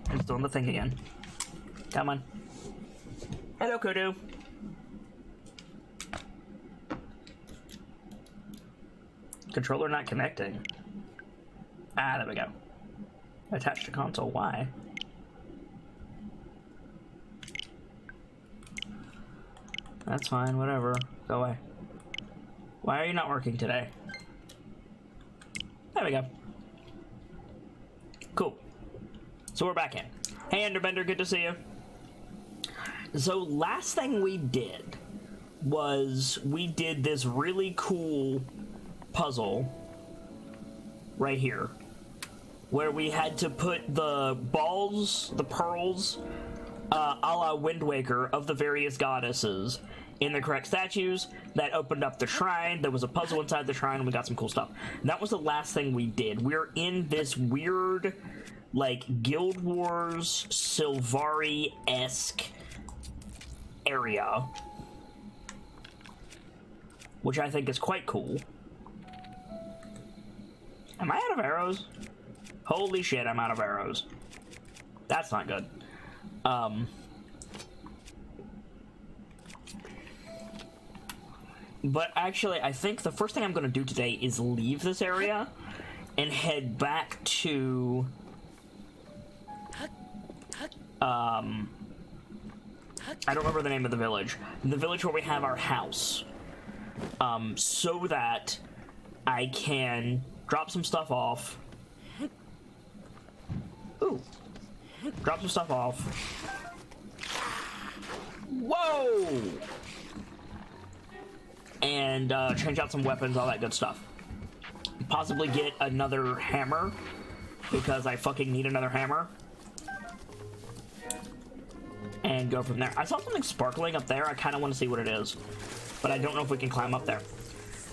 I'm still on the thing again. Come on. Hello, Kudu. Controller not connecting. Ah, there we go. Attached to console. Why? That's fine, whatever. Go away. Why are you not working today? There we go. Cool. So we're back in. Hey, Enderbender, good to see you. So last thing we did was we did this really cool puzzle right here where we had to put the balls, the pearls, a la Wind Waker of the various goddesses in the correct statues. That opened up the shrine. There was a puzzle inside the shrine and we got some cool stuff. And that was the last thing we did. We're in this weird, like, Guild Wars Sylvari-esque area, which I think is quite cool. Am I out of arrows? Holy shit, I'm out of arrows. That's not good. But actually, I think the first thing I'm going to do today is leave this area and head back to... I don't remember the name of the village. The village where we have our house. So that I can drop some stuff off. Ooh. Drop some stuff off. Whoa! And change out some weapons, all that good stuff. Possibly get another hammer, because I fucking need another hammer. And go from there. I saw something sparkling up there. I kind of want to see what it is, but I don't know if we can climb up there.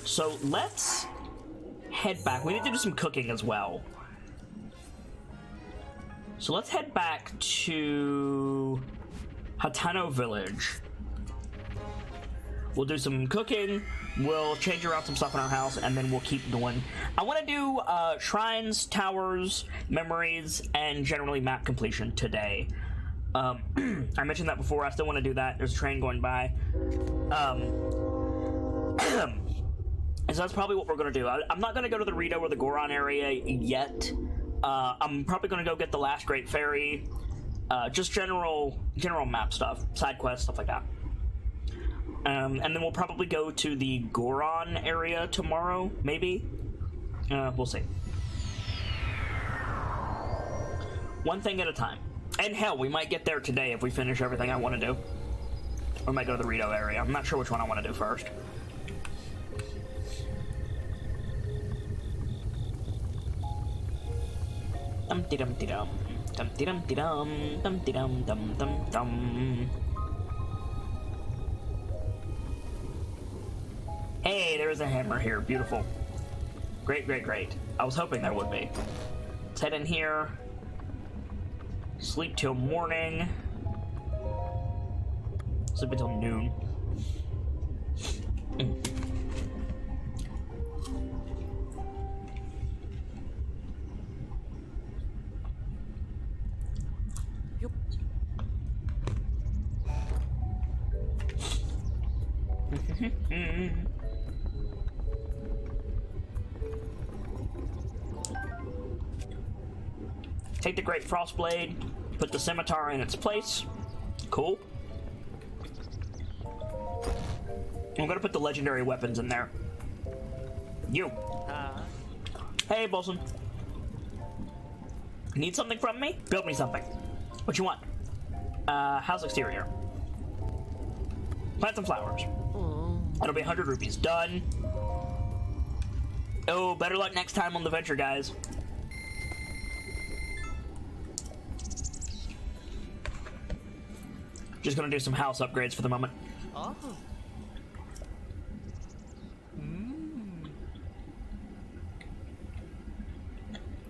So let's head back. We need to do some cooking as well. So let's head back to Hatano Village. We'll do some cooking, we'll change around some stuff in our house, and then we'll keep doing... I want to do shrines, towers, memories, and generally map completion today. I mentioned that before. I still want to do that. There's a train going by. And so that's probably what we're going to do. I'm not going to go to the Rito or the Goron area yet. I'm probably going to go get the Last Great Fairy. Just general map stuff, side quests, stuff like that. And then we'll probably go to the Goron area tomorrow, maybe? We'll see. One thing at a time. And hell, we might get there today if we finish everything I want to do. Or we might go to the Rito area. I'm not sure which one I want to do first. Dum-de-dum-de-dum. Dum-de-dum-de-dum. Dum-de-dum-dum-dum-dum. Hey, there's a hammer here. Beautiful. Great, great, great. I was hoping there would be. Let's head in here. Sleep till morning. Sleep until noon. Take the Great Frostblade, put the Scimitar in its place. Cool. I'm gonna put the legendary weapons in there. You. Hey, Bolson. Need something from me? Build me something. What you want? House exterior. Plant some flowers. That'll be 100 rupees. Done. Oh, better luck next time on the venture, guys. Just gonna do some house upgrades for the moment. Oh.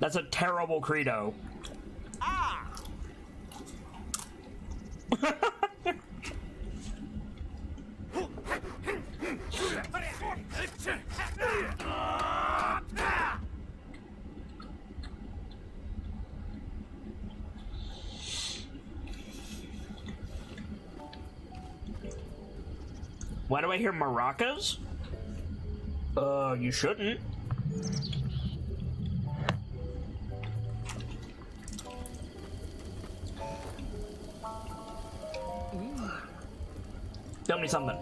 That's a terrible credo. Ah! Why do I hear maracas? You shouldn't. Tell me something.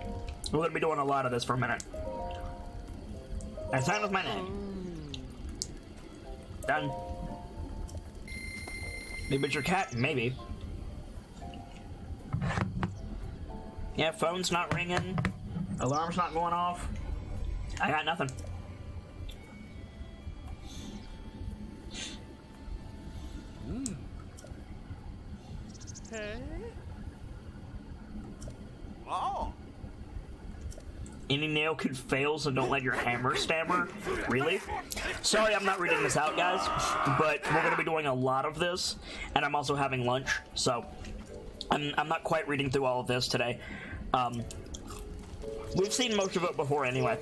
We're gonna be doing a lot of this for a minute. And sign with my name. Done. Maybe it's your cat? Maybe. Yeah, phone's not ringing. Alarm's not going off. I got nothing. Hey. Oh. Any nail could fail, so don't let your hammer stammer. Really? Sorry, I'm not reading this out, guys, but we're gonna be doing a lot of this, and I'm also having lunch, so I'm not quite reading through all of this today. We've seen most of it before anyway.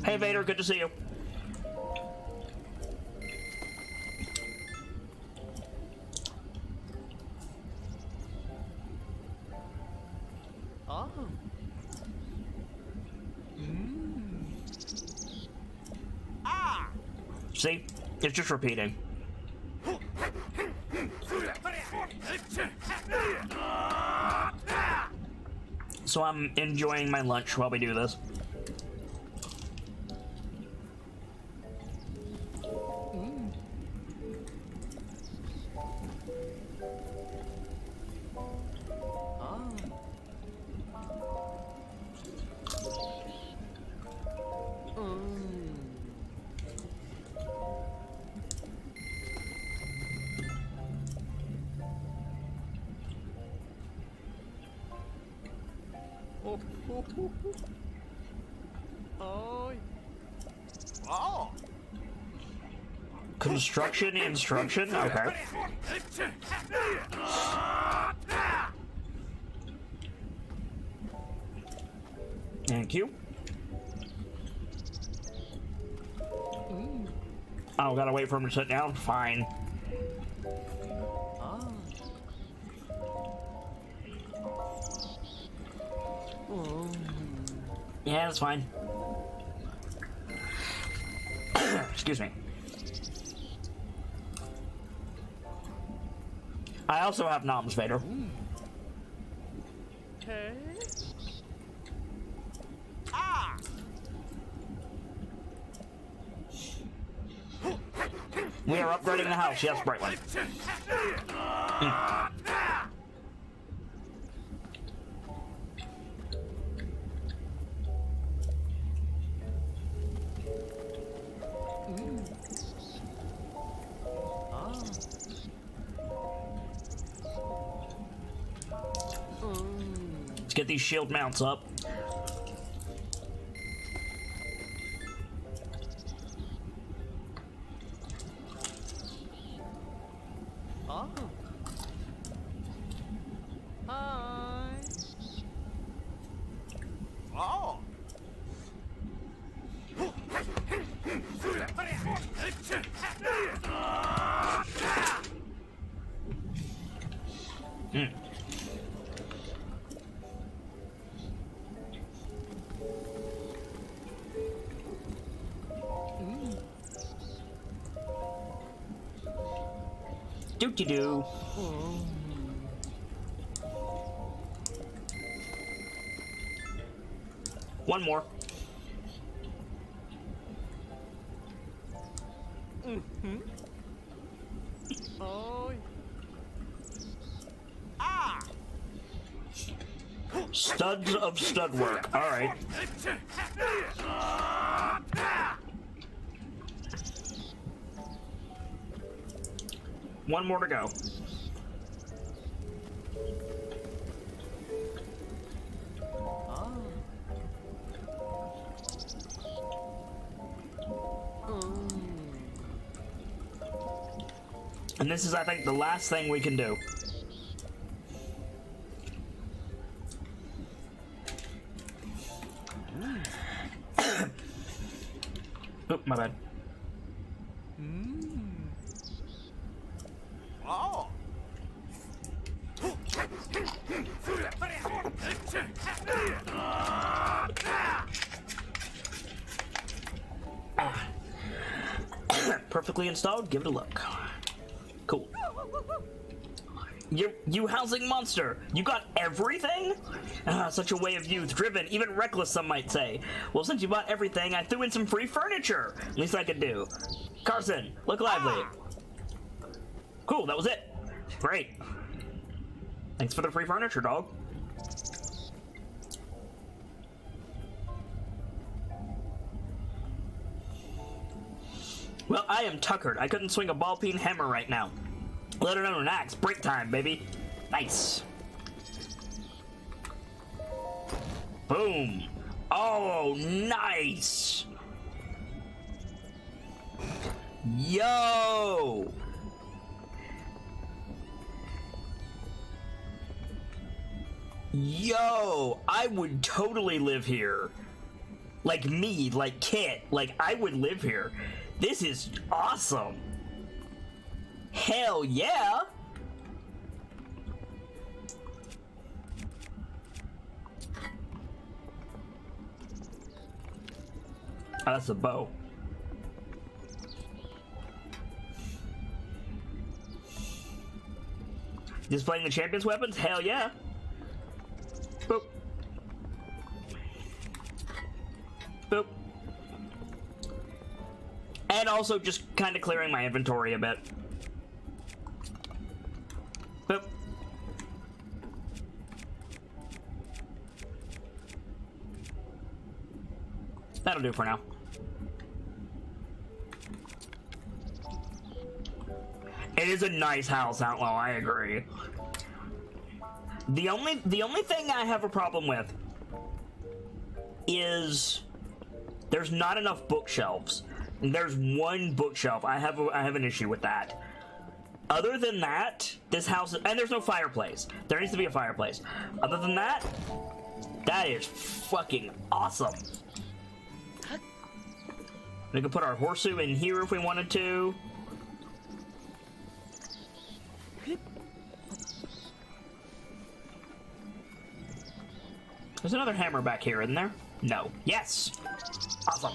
Hey Vader, good to see you. Oh. Ah. See? It's just repeating. So I'm enjoying my lunch while we do this. Oh. Oh. Construction instruction? Okay. Thank you. Oh, gotta wait for him to sit down? Fine. Yeah, that's fine. Excuse me. I also have noms, Vader. Okay. Ah. We are upgrading the house, yes, Brightline. Let's get these shield mounts up. Oh. Hi. Oh. Doo-doo-doo. One more. Oh. Ah. Studs of stud work. All right. One more to go. And this is, I think, the last thing we can do. Oh, my bad. Perfectly installed. Give it a look. Cool. You housing monster! You got everything? Such a way of youth, driven, even reckless, some might say. Well, since you bought everything, I threw in some free furniture. Least I could do. Carson, look lively. Cool, that was it. Great. Thanks for the free furniture, dog. Well, I am tuckered. I couldn't swing a ball-peen hammer right now. Let alone an axe. Break time, baby. Nice. Boom. Oh, nice. Yo. Yo, I would totally live here. Like me, like Kit. Like, I would live here. This is awesome. Hell yeah! Oh, that's a bow. Displaying the champion's weapons? Hell yeah! Boop. Boop. And also just kind of clearing my inventory a bit. Boop. That'll do for now. It is a nice house, Outlaw, I agree. The only thing I have a problem with is there's not enough bookshelves. There's one bookshelf. I have an issue with that. Other than that, this house, and there's no fireplace. There needs to be a fireplace. Other than that, that is fucking awesome. We could put our horseshoe in here if we wanted to. There's another hammer back here, isn't there? No. Yes! Awesome.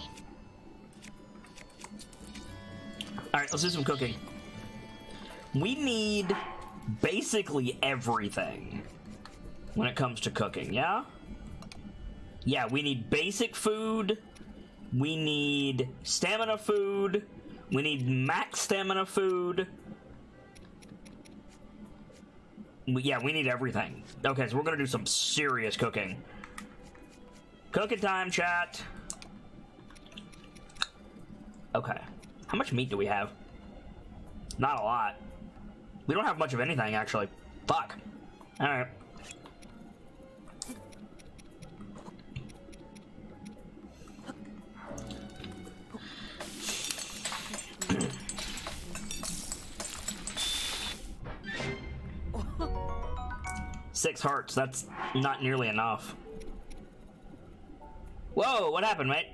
Alright, let's do some cooking. We need basically everything when it comes to cooking, yeah? Yeah, we need basic food. We need stamina food. We need max stamina food. Yeah, we need everything. Okay, so we're gonna do some serious cooking. Cooking time, chat. Okay. How much meat do we have? Not a lot. We don't have much of anything, actually. Fuck. Alright. Six hearts. That's not nearly enough. Whoa, what happened, mate?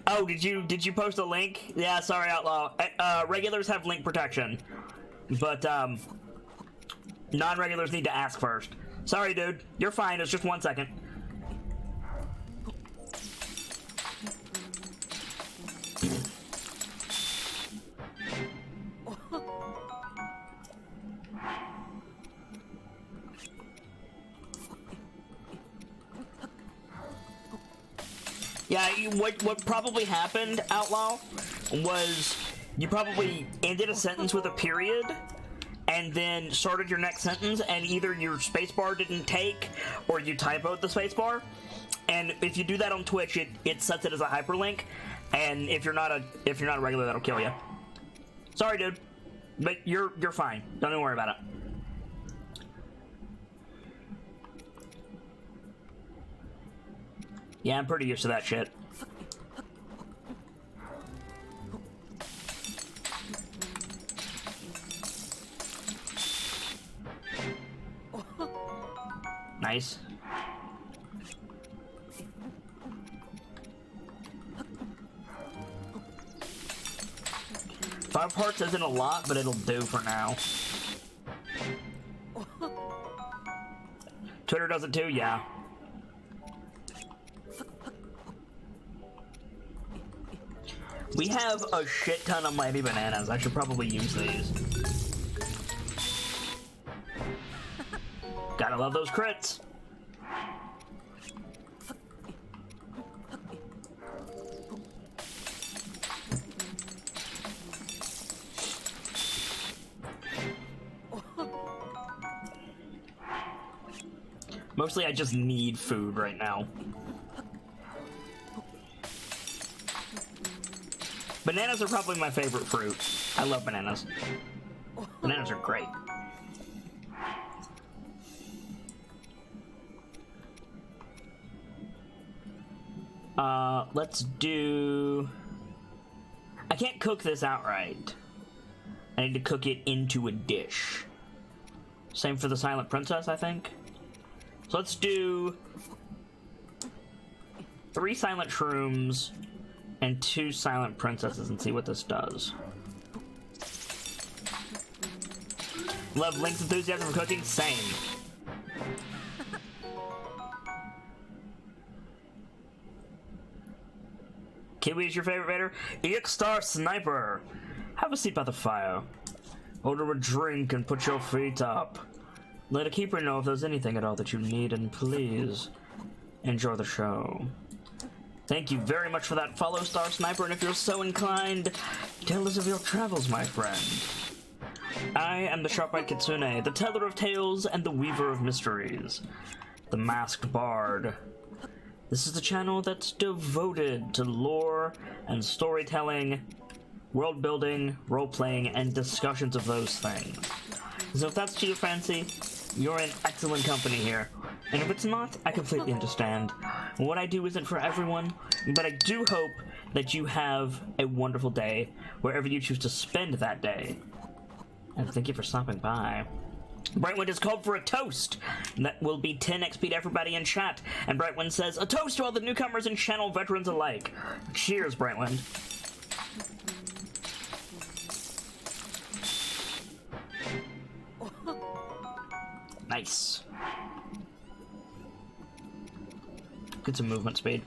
Oh, did you post a link? Yeah, sorry, Outlaw. Regulars have link protection, but non-regulars need to ask first. Sorry, dude. You're fine. It's just 1 second. Yeah, what probably happened, Outlaw, was you probably ended a sentence with a period and then started your next sentence, and either your spacebar didn't take or you typoed the spacebar. And if you do that on Twitch, it sets it as a hyperlink, and if you're not a regular, that'll kill you. Sorry, dude, but you're fine. Don't even worry about it. Yeah, I'm pretty used to that shit. Nice. Five parts isn't a lot, but it'll do for now. Twitter does it too, yeah. We have a shit ton of mighty bananas. I should probably use these. Gotta love those crits. Mostly I just need food right now. Bananas are probably my favorite fruit. I love bananas. Bananas are great. Let's do... I can't cook this outright. I need to cook it into a dish. Same for the Silent Princess, I think. So let's do 3 silent shrooms and 2 silent princesses and see what this does. Love Link's enthusiasm for cooking? Same. Kiwi is your favorite Vader? EX-Star Sniper! Have a seat by the fire. Order a drink and put your feet up. Let a keeper know if there's anything at all that you need, and please enjoy the show. Thank you very much for that follow, Star Sniper, and if you're so inclined, tell us of your travels, my friend. I am the Sharp-Eyed Kitsune, the teller of tales and the weaver of mysteries, the masked bard. This is the channel that's devoted to lore and storytelling, world building, role-playing, and discussions of those things. So if that's to your fancy, you're in excellent company here. And if it's not, I completely understand. What I do isn't for everyone, but I do hope that you have a wonderful day wherever you choose to spend that day. And thank you for stopping by. Brightwind has called for a toast. That will be 10 XP to everybody in chat. And Brightwind says, a toast to all the newcomers and channel veterans alike. Cheers, Brightwind. Nice. Get some movement speed.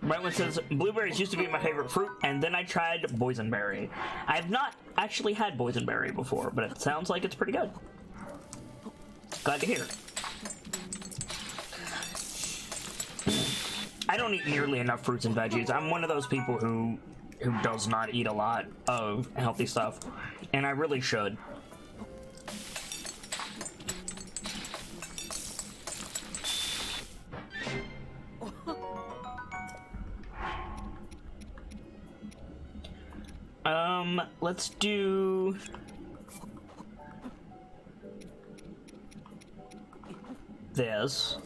Brightwood says, blueberries used to be my favorite fruit, and then I tried boysenberry. I have not actually had boysenberry before, but it sounds like it's pretty good. Glad to hear. I don't eat nearly enough fruits and veggies. I'm one of those people who does not eat a lot of healthy stuff, and I really should. Let's do... this.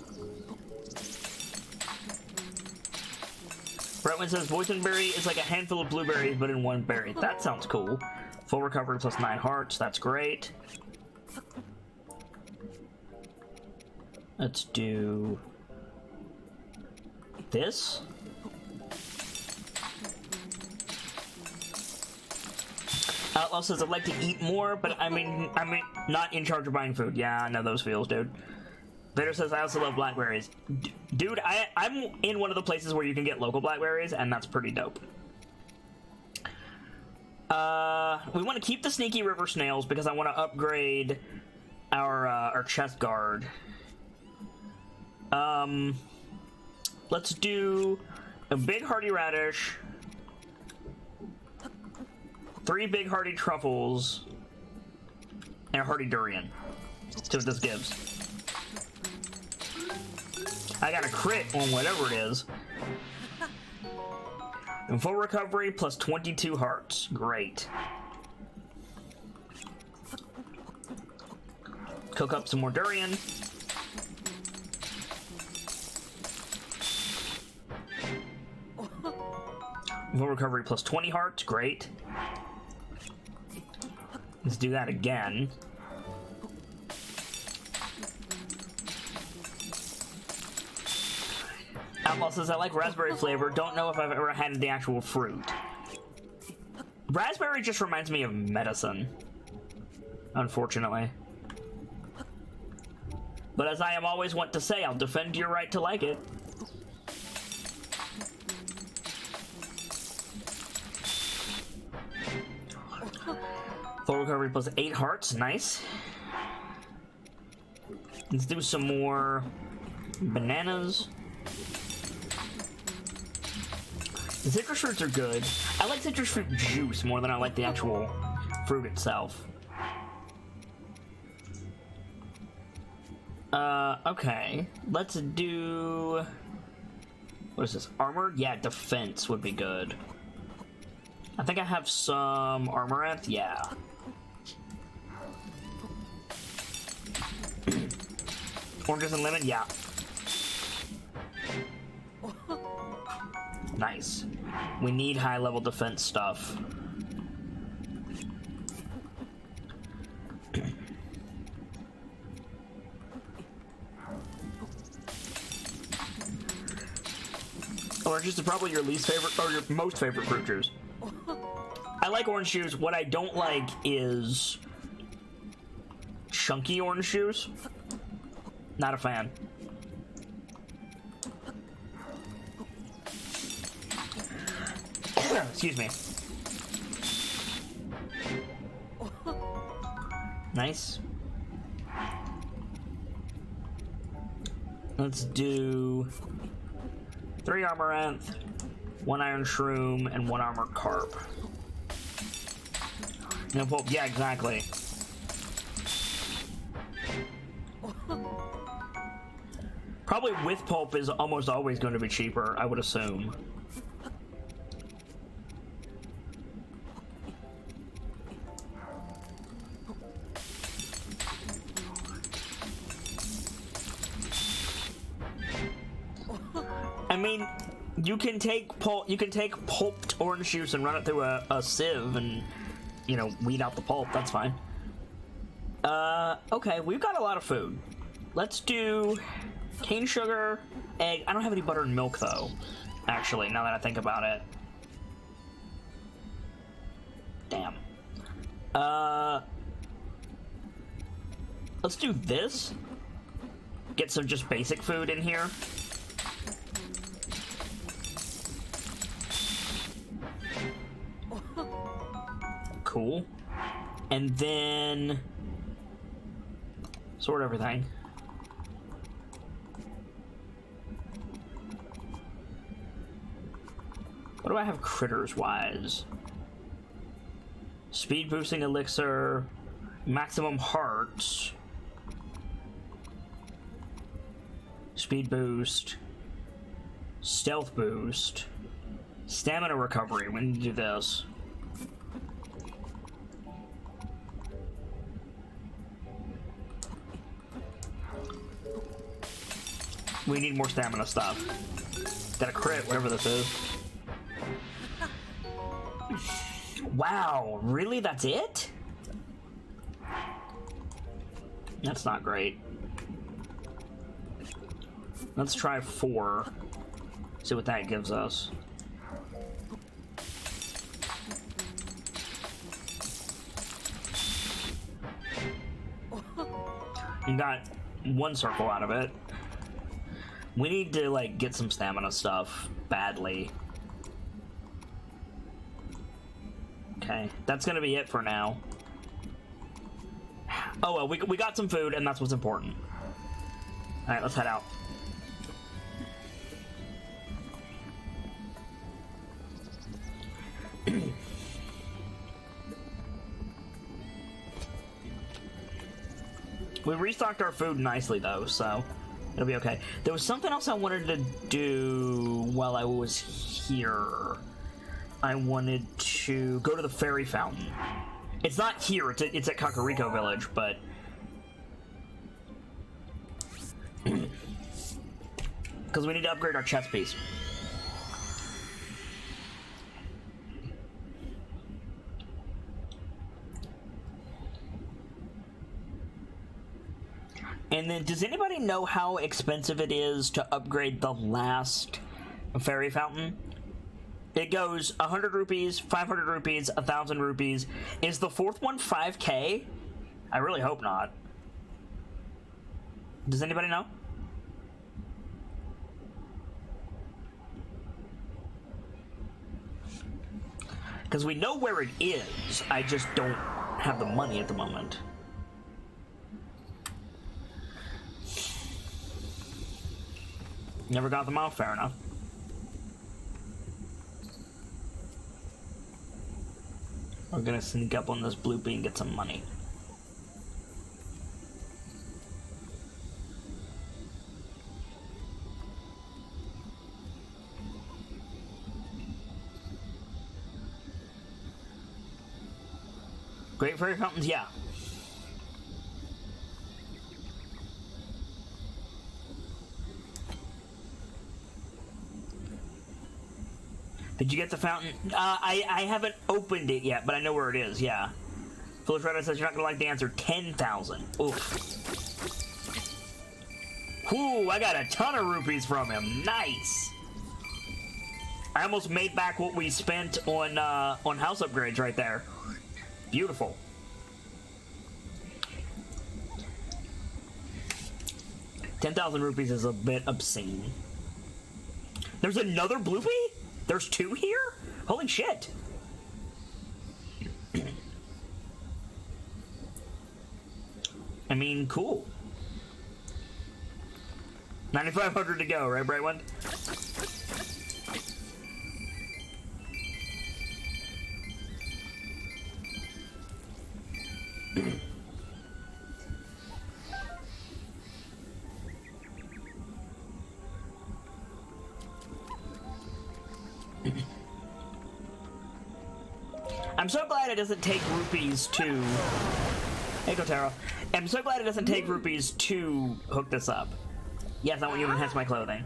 Brentwood says, boysenberry is like a handful of blueberries, but in one berry. That sounds cool. Full recovery plus 9 hearts. That's great. Let's do... this. Outlaw says, I'd like to eat more, but I mean, not in charge of buying food. Yeah, I know those feels, dude. Vader says, I also love blackberries. Dude, I'm in one of the places where you can get local blackberries, and that's pretty dope. We want to keep the sneaky river snails because I want to upgrade our chest guard. Let's do a big hearty radish, 3 big hearty truffles, and a hearty durian. See what this gives. I got a crit on whatever it is. And full recovery plus 22 hearts. Great. Cook up some more durian. Full recovery plus 20 hearts. Great. Let's do that again. Outlaw says, I like raspberry flavor. Don't know if I've ever had the actual fruit. Raspberry just reminds me of medicine. Unfortunately. But as I am always want to say, I'll defend your right to like it. Full recovery plus 8 hearts. Nice. Let's do some more bananas. The citrus fruits are good. I like citrus fruit juice more than I like the actual fruit itself. Okay. Let's do... What is this? Armor? Yeah, defense would be good. I think I have some armoreth. Yeah. Oranges and lemon? Yeah. Nice. We need high-level defense stuff. Orange juice is probably your least favorite, or your most favorite fruit juice. I like orange juice. What I don't like is chunky orange juice. Not a fan. Excuse me. Nice. Let's do 3 Armoranth, 1 Iron Shroom, and 1 Armored Carp. No pulp. Yeah, exactly. Probably with pulp is almost always going to be cheaper, I would assume. I mean, you can take pulped orange juice and run it through a sieve and, you know, weed out the pulp. That's fine. Okay, we've got a lot of food. Let's do cane sugar, egg. I don't have any butter and milk, though, actually, now that I think about it. Damn. Let's do this. Get some just basic food in here. Cool. And then sort everything. What do I have critters wise? Speed boosting elixir, maximum hearts, speed boost, stealth boost, stamina recovery. We need to do this. We need more stamina stuff. Got a crit, whatever this is. Wow, really? That's it? That's not great. Let's try 4. See what that gives us. You got 1 circle out of it. We need to, like, get some stamina stuff badly. Okay, that's gonna be it for now. Oh well, we got some food, and that's what's important. Alright, let's head out. We restocked our food nicely, though, so it'll be okay. There was something else I wanted to do while I was here. I wanted to go to the fairy fountain. It's not here, it's at Kakariko Village, but... because we need to upgrade our chest piece. And then, does anybody know how expensive it is to upgrade the last fairy fountain? It goes 100 rupees, 500 rupees, 1,000 rupees. Is the fourth one 5k? I really hope not. Does anybody know? Because we know where it is, I just don't have the money at the moment. Never got them off, fair enough. We're gonna sneak up on this bloopy and get some money. Great Fairy Fountains, yeah. Did you get the fountain? I haven't opened it yet, but I know where it is, yeah. Foolish Reddit says you're not gonna like the answer. 10,000. Oof. Ooh, I got a ton of rupees from him. Nice. I almost made back what we spent on house upgrades right there. Beautiful. $10,000 is a bit obscene. There's another bloopy? There's two here? Holy shit. I mean, cool. 9,500 to go, right, Brightwind? I'm so glad it doesn't take rupees to... Hey, Kotaro. I'm so glad it doesn't take rupees to hook this up. Yes, I want you to enhance my clothing.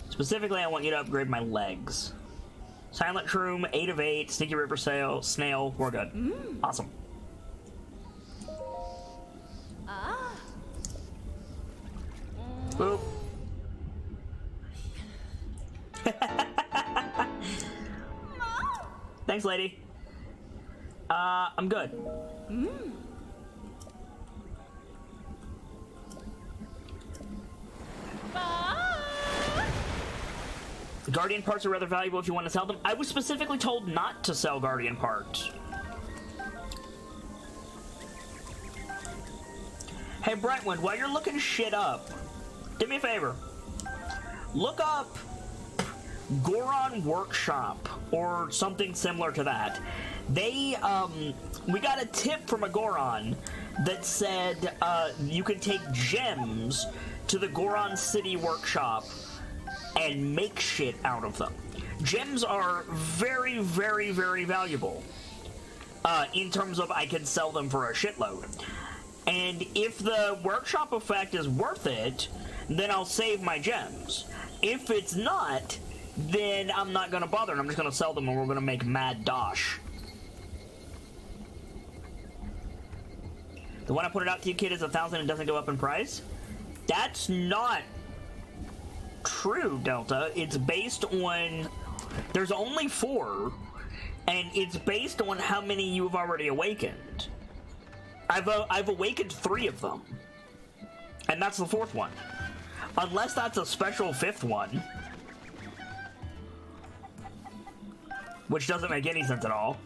Specifically, I want you to upgrade my legs. Silent Shroom, 8 of 8, Sneaky River Snail, we're good. Awesome. Boop. Thanks, lady. I'm good. Guardian parts are rather valuable if you want to sell them. I was specifically told not to sell Guardian parts. Hey, Brightwind, while you're looking shit up, do me a favor. Look up Goron Workshop or something similar to that. They, we got a tip from a Goron that said you can take gems to the Goron City Workshop and make shit out of them. Gems are very, very, very valuable in terms of I can sell them for a shitload. And if the workshop effect is worth it, then I'll save my gems. If it's not, then I'm not going to bother, and I'm just going to sell them, and we're going to make mad dosh. The one I put it out to you, kid, is 1,000 and doesn't go up in price? That's not true, Delta. It's based on... There's only 4, and it's based on how many you've already awakened. I've awakened 3 of them, and that's the 4th one. Unless that's a special 5th one, which doesn't make any sense at all.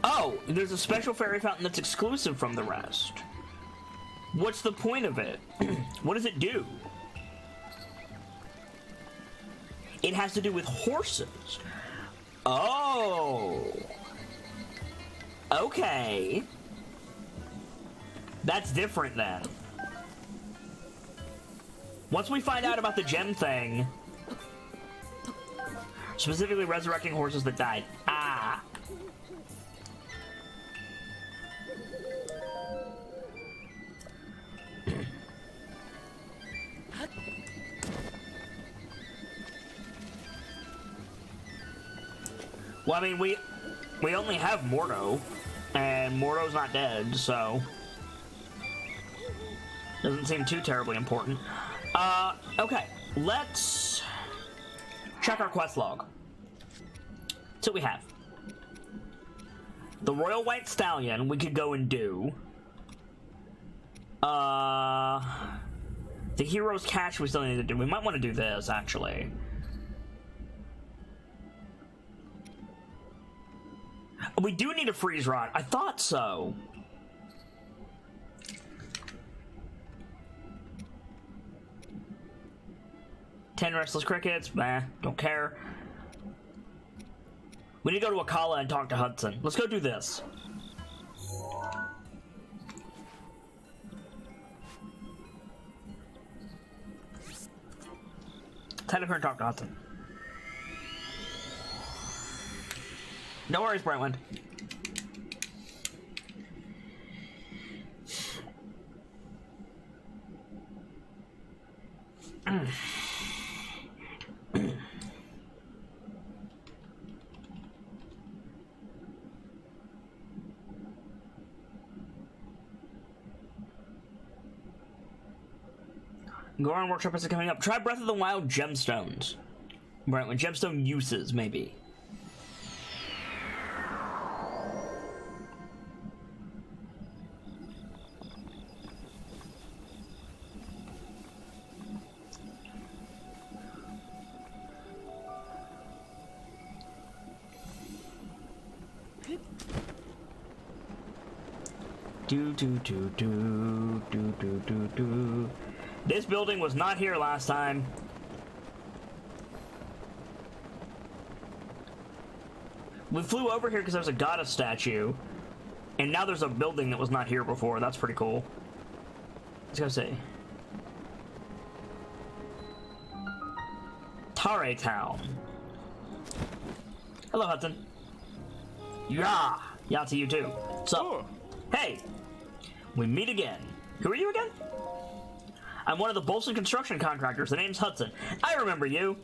Oh, there's a special fairy fountain that's exclusive from the rest. What's the point of it? What does it do? It has to do with horses. Oh. Okay. That's different then. Once we find out about the gem thing, specifically resurrecting horses that died. Ah. Well, I mean, we only have Mordo, and Mordo's not dead, so doesn't seem too terribly important. Okay, let's check our quest log. So we have the Royal White Stallion we could go and do. The Hero's Cache we still need to do. We might want to do this, actually. We do need a freeze rod. I thought so. Ten restless crickets. Nah, don't care. We need to go to Akala and talk to Hudson. Let's go do this. Head up here and talk to Hudson. No worries, Brightwind. Goron Workshop is coming up. Try Breath of the Wild gemstones. Brightwind, gemstone uses, maybe. Do. This building was not here last time. We flew over here because there's a goddess statue, and now there's a building that was not here before. That's pretty cool. Let's go see. Tare Town. Hello, Hudson. Yeah to you too. So, hey, we meet again. Who are you again? I'm one of the Bolson construction contractors. The name's Hudson. I remember you.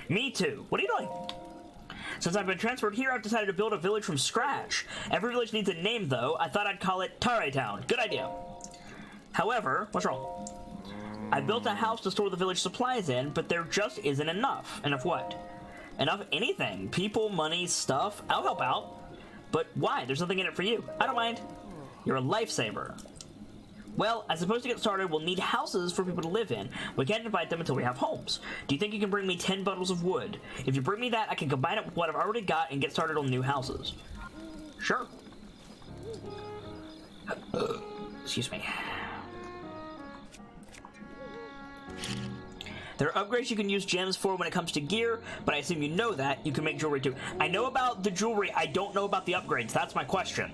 Me too. What are you doing? Since I've been transferred here, I've decided to build a village from scratch. Every village needs a name, though. I thought I'd call it Tare Town. Good idea. However, what's wrong? I built a house to store the village supplies in, but there just isn't enough. Enough what? Enough anything. People, money, stuff. I'll help out. But why? There's nothing in it for you. I don't mind. You're a lifesaver. Well, I suppose to get started, we'll need houses for people to live in. We can't invite them until we have homes. Do you think you can bring me 10 bundles of wood? If you bring me that, I can combine it with what I've already got and get started on new houses. Sure. Excuse me. There are upgrades you can use gems for when it comes to gear, but I assume you know that. You can make jewelry too. I know about the jewelry. I don't know about the upgrades. That's my question.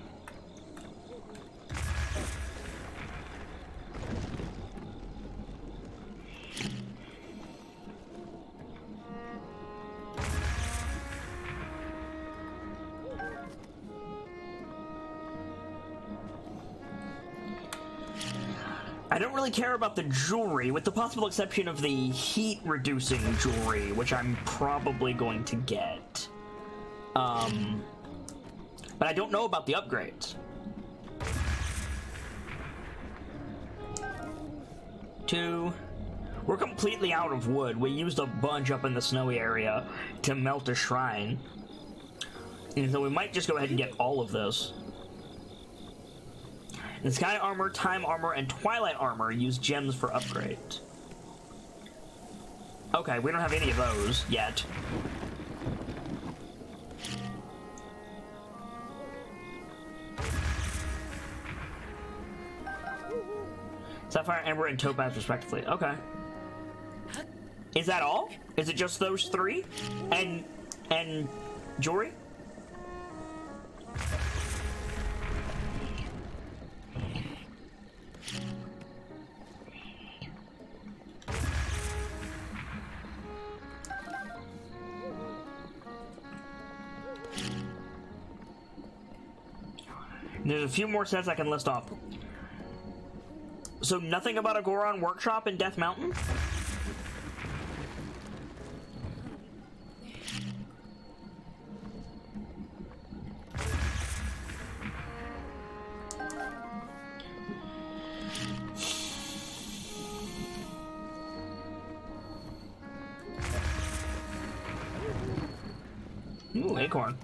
I don't really care about the jewelry, with the possible exception of the heat-reducing jewelry, which I'm probably going to get. But I don't know about the upgrades. 2. We're completely out of wood. We used a bunch up in the snowy area to melt a shrine. And so we might just go ahead and get all of this. And Sky Armor, Time Armor, and Twilight Armor use gems for upgrades. Okay, we don't have any of those yet. Sapphire, Amber, and Topaz, respectively. Okay. Is that all? Is it just those 3? And jewelry? There's a few more sets I can list off. So nothing about a Goron workshop in Death Mountain? Ooh, acorn.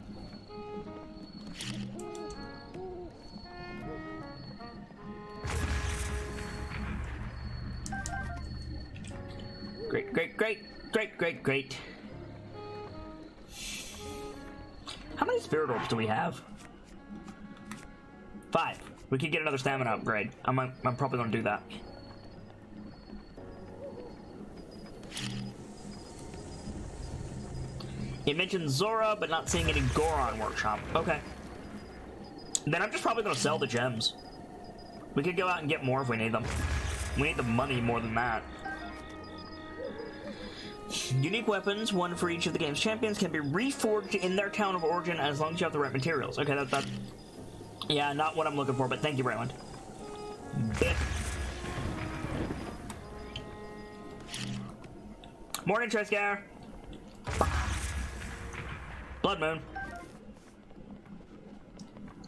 Great, great, great, great, great, great. How many spirit orbs do we have? 5. We could get another stamina upgrade. I'm probably gonna do that. It mentions Zora, but not seeing any Goron workshop. Okay. Then I'm just probably gonna sell the gems. We could go out and get more if we need them. We need the money more than that. Unique weapons, one for each of the game's champions, can be reforged in their town of origin as long as you have the right materials. Okay, that yeah, not what I'm looking for, but thank you, Rayland. Bit. Morning, Triscar. Blood Moon.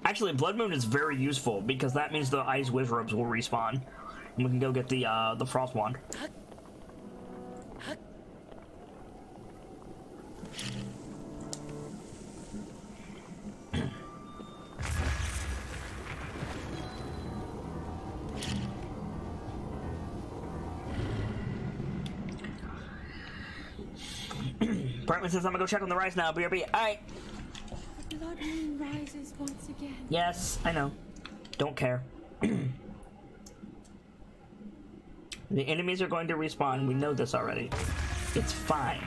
Actually, Blood Moon is very useful because that means the Ice Wizrobes will respawn, and we can go get the Frost Wand. Brightman says I'm gonna go check on the rice now. BRB. Alright. The blood moon rises once again. Yes, I know. Don't care. The enemies are going to respawn. We know this already. It's fine.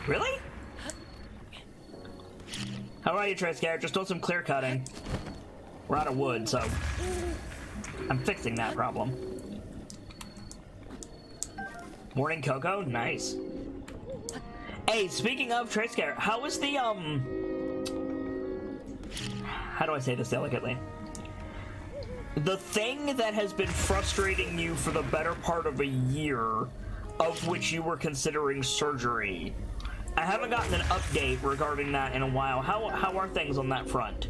Really? How are you, Trace Garrett? Just doing some clear cutting. We're out of wood, so I'm fixing that problem. Morning, Coco. Nice. Hey, speaking of Trace Garrett, how is the how do I say this delicately? The thing that has been frustrating you for the better part of a year, of which you were considering surgery. I haven't gotten an update regarding that in a while. How are things on that front?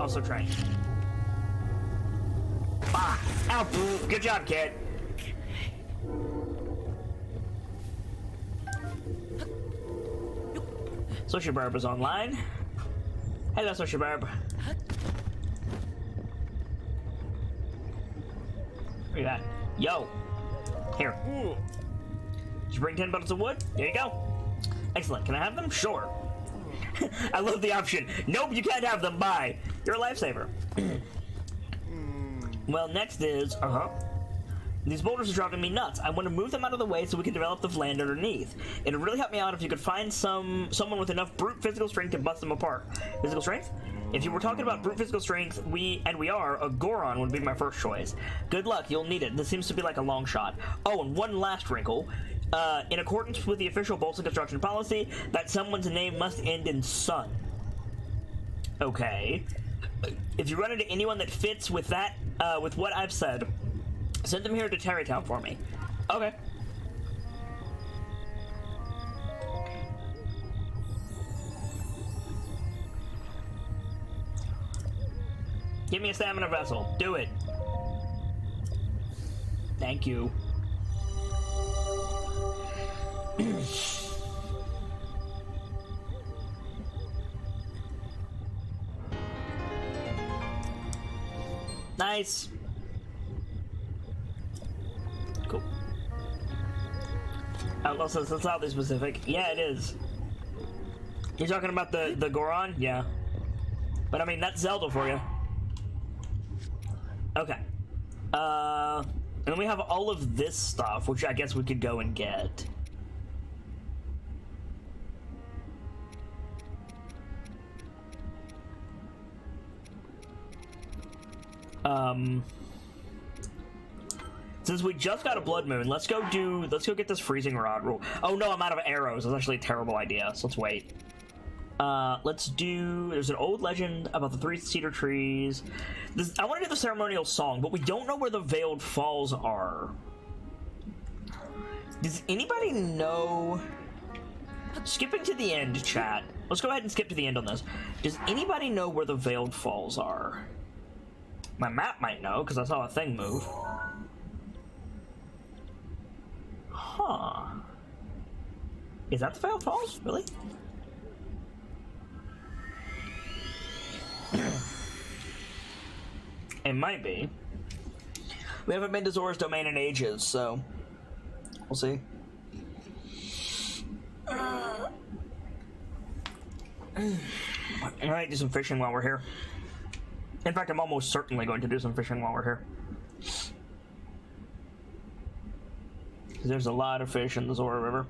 Also trying. Ah! Ow! Good job, kid! Social Barb is online. Hello, Social Barb. Look at that. Yo! Here. Did you bring 10 bundles of wood? There you go. Excellent. Can I have them? Sure. I love the option. Nope, you can't have them. Bye. You're a lifesaver. Well, next is... These boulders are driving me nuts. I want to move them out of the way so we can develop the land underneath. It would really help me out if you could find someone with enough brute physical strength to bust them apart. Physical strength? If you were talking about brute physical strength, we are, a Goron would be my first choice. Good luck, you'll need it. This seems to be like a long shot. Oh, and one last wrinkle. In accordance with the official Bolsa construction policy, that someone's name must end in son. Okay. If you run into anyone that fits with that, with what I've said, send them here to Terrytown for me. Okay. Give me a stamina vessel. Do it. Thank you. Nice. Cool. Outlaw says that's oddly specific. Yeah, it is. You're talking about the Goron? Yeah. But I mean, that's Zelda for you. Okay. And then we have all of this stuff, which I guess we could go and get. Since we just got a Blood Moon, let's go get this freezing rod rule. Oh no, I'm out of arrows. That's actually a terrible idea, so let's wait. Let's do. There's an old legend about the three cedar trees. I want to do the ceremonial song, but we don't know where the Veiled Falls are. Does anybody know? Skipping to the end, chat. Let's go ahead and skip to the end on this. Does anybody know where the Veiled Falls are? My map might know, because I saw a thing move. Huh. Is that the Veiled Falls? Really? It might be. We haven't been to Zora's Domain in ages, so we'll see. I might do some fishing while we're here. In fact, I'm almost certainly going to do some fishing while we're here. There's a lot of fish in the Zora River.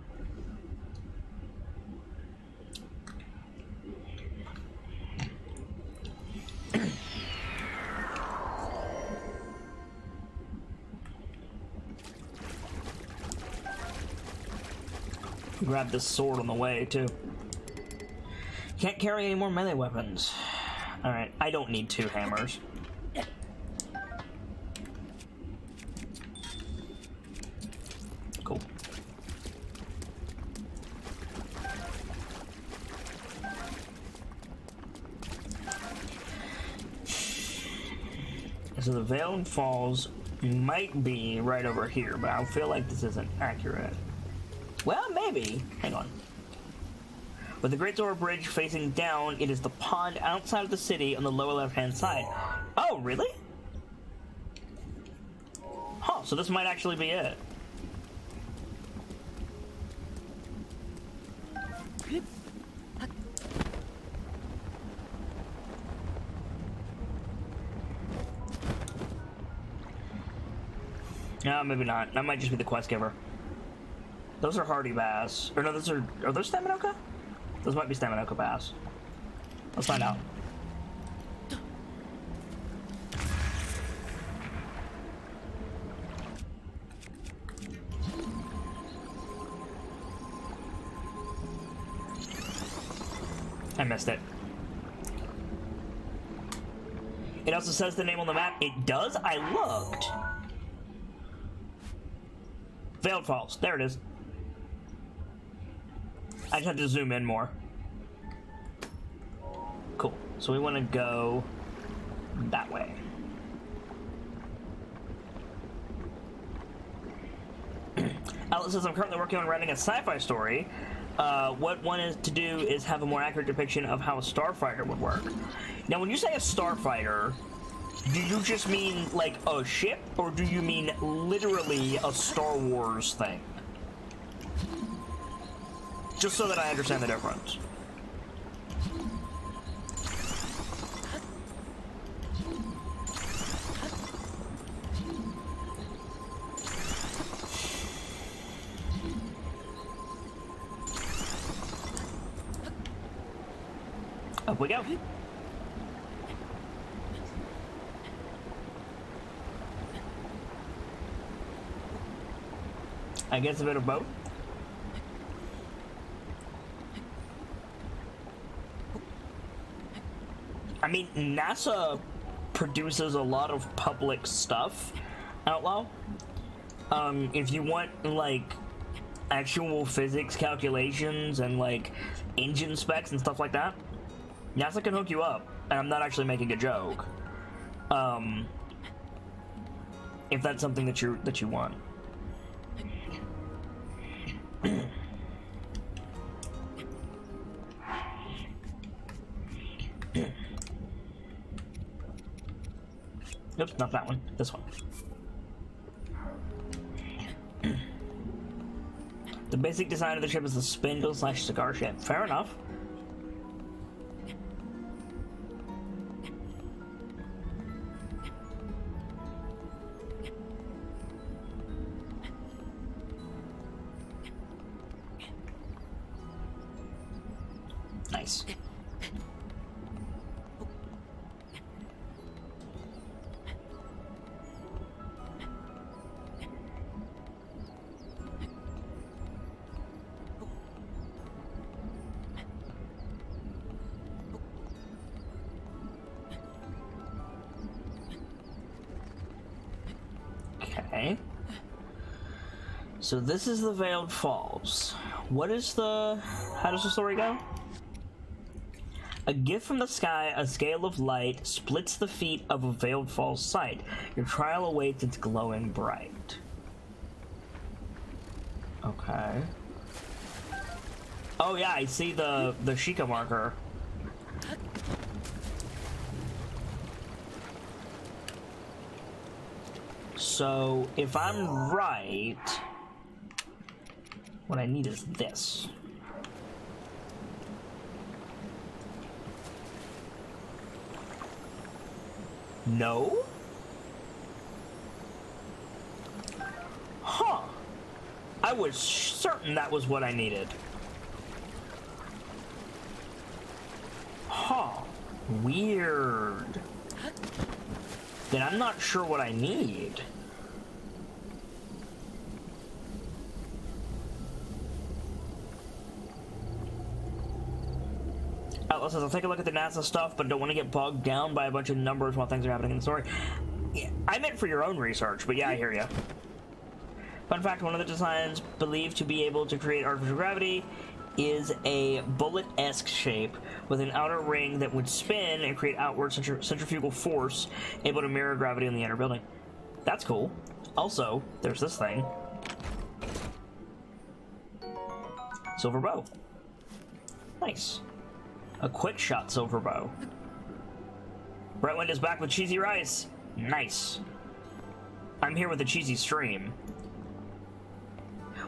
Grab this sword on the way, too. Can't carry any more melee weapons. Alright, I don't need 2 hammers. Cool. So the Veiled Falls might be right over here, but I feel like this isn't accurate. Well, maybe. Hang on. With the Great Zora Bridge facing down, it is the pond outside of the city on the lower left-hand side. Oh, really? Huh, so this might actually be it. No, maybe not. That might just be the quest giver. Those are hardy bass. Or no, those are those Staminoka? Those might be Staminoka bass. Let's find out. I missed it. It also says the name on the map. It does? I looked. Veiled Falls. There it is. I just have to zoom in more. Cool. So we want to go that way. Alice says, I'm currently working on writing a sci-fi story. What one is to do is have a more accurate depiction of how a starfighter would work. Now, when you say a starfighter, do you just mean like a ship, or do you mean literally a Star Wars thing? Just so that I understand the difference. Up we go. I guess a bit of both. I mean, NASA produces a lot of public stuff, Outlaw. If you want, like, actual physics calculations and, like, engine specs and stuff like that, NASA can hook you up. And I'm not actually making a joke. If that's something that you want. Oops, not that one. This one. The basic design of the ship is a spindle/cigar ship. Fair enough. Nice. So this is the Veiled Falls. What is the... How does the story go? A gift from the sky, a scale of light, splits the feet of a Veiled Falls sight. Your trial awaits, it's glowing bright. Okay. Oh yeah, I see the Sheikah marker. So, if I'm right, what I need is this. No? Huh. I was certain that was what I needed. Huh. Weird. Then I'm not sure what I need. Outlaw says, I'll take a look at the NASA stuff, but don't want to get bogged down by a bunch of numbers while things are happening in the story. Yeah, I meant for your own research, but yeah, I hear you. Fun fact, one of the designs believed to be able to create artificial gravity is a bullet-esque shape with an outer ring that would spin and create outward centrifugal force, able to mirror gravity in the inner building. That's cool. Also, there's this thing. Silver bow. Nice. A quick shot silver bow. Brightwind is back with cheesy rice. Nice. I'm here with a cheesy stream.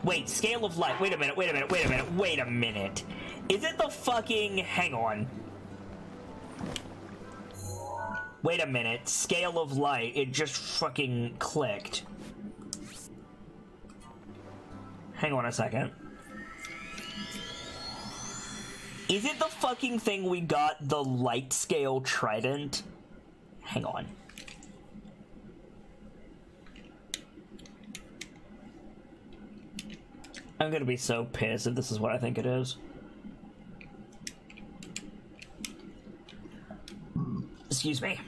Wait, scale of light. Wait a minute, wait a minute, wait a minute, wait a minute. Is it the fucking... Hang on. Wait a minute. Scale of light. It just fucking clicked. Hang on a second. Is it the fucking thing we got, the light scale trident? Hang on. I'm gonna be so pissed if this is what I think it is. Excuse me.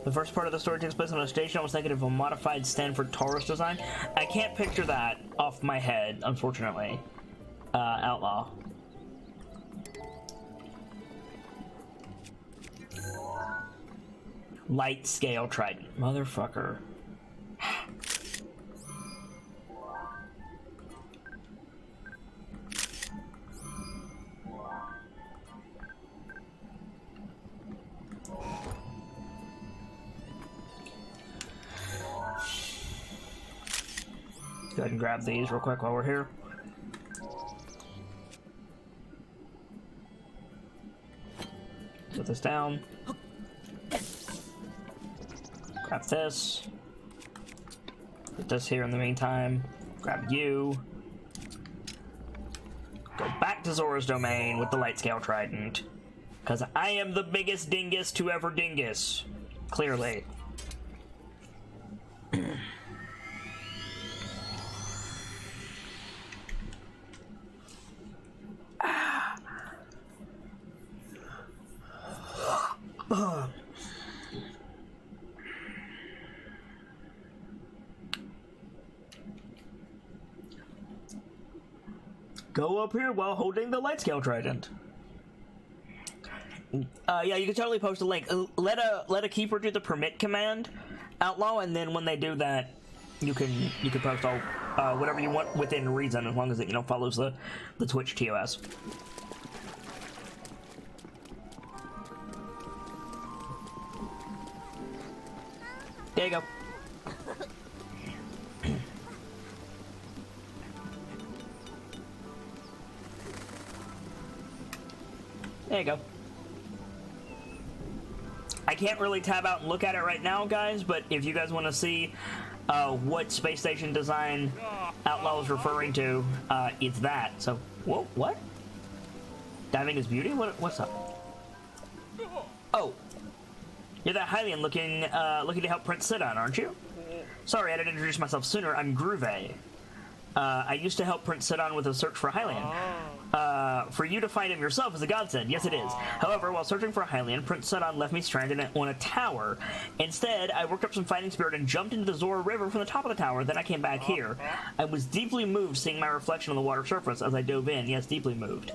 The first part of the story takes place on a station. I was thinking of a modified Stanford Taurus design. I can't picture that off my head, unfortunately. Outlaw. Light scale trident. Motherfucker. Go ahead and grab these real quick while we're here. Put this down. Grab this. Put this here in the meantime. Grab you. Go back to Zora's domain with the light scale trident. Because I am the biggest dingus to ever dingus. Clearly. Go up here while holding the light scale trident. Yeah, you can totally post a link. Let a keeper do the permit command, Outlaw, and then when they do that, you can post all whatever you want within reason, as long as it follows the Twitch TOS. There you go. There you go. I can't really tab out and look at it right now, guys, but if you guys want to see what space station design Outlaw is referring to, it's that. So, whoa, what? Diving is beauty? What's up? Oh, you're that Hylian looking to help Prince Sidon, aren't you? Sorry, I didn't introduce myself sooner. I'm Groove. I used to help Prince Sidon with a search for Hylian. For you to find him yourself is a godsend. Yes, it is. However, while searching for Hylian, Prince Sidon left me stranded on a tower. Instead, I worked up some fighting spirit and jumped into the Zora River from the top of the tower. Then I came back here. I was deeply moved seeing my reflection on the water surface as I dove in. Yes, deeply moved.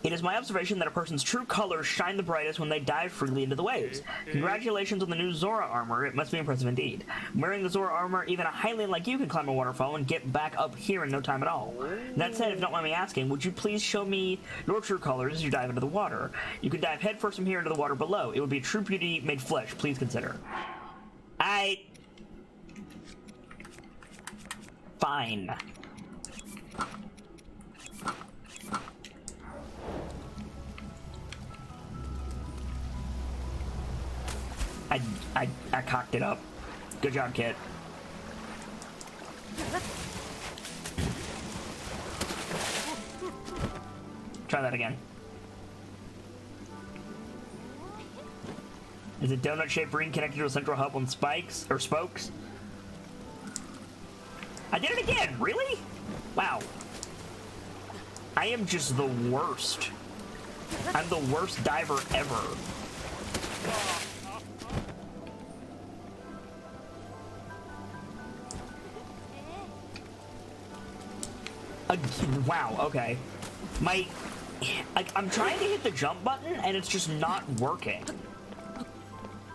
It is my observation that a person's true colors shine the brightest when they dive freely into the waves. Congratulations on the new Zora armor. It must be impressive indeed. Wearing the Zora armor, even a Hylian like you can climb a waterfall and get back up here in no time at all. That said, if you don't mind me asking, would you please show me your true colors as you dive into the water? You can dive headfirst from here into the water below. It would be a true beauty made flesh. Please consider. Fine. I cocked it up. Good job, Kit. Try that again. Is a donut-shaped ring connected to a central hub on spikes or spokes? I did it again! Really? Wow. I am just the worst. I'm the worst diver ever. Wow, okay. I'm trying to hit the jump button, and it's just not working.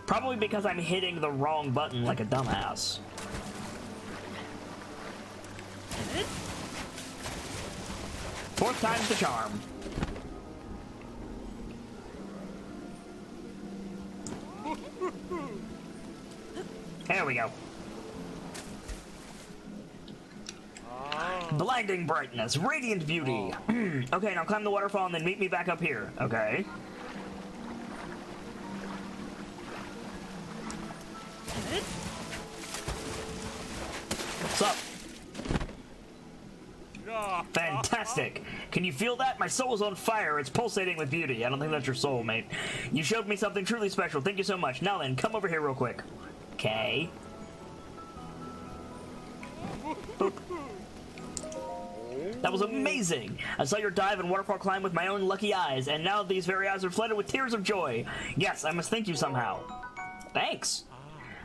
Probably because I'm hitting the wrong button like a dumbass. Fourth time's the charm. There we go. Blinding brightness, radiant beauty. Okay, now climb the waterfall and then meet me back up here. Okay. What's up? Fantastic. Can you feel that? My soul is on fire. It's pulsating with beauty. I don't think that's your soul, mate. You showed me something truly special. Thank you so much. Now then, come over here real quick. Okay. Boop. That was amazing! I saw your dive and waterfall climb with my own lucky eyes, and now these very eyes are flooded with tears of joy. Yes, I must thank you somehow. Thanks.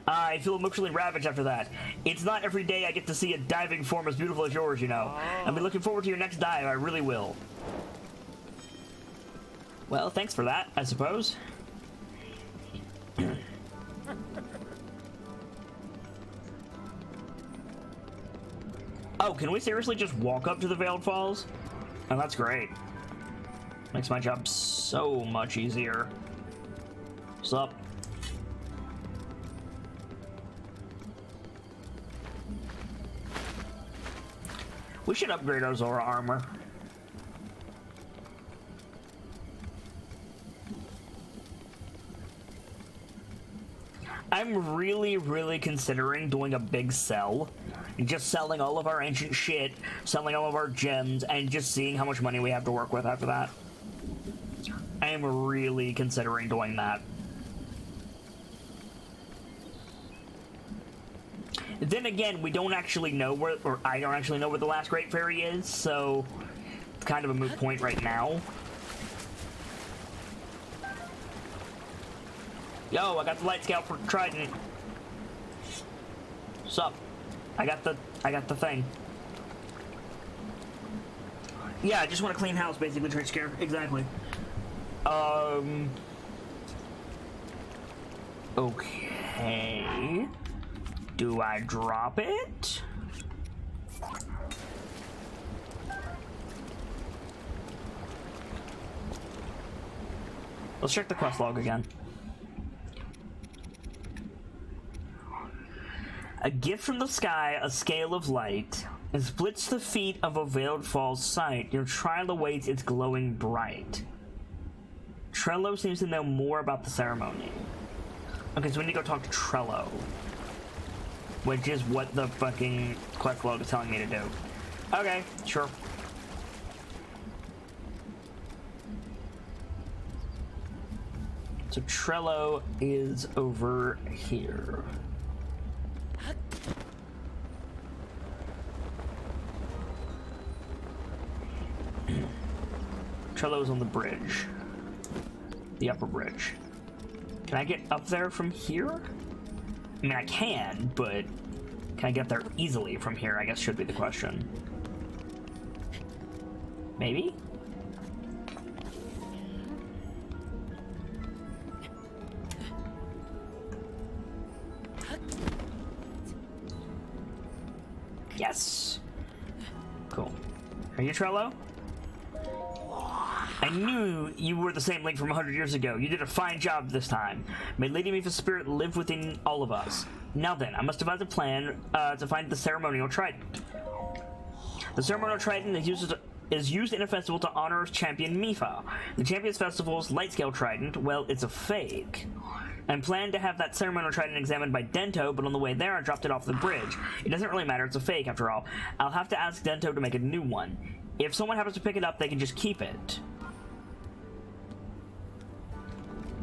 I feel emotionally ravaged after that. It's not every day I get to see a diving form as beautiful as yours, you know. I'll be looking forward to your next dive, I really will. Well, thanks for that, I suppose. Oh, can we seriously just walk up to the Veiled Falls? Oh, that's great. Makes my job so much easier. What's up? We should upgrade our Zora armor. I'm really considering doing a big sell. Just selling all of our ancient shit, selling all of our gems, and just seeing how much money we have to work with after that. I am really considering doing that. Then again, we don't actually know where, or I don't actually know where the last Great Fairy is, so it's kind of a moot point right now. Yo, I got the light scout for Trident. Sup? I got the thing. Yeah, I just want a clean house, basically, Trade Scare. Exactly. Okay. Do I drop it? Let's check the quest log again. A gift from the sky, a scale of light. It splits the feet of a veiled falls sight. Your trial awaits its glowing bright. Trello seems to know more about the ceremony. Okay, so we need to go talk to Trello. Which is what the fucking quest log is telling me to do. Okay, sure. So Trello is over here. Trello is on the bridge. The upper bridge. Can I get up there from here? I mean, I can, but can I get there easily from here, I guess should be the question. Maybe? Yes! Cool. Are you Trello? I knew you were the same Link from 100 years ago. You did a fine job this time. May Lady Mifa's spirit live within all of us. Now then, I must devise a plan to find the ceremonial trident. The ceremonial trident is used in a festival to honor champion Mifa. The champion's festival's light scale trident, well, it's a fake. I'm planning to have that ceremonial trident examined by Dento, but on the way there I dropped it off the bridge. It doesn't really matter, it's a fake after all. I'll have to ask Dento to make a new one. If someone happens to pick it up, they can just keep it.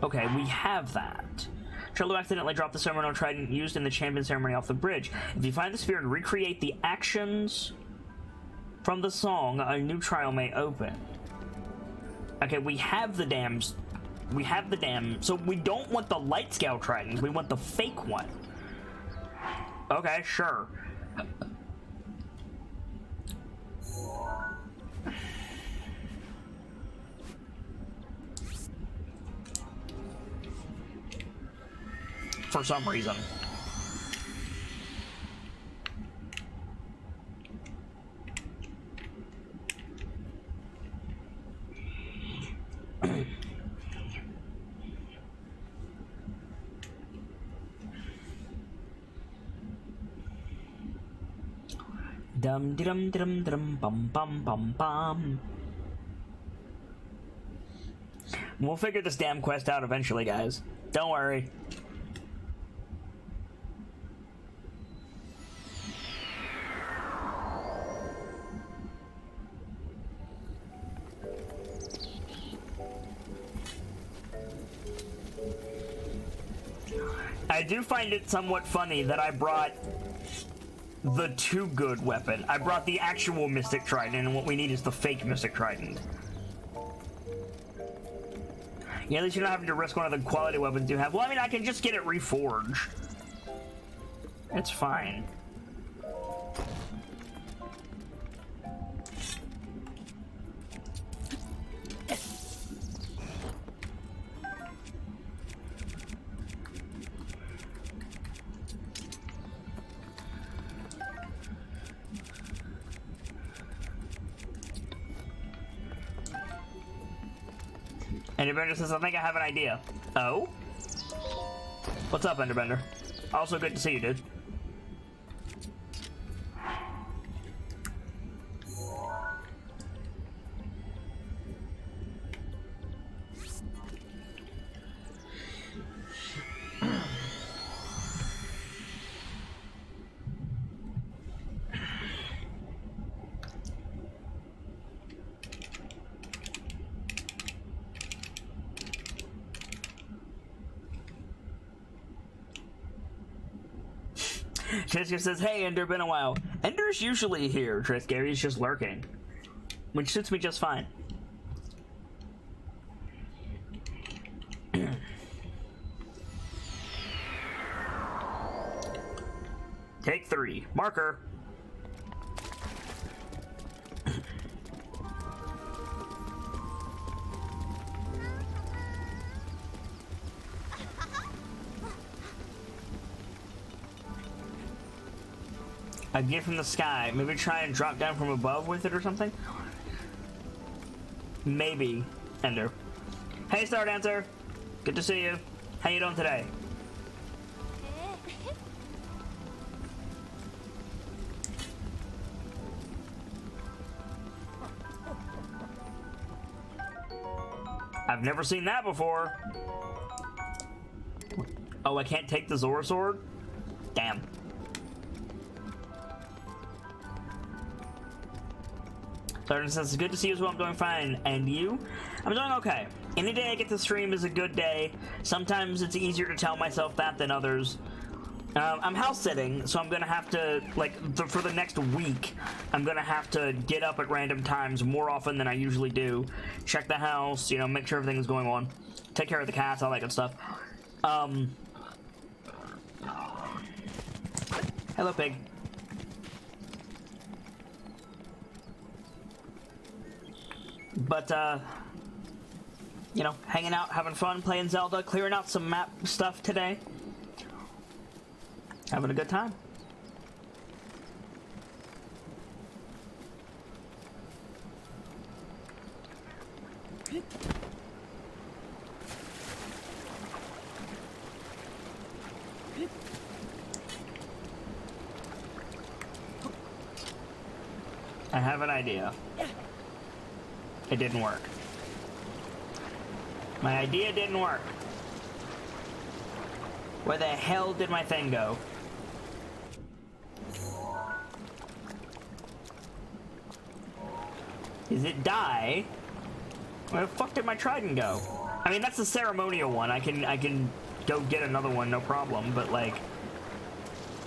Okay, we have that. Trello accidentally dropped the ceremonial trident used in the champion ceremony off the bridge. If you find the sphere and recreate the actions from the song, a new trial may open. Okay, we have the damn... So we don't want the light scale trident, we want the fake one. Okay, sure. For some reason. Dum dum dum dum bum bum bum bum. We'll figure this damn quest out eventually, guys. Don't worry. I do find it somewhat funny that I brought the too good weapon. I brought the actual Mystic Trident, and what we need is the fake Mystic Trident. Yeah, at least you're not having to risk one of the quality weapons you have. Well, I mean, I can just get it reforged. It's fine. Enderbender says, I think I have an idea. Oh? What's up, Enderbender? Also good to see you, dude. Triska says, hey, Ender, been a while. Ender's usually here, Triska. He's just lurking. Which suits me just fine. Take 3. Marker. A gift from the sky. Maybe try and drop down from above with it or something? Maybe, Ender. Hey, Star Dancer. Good to see you. How you doing today? I've never seen that before. Oh, I can't take the Zora sword? Damn. Sergeant says, it's good to see you as well. I'm doing fine. And you? I'm doing okay. Any day I get to stream is a good day. Sometimes it's easier to tell myself that than others. I'm house sitting, so I'm gonna have to, like, for the next week, I'm gonna have to get up at random times more often than I usually do. Check the house, you know, make sure everything's going on. Take care of the cats, all that good stuff. Hello, pig. But, you know, hanging out, having fun, playing Zelda, clearing out some map stuff today. Having a good time. I have an idea. It didn't work. My idea didn't work. Where the hell did my thing go? Does it die? Where the fuck did my trident go? I mean, that's the ceremonial one. I can go get another one, no problem. But like,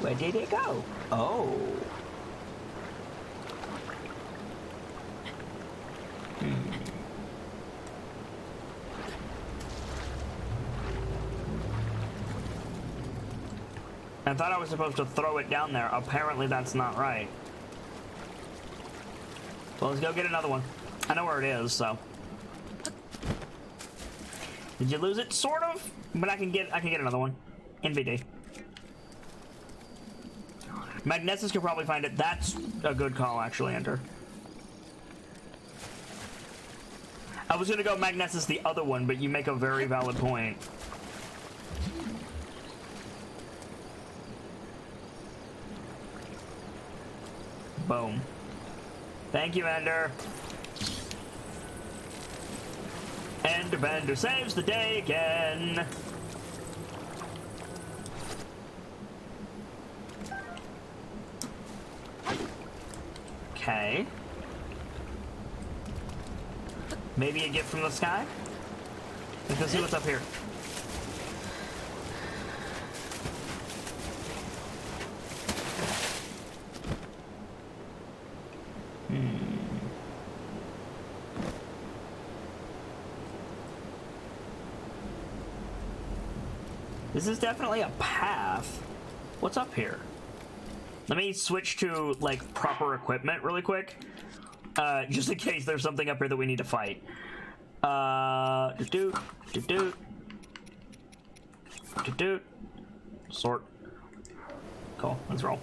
where did it go? Oh. I thought I was supposed to throw it down there. Apparently that's not right. Well, let's go get another one. I know where it is, so. Did you lose it? Sort of, but I can get another one. NVD. Magnesis could probably find it. That's a good call, actually, Enter. I was gonna go Magnesis the other one, but you make a very valid point. Boom. Thank you, Ender. Enderbender saves the day again. Okay. Maybe a gift from the sky? Let's go see what's up here. This is definitely a path. What's up here? Let me switch to, like, proper equipment really quick. Just in case there's something up here that we need to fight. Sort. Cool, let's roll.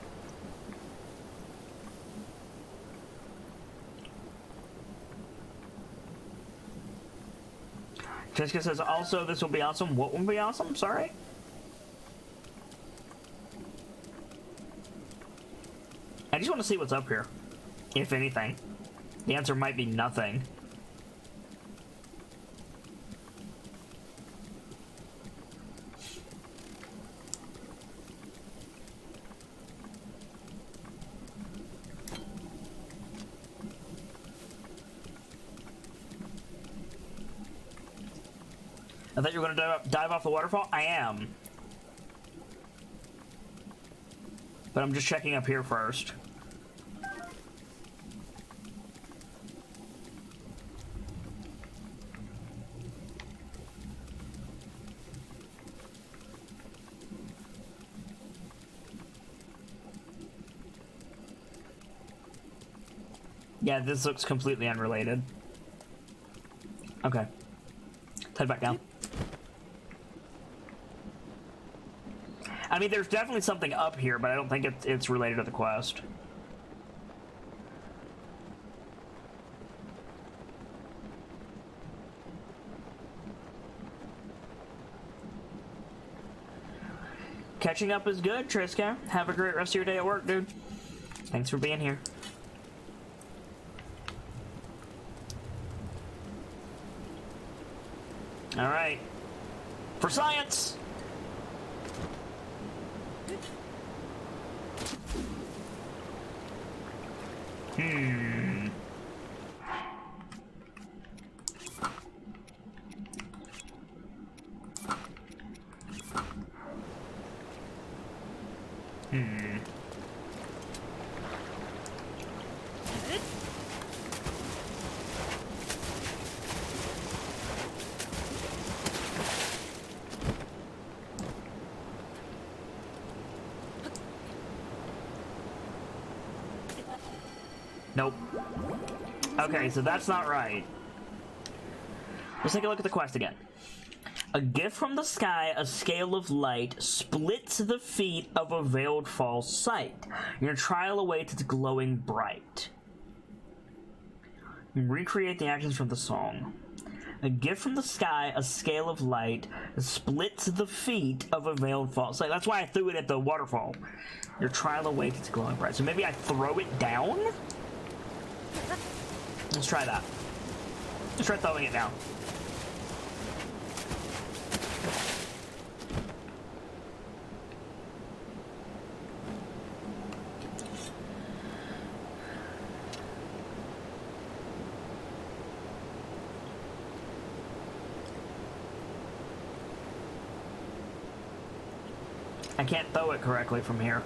Jessica says, also, this will be awesome. What will be awesome? Sorry? I just want to see what's up here. If anything. The answer might be nothing. I thought you were going to dive off the waterfall? I am. But I'm just checking up here first. Yeah, this looks completely unrelated. Okay. Head back down. I mean, there's definitely something up here, but I don't think it's related to the quest. Catching up is good, Triska. Have a great rest of your day at work, dude. Thanks for being here. Alright. For science! Hmm. Nope. Okay, so that's not right. Let's take a look at the quest again. A gift from the sky, a scale of light, splits the feet of a veiled false sight. Your trial awaits, it's glowing bright. Recreate the actions from the song. A gift from the sky, a scale of light, splits the feet of a veiled false sight. That's why I threw it at the waterfall. Your trial awaits, it's glowing bright. So maybe I throw it down? Let's try that. Let's try throwing it down. I can't throw it correctly from here.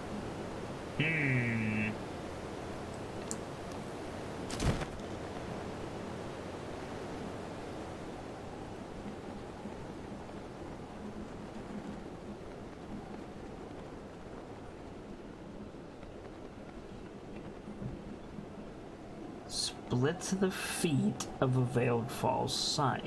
Splits the feet of a veiled false sight.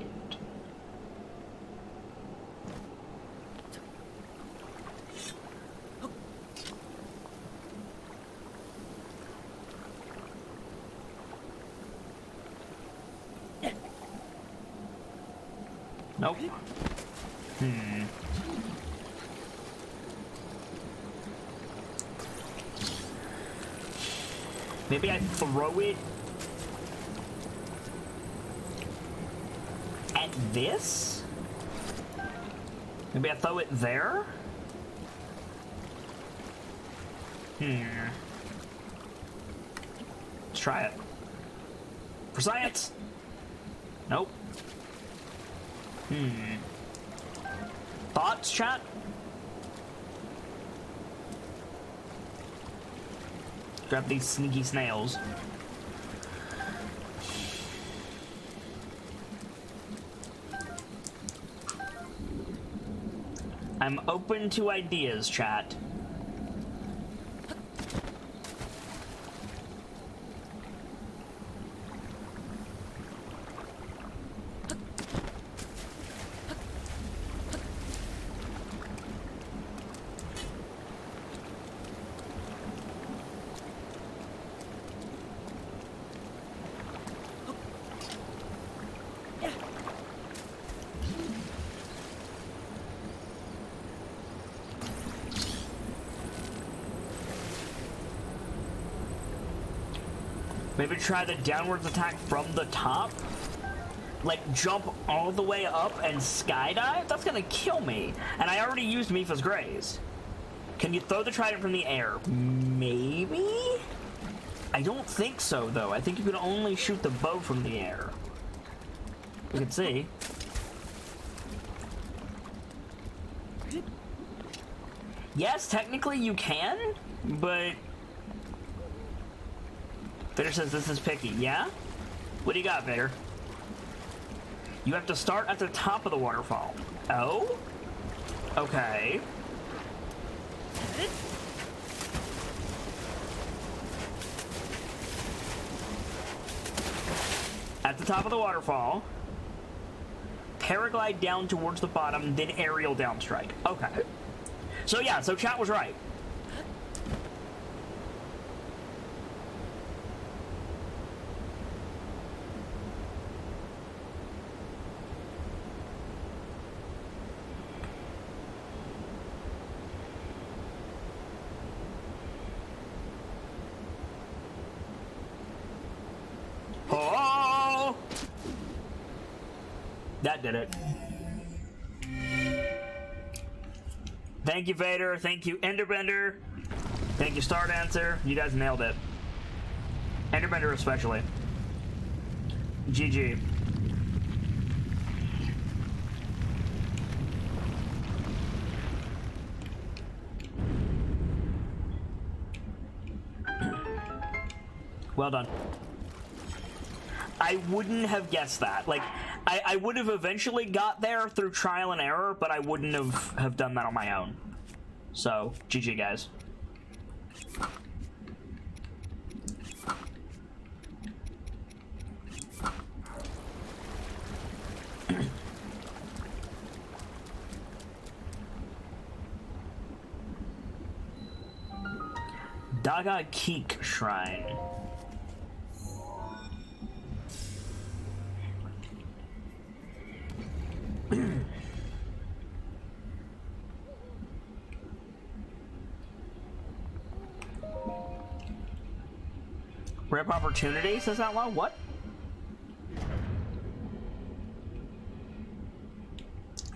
Nope. Maybe I throw it at this? Maybe I throw it there? Let's try it. For science! Nope. Thoughts, chat? Grab these sneaky snails. I'm open to ideas, chat. Maybe try the downwards attack from the top? Like, jump all the way up and skydive? That's gonna kill me. And I already used Mipha's Graze. Can you throw the trident from the air? Maybe? I don't think so, though. I think you can only shoot the bow from the air. We can see. Yes, technically you can, but... Vader says this is picky. Yeah? What do you got, Vader? You have to start at the top of the waterfall. Oh? Okay. At the top of the waterfall. Paraglide down towards the bottom, then aerial downstrike. Okay. So yeah, so chat was right. Oh! That did it. Thank you, Vader. Thank you, Enderbender. Thank you, Star Dancer. You guys nailed it. Enderbender especially. GG. Well done. I wouldn't have guessed that. Like, I would have eventually got there through trial and error, but I wouldn't have done that on my own. So, GG, guys. Daga Keek Shrine. Rip opportunity, says Outlaw? What?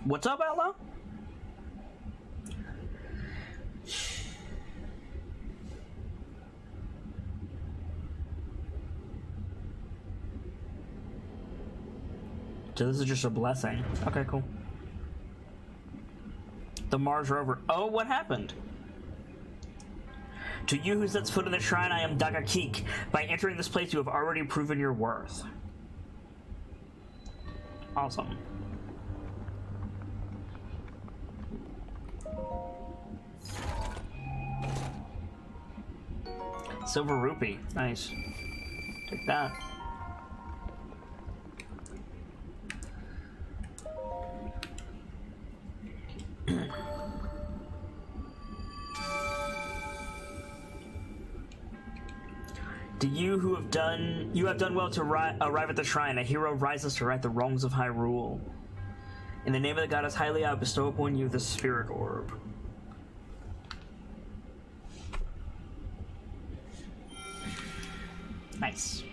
What's up, Outlaw? So this is just a blessing. Okay, cool. The Mars rover. Oh, what happened? To you who sets foot in the shrine, I am Daga Keek. By entering this place, you have already proven your worth. Awesome. Silver rupee. Nice. Take that. To you who have done, well to arrive at the shrine. A hero rises to right the wrongs of Hyrule. In the name of the goddess Hylia, I bestow upon you the spirit orb. Nice.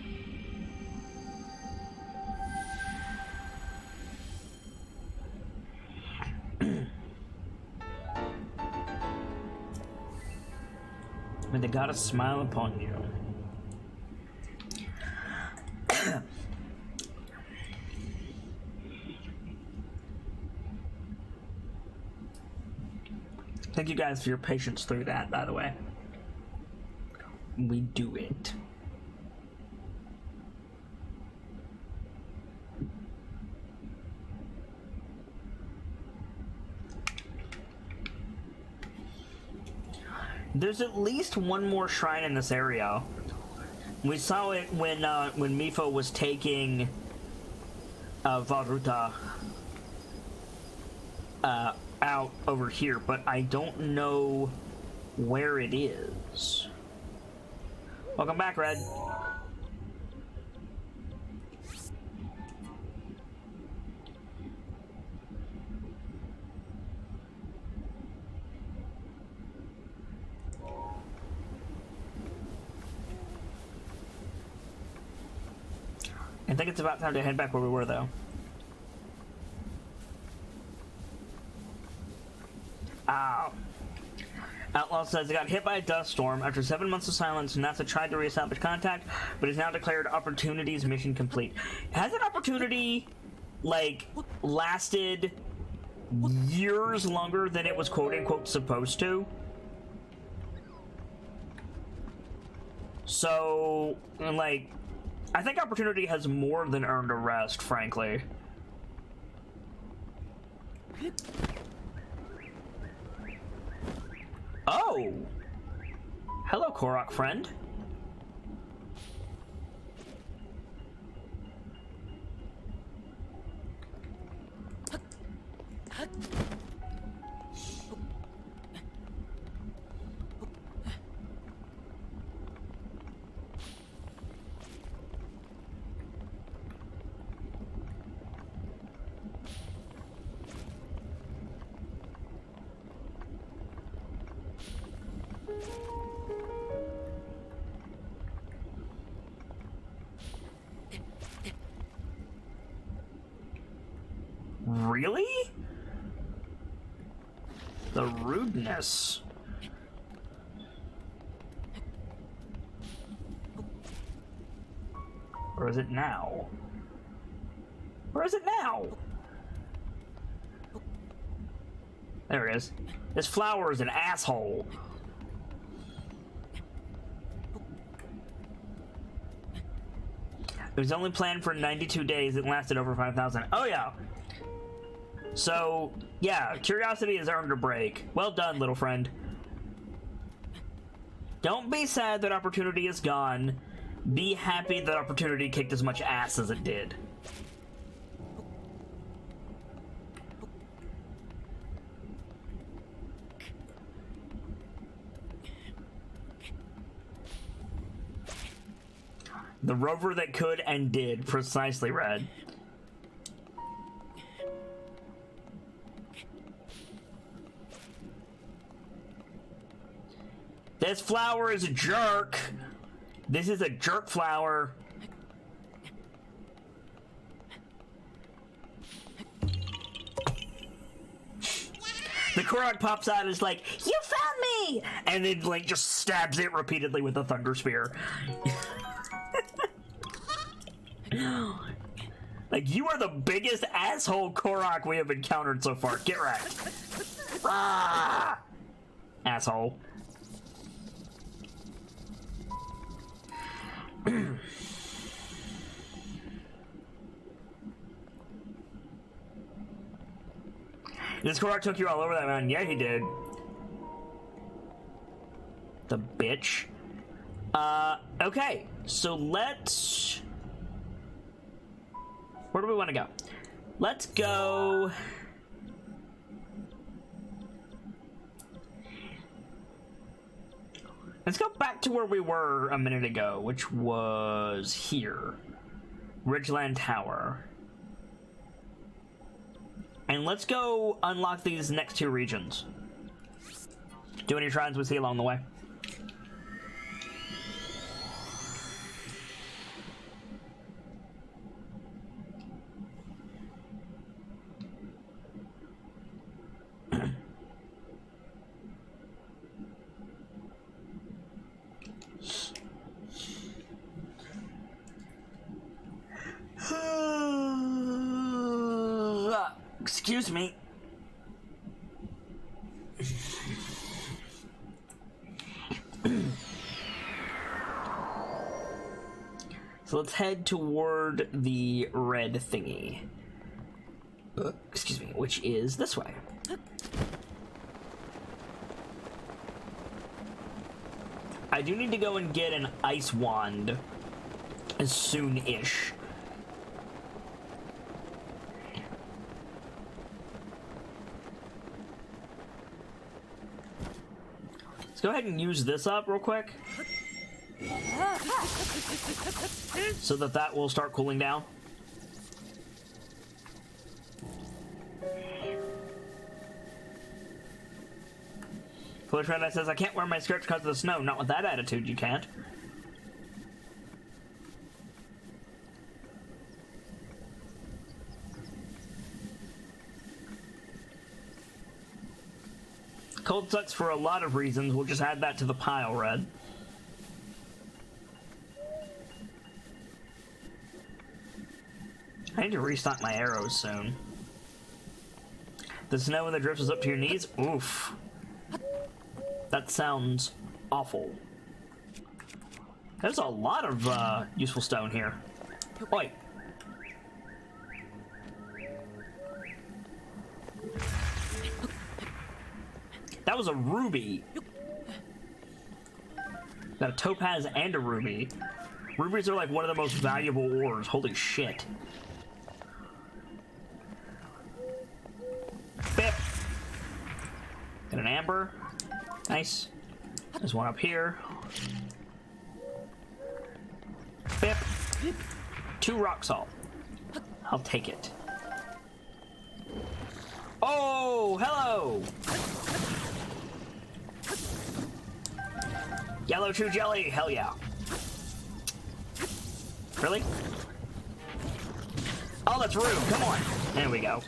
May the goddess smile upon you. Thank you guys for your patience through that, by the way. We do it. There's at least one more shrine in this area. We saw it when Mifo was taking Varuta out over here, but I don't know where it is. Welcome back, Red. I think it's about time to head back where we were, though. Ow. Outlaw says, I got hit by a dust storm. After 7 months of silence, NASA tried to reestablish contact, but is now declared Opportunity's mission complete. Has an Opportunity, like, lasted years longer than it was quote-unquote supposed to? So, like, I think Opportunity has more than earned a rest, frankly. Oh! Hello, Korok friend. rudeness. Or is it now? Where is it now? There it is. This flower is an asshole. It was only planned for 92 days. It lasted over 5,000. Oh, yeah. So, yeah, curiosity has earned a break. Well done, little friend. Don't be sad that opportunity is gone. Be happy that opportunity kicked as much ass as it did. The rover that could and did, precisely, Red. This flower is a jerk. This is a jerk flower. The Korok pops out and is like, "You found me!" And then, like, just stabs it repeatedly with a thunder spear. Like, you are the biggest asshole Korok we have encountered so far. Get wrecked. Ah! Asshole. This Korok took you all over that mountain. Yeah, he did. The bitch. Okay. So let's... Where do we want to go? Let's go... Let's go back to where we were a minute ago, which was here. Ridgeland Tower. And let's go unlock these next two regions. Do any shrines we see along the way. Excuse me. So let's head toward the red thingy. Excuse me, which is this way. I do need to go and get an ice wand as soon-ish. Let's go ahead and use this up real quick. So that will start cooling down. Foolish Red Eye says, I can't wear my skirt because of the snow. Not with that attitude, you can't. Cold sucks for a lot of reasons. We'll just add that to the pile, Red. I need to restock my arrows soon. The snow in the drifts is up to your knees? Oof. That sounds awful. There's a lot of useful stone here. Oi. That was a ruby. Got a topaz and a ruby. Rubies are like one of the most valuable ores. Holy shit. Bip. Got an amber. Nice. There's one up here. Bip. 2 rock salt. I'll take it. Oh, hello! Yellow true jelly, hell yeah. Really? Oh, that's rude, come on. There we go.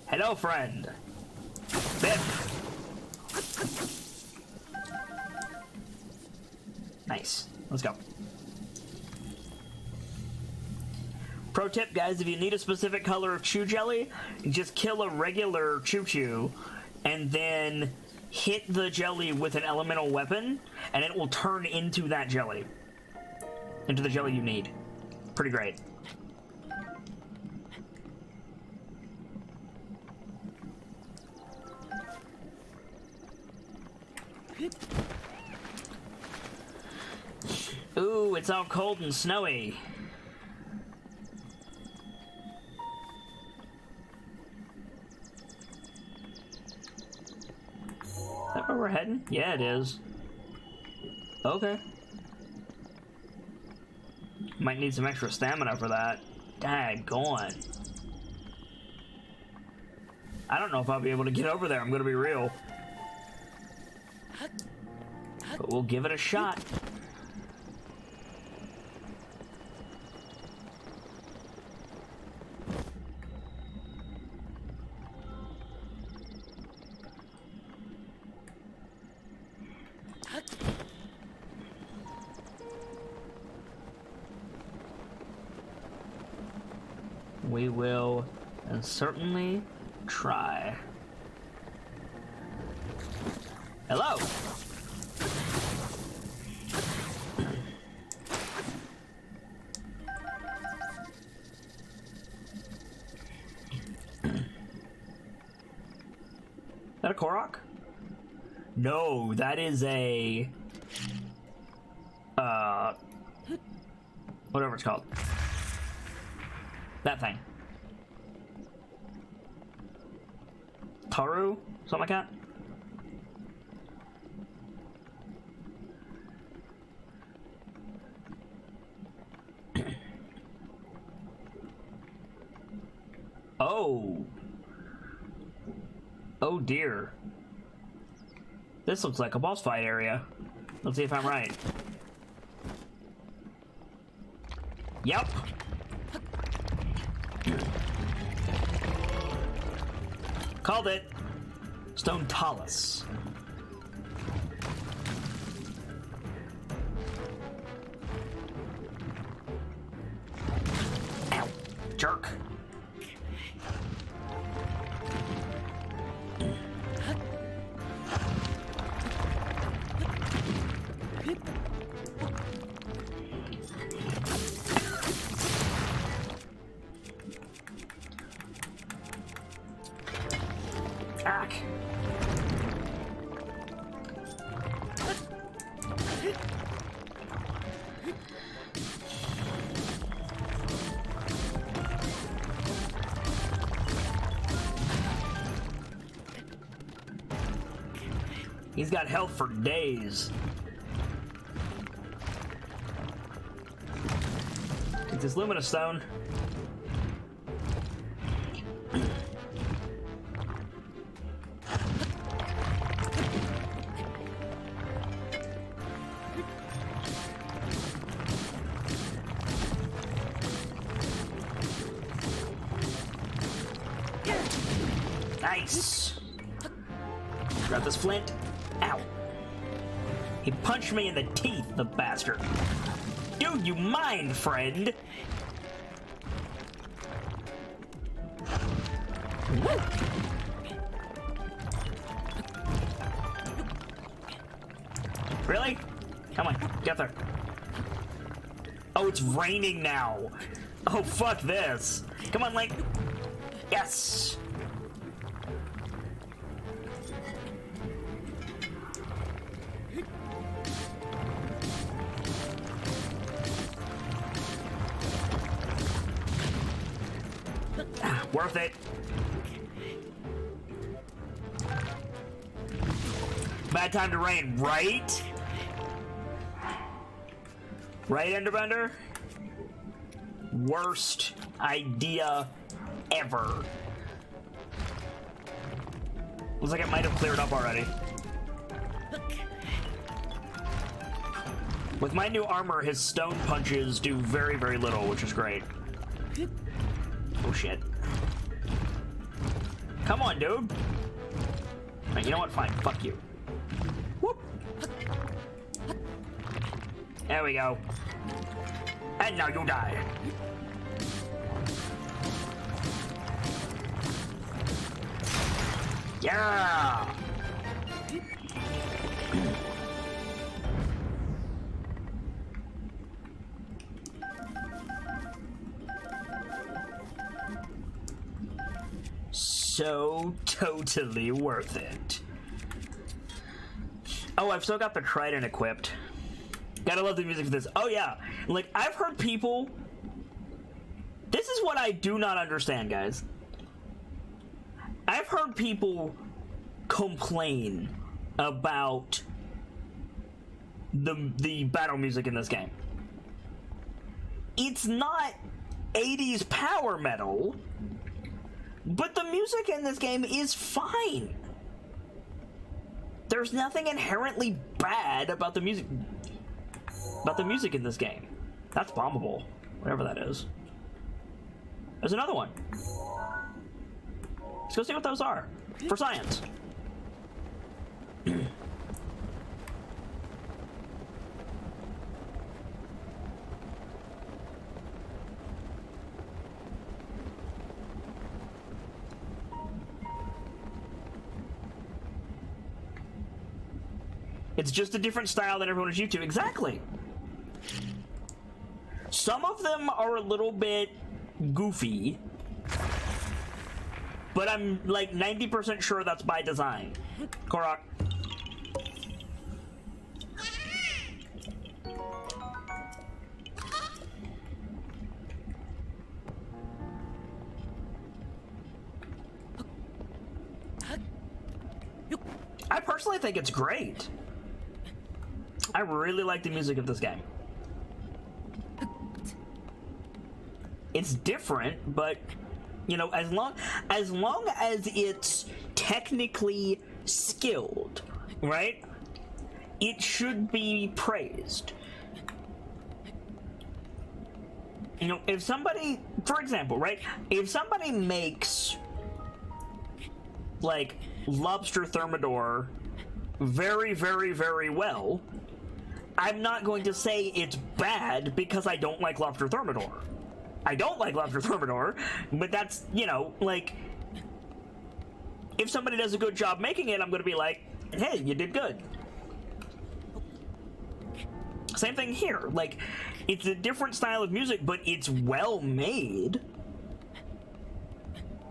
Hello, friend. Bip. Nice. Let's go. Pro tip, guys, if you need a specific color of chew jelly, just kill a regular choo-choo and then hit the jelly with an elemental weapon, and it will turn into that jelly. Into the jelly you need. Pretty great. Ooh, it's all cold and snowy. Is that where we're heading? Yeah, it is. Okay. Might need some extra stamina for that. Daggone. I don't know if I'll be able to get over there, I'm gonna be real. But we'll give it a shot. We will certainly try. Hello. Is that a Korok? No, that is a whatever it's called. That thing. Taru? Something like that? Oh. Oh dear. This looks like a boss fight area. Let's see if I'm right. Yep. Called it. Stone Talus. Ow. Jerk. Ack. He's got health for days. Take this luminous stone. Nice. Grab this flint. Ow. He punched me in the teeth, the bastard. Dude, you mind, friend? Woo. Really? Come on, get there. Oh, it's raining now. Oh, fuck this. Come on, Link. Yes. Worth it. Bad time to rain, right? Right, Enderbender? Worst idea ever. Looks like it might have cleared up already. With my new armor, his stone punches do very, very little, which is great. Oh shit. Come on, dude. Right, you know what? Fine. Fuck you. Whoop. There we go. And now you die. Yeah. So totally worth it. Oh, I've still got the trident equipped. Gotta love the music for this. Oh yeah, like I've heard people. This is what I do not understand, guys. I've heard people complain about the battle music in this game. It's not 80s power metal. But the music in this game is fine. There's nothing inherently bad about the music. In this game. That's bombable. Whatever that is. There's another one. Let's go see what those are. For science. It's just a different style that everyone is used to. Exactly. Some of them are a little bit goofy, but I'm like 90% sure that's by design. Korok. I personally think it's great. I really like the music of this game. It's different, but you know, as long as it's technically skilled, right? It should be praised. You know, if somebody, for example, right? If somebody makes like Lobster Thermidor very, very, very well, I'm not going to say it's bad because I don't like Lobster Thermidor. I don't like Lobster Thermidor, but that's, you know, like, if somebody does a good job making it, I'm going to be like, hey, you did good. Same thing here. Like, it's a different style of music, but it's well made.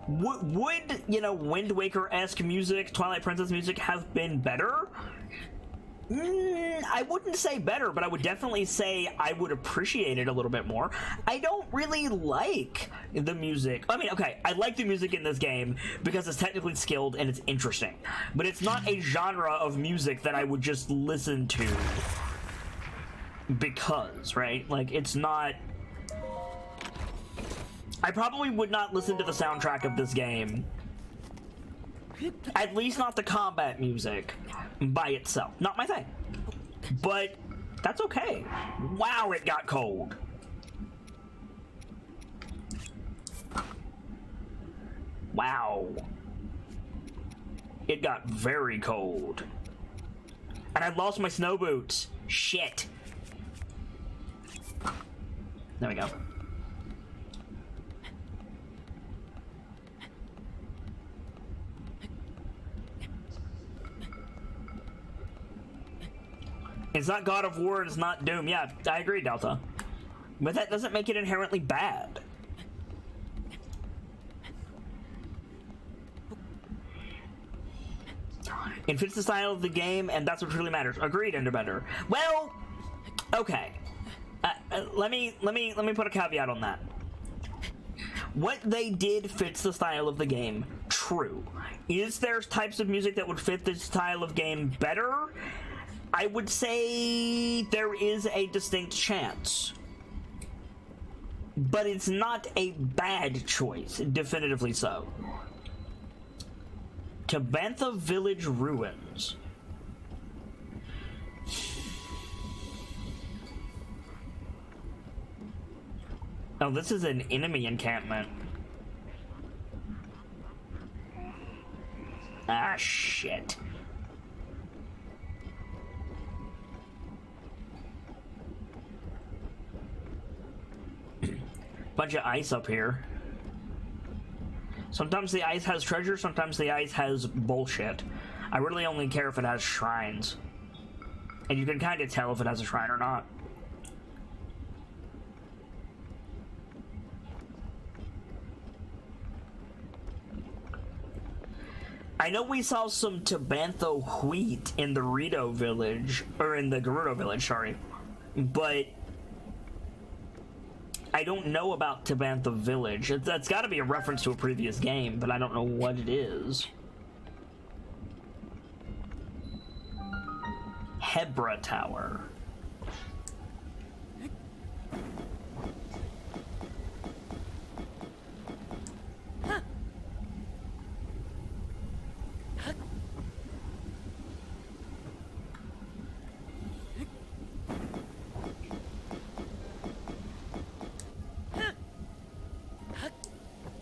Would, you know, Wind Waker-esque music, Twilight Princess music have been better? I wouldn't say better, but I would definitely say I would appreciate it a little bit more. I don't really like the music. I mean, okay, I like the music in this game because it's technically skilled and it's interesting. But it's not a genre of music that I would just listen to because, right? Like, it's not... I probably would not listen to the soundtrack of this game. At least not the combat music by itself. Not my thing. But that's okay. Wow, it got cold. Wow. It got very cold. And I lost my snow boots. Shit. There we go. It's not God of War, it's not Doom. Yeah, I agree, Delta. But that doesn't make it inherently bad. It fits the style of the game, and that's what really matters. Agreed, Enderbender. Well, okay. Let me put a caveat on that. What they did fits the style of the game. True. Is there types of music that would fit the style of game better? I would say there is a distinct chance. But it's not a bad choice, definitively so. Tabantha Village Ruins. Oh, this is an enemy encampment. Ah, shit. Bunch of ice up here. Sometimes the ice has treasure, sometimes the ice has bullshit. I really only care if it has shrines. And you can kind of tell if it has a shrine or not. I know we saw some Tabantha wheat in the Rito village, or in the Gerudo village, sorry. But I don't know about Tabantha village. That's got to be a reference to a previous game, but I don't know what it is. Hebra Tower.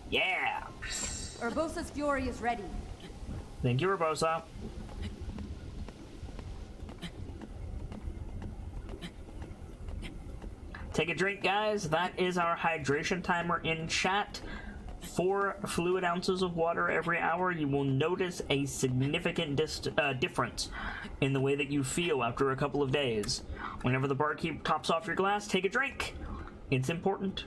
Yeah! Urbosa's fury is ready. Thank you, Urbosa. Take a drink, guys. That is our hydration timer in chat. 4 fluid ounces of water every hour. You will notice a significant difference in the way that you feel after a couple of days. Whenever the barkeep tops off your glass, take a drink. It's important.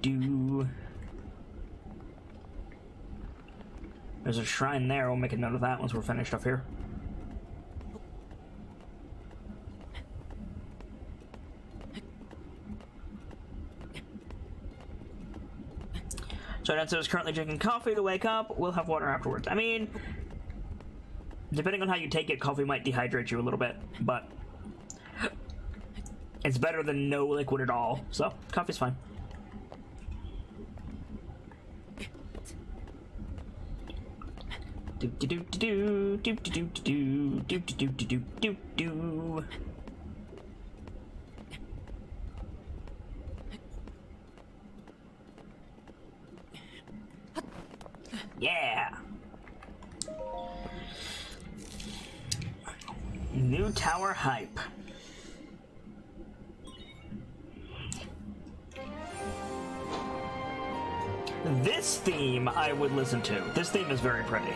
Do. There's a shrine there. We'll make a note of that once we're finished up here. So Nancy is currently drinking coffee to wake up. We'll have water afterwards. I mean, depending on how you take it, coffee might dehydrate you a little bit, but it's better than no liquid at all. So coffee's fine. Yeah. New tower hype. This theme I would listen to. This theme is very pretty.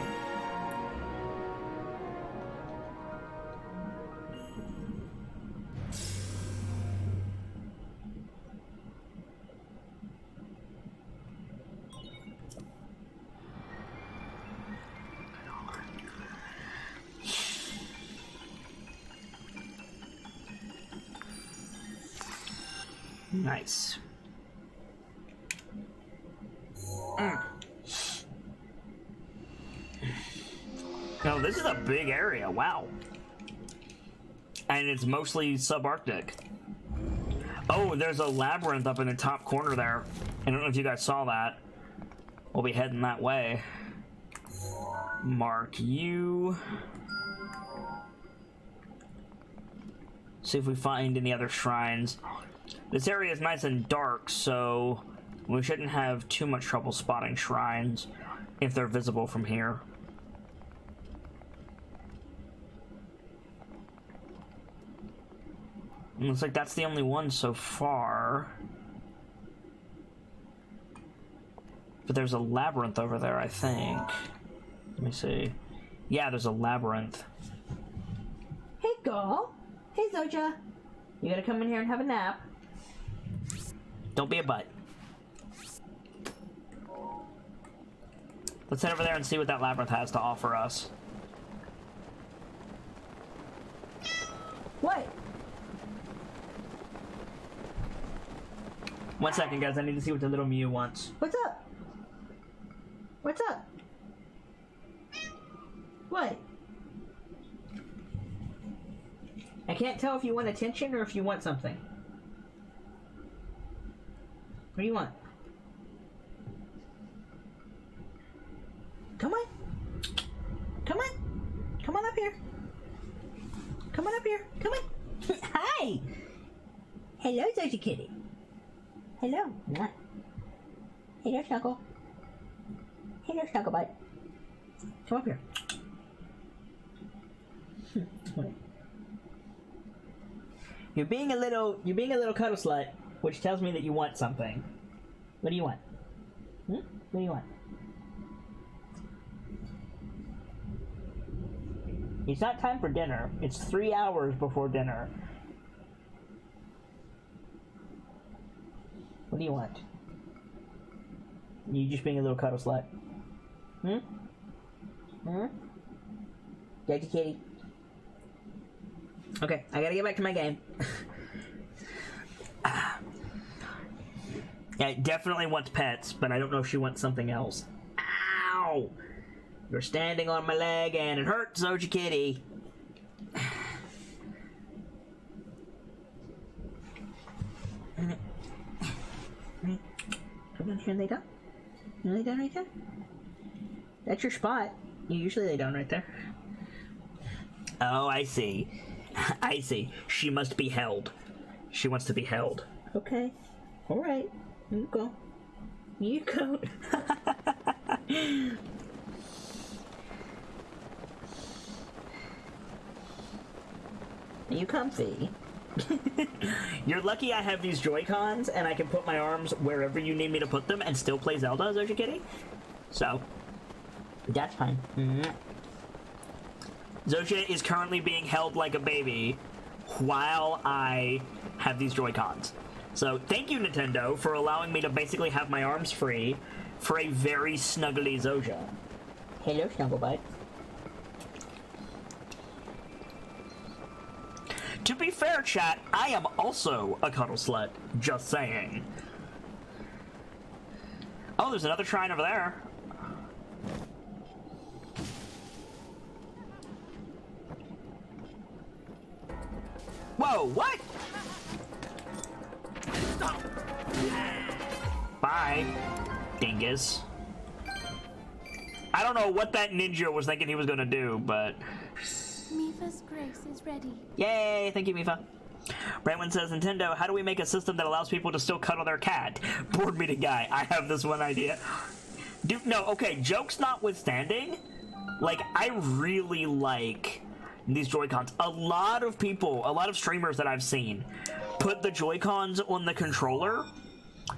Nice. Oh, this is a big area, wow. And it's mostly subarctic. Oh, there's a labyrinth up in the top corner there. I don't know if you guys saw that. We'll be heading that way. Mark you. See if we find any other shrines. This area is nice and dark, so we shouldn't have too much trouble spotting shrines if they're visible from here. Looks like that's the only one so far. But there's a labyrinth over there, I think. Let me see. Yeah, there's a labyrinth. Hey, girl. Hey, Zoja. You gotta come in here and have a nap. Don't be a butt. Let's head over there and see what that labyrinth has to offer us. What? 1 second, guys. I need to see what the little Mew wants. What's up? What's up? can't tell if you want attention or if you want something. What do you want? Come on. Come on. Come on up here. Come on up here. Come on. Hi. Hello, Zoja Kitty. Hello. Not. Hello, Snuggle. Hello, Snuggle Butt. Come up here. You're being a little cuddle slut, which tells me that you want something. What do you want? What do you want? It's not time for dinner. It's 3 hours before dinner. What do you want? You just being a little cuddle slut. Daddy kitty. Okay, I gotta get back to my game. Yeah, definitely wants pets, but I don't know if she wants something else. Ow! You're standing on my leg and it hurts, Zoja Kitty. Come on, here and lay down. You lay down right there? That's your spot. You usually lay down right there. Oh, I see. I see. She must be held. She wants to be held. Okay. Alright. You go. You go. Are you comfy? You're lucky I have these Joy-Cons and I can put my arms wherever you need me to put them and still play Zelda, Zoja Kitty. So, that's fine. Zoja is currently being held like a baby while I have these Joy-Cons. So, thank you, Nintendo, for allowing me to basically have my arms free for a very snuggly Zoja. Hello, Snugglebud. To be fair, chat, I am also a cuddle slut. Just saying. Oh, there's another shrine over there. Whoa, what? Bye, dingus. I don't know what that ninja was thinking he was gonna do, but... Mifa's grace is ready. Yay! Thank you, Mifa. Brightman says, Nintendo, how do we make a system that allows people to still cuddle their cat? Board meeting guy, I have this one idea. Dude, no, okay, jokes notwithstanding, like, I really like these Joy-Cons. A lot of people, a lot of streamers that I've seen, put the Joy-Cons on the controller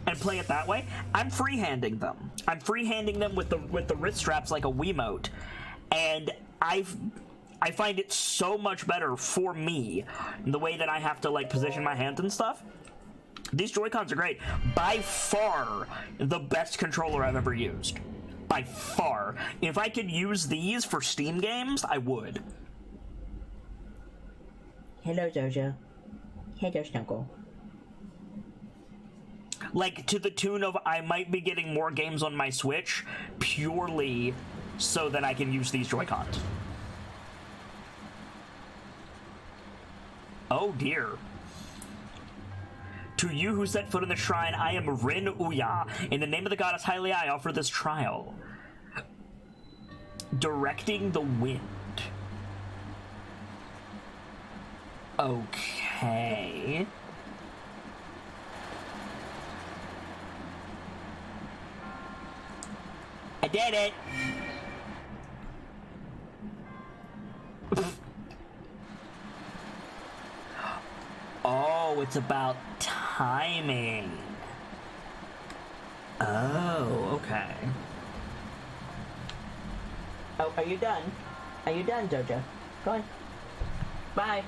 and play it that way. I'm freehanding them. I'm freehanding them with the wrist straps like a Wiimote. And I find it so much better for me, the way that I have to, like, position my hands and stuff. These Joy-Cons are great. By far, the best controller I've ever used. By far. If I could use these for Steam games, I would. Hello, Zoja. Hello, Snuggle. Like, to the tune of I might be getting more games on my Switch purely so that I can use these Joy-Cons. Oh dear. To you who set foot in the shrine, I am Rin Uya. In the name of the goddess Hylia, I offer this trial. Directing the wind. Okay. I did it! Oh, it's about timing. Oh, okay. Oh, are you done? Are you done, Zoja? Go on. Bye.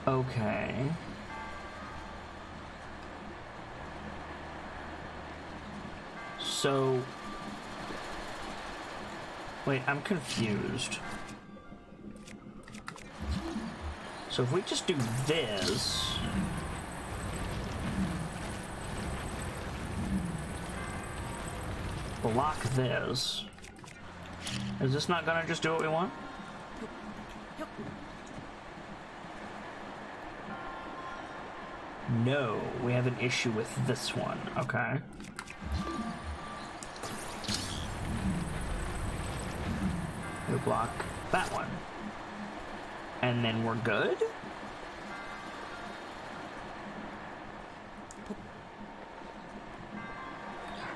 Okay. So... Wait, I'm confused. So if we just do this... Block this... Is this not gonna just do what we want? No, we have an issue with this one. Okay. We block that one. And then we're good?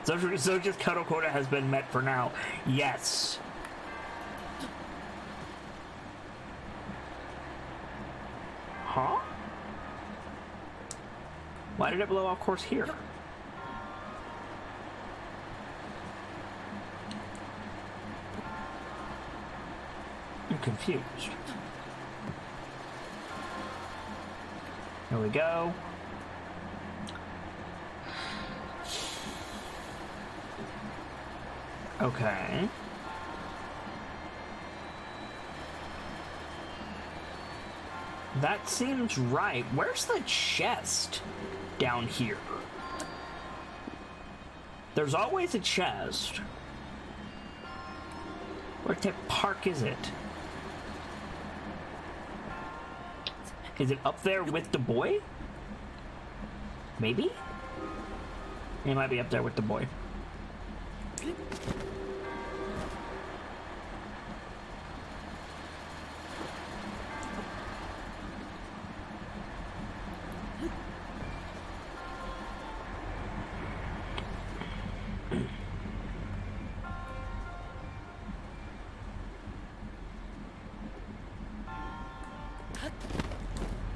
So just cuddle quota has been met for now. Yes. Huh? Why did it blow off course here? I'm confused. Here we go. Okay. That seems right. Where's the chest? Down here. There's always a chest. Where the park is it? Is it up there with the boy? Maybe? It might be up there with the boy.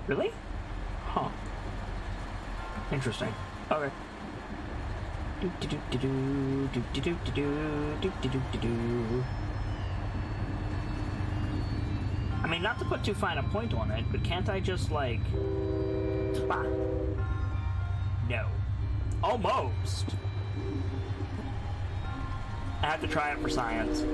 Really? Huh. Interesting. Okay. I mean, not to put too fine a point on it, but can't I just, like... Bah. No. Almost! I have to try it for science.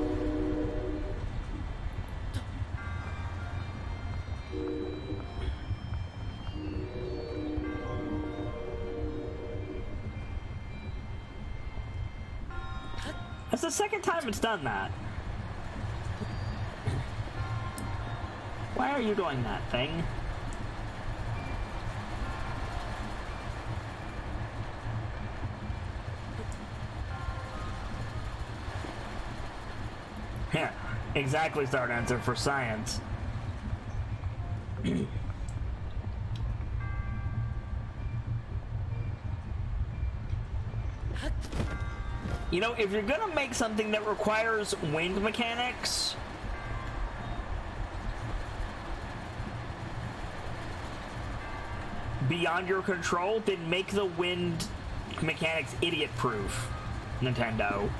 That's the second time it's done that. Why are you doing that thing? Yeah, exactly, start answer for science. You know, if you're gonna make something that requires wind mechanics, beyond your control, then make the wind mechanics idiot-proof, Nintendo.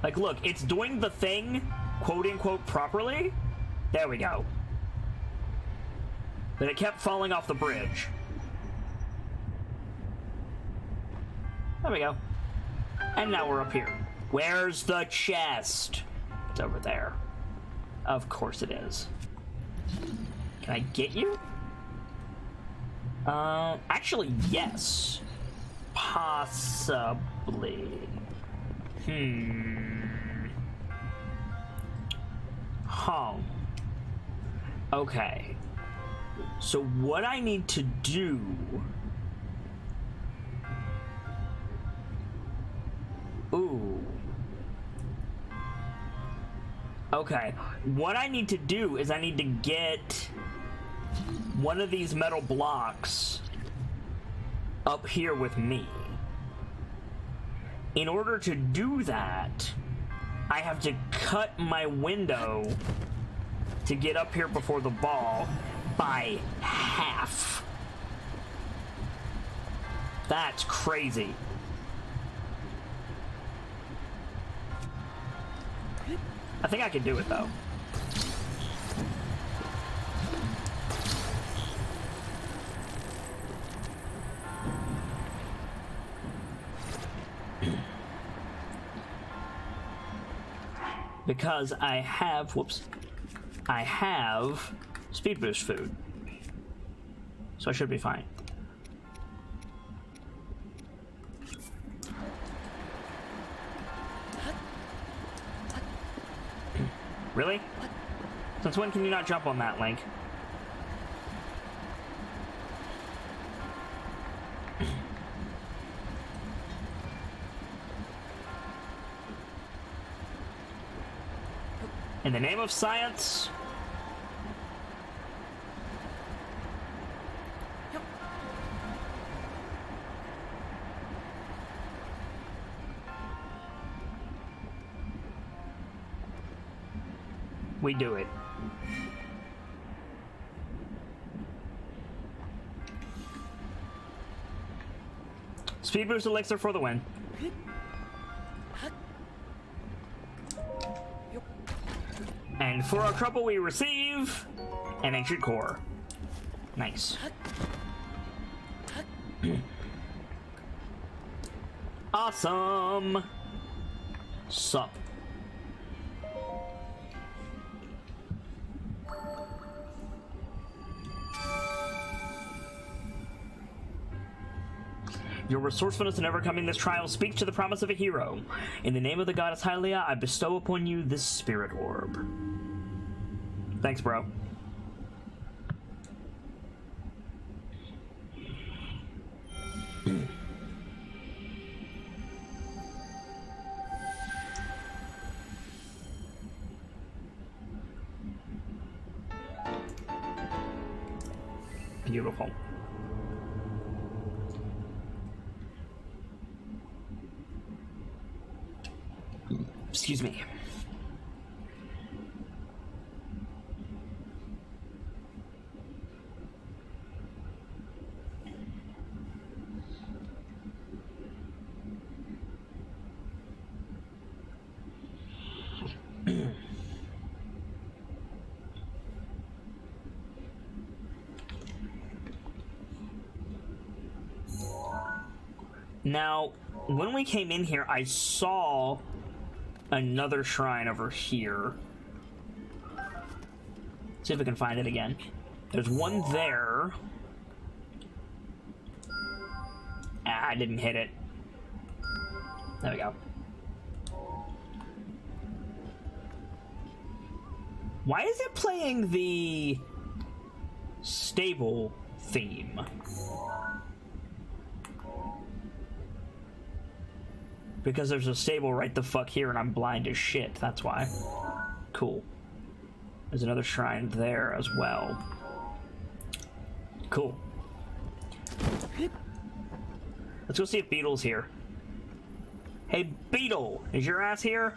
Like, look, it's doing the thing, quote-unquote, properly. There we go. But it kept falling off the bridge. There we go. And now we're up here. Where's the chest? It's over there. Of course it is. Can I get you? Actually, yes. Possibly. Huh. Okay. So what I need to do... Ooh. Okay. What I need to do is I need to get one of these metal blocks up here with me. In order to do that, I have to cut my window to get up here before the ball by half. That's crazy. I think I can do it, though. Because I have, whoops, I have speed boost food. So I should be fine. Really? Since when can you not jump on that, Link? In the name of science. We do it. Speed boost elixir for the win. And for our trouble we receive an ancient core. Nice. Awesome. Sup. Your resourcefulness in overcoming this trial speaks to the promise of a hero. In the name of the goddess Hylia, I bestow upon you this spirit orb. Thanks, bro. Beautiful. Excuse me. Now, when we came in here, I saw another shrine over here. See if we can find it again. There's one there. Ah, I didn't hit it. There we go. Why is it playing the stable theme? Because there's a stable right the fuck here and I'm blind as shit, that's why. Cool. There's another shrine there as well. Cool. Let's go see if Beetle's here. Hey, Beetle! Is your ass here?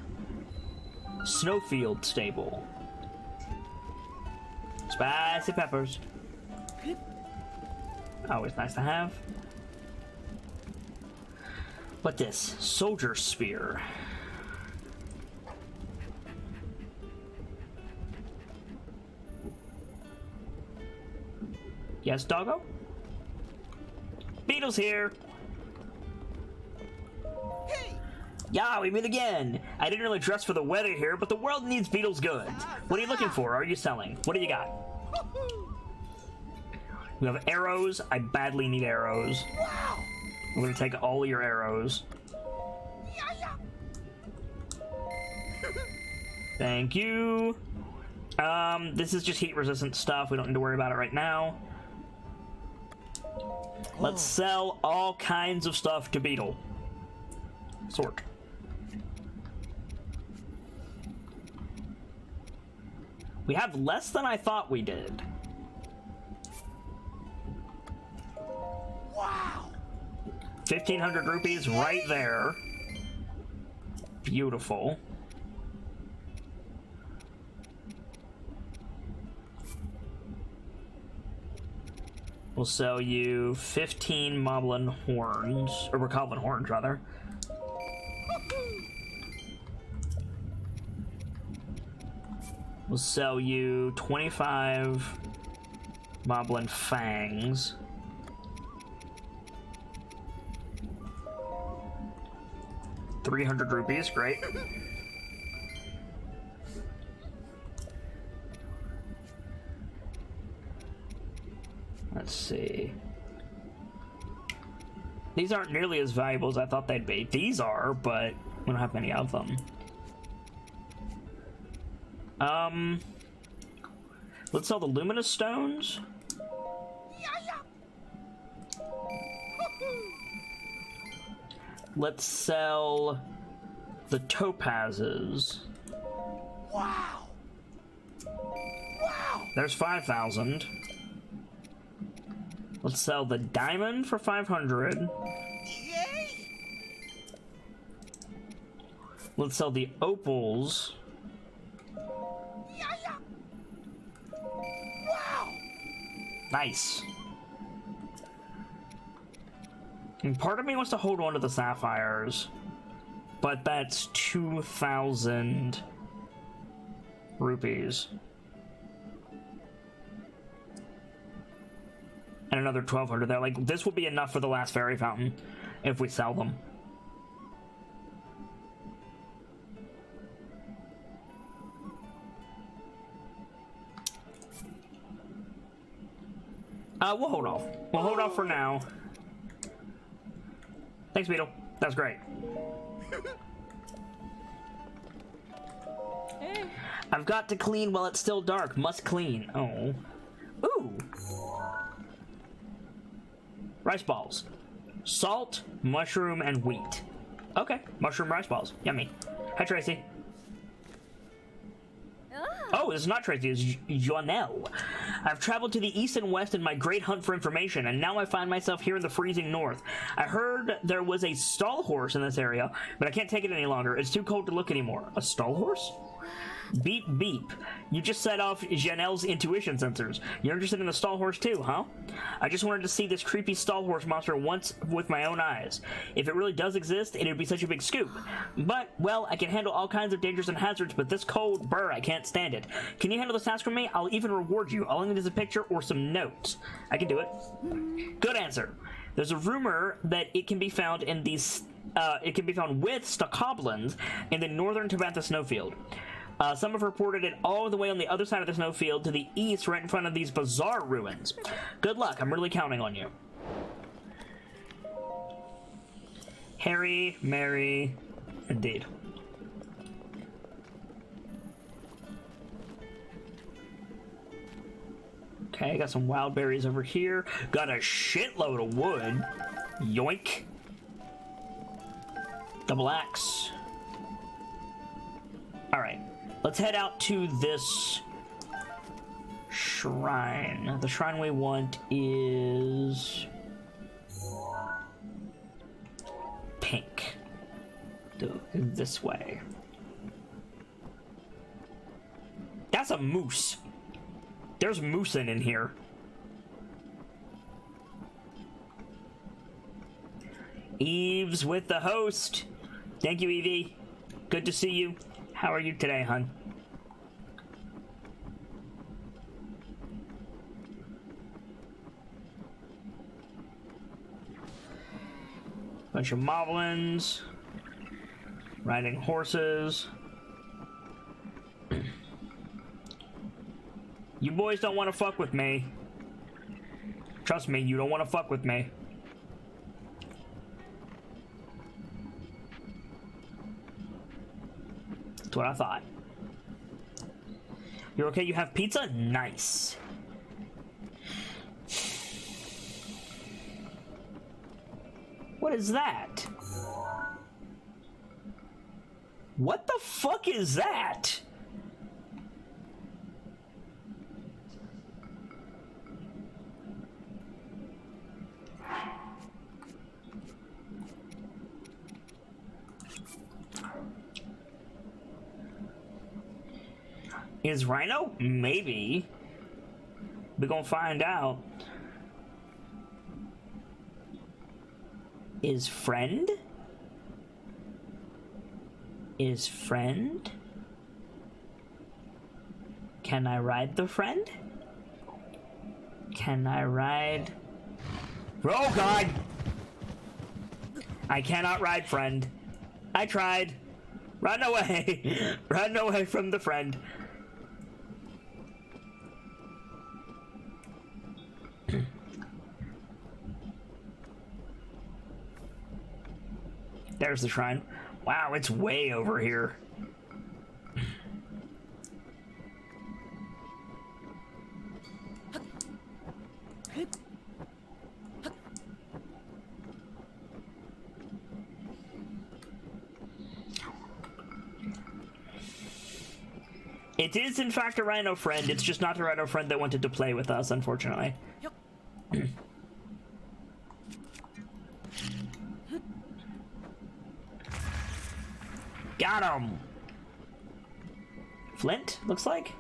Snowfield stable. Spicy peppers. Always nice to have. What this? Soldier spear. Yes, doggo? Beetle's here! Hey! Yeah, we meet again! I didn't really dress for the weather here, but the world needs Beetle's goods. What are you looking for? Are you selling? What do you got? We have arrows. I badly need arrows. Wow! I'm gonna take all your arrows. Yeah. Thank you. This is just heat resistant stuff. We don't need to worry about it right now. Let's sell all kinds of stuff to Beetle. Sort. We have less than I thought we did. Wow! 1,500 rupees right there. Beautiful. We'll sell you 15 Moblin horns, or Bokoblin horns, rather. We'll sell you 25 Moblin fangs. ₹300, great. Let's see. These aren't nearly as valuable as I thought they'd be. These are, but we don't have many of them. Let's sell the luminous stones. Let's sell the topazes. Wow! Wow! There's 5,000. Let's sell the diamond for 500. Yay! Let's sell the opals. Wow! Nice. And part of me wants to hold on to the sapphires, but that's 2,000 rupees. And another 1,200 there. Like, this will be enough for the last fairy fountain if we sell them. We'll hold off. We'll hold off for now. Thanks, Beetle. That's great. Hey. I've got to clean while it's still dark. Must clean. Oh. Ooh. Rice balls. Salt, mushroom, and wheat. Okay. Mushroom rice balls. Yummy. Hi, Tracy. Oh, it's not Tracy, it's Jonelle. I've traveled to the east and west in my great hunt for information, and now I find myself here in the freezing north. I heard there was a stall horse in this area, but I can't take it any longer. It's too cold to look anymore. A stall horse? Beep, beep. You just set off Janelle's intuition sensors. You're interested in the stall horse too, huh? I just wanted to see this creepy stall horse monster once with my own eyes. If it really does exist, it would be such a big scoop. But, well, I can handle all kinds of dangers and hazards, but this cold, brr, I can't stand it. Can you handle this task for me? I'll even reward you. All I need is a picture or some notes. I can do it. Good answer. There's a rumor that it can be found in these... it can be found with Stokoblins in the northern Tabantha snowfield. Some have reported it all the way on the other side of the snowfield to the east, right in front of these bizarre ruins. Good luck, I'm really counting on you. Harry, Mary, indeed. Okay, got some wild berries over here. Got a shitload of wood. Yoink. Double axe. Alright. Let's head out to this shrine. The shrine we want is pink. This way. That's a moose. There's moosin' in here. Eve's with the host. Thank you, Evie. Good to see you. How are you today, hon? Bunch of moblins. Riding horses. You boys don't want to fuck with me. Trust me, you don't want to fuck with me. That's what I thought. You're okay? You have pizza? Nice. What is that? What the fuck is that? Is Rhino? Maybe. We're gonna find out. Is friend? Is friend? Can I ride the friend? Can I ride? Oh god! I cannot ride friend. I tried. Run away! Run away from the friend. There's the shrine. Wow, it's way over here. It is, in fact, a rhino friend. It's just not the rhino friend that wanted to play with us, unfortunately. Yep. Got him! Flint, looks like?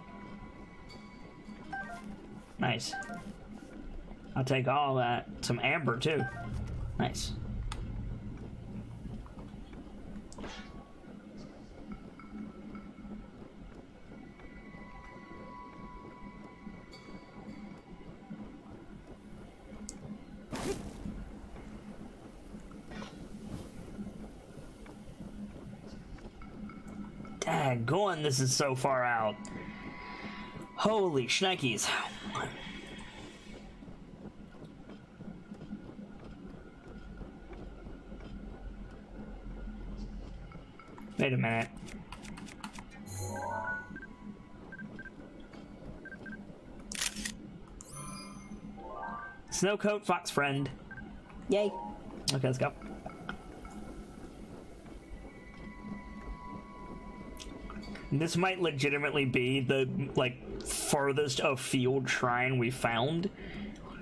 Nice. I'll take all that. Some amber, too. Nice. Daggone, this is so far out. Holy shnikes. Wait a minute. Snowcoat, fox friend. Yay. Okay, let's go. This might legitimately be the, like, furthest afield shrine we found.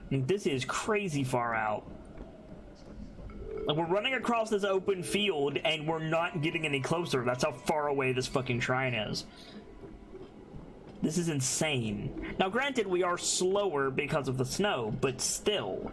This is crazy far out. Like, we're running across this open field, and we're not getting any closer. That's how far away this fucking shrine is. This is insane. Now, granted, we are slower because of the snow, but still.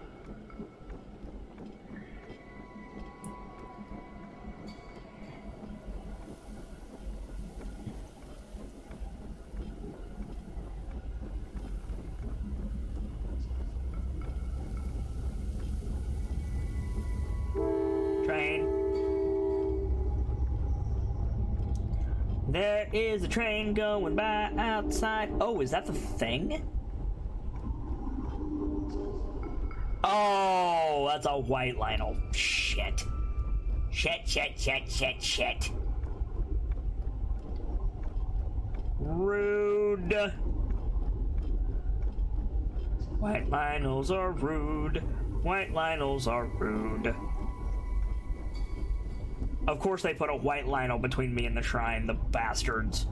Train. There is a train going by outside. Oh, is that the thing? Oh, that's a white Lionel. Shit. Shit. Rude. White Lionels are rude. White Lionels are rude. Of course they put a white Lionel between me and the shrine, the bastards.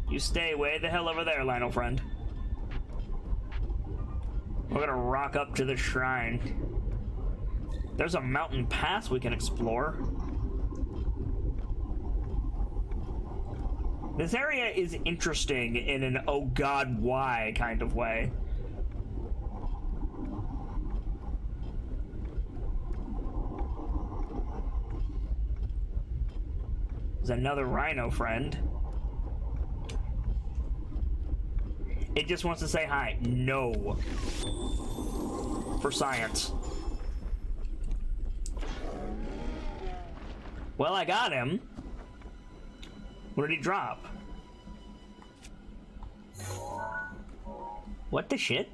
You stay way the hell over there, Lionel friend. We're gonna rock up to the shrine. There's a mountain pass we can explore. This area is interesting in an oh god why kind of way. There's another rhino friend. It just wants to say hi. No. For science. Well, I got him. What did he drop? What the shit?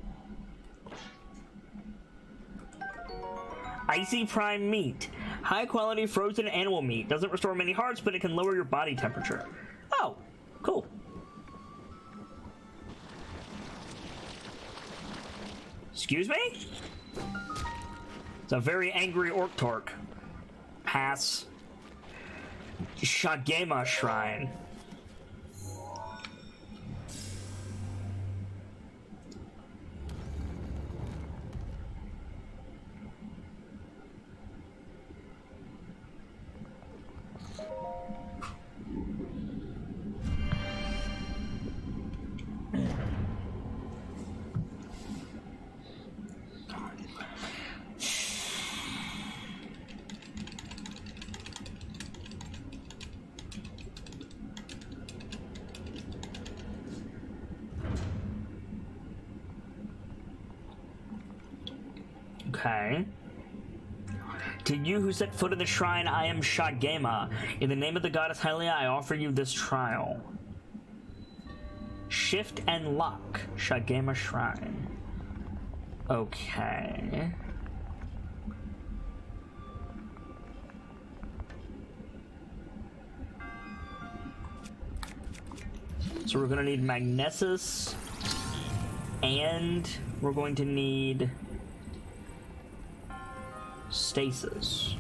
Icy prime meat. High quality frozen animal meat. Doesn't restore many hearts, but it can lower your body temperature. Oh, cool. Excuse me? It's a very angry orc torque. Pass. Shagema Shrine. Okay. To you who set foot in the shrine, I am Shagema. In the name of the goddess Hylia, I offer you this trial. Shift and lock. Shagema Shrine. Okay. So we're gonna need Magnesis And we're going to need stasis.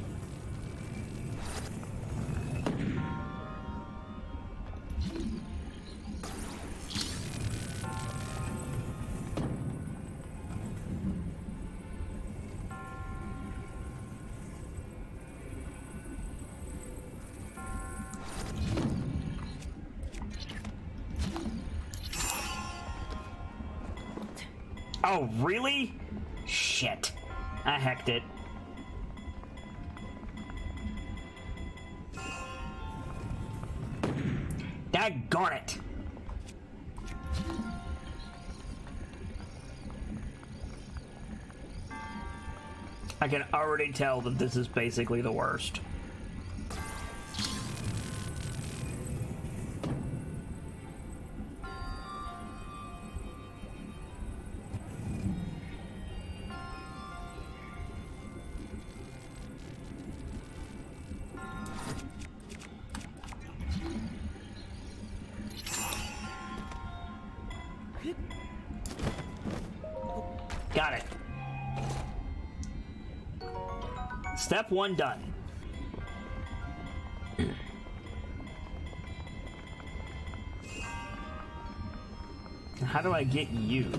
Oh, really? Shit. I hacked it. Daggone it! I can already tell that this is basically the worst. Got it. Step 1 done. How do I get you?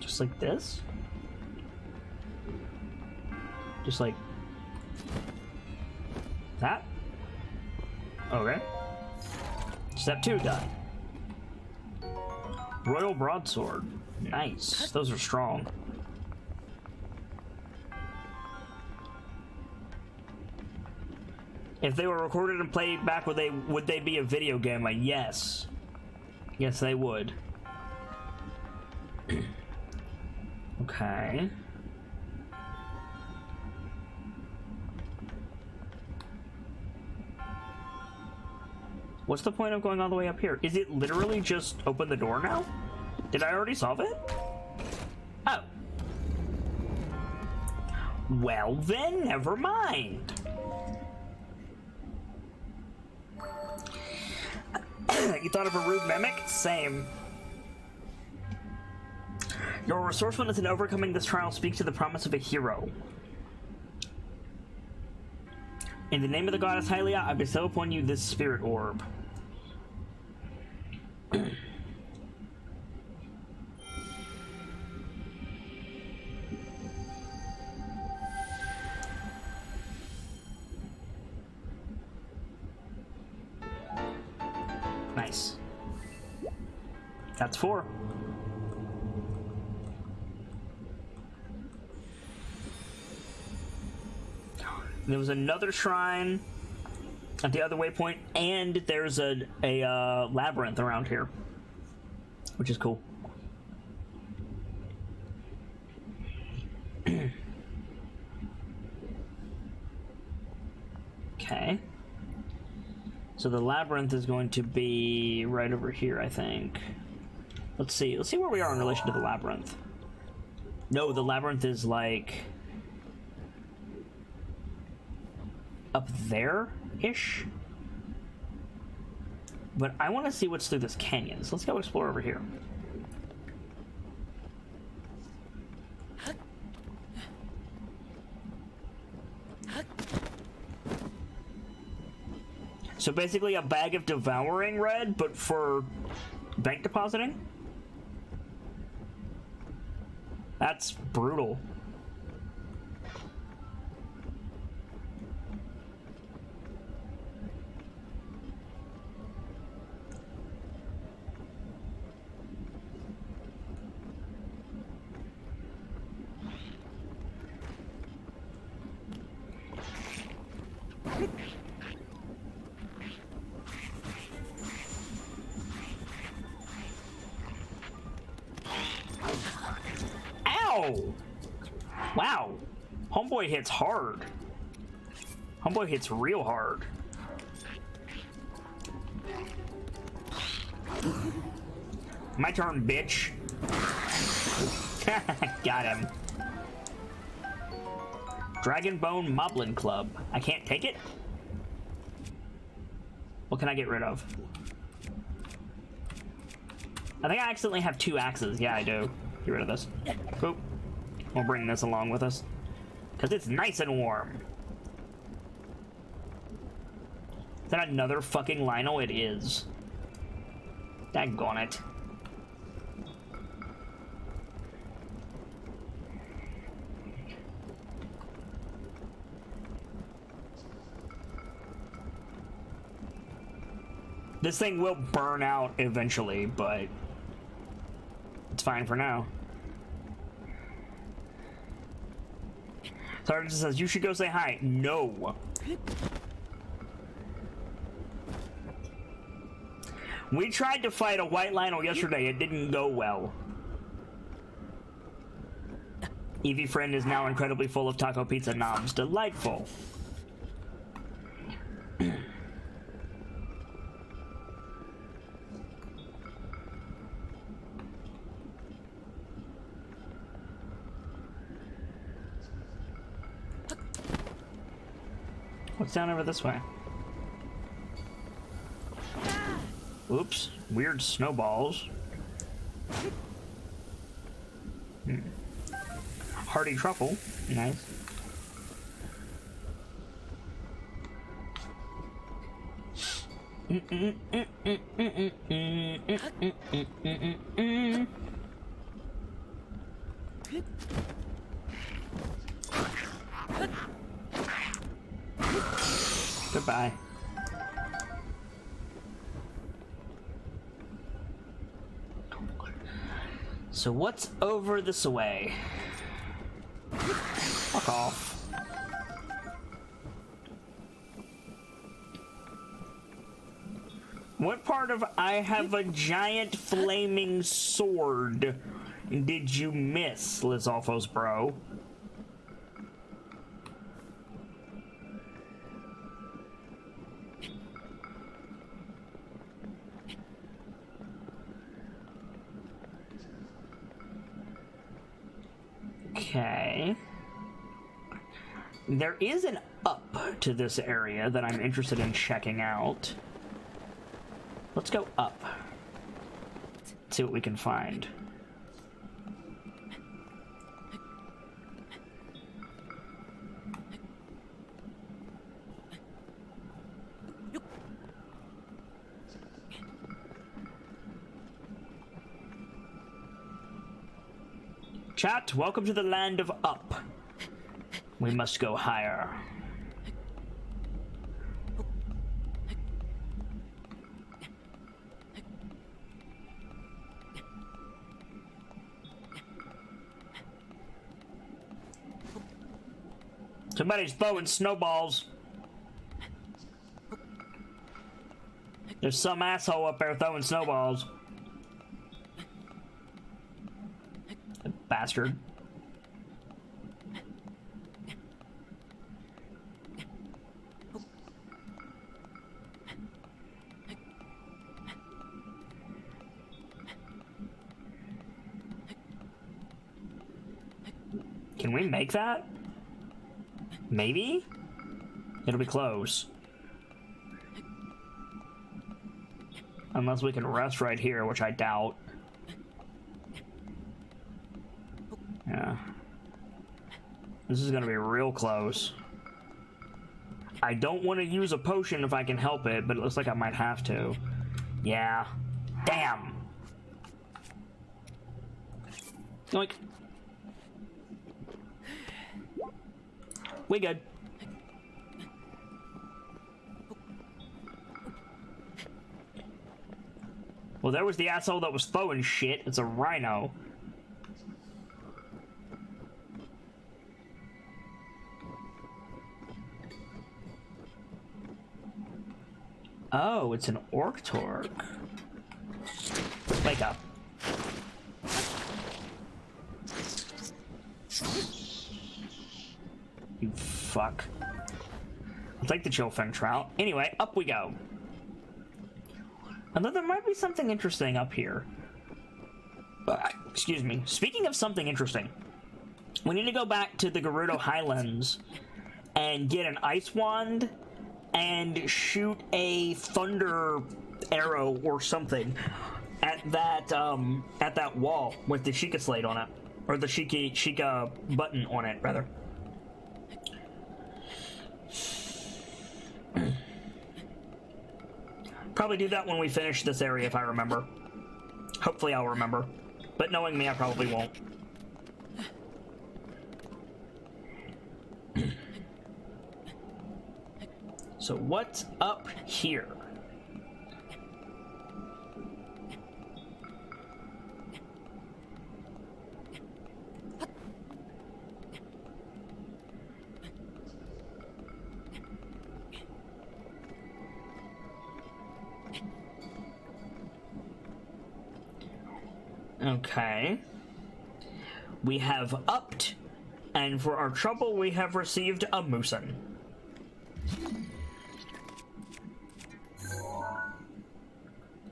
Just like this? Just like that? Okay. Step 2 done. Royal Broadsword. Nice. Those are strong. If they were recorded and played back, would they be a video game? Like, yes. Yes, they would. Okay. What's the point of going all the way up here? Is it literally just open the door now? Did I already solve it? Oh. Well then, never mind. You thought of a rude mimic? Same. Your resourcefulness in overcoming this trial speaks to the promise of a hero. In the name of the goddess Hylia, I bestow upon you this spirit orb. Nice. That's 4. There was another shrine at the other waypoint, and there's a labyrinth around here, which is cool. Okay. So the labyrinth is going to be right over here, I think. Let's see. Let's see where we are in relation to the labyrinth. No, the labyrinth is like up there-ish. But I want to see what's through this canyon, so let's go explore over here. So basically a bag of devouring red, but for bank depositing? That's brutal. Ow! Wow. Homeboy hits hard. Homeboy hits real hard. My turn, bitch. Got him. Dragonbone Moblin Club. I can't take it? What can I get rid of? I think I accidentally have 2 axes. Yeah, I do. Get rid of this. Boop. We'll bring this along with us. Because it's nice and warm. Is that another fucking Lionel? It is. Daggone it. This thing will burn out eventually, but it's fine for now. Sergeant says, you should go say hi. No. We tried to fight a white Lionel yesterday. It didn't go well. Evie friend is now incredibly full of taco pizza knobs. Delightful. What's down over this way? Oops. Weird snowballs. Hearty truffle. Nice. Goodbye. So what's over this way? Fuck off. What part of I have a giant flaming sword did you miss, Lizalfos bro? Okay. There is an up to this area that I'm interested in checking out. Let's go up. See what we can find. Chat, welcome to the land of up. We must go higher. Somebody's throwing snowballs. There's some asshole up there throwing snowballs. Bastard. Can we make that? Maybe? It'll be close. Unless we can rest right here, which I doubt. Yeah. This is gonna be real close. I don't want to use a potion if I can help it, but it looks like I might have to. Yeah. Damn! Yoink. We good. Well, there was the asshole that was throwing shit. It's a rhino. Oh, it's an orc torque. Wake up. You fuck. I'll take the chillfin trout. Anyway, up we go. Although there might be something interesting up here. Excuse me. Speaking of something interesting, We need to go back to the Gerudo Highlands and get an ice wand and shoot a thunder arrow or something at that wall with the Sheikah slate on it, or the Sheikah button on it, rather. Probably do that when we finish this area if I remember. Hopefully I'll remember, but knowing me, I probably won't. So what's up here? Okay. We have upped, and for our trouble, we have received a Moosin.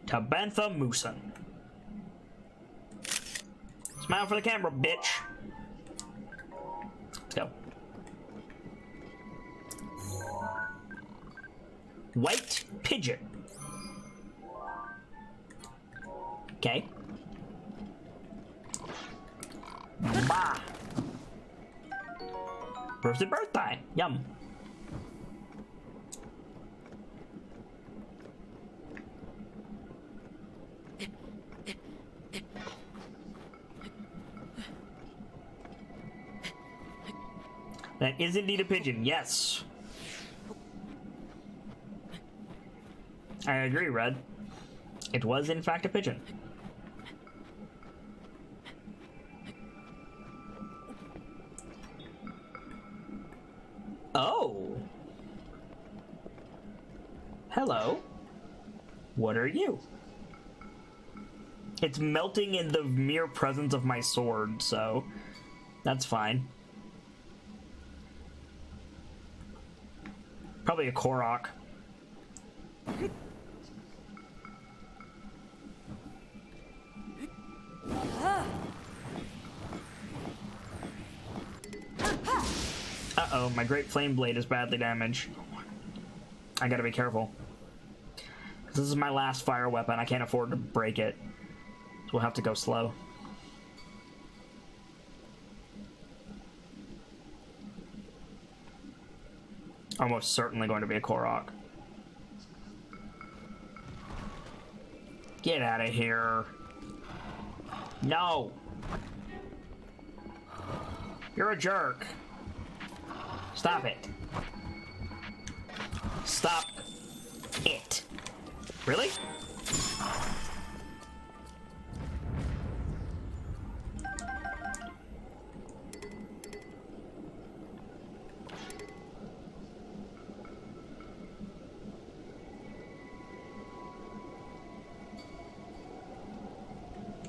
Tabantha Moosin. Smile for the camera, bitch. Let's go. White pigeon. Okay. Bah. Roasted birthday. Yum. That is indeed a pigeon, yes. I agree, Red. It was in fact a pigeon. Oh. Hello. What are you? It's melting in the mere presence of my sword, so that's fine. Probably a Korok. Uh-oh, my Great Flame Blade is badly damaged. I gotta be careful. This is my last fire weapon. I can't afford to break it. So we'll have to go slow. Almost certainly going to be a Korok. Get out of here. No. You're a jerk. Stop it. Stop it. Really?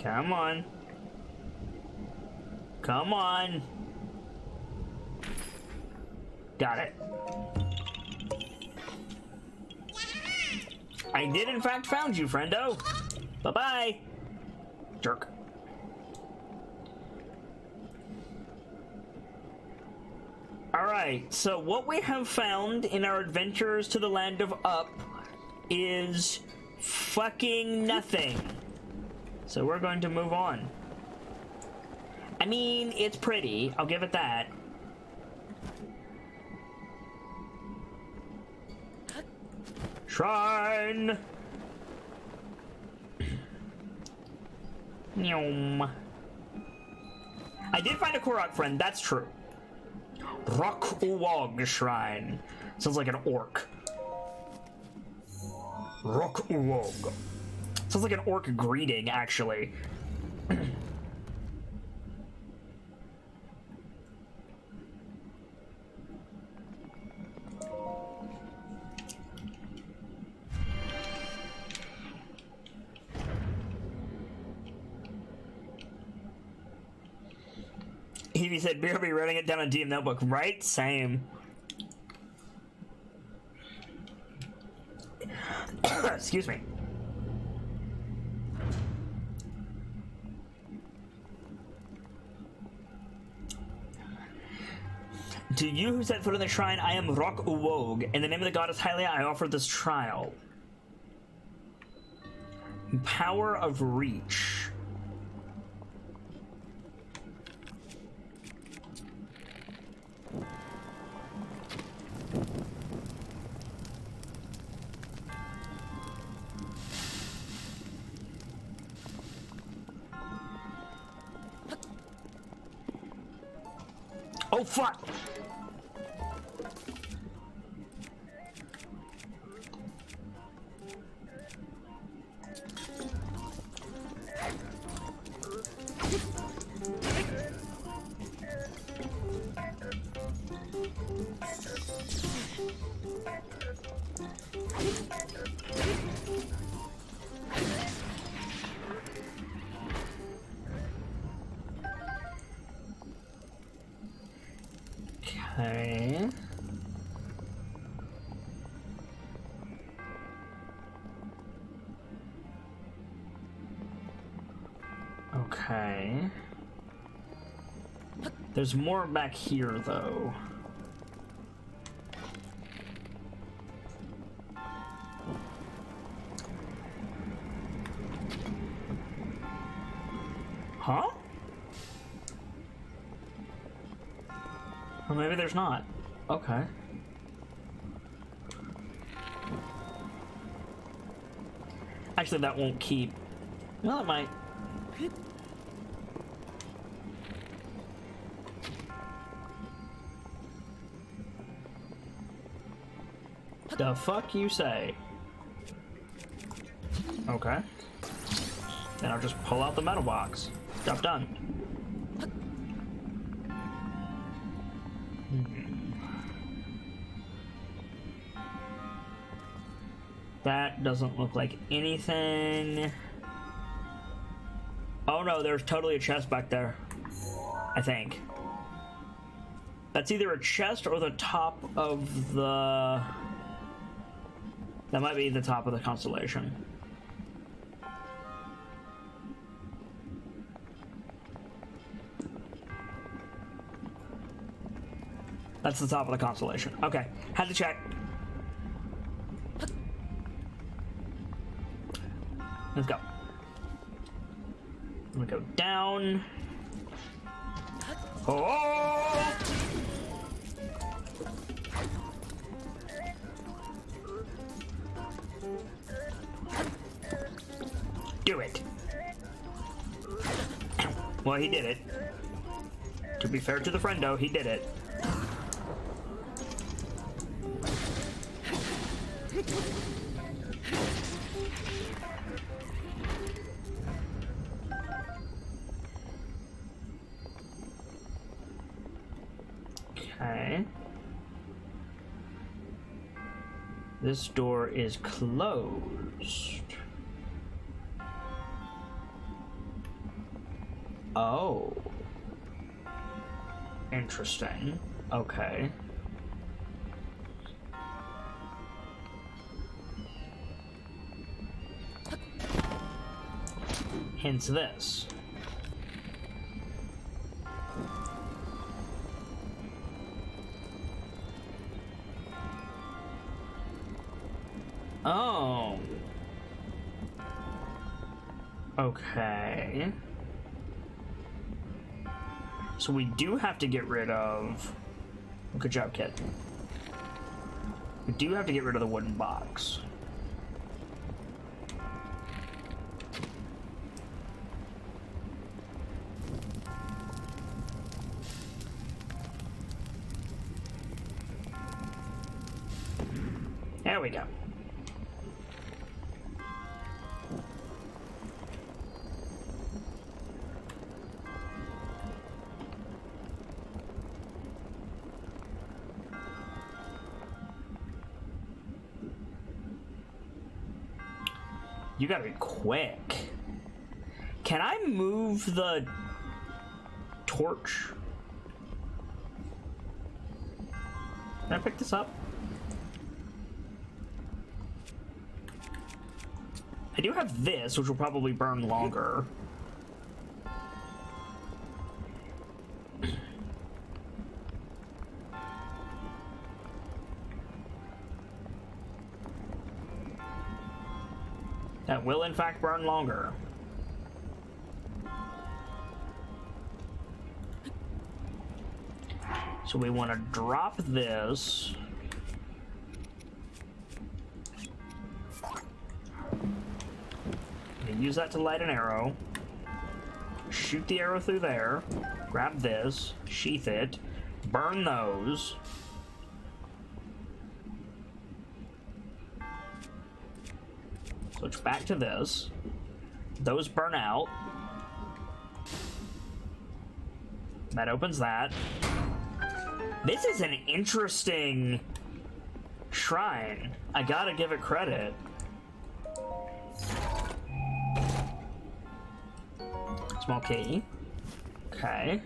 Come on. Come on. Got it. I did in fact found you, friendo. Bye-bye. Jerk. Alright, so what we have found in our adventures to the land of Up is fucking nothing. So we're going to move on. I mean, it's pretty. I'll give it that. Shrine! Nyom. I did find a Korok friend, that's true. Rock-Uwog Shrine. Sounds like an orc. Rock-Uwog. Sounds like an orc greeting, actually. Evie said, BRB writing it down on DM Notebook. Right? Same. Excuse me. To you who set foot in the shrine, I am Rock Uwog. In the name of the goddess Hylia, I offer this trial. Power of Reach. Oh, fuck! Okay. Okay. There's more back here, though. Huh? Or maybe there's not. Okay. Actually, that won't keep. Well, it might. The fuck you say? Okay. Then I'll just pull out the metal box. Stuff done. That doesn't look like anything. Oh no, there's totally a chest back there. I think. That's either a chest or the top of the... That might be the top of the constellation. That's the top of the constellation. Okay, had to check. Let's go. I'm gonna go down. Oh! Do it. Well, he did it. To be fair to the friendo, he did it. Okay. This door is closed. Oh. Interesting. Okay. Hence this. Oh. Okay. So we do have to get rid of... Good job, kid. We do have to get rid of the wooden box. There we go. You gotta be quick. Can I move the torch? Can I pick this up? I do have this, which will probably burn longer. That will, in fact, burn longer. So we want to drop this. Use that to light an arrow. Shoot the arrow through there. Grab this. Sheath it. Burn those. Switch back to this. Those burn out. That opens that. This is an interesting shrine. I gotta give it credit. Small key. Okay.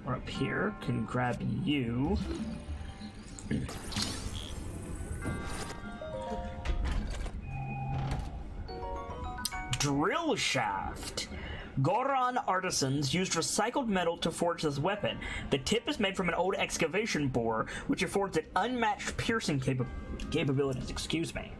We're up here. Can grab you. Drill shaft. Goron artisans used recycled metal to forge this weapon. The tip is made from an old excavation bore, which affords it unmatched piercing capabilities. Excuse me.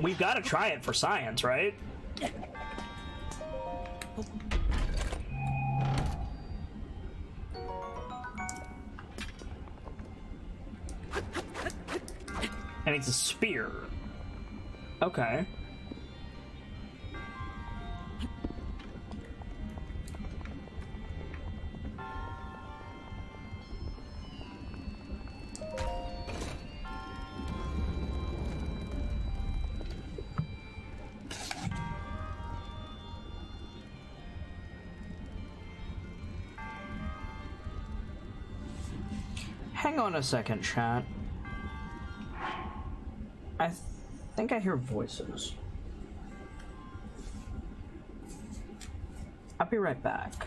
We've got to try it for science, right? And it's a spear. Okay. Hang on a second, chat. I think I hear voices. I'll be right back.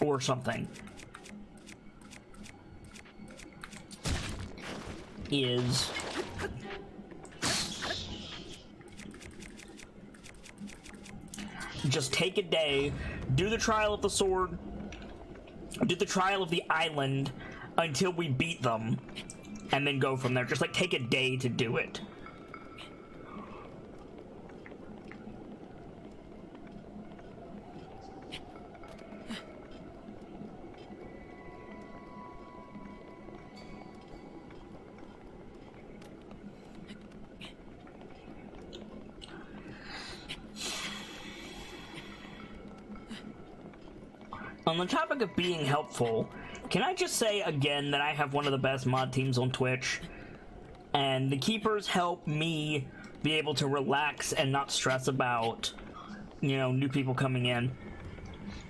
or something is just take a day, do the trial of the sword, do the trial of the island until we beat them, and then go from there. Just like take a day to do it. On the topic of being helpful, can I just say again that I have one of the best mod teams on Twitch, and the Keepers help me be able to relax and not stress about, you know, new people coming in,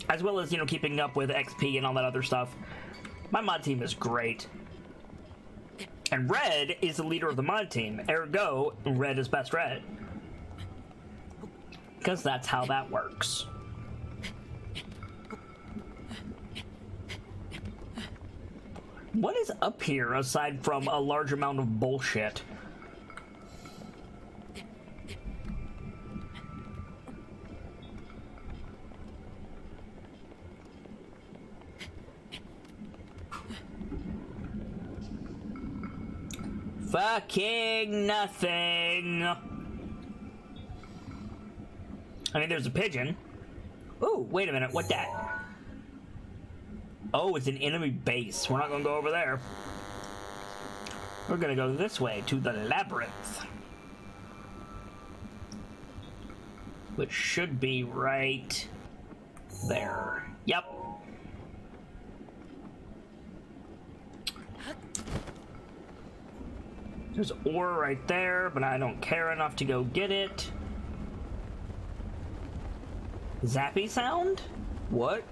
as well as, you know, keeping up with XP and all that other stuff. My mod team is great. And Red is the leader of the mod team, ergo, Red is best Red. Because that's how that works. What is up here aside from a large amount of bullshit? Fucking nothing. I mean, there's a pigeon. Ooh, wait a minute, what that? Oh, it's an enemy base. We're not gonna go over there. We're gonna go this way to the labyrinth, which should be right there. Yep. There's ore right there, but I don't care enough to go get it. Zappy sound? What?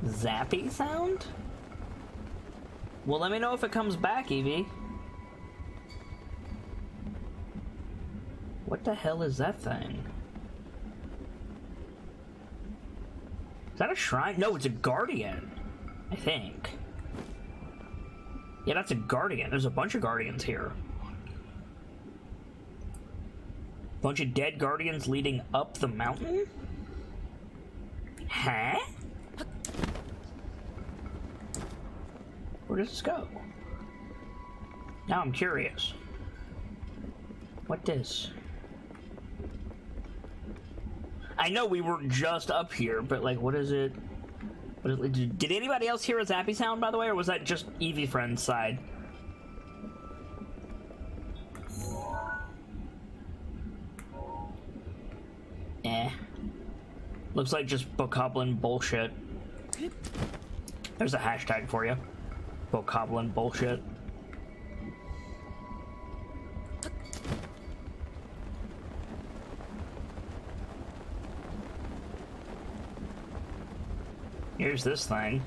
Zappy sound? Well, let me know if it comes back, Evie. What the hell is that thing? Is that a shrine? No, it's a guardian, I think. Yeah, that's a guardian. There's a bunch of guardians here. Bunch of dead guardians leading up the mountain? Huh? Where does this go? Now I'm curious. What this? I know we were just up here, but like, what is it? Did anybody else hear a zappy sound, by the way, or was that just Evie Friend's side? Looks like just bokoblin bullshit. There's a hashtag for you. Bokoblin bullshit. Here's this thing.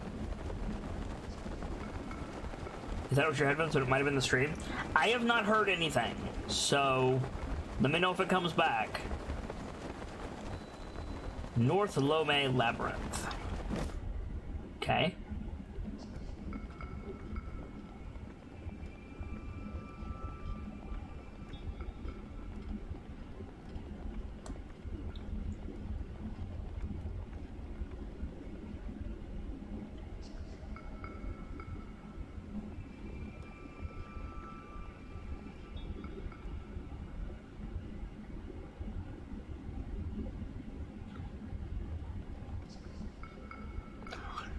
Is that what your headphones? But it might have been the stream. I have not heard anything, so let me know if it comes back. North Lome Labyrinth. Okay.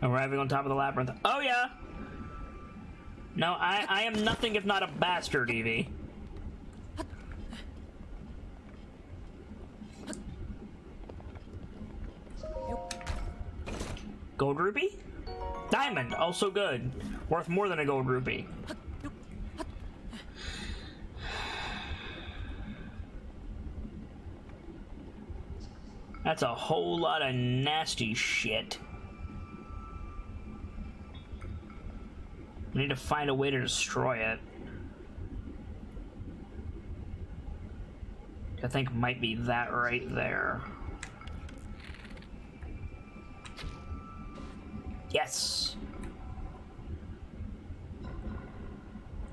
Arriving on top of the labyrinth. Oh yeah! No, I am nothing if not a bastard, Evie. Gold rupee? Diamond, also good. Worth more than a gold rupee. That's a whole lot of nasty shit. We need to find a way to destroy it. I think might be that right there. Yes.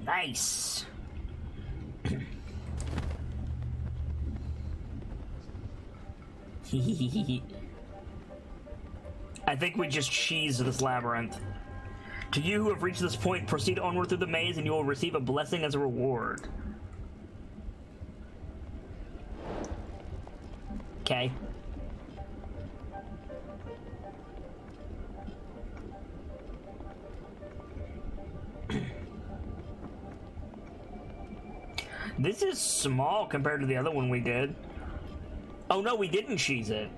Nice. I think we just cheesed this labyrinth. To you who have reached this point, proceed onward through the maze and you will receive a blessing as a reward. Okay. This is small compared to the other one we did. Oh no, we didn't cheese it.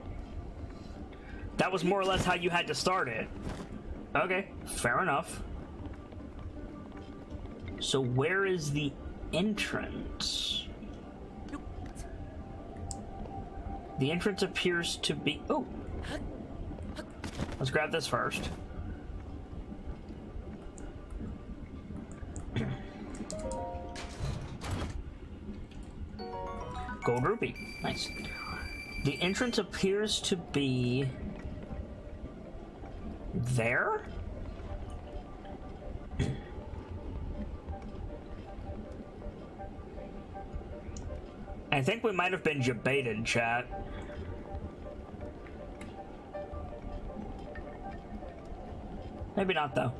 That was more or less how you had to start it. Okay, fair enough. So where is the entrance? The entrance appears to be... Oh! Let's grab this first. Gold rupee. Nice. The entrance appears to be... there? I think we might have been debated, chat. Maybe not, though.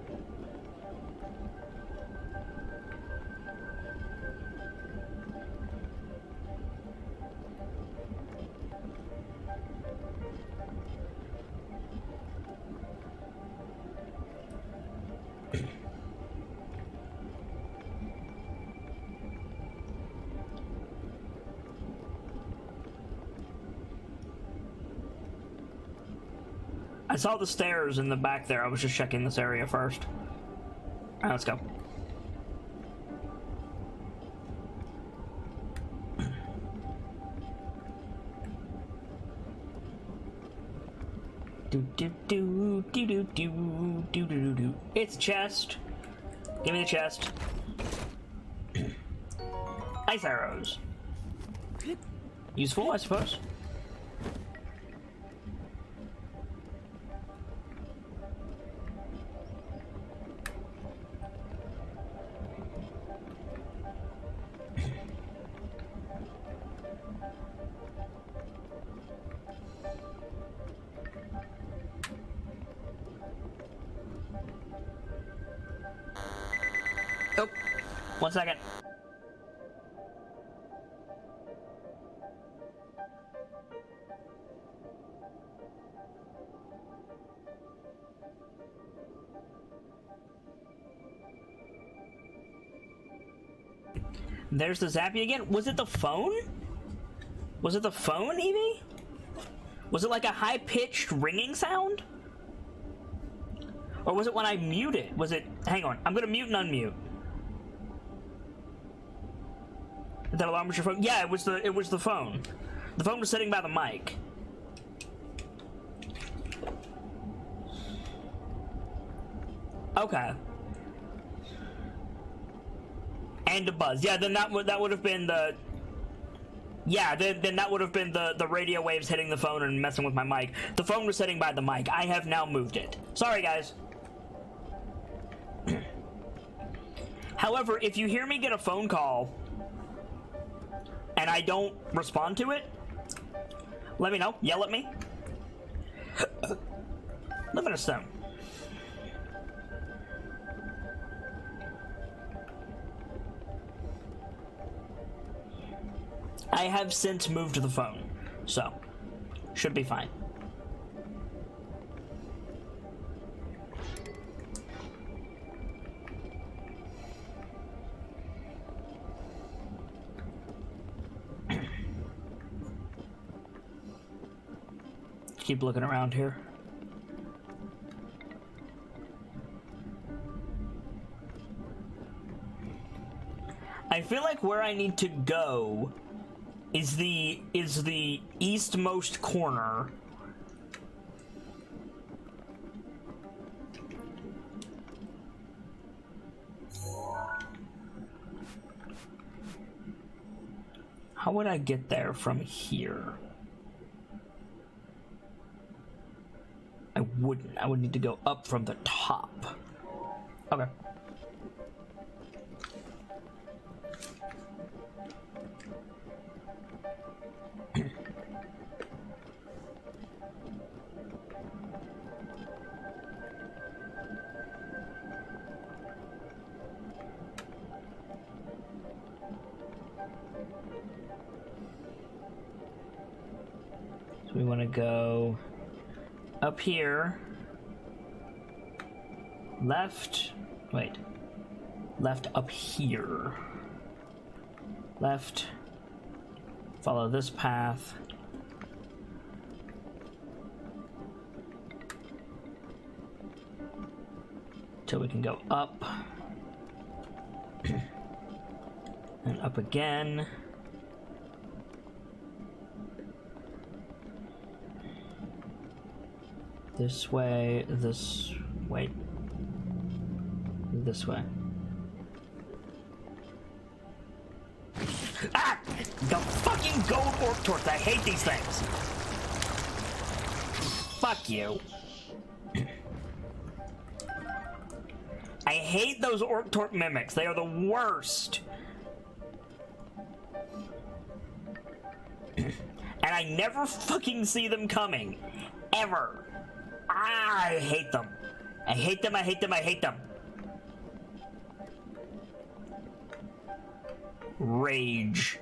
I saw the stairs in the back there. I was just checking this area first. Alright, let's go. Do do do do do do do do do. It's a chest. Give me the chest. Ice arrows. Useful, I suppose. Oh, 1 second. There's the Zappy again. Was it the phone? Was it the phone, Evie? Was it like a high-pitched ringing sound? Or was it when I muted? Was it... Hang on. I'm gonna mute and unmute. That alarm was your phone? Yeah, it was the phone. The phone was sitting by the mic. Okay. And a buzz. Yeah, then that would have been the... Yeah, then that would have been the radio waves hitting the phone and messing with my mic. The phone was sitting by the mic. I have now moved it. Sorry, guys. However, if you hear me get a phone call and I don't respond to it, let me know. Yell at me. Live in a stone. I have since moved the phone, so should be fine. Keep looking around here. I feel like where I need to go is the eastmost corner. How would I get there from here? I wouldn't. I would need to go up from the top. Okay. So we want to go up here. Left. Wait. Left up here. Left. Follow this path. Till we can go up. And up again. This way, wait. This way. Ah! The fucking gold orc torch! I hate these things! Fuck you. I hate those orc torch mimics. They are the worst. And I never fucking see them coming. Ever. Ah, I hate them. I hate them, I hate them, I hate them. Rage.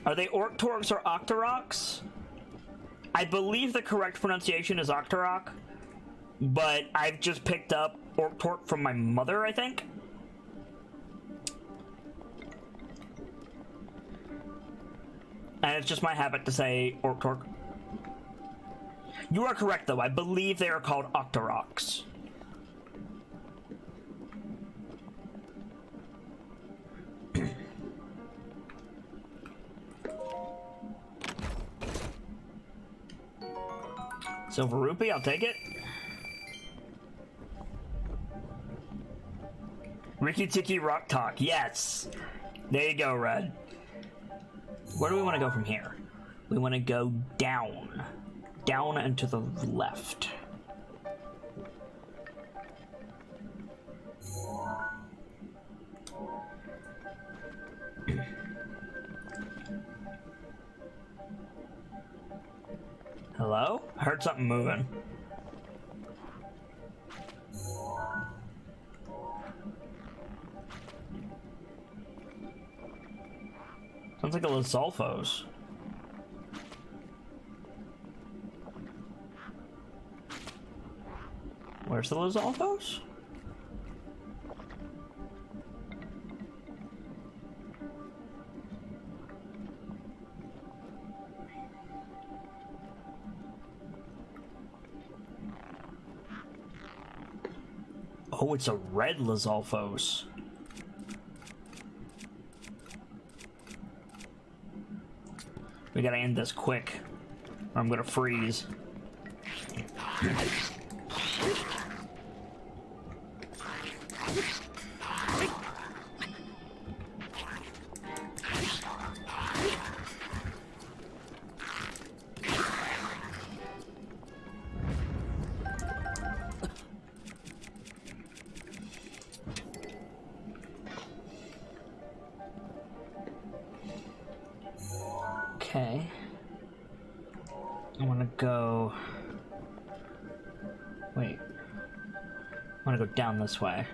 Are they Orc Torcs or Octoroks? I believe the correct pronunciation is Octorok, but I've just picked up Orc Torc from my mother, I think. And it's just my habit to say Orc Torc. You are correct, though. I believe they are called Octoroks. Silver rupee, I'll take it. Ricky Tiki Rock Talk, yes. There you go, Red. Where do we want to go from here? We want to go down. Down and to the left. Hello? I heard something moving. Sounds like a Lizalfos. Where's the Lizalfos? Oh, it's a red Lizalfos. We gotta end this quick, or I'm gonna freeze. Okay. I want to go... Wait. I want to go down this way.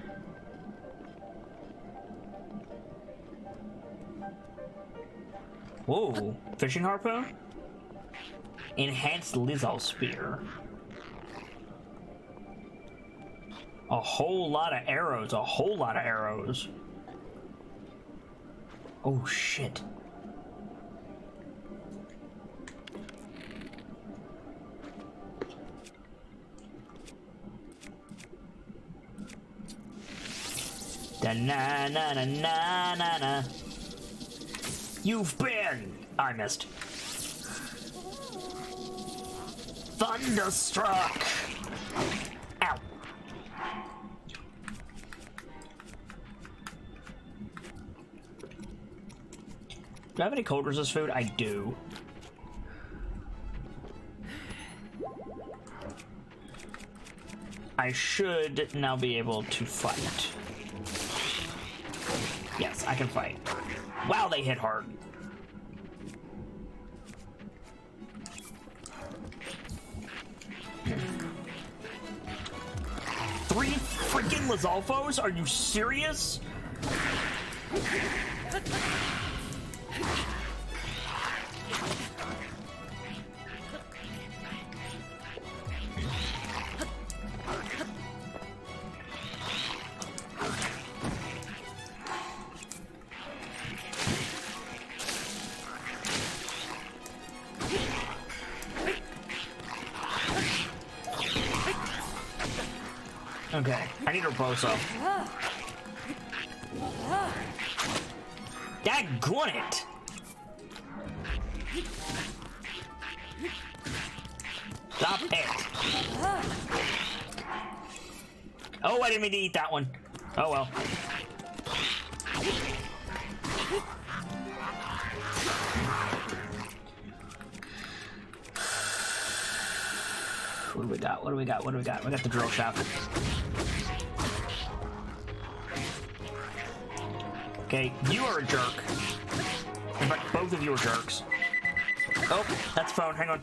Whoa. Fishing harpoon? Enhanced Lizal Spear. A whole lot of arrows. A whole lot of arrows. Oh, shit. Da-na-na-na-na-na-na. You've been... I missed. Thunderstruck! Ow. Do I have any cold resist food? I do. I should now be able to fight. Yes, I can fight. Wow, they hit hard. Three freaking Lizalfos? Are you serious? Okay, I need a Roboso. Daggone it! Stop it! Oh, I didn't mean to eat that one. Oh well. What do we got? What do we got? What do we got? We got the drill shaft. Okay, you are a jerk. In fact, both of you are jerks. Oh, that's phone. Hang on.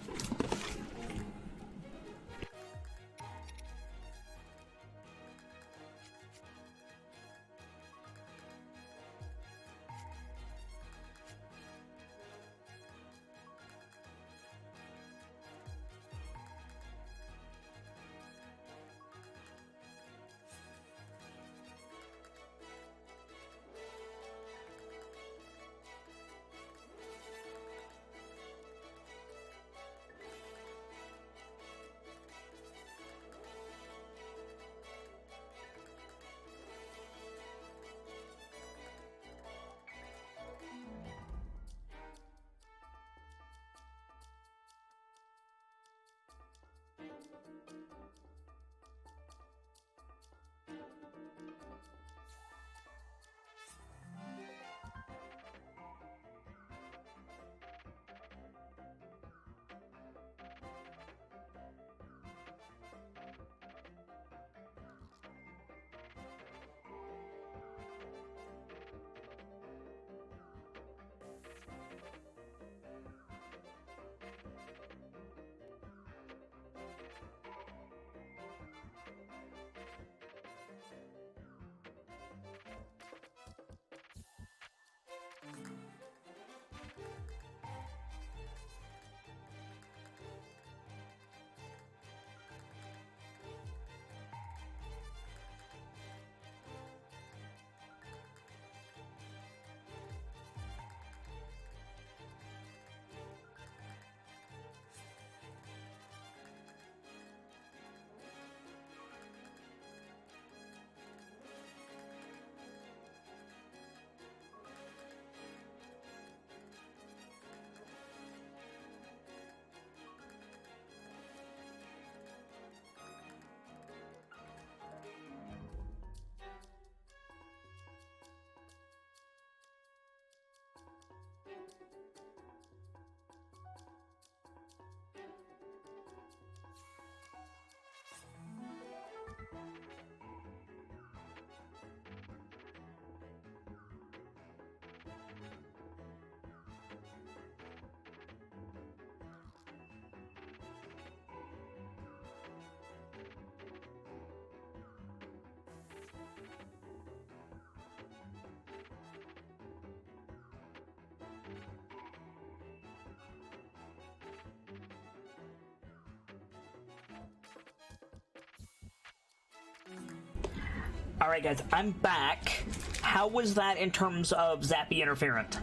Alright guys, I'm back. How was that in terms of zappy interferent?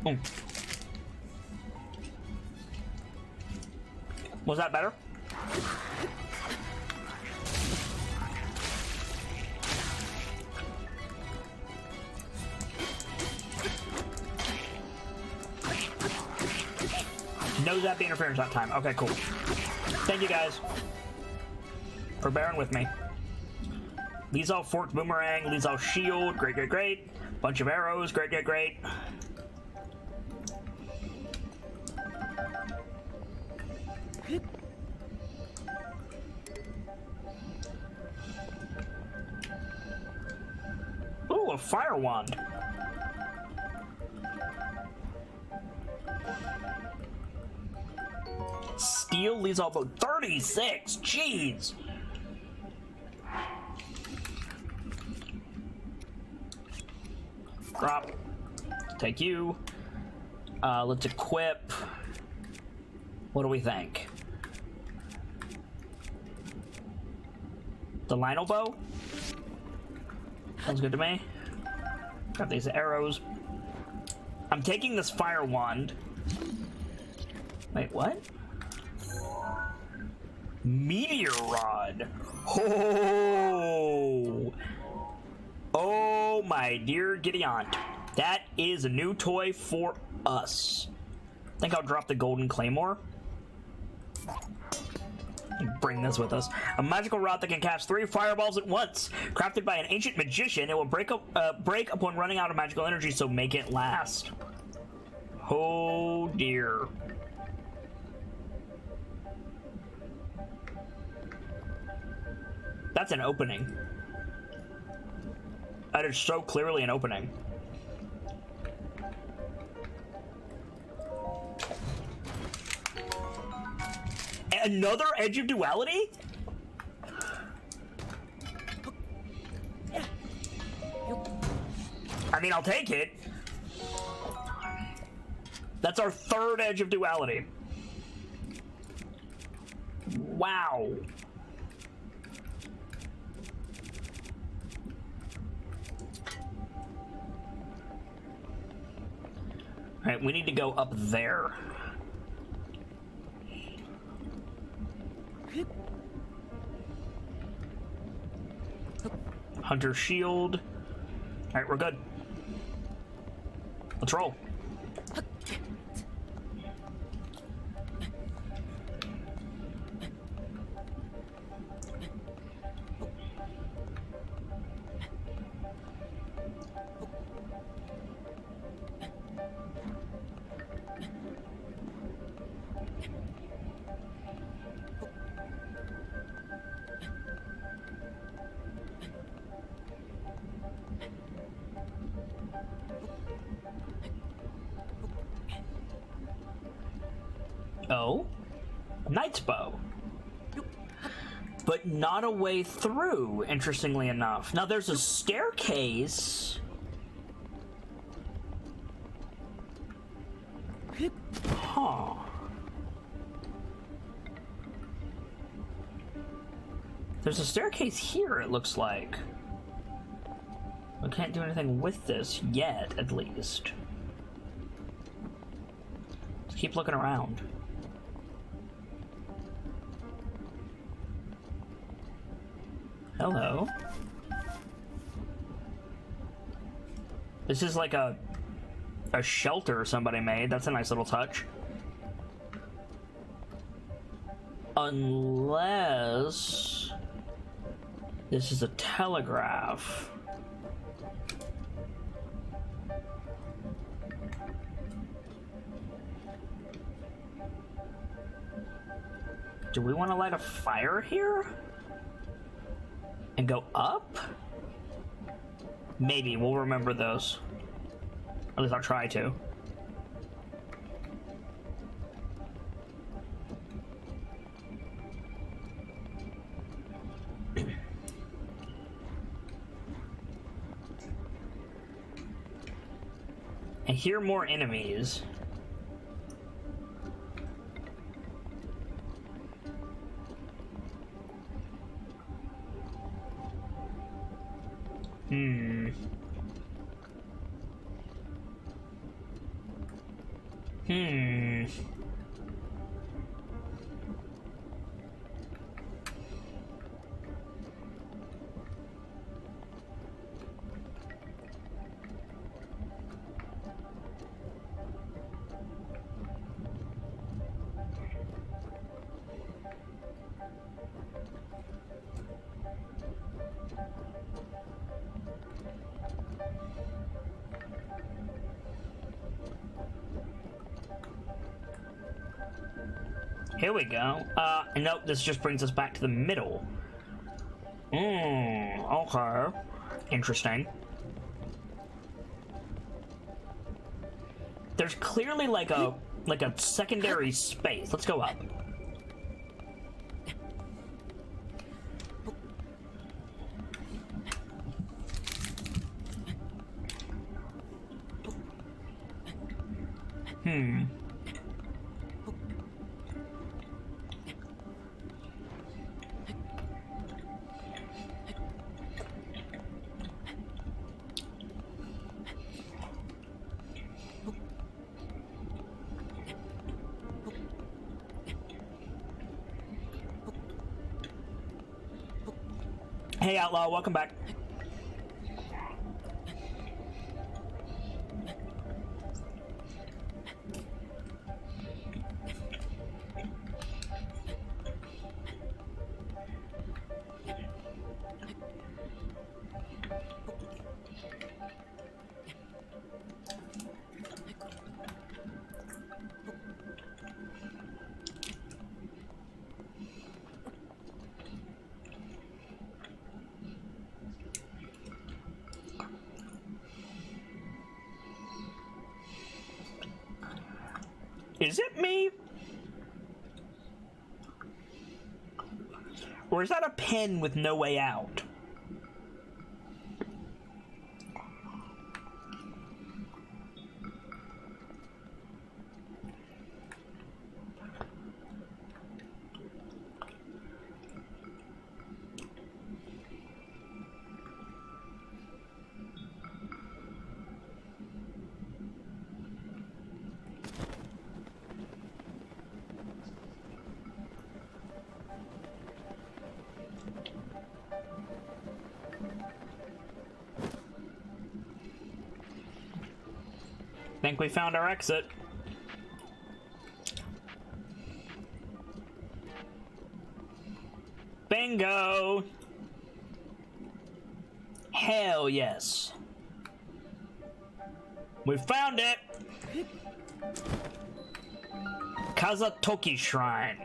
Oh. Was that better? No zappy interference that time. Okay, cool. Thank you guys for bearing with me. Lizal forked boomerang, Lizal shield, great, great, great. Bunch of arrows, great, great, great. Ooh, a fire wand. Steel leaves all about 36. Jeez. Drop. Take you. Let's equip. What do we think? The Lionel bow? Sounds good to me. Got these arrows. I'm taking this fire wand. Wait, what? Meteor rod. Oh! Oh my dear Gideon. That is a new toy for us. I think I'll drop the golden claymore. Bring this with us. A magical rod that can cast 3 fireballs at once. Crafted by an ancient magician, it will break upon running out of magical energy, so make it last. Oh dear. That's an opening. That is so clearly an opening. Another Edge of Duality? I mean, I'll take it. That's our 3rd Edge of Duality. Wow. Alright, we need to go up there. Hunter shield. Alright, we're good. Let's roll. Oh, Knight's bow. But not a way through, interestingly enough. Now there's a staircase. Huh. There's a staircase here, it looks like. We can't do anything with this yet, at least. Let's keep looking around. Hello. This is like a shelter somebody made. That's a nice little touch. Unless this is a telegraph. Do we want to light a fire here? And go up? Maybe. We'll remember those. At least I'll try to. I hear more enemies. Here we go. Nope, this just brings us back to the middle. Okay. Interesting. There's clearly like a secondary space. Let's go up. Hey, Outlaw, welcome back. Is it me? Or is that a pen with no way out? Think we found our exit. Bingo! Hell yes. We found it! Kazatoki Shrine.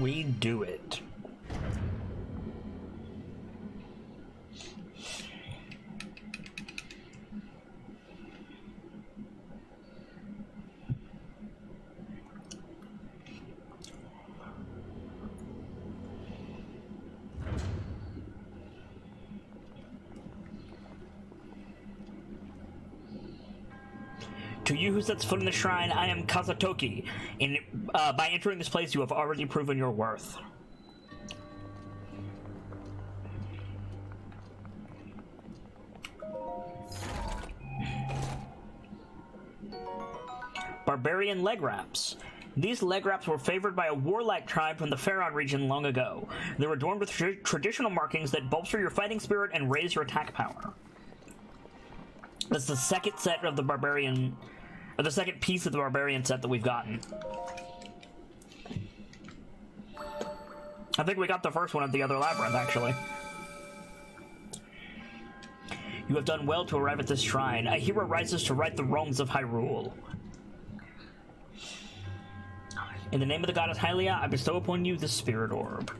We do it. To you who sets foot in the shrine, I am Kazatoki. By entering this place, you have already proven your worth. Barbarian leg wraps. These leg wraps were favored by a warlike tribe from the Pharaon region long ago. They were adorned with traditional markings that bolster your fighting spirit and raise your attack power. That's the second set of the barbarian, or the second piece of the barbarian set that we've gotten. I think we got the first one at the other labyrinth, actually. You have done well to arrive at this shrine. A hero rises to right the wrongs of Hyrule. In the name of the goddess Hylia, I bestow upon you the Spirit Orb.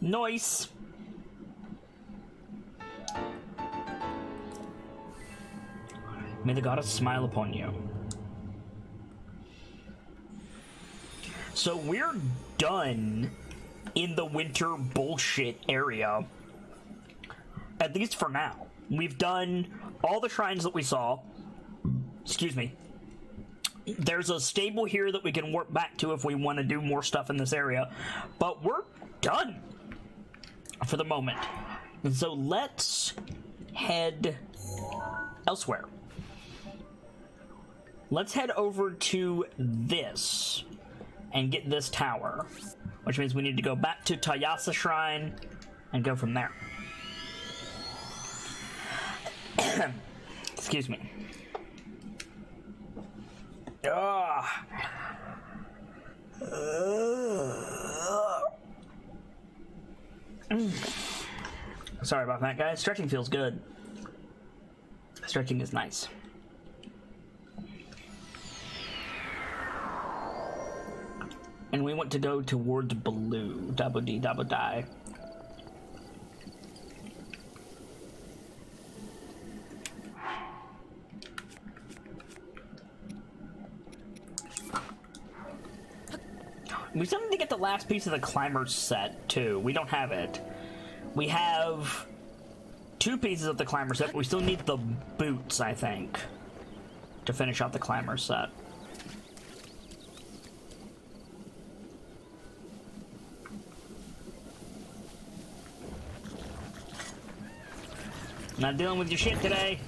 Nice. May the goddess smile upon you. So we're done in the winter bullshit area. At least for now. We've done all the shrines that we saw. Excuse me. There's a stable here that we can warp back to if we want to do more stuff in this area. But we're done for the moment. And so let's head elsewhere. Let's head over to this and get this tower. which means we need to go back to Tayasa Shrine and go from there. Excuse me. Sorry about that, guys. Stretching feels good. Stretching is nice. And we want to go towards blue. Double D, double die. We still need to get the last piece of the climber set, too. We don't have it. We have 2 pieces of the climber set, but we still need the boots, I think, to finish out the climber set. Not dealing with your shit today.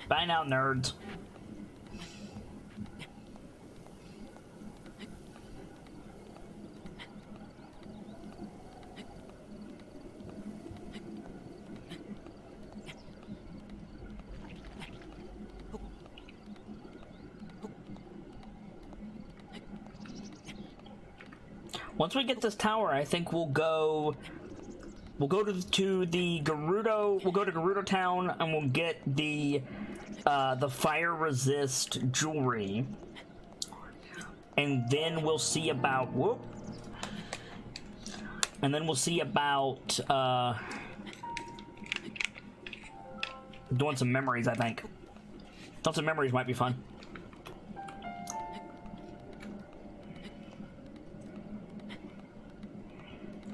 Bye now, nerds. Once we get this tower, I think we'll go to the Gerudo. We'll go to Gerudo Town and we'll get the fire resist jewelry, and then we'll see about doing some memories. I think doing some memories might be fun.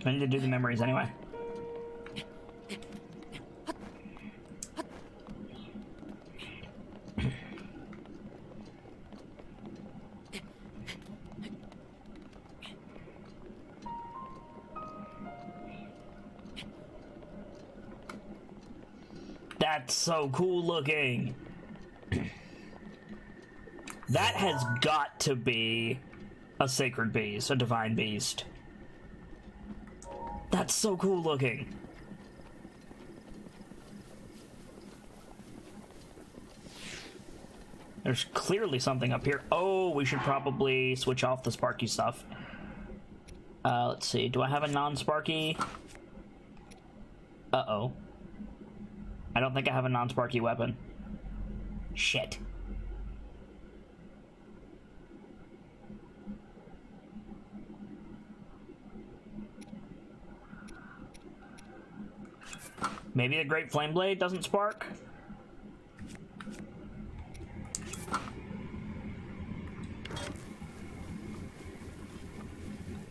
I need to do the memories anyway. That's so cool looking. That has got to be a sacred beast, a divine beast. That's so cool looking. There's clearly something up here. Oh, we should probably switch off the sparky stuff. Let's see. Do I have a non-sparky? Uh-oh. I don't think I have a non-sparky weapon. Shit. Maybe the Great Flame Blade doesn't spark?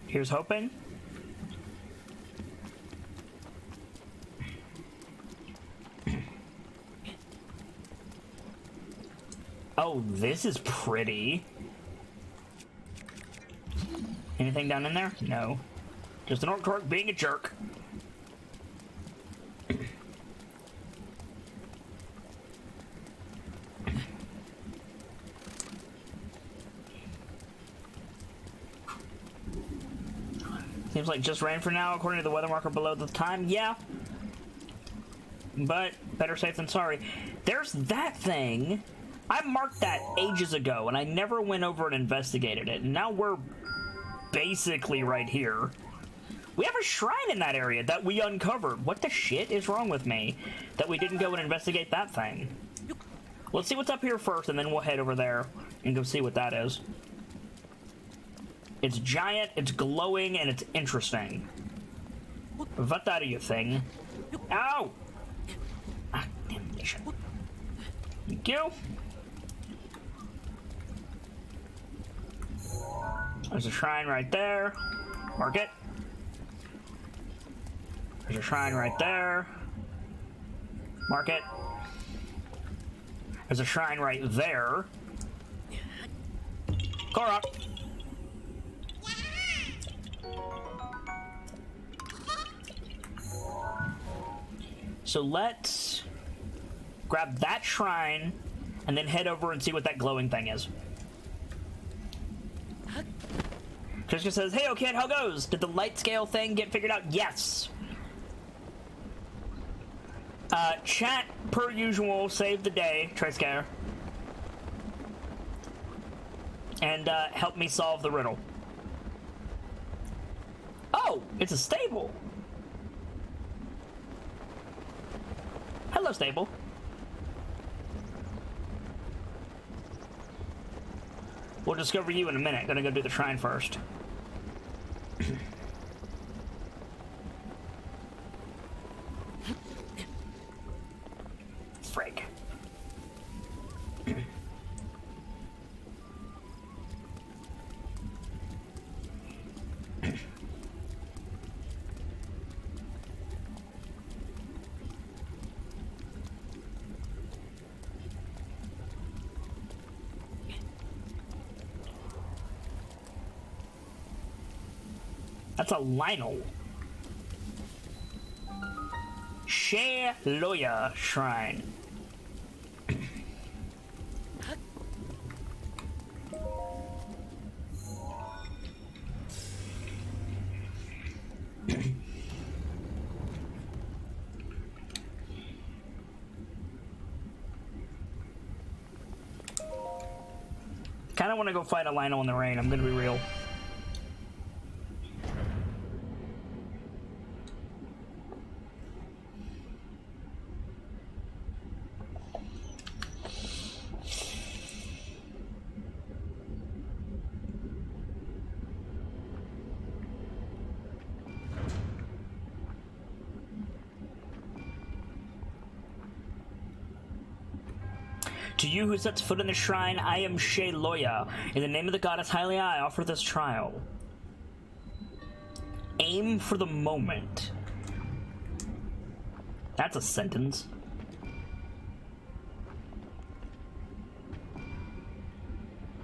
Here's hoping. Oh, this is pretty. Anything down in there? No. Just an orc being a jerk. Seems like just rain for now, according to the weather marker below the time. Yeah. But better safe than sorry. There's that thing. I marked that ages ago, and I never went over and investigated it. And now we're basically right here. We have a shrine in that area that we uncovered. What the shit is wrong with me that we didn't go and investigate that thing? Let's see what's up here first, and then we'll head over there and go see what that is. It's giant, it's glowing, and it's interesting. What are you, thing? Ow! Ah, damnation. Thank you. There's a shrine right there. Mark it. There's a shrine right there. Mark it. There's a shrine right there. Korok. So let's grab that shrine, and then head over and see what that glowing thing is. Triska says, "Hey, oh kid, how goes? Did the light scale thing get figured out?" Yes. Chat, per usual, save the day, Triska. And help me solve the riddle. Oh, it's a stable. Hello, stable. We'll discover you in a minute. Gonna go do the shrine first. Frig. That's a Lionel. Loya Shrine. Kind of want to go fight a Lionel in the rain, I'm gonna be real. To you who sets foot in the shrine, I am Loya. In the name of the goddess Hylia, I offer this trial. Aim for the moment. That's a sentence.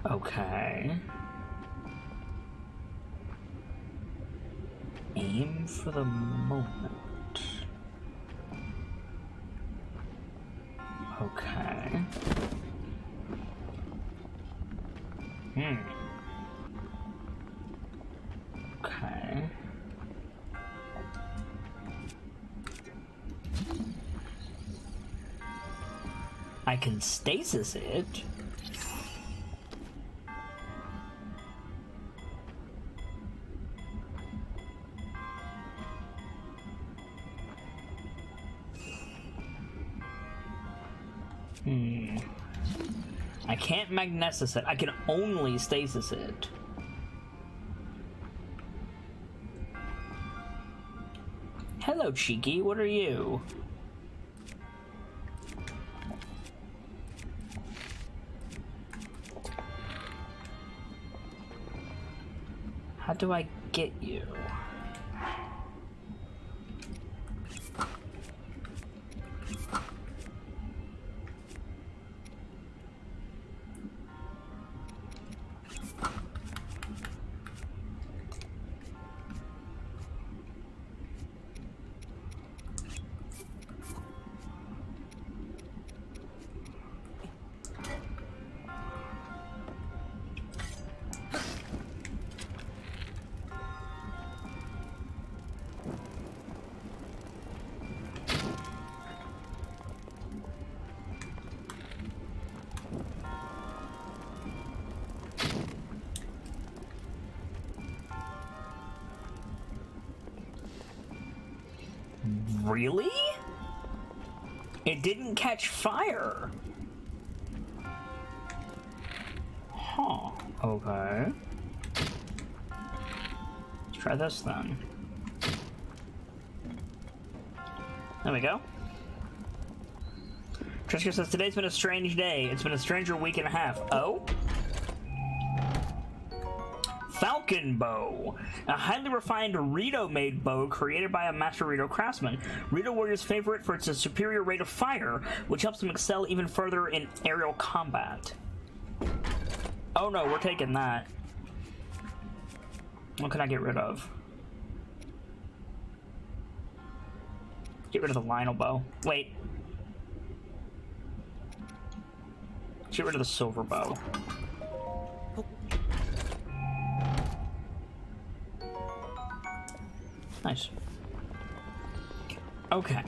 Okay. Aim for the moment. Okay. Okay. I can stasis it. I can't magnesis it. I can only stasis it. Hello, Cheeky. What are you? How do I get you? Really? It didn't catch fire. Huh. Okay. Let's try this then. There we go. Triska says, today's been a strange day. It's been a stranger week and a half. Oh? Falcon Bow, a highly refined Rito-made bow created by a master Rito craftsman. Rito warriors favor it for its superior rate of fire, which helps them excel even further in aerial combat. Oh no, we're taking that. What can I get rid of? Get rid of the Lionel bow. Wait. get rid of the silver bow. Nice. Okay.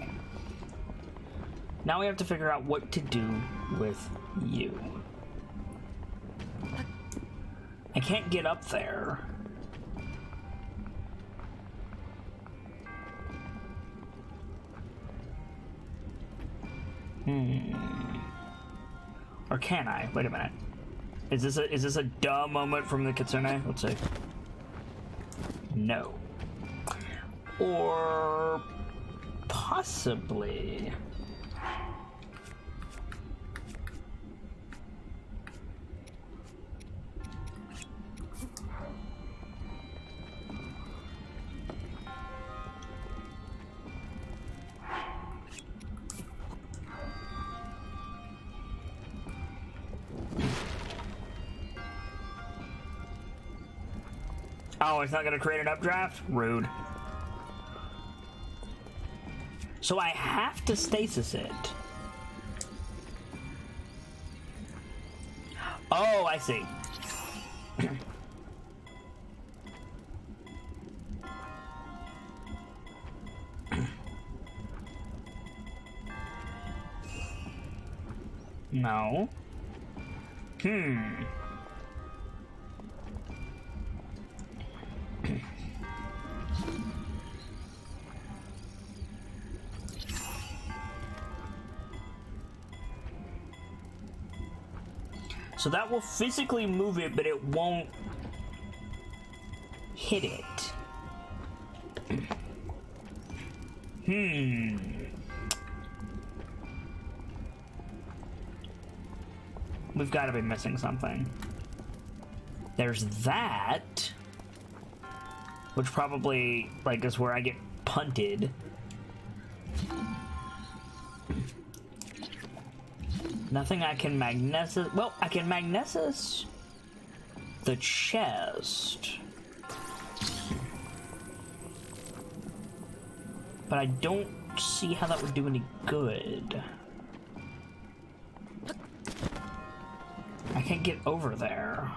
Now we have to figure out what to do with you. I can't get up there. Or can I? Wait a minute. Is this a duh moment from the Kitsune? Let's see. No. Or possibly. Oh, it's not gonna create an updraft? Rude. So I have to stasis it. Oh, I see. No. So that will physically move it, but it won't hit it. We've got to be missing something. There's that, which probably, like, is where I get punted. Nothing I can magnesis. Well, I can magnesis the chest, but I don't see how that would do any good. I can't get over there.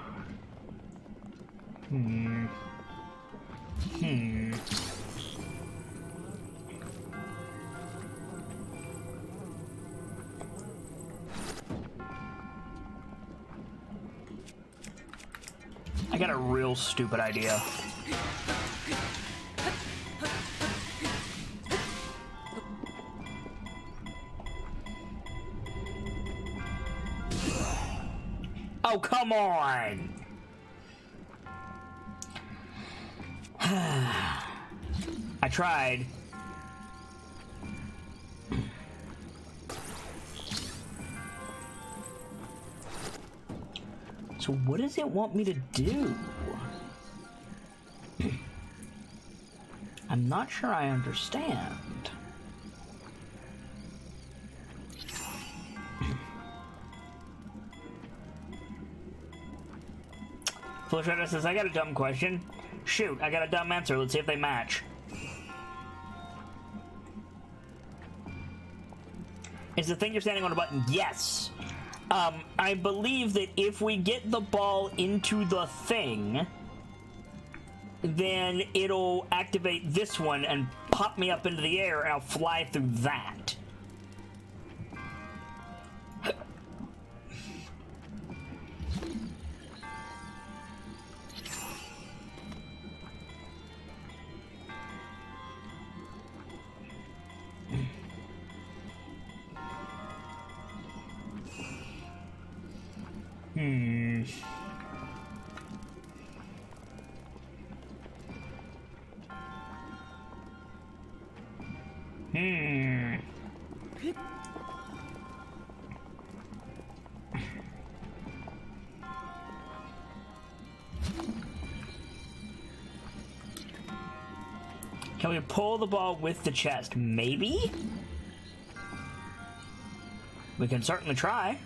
I got a real stupid idea. Oh, come on! I tried. So what does it want me to do? I'm not sure I understand. Flashetta says, I got a dumb question. Shoot, I got a dumb answer. Let's see if they match. Is the thing you're standing on a button? Yes. I believe that if we get the ball into the thing, then it'll activate this one and pop me up into the air, and I'll fly through that. Can we pull the ball with the chest? Maybe? We can certainly try.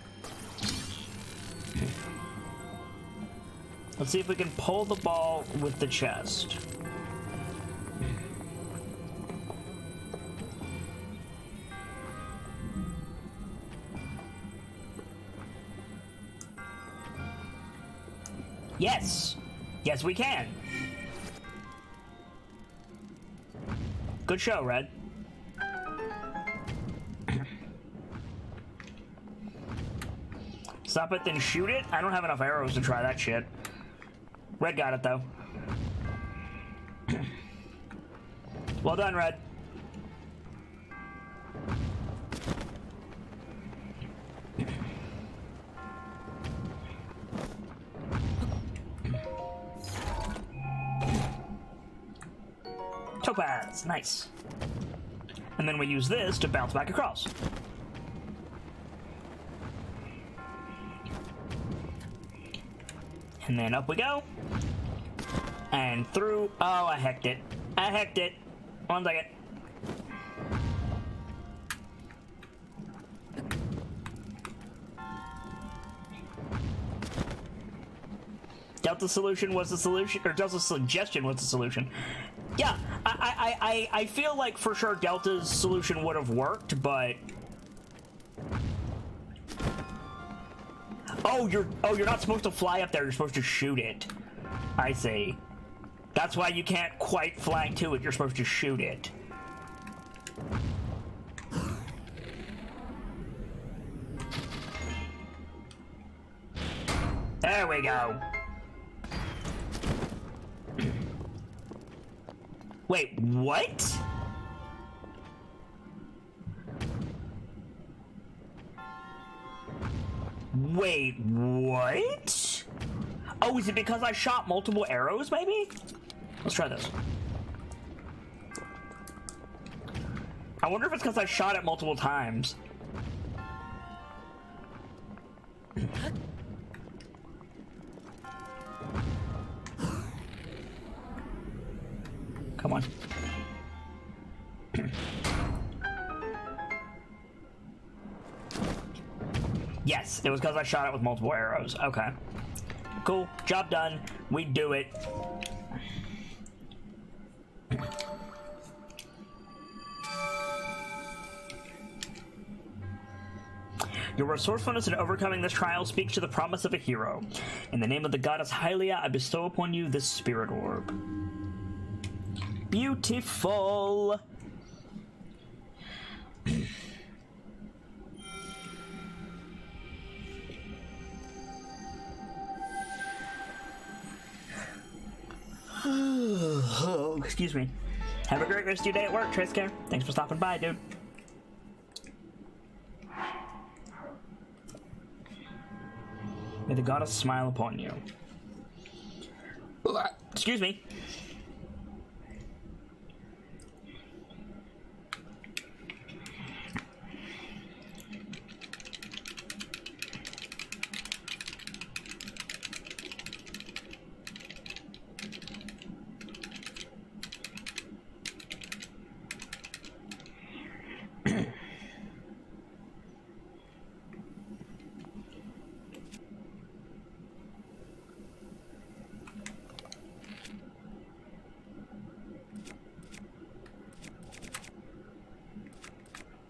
Let's see if we can pull the ball with the chest. Yes! Yes, we can! Good show, Red. Stop it, then shoot it? I don't have enough arrows to try that shit. Red got it, though. Well done, Red. Topaz, nice. And then we use this to bounce back across. And then up we go. And through. Oh, I hecked it. I hecked it. 1 second. Delta's solution was the solution, or Delta's suggestion was the solution. Yeah, I feel like for sure Delta's solution would have worked, but you're not supposed to fly up there. You're supposed to shoot it. I see. That's why you can't quite fly to it. You're supposed to shoot it. There we go. Wait, what? Wait, what? Oh, is it because I shot multiple arrows, maybe? Let's try this. I wonder if it's because I shot it multiple times. Come on. Yes, it was because I shot it with multiple arrows. Okay. Cool. Job done. We do it. Your resourcefulness in overcoming this trial speaks to the promise of a hero. In the name of the goddess Hylia, I bestow upon you this spirit orb. Beautiful. Oh, excuse me. Have a great rest of your day at work, Trisker. Thanks for stopping by, dude. May the goddess smile upon you. Excuse me.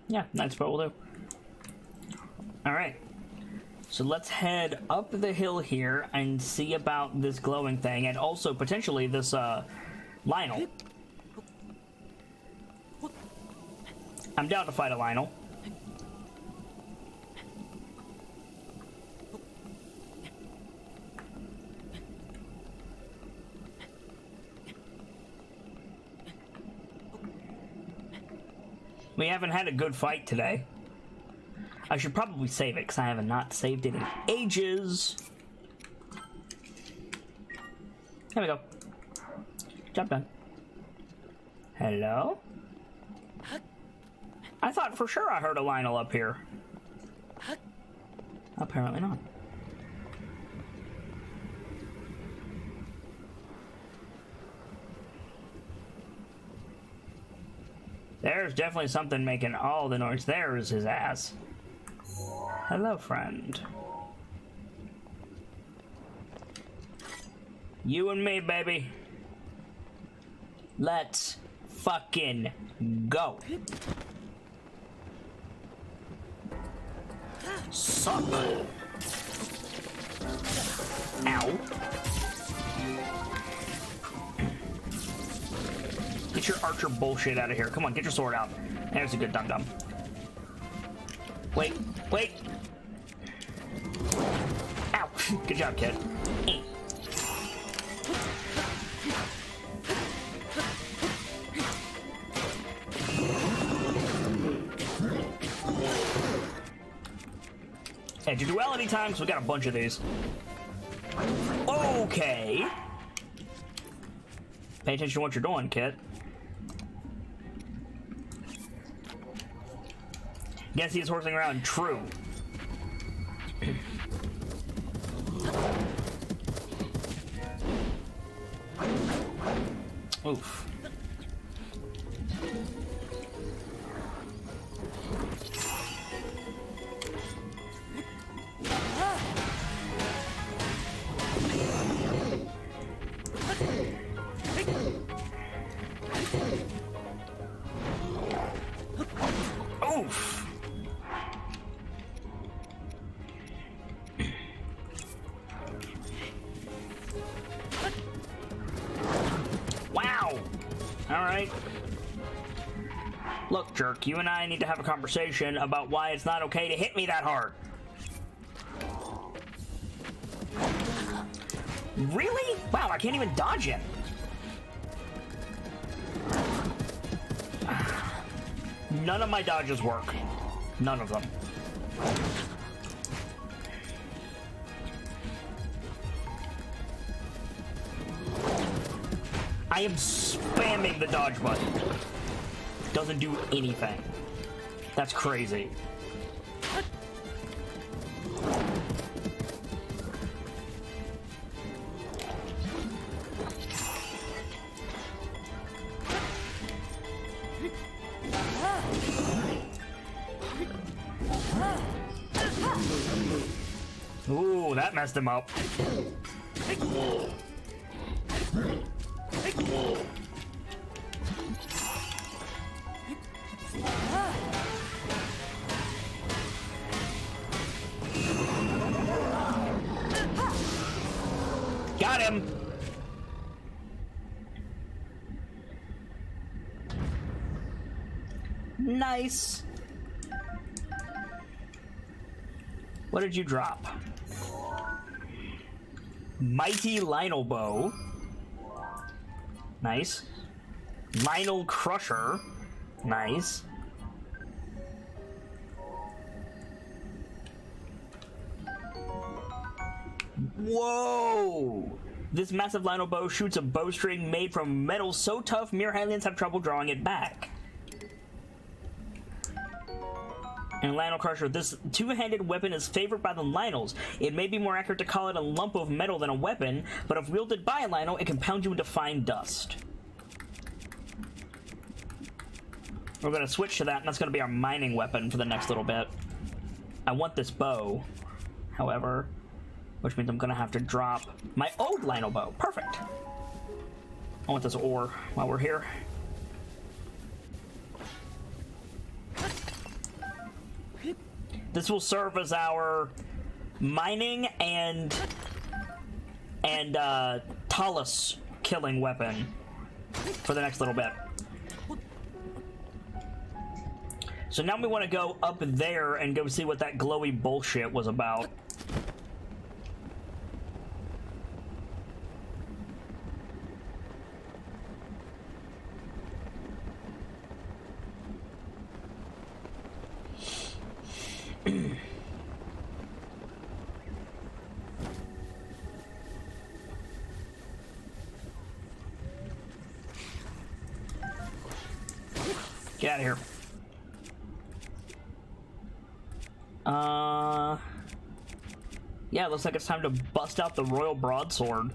Yeah, that's what we'll do. Alright. So let's head up the hill here and see about this glowing thing, and also potentially this, Lionel. I'm down to fight a Lionel. We haven't had a good fight today. I should probably save it, because I have not saved it in ages. There we go. Job done. Hello? I thought for sure I heard a Lionel up here. Apparently not. There's definitely something making all the noise. There's his ass. Hello, friend. You and me, baby. Let's fucking go. Suck. Ow. Get your archer bullshit out of here. Come on, get your sword out. There's a good dum-dum. Wait, wait! Ow! Good job, kid. Edge of duality time, so we got a bunch of these. Okay. Pay attention to what you're doing, kid. Guess he's horsing around. True. Oof. Oof. Wow. All right. Look, jerk, you and I need to have a conversation about why it's not okay to hit me that hard. Really? Wow, I can't even dodge him. None of my dodges work. None of them. I am spamming the dodge button. Doesn't do anything. That's crazy. Ooh, that messed him up. Got him. Nice. What did you drop? Mighty Lionel Bow. Nice. Lionel Crusher. Nice. Whoa! This massive Lionel Bow shoots a bowstring made from metal so tough mere Hylians have trouble drawing it back. And Lionel Crusher, this two-handed weapon is favored by the Lionels. It may be more accurate to call it a lump of metal than a weapon, but if wielded by a Lionel, it can pound you into fine dust. We're going to switch to that, and that's going to be our mining weapon for the next little bit. I want this bow, however, which means I'm going to have to drop my old Lionel bow. Perfect. I want this ore while we're here. This will serve as our mining and Talus killing weapon for the next little bit. So now we want to go up there and go see what that glowy bullshit was about. Get out of here. Yeah, looks like it's time to bust out the Royal Broadsword.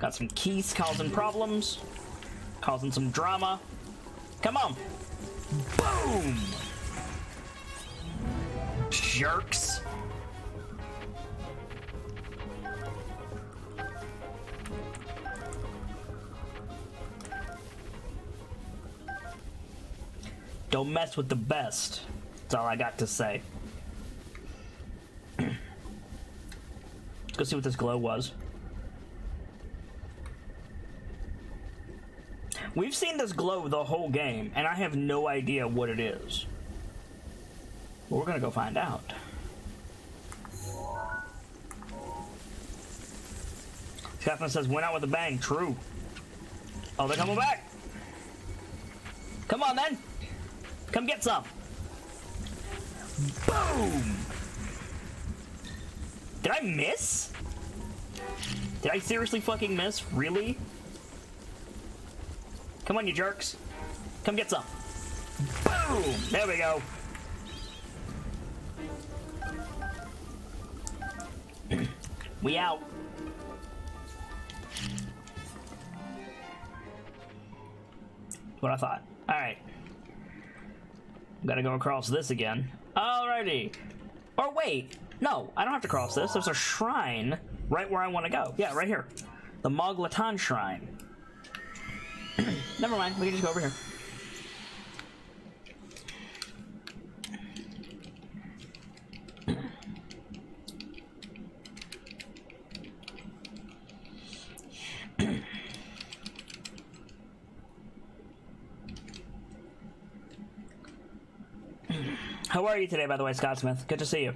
Got some keys causing problems, causing some drama. Come on. Boom! Jerks. Don't mess with the best. That's all I got to say. go see what this glow was. We've seen this glow the whole game, and I have no idea what it is. But we're gonna go find out. Catherine says, went out with a bang. True. Oh, they're coming back. Come on, then. Come get some. Boom! Did I miss? Did I seriously fucking miss? Really? Come on, you jerks. Come get some. Boom! There we go. We out. What I thought. Alright. Gotta go across this again. Alrighty. Or wait. No, I don't have to cross this. There's a shrine right where I want to go. Yeah, right here. The Moglatan Shrine. Never mind. We can just go over here. How are you today, by the way, Scott Smith? Good to see you.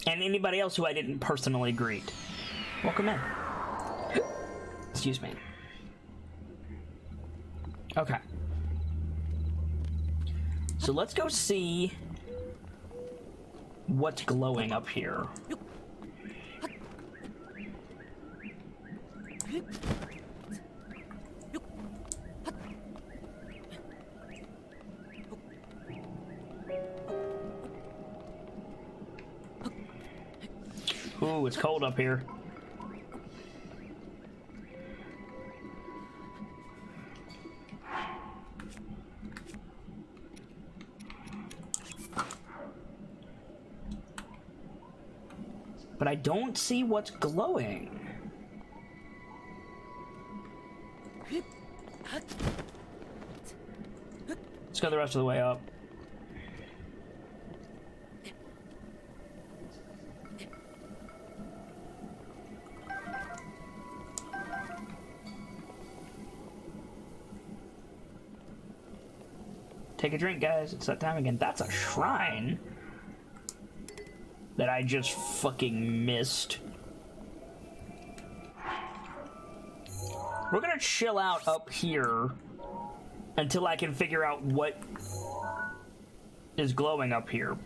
And anybody else who I didn't personally greet. Welcome in. Excuse me. Okay. So let's go see what's glowing up here. Ooh, it's cold up here. But I don't see what's glowing. Let's go the rest of the way up. Take a drink, guys. It's that time again. That's a shrine that I just fucking missed. We're gonna chill out up here until I can figure out what is glowing up here.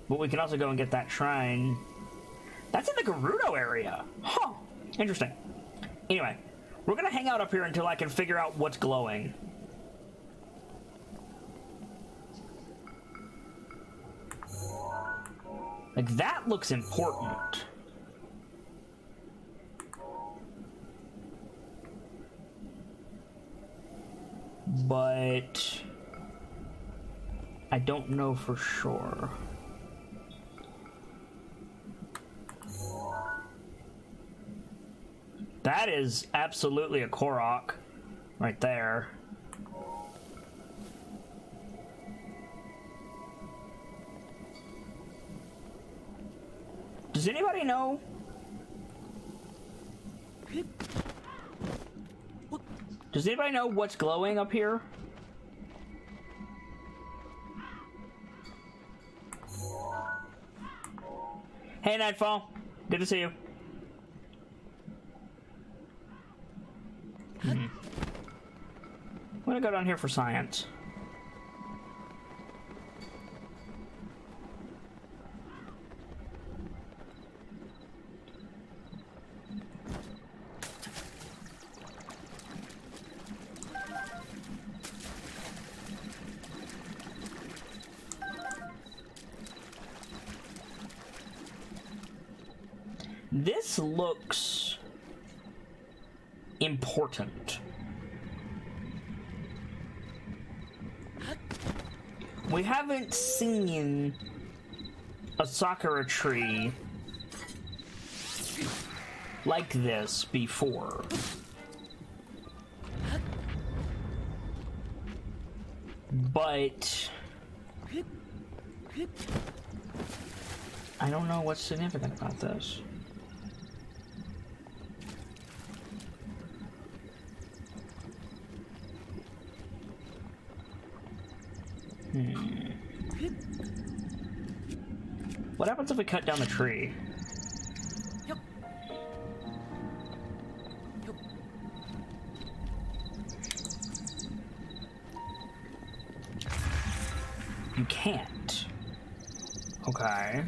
But we can also go and get that shrine. That's in the Gerudo area. Huh. Interesting. Anyway, we're gonna hang out up here until I can figure out what's glowing. Like, that looks important. But I don't know for sure. That is absolutely a Korok right there. Does anybody know? Does anybody know what's glowing up here? Hey, Nightfall. Good to see you. I'm gonna go down here for science. This looks important. We haven't seen a Sakura tree like this before. But I don't know what's significant about this. What happens if we cut down the tree? You can't. Okay.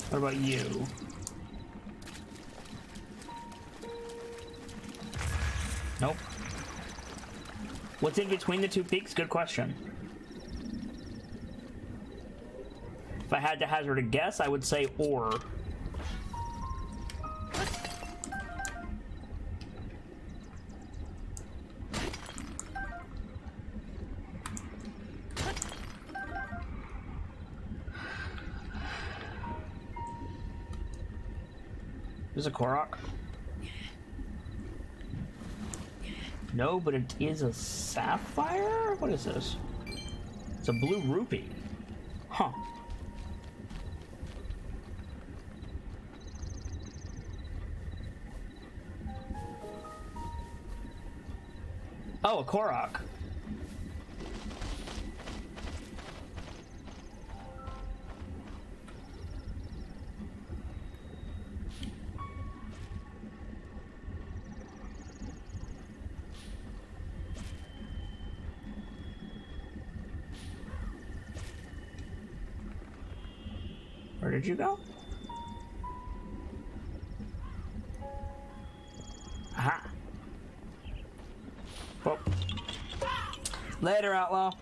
What about you? Nope. What's in between the two peaks? Good question. If I had to hazard a guess, I would say ore. Is it a Korok? No, but it is a sapphire? What is this? It's a blue rupee. Huh. Oh, a Korok. Where did you go? Aha. Well, later, Outlaw.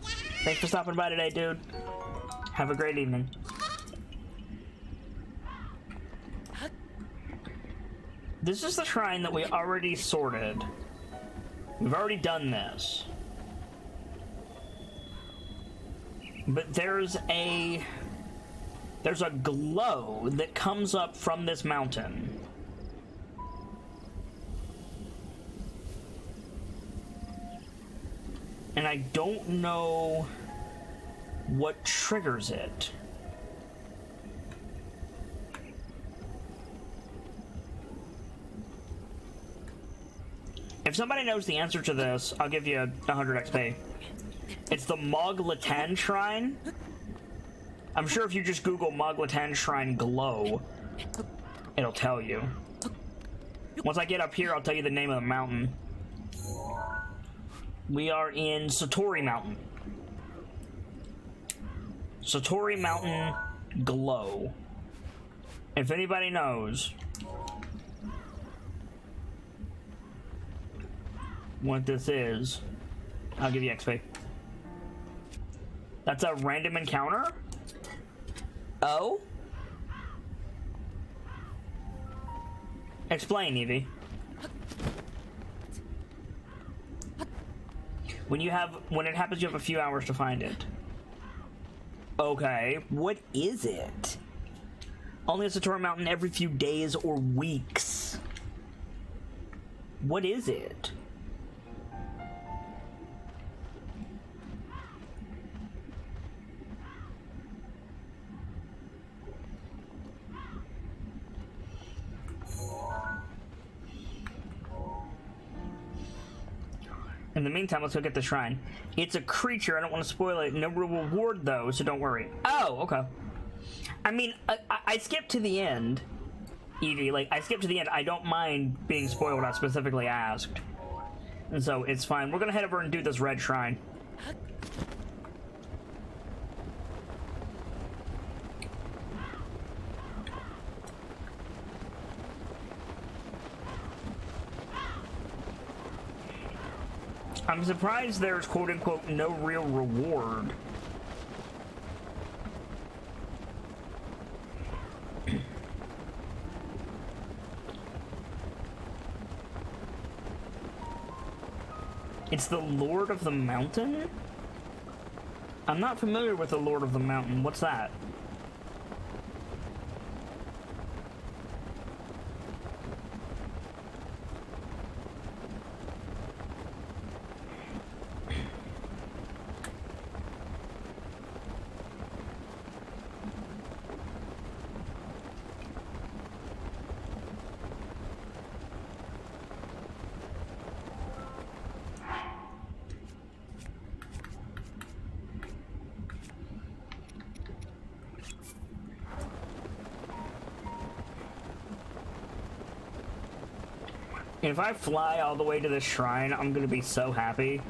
Thanks for stopping by today, dude. Have a great evening. This is the shrine that we already sorted. We've already done this. But there's a glow that comes up from this mountain. And I don't know what triggers it. If somebody knows the answer to this, I'll give you 100 XP. It's the Moglatan Shrine. I'm sure if you just Google Moglatan Shrine glow, it'll tell you. Once I get up here, I'll tell you the name of the mountain. We are in Satori Mountain. Satori Mountain glow. If anybody knows what this is, I'll give you XP. That's a random encounter? Oh? Explain, Evie. When it happens, you have a few hours to find it. Okay, what is it? Only a Satori Mountain every few days or weeks. What is it? In the meantime, let's go get the shrine. It's a creature. I don't want to spoil it. No real reward, though, so don't worry. Oh, okay. I mean, I skipped to the end, Evie. Like, I skipped to the end. I don't mind being spoiled. I specifically asked. And so it's fine. We're going to head over and do this red shrine. I'm surprised there's quote-unquote no real reward. It's the Lord of the Mountain? I'm not familiar with the Lord of the Mountain. What's that? If I fly all the way to the shrine, I'm gonna be so happy.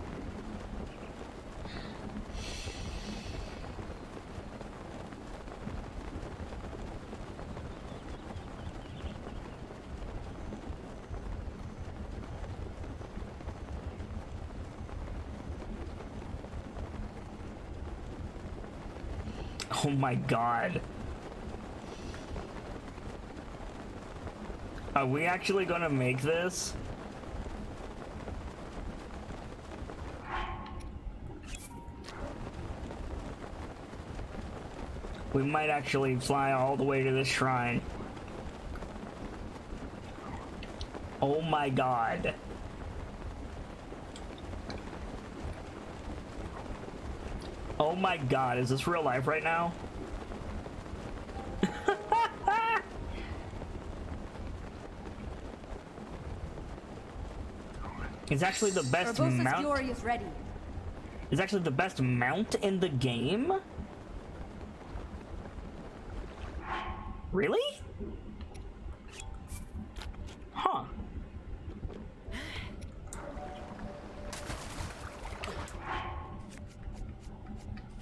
Oh my god. Are we actually gonna make this? We might actually fly all the way to this shrine. Oh my god. Oh my god, is this real life right now? It's actually the best Urbosa's mount. glory is ready. It's actually the best mount in the game? Really? Huh.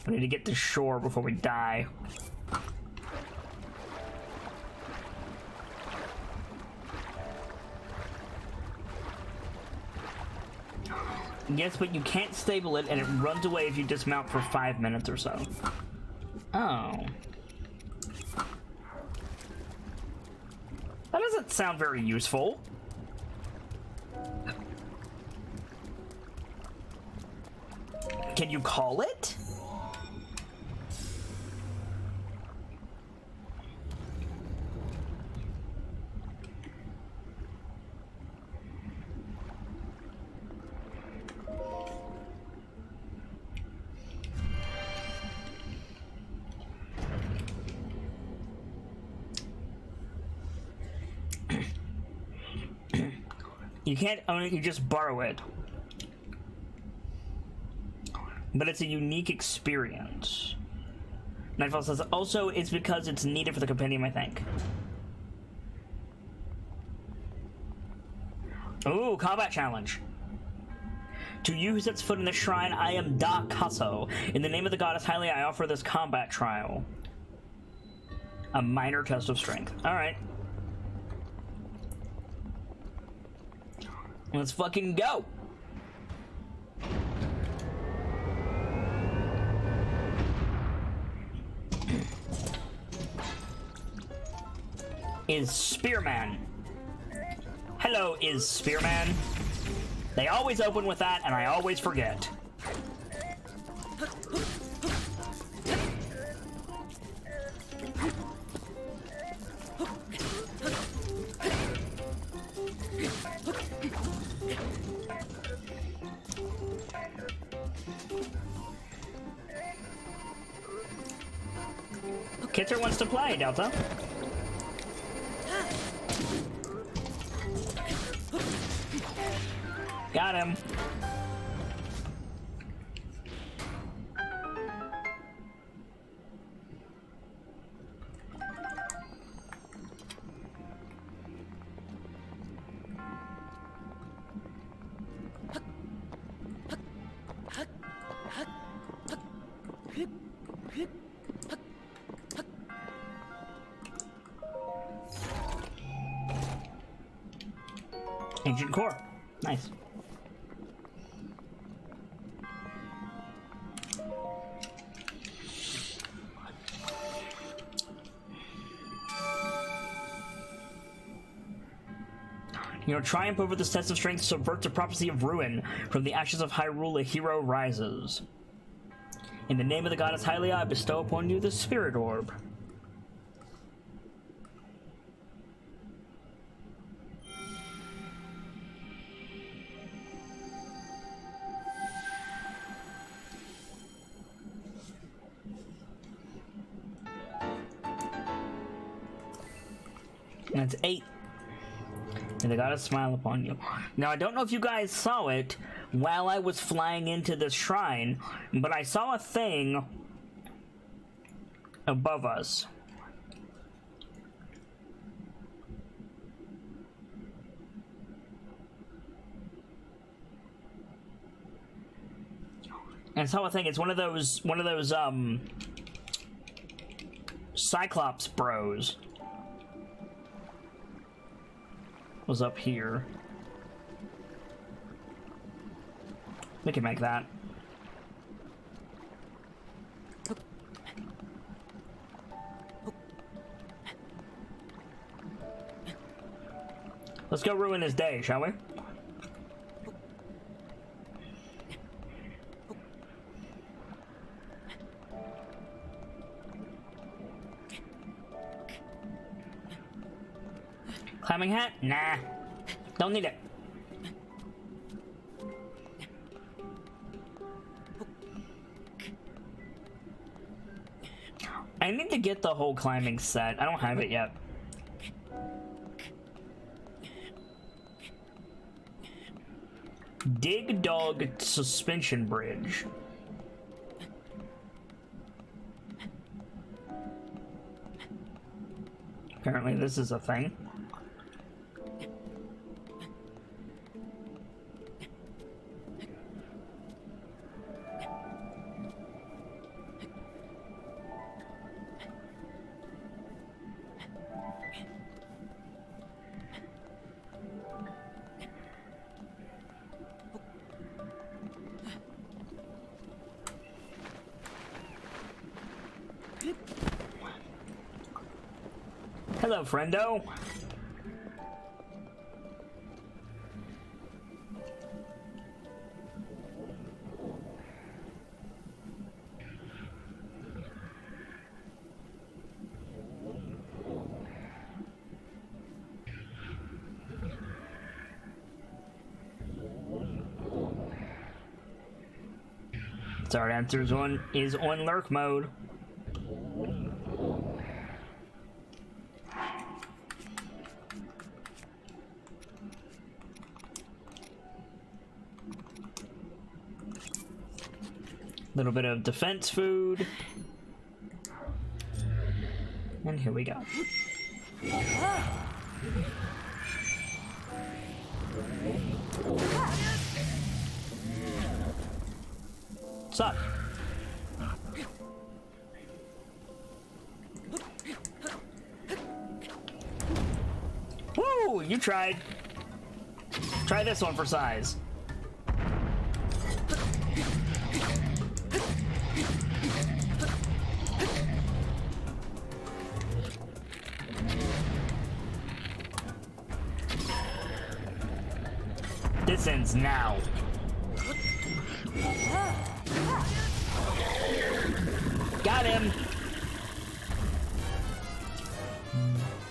We need to get to shore before we die. Yes, but you can't stable it, and it runs away if you dismount for 5 minutes or so. Oh. That doesn't sound very useful. Can you call it? You can't own it, you just borrow it. But it's a unique experience. Nightfall says, also, it's because it's needed for the compendium, I think. Ooh, combat challenge. To you who sets foot in the shrine, I am Da Kaso. In the name of the goddess Hylia, I offer this combat trial. A minor test of strength. Alright. Let's fucking go! Is Spearman. Hello, is Spearman. They always open with that, and I always forget. Kitzer wants to play, Delta. Got him. Ancient core. Nice. Your triumph over this test of strength subverts a prophecy of ruin. From the ashes of Hyrule, a hero rises. In the name of the goddess Hylia, I bestow upon you the Spirit Orb. That's 8. And they gotta smile upon you. Now, I don't know if you guys saw it while I was flying into this shrine, but I saw a thing above us. And it's how I think it's one of those Cyclops bros was up here. We can make that. Let's go ruin his day, shall we? Climbing hat? Nah. Don't need it. I need to get the whole climbing set. I don't have it yet. Dig Dog Suspension Bridge. Apparently this is a thing. Hello, friendo. Our answer is on lurk mode. Little bit of defense food. And here we go. What's up? Woo! You tried. Try this one for size. This ends now. Got him.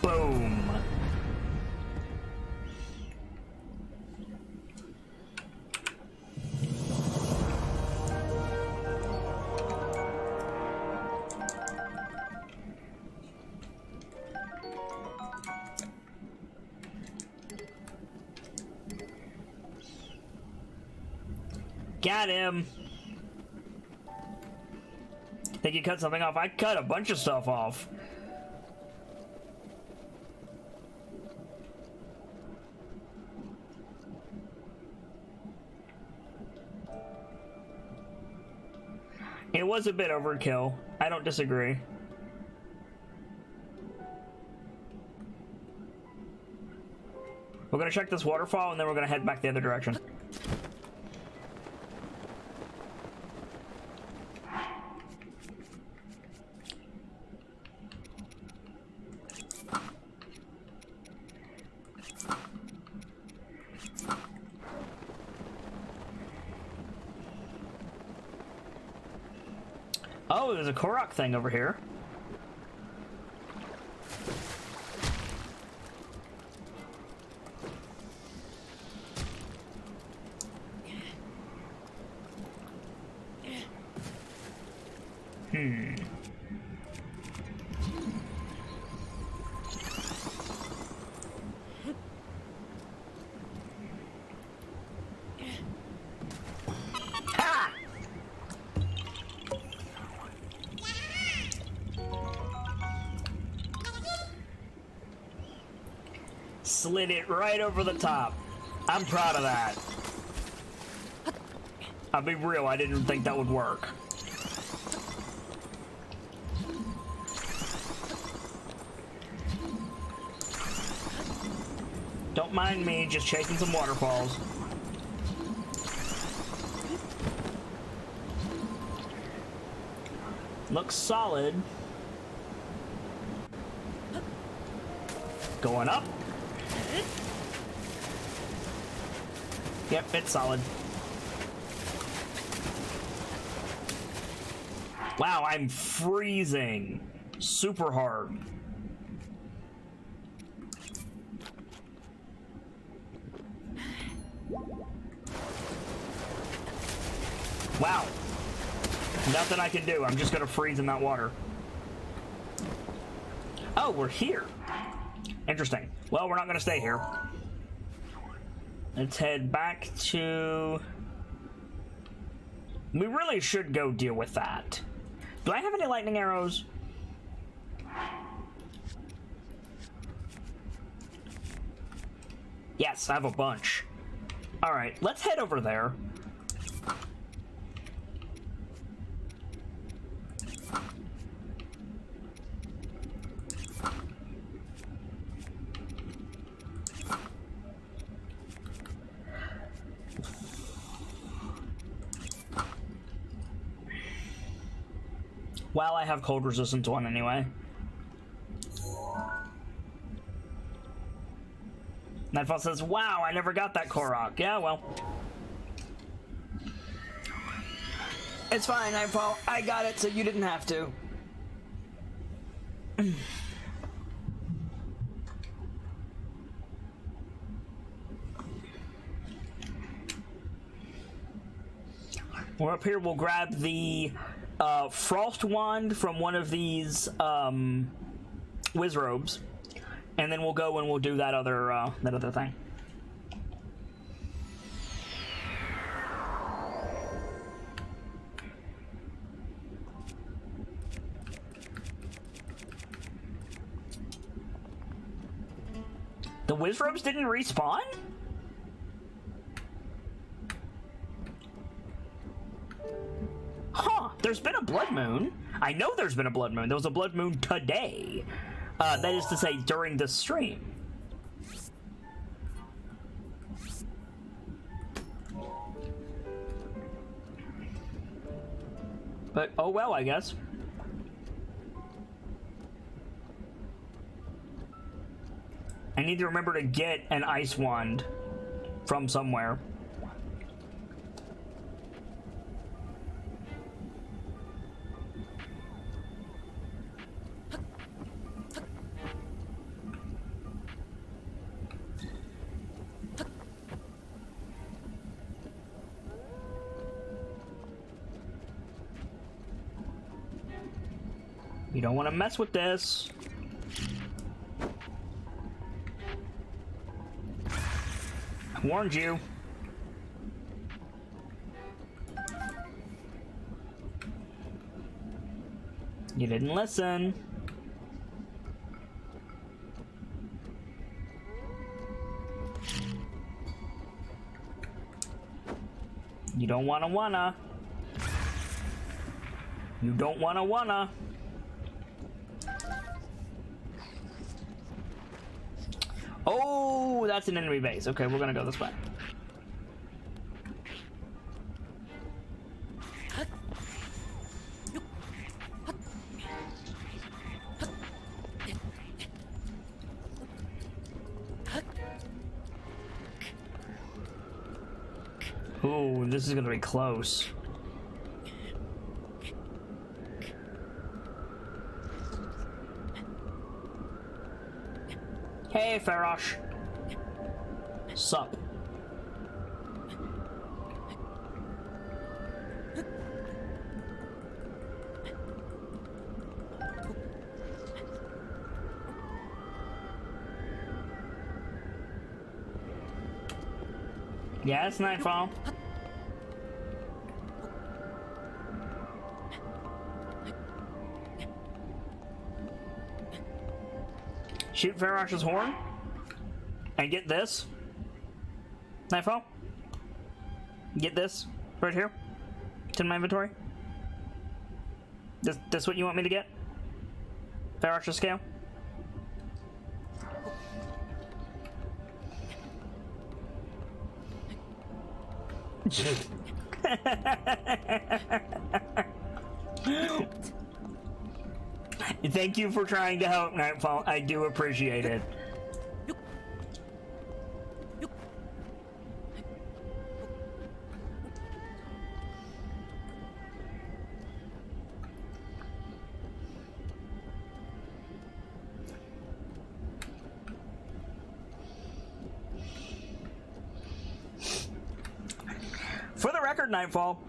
Boom. Got him. Think you cut something off? I cut a bunch of stuff off. It was a bit overkill. I don't disagree. We're gonna check this waterfall and then we're gonna head back the other direction. Oh, there's a Korok thing over here. Slid it right over the top. I'm proud of that. I'll be real, I didn't think that would work. Don't mind me, just chasing some waterfalls. Looks solid. Going up. Yep, it's solid. Wow, I'm freezing. Super hard. Wow. Nothing I can do. I'm just gonna freeze in that water. Oh, we're here. Interesting. Well, we're not gonna stay here. Let's head back to... We really should go deal with that. Do I have any lightning arrows? Yes, I have a bunch. Alright, let's head over there. Well, I have cold resistance one anyway. Nightfall says, wow, I never got that Korok. Yeah, well. It's fine, Nightfall. I got it, so you didn't have to. We're up here, we'll grab the Frost Wand from one of these Wiz Robes, and then we'll go and we'll do that other thing. The Wiz Robes didn't respawn? Huh, there's been a blood moon. I know there's been a blood moon. There was a blood moon today. That is to say, during the stream. But, oh well, I guess. I need to remember to get an ice wand from somewhere. You don't want to mess with this. I warned you. You didn't listen. You don't wanna. You don't wanna. Oh, that's an enemy base. Okay, we're gonna go this way. Ooh, this is gonna be close. Hey, Farosh. Sup? Yeah, it's nightfall. Shoot Farosh's horn and get this. Nightfall. Get this right here. It's in my inventory. This what you want me to get? Fair Archer scale? Thank you for trying to help, Nightfall. I do appreciate it. For the record, Nightfall,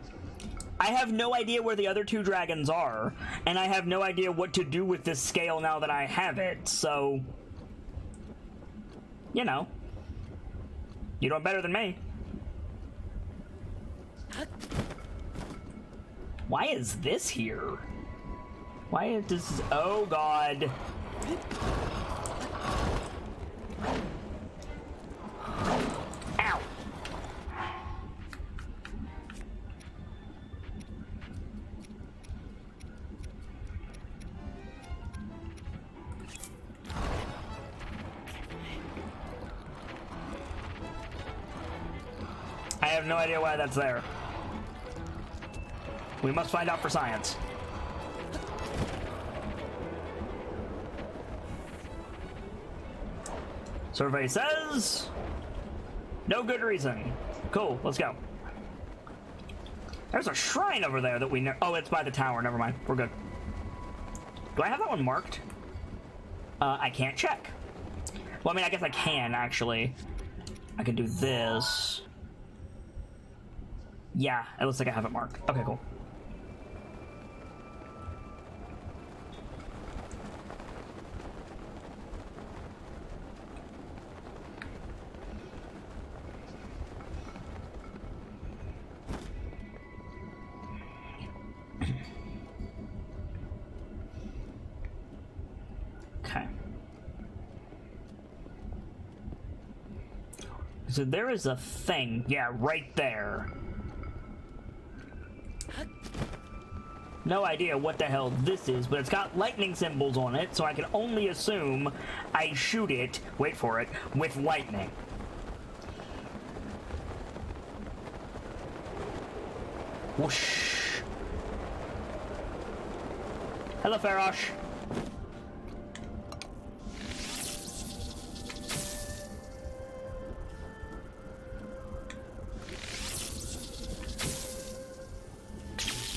I have no idea where the other two dragons are, and I have no idea what to do with this scale now that I have it, so... You know. You know better than me. Why is this here? Why is this... Oh, God. Ow. I have no idea why that's there. We must find out for science. Survey says... no good reason. Cool, let's go. There's a shrine over there that we know... Oh, it's by the tower, never mind. We're good. Do I have that one marked? I can't check. Well, I mean, I guess I can, actually. I can do this. Yeah, it looks like I have it marked. Okay, cool. Okay. So there is a thing, yeah, right there. No idea what the hell this is, but it's got lightning symbols on it, so I can only assume I shoot it, wait for it, with lightning. Whoosh. Hello, Farosh.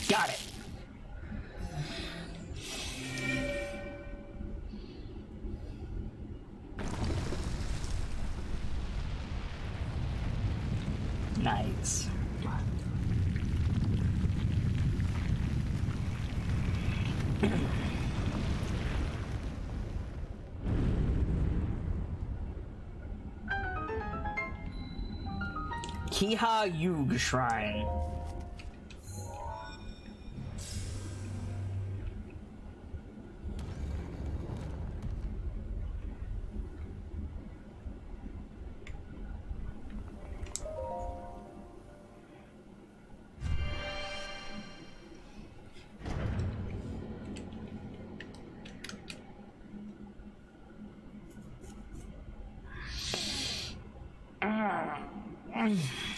Got it. Nice. Kiha Yug Shrine.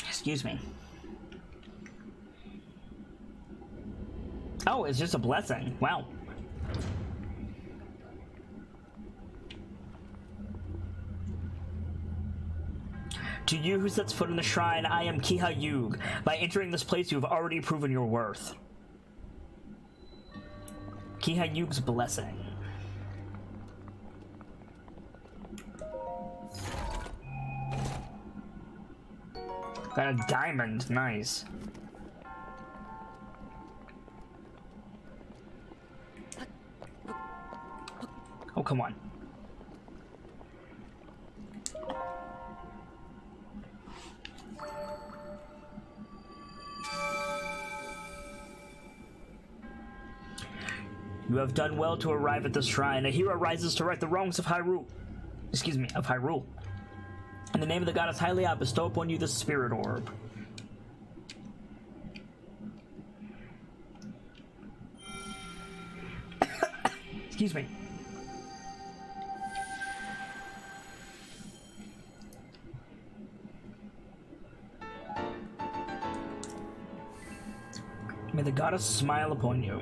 Excuse me. Oh, it's just a blessing. Wow. To you who sets foot in the shrine, I am Kiha Yug. By entering this place, you have already proven your worth. Kiha Yug's blessing. Got a diamond, nice. Oh, come on. You have done well to arrive at this shrine. A hero rises to right the wrongs of Hyrule. Excuse me, of Hyrule. In the name of the goddess Hylia, I bestow upon you the spirit orb. Excuse me. May the goddess smile upon you.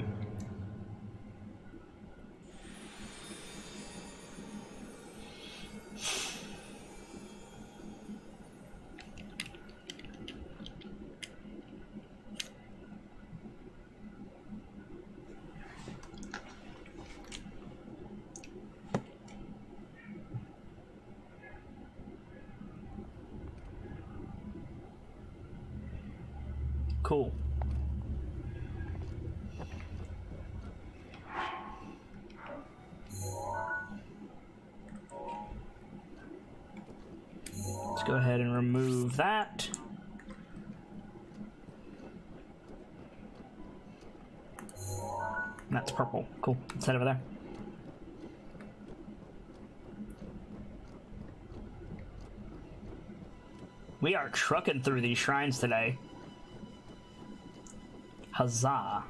Cool. Let's go ahead and remove that. That's purple. Cool. Let's head over there. We are trucking through these shrines today. Huzzah.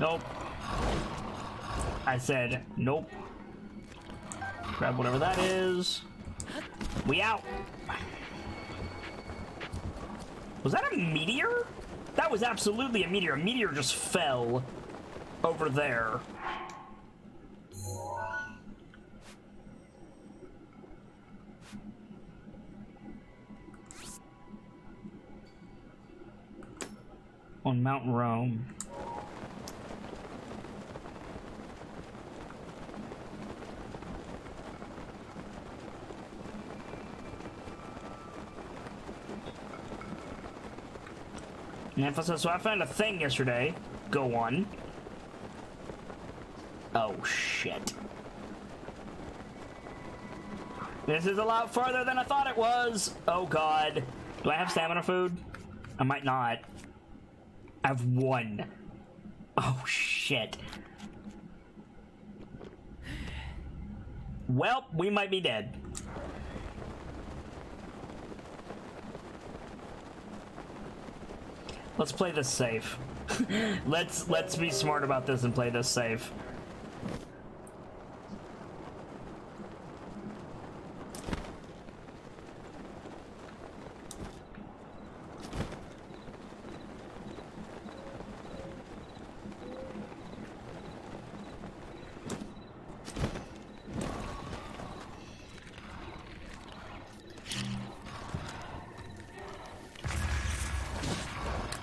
Nope. I said nope. Grab whatever that is. We out. Was that a meteor? That was absolutely a meteor. A meteor just fell over there. On Mount Rome. Emphasis. So I found a thing yesterday. Go on. Oh shit. This is a lot farther than I thought it was. Oh god. Do I have stamina food? I might not. I have one. Oh shit. Well, we might be dead. Let's play this safe. Let's be smart about this and play this safe.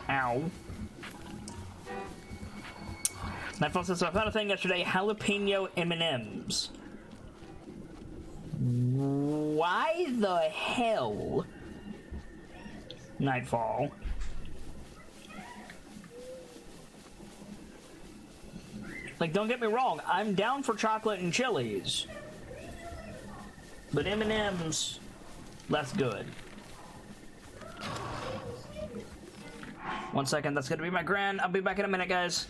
Ow. Nightfall says, so I found a thing yesterday, jalapeno M&Ms. Why the hell? Nightfall. Like, don't get me wrong, I'm down for chocolate and chilies. But M&Ms, less good. 1 second, that's gonna be my grand. I'll be back in a minute, guys.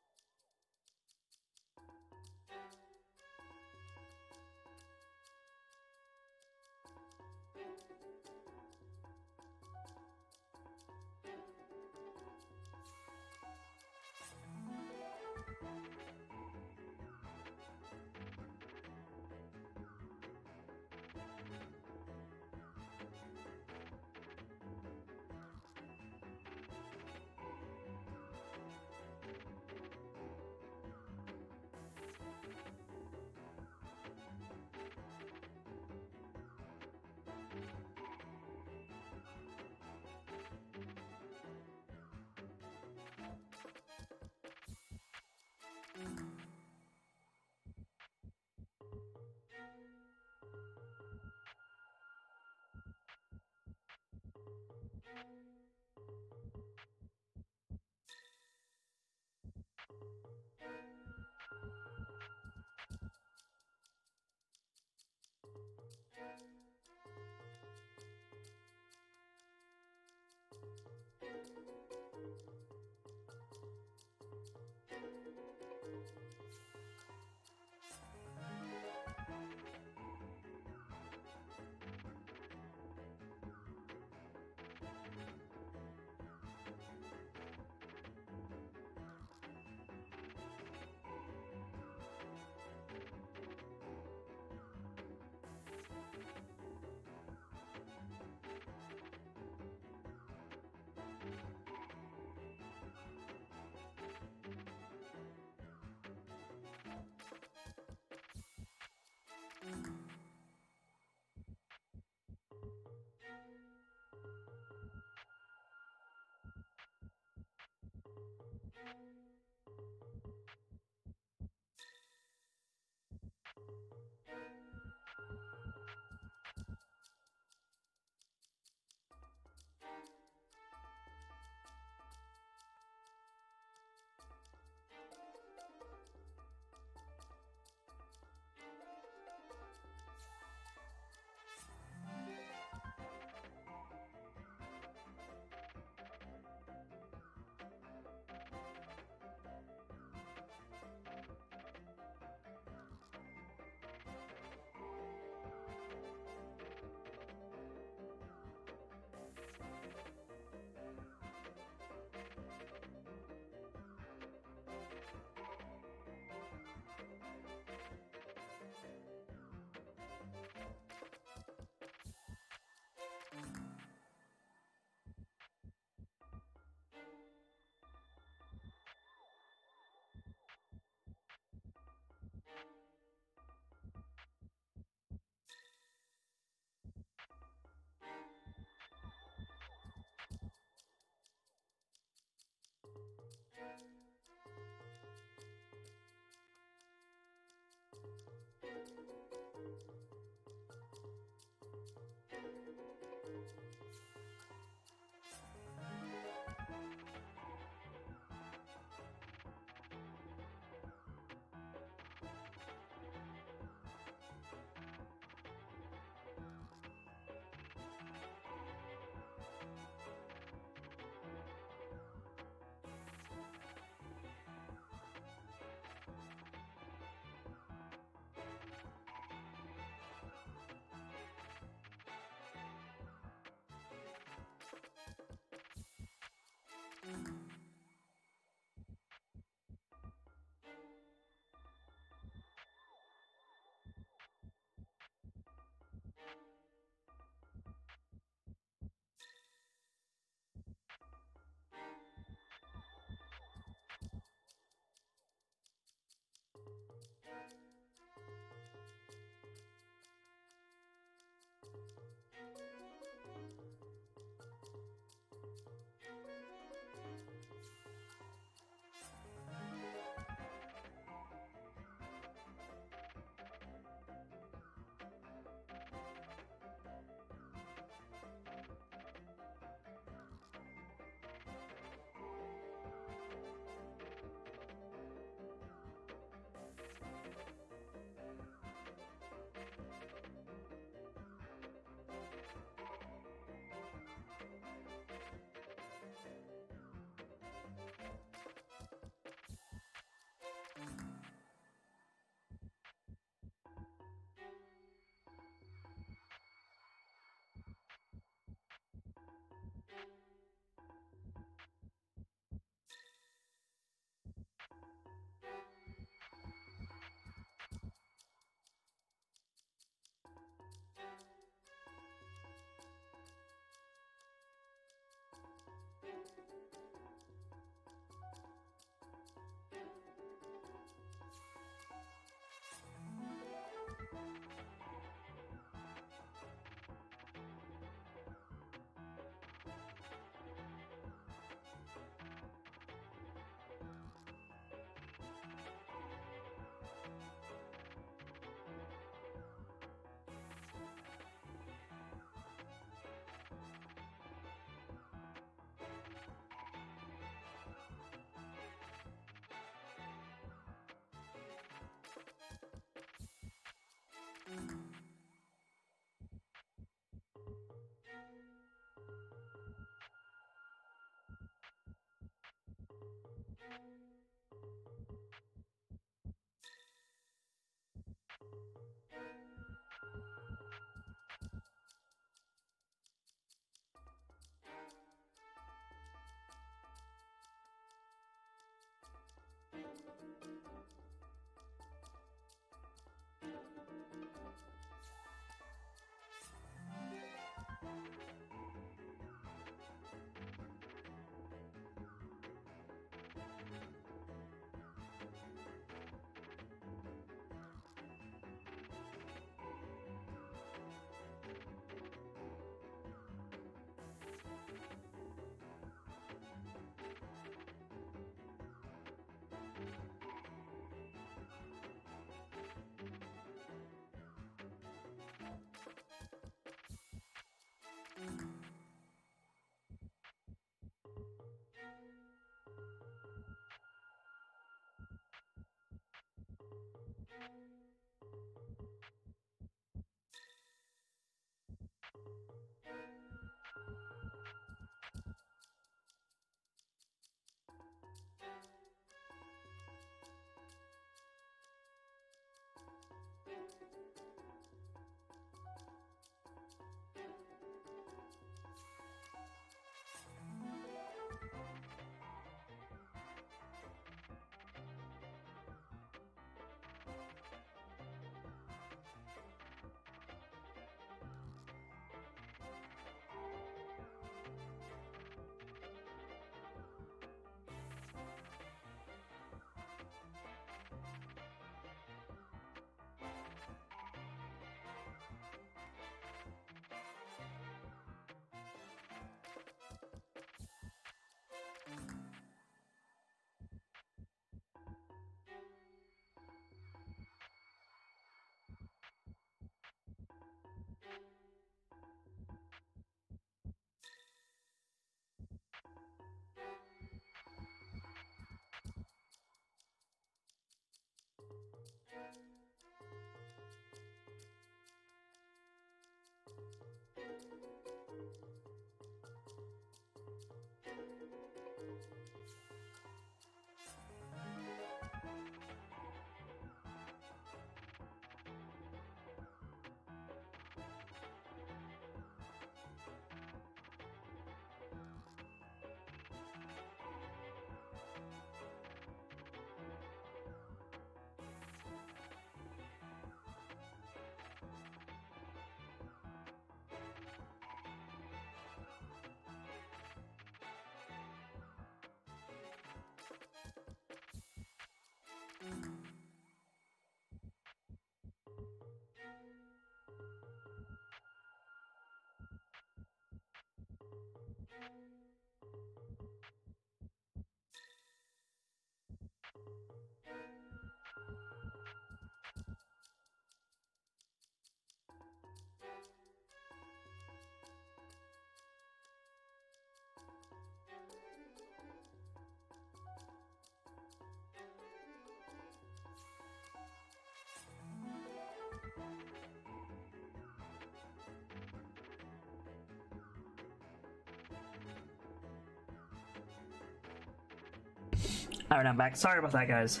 Alright, I'm back. Sorry about that, guys.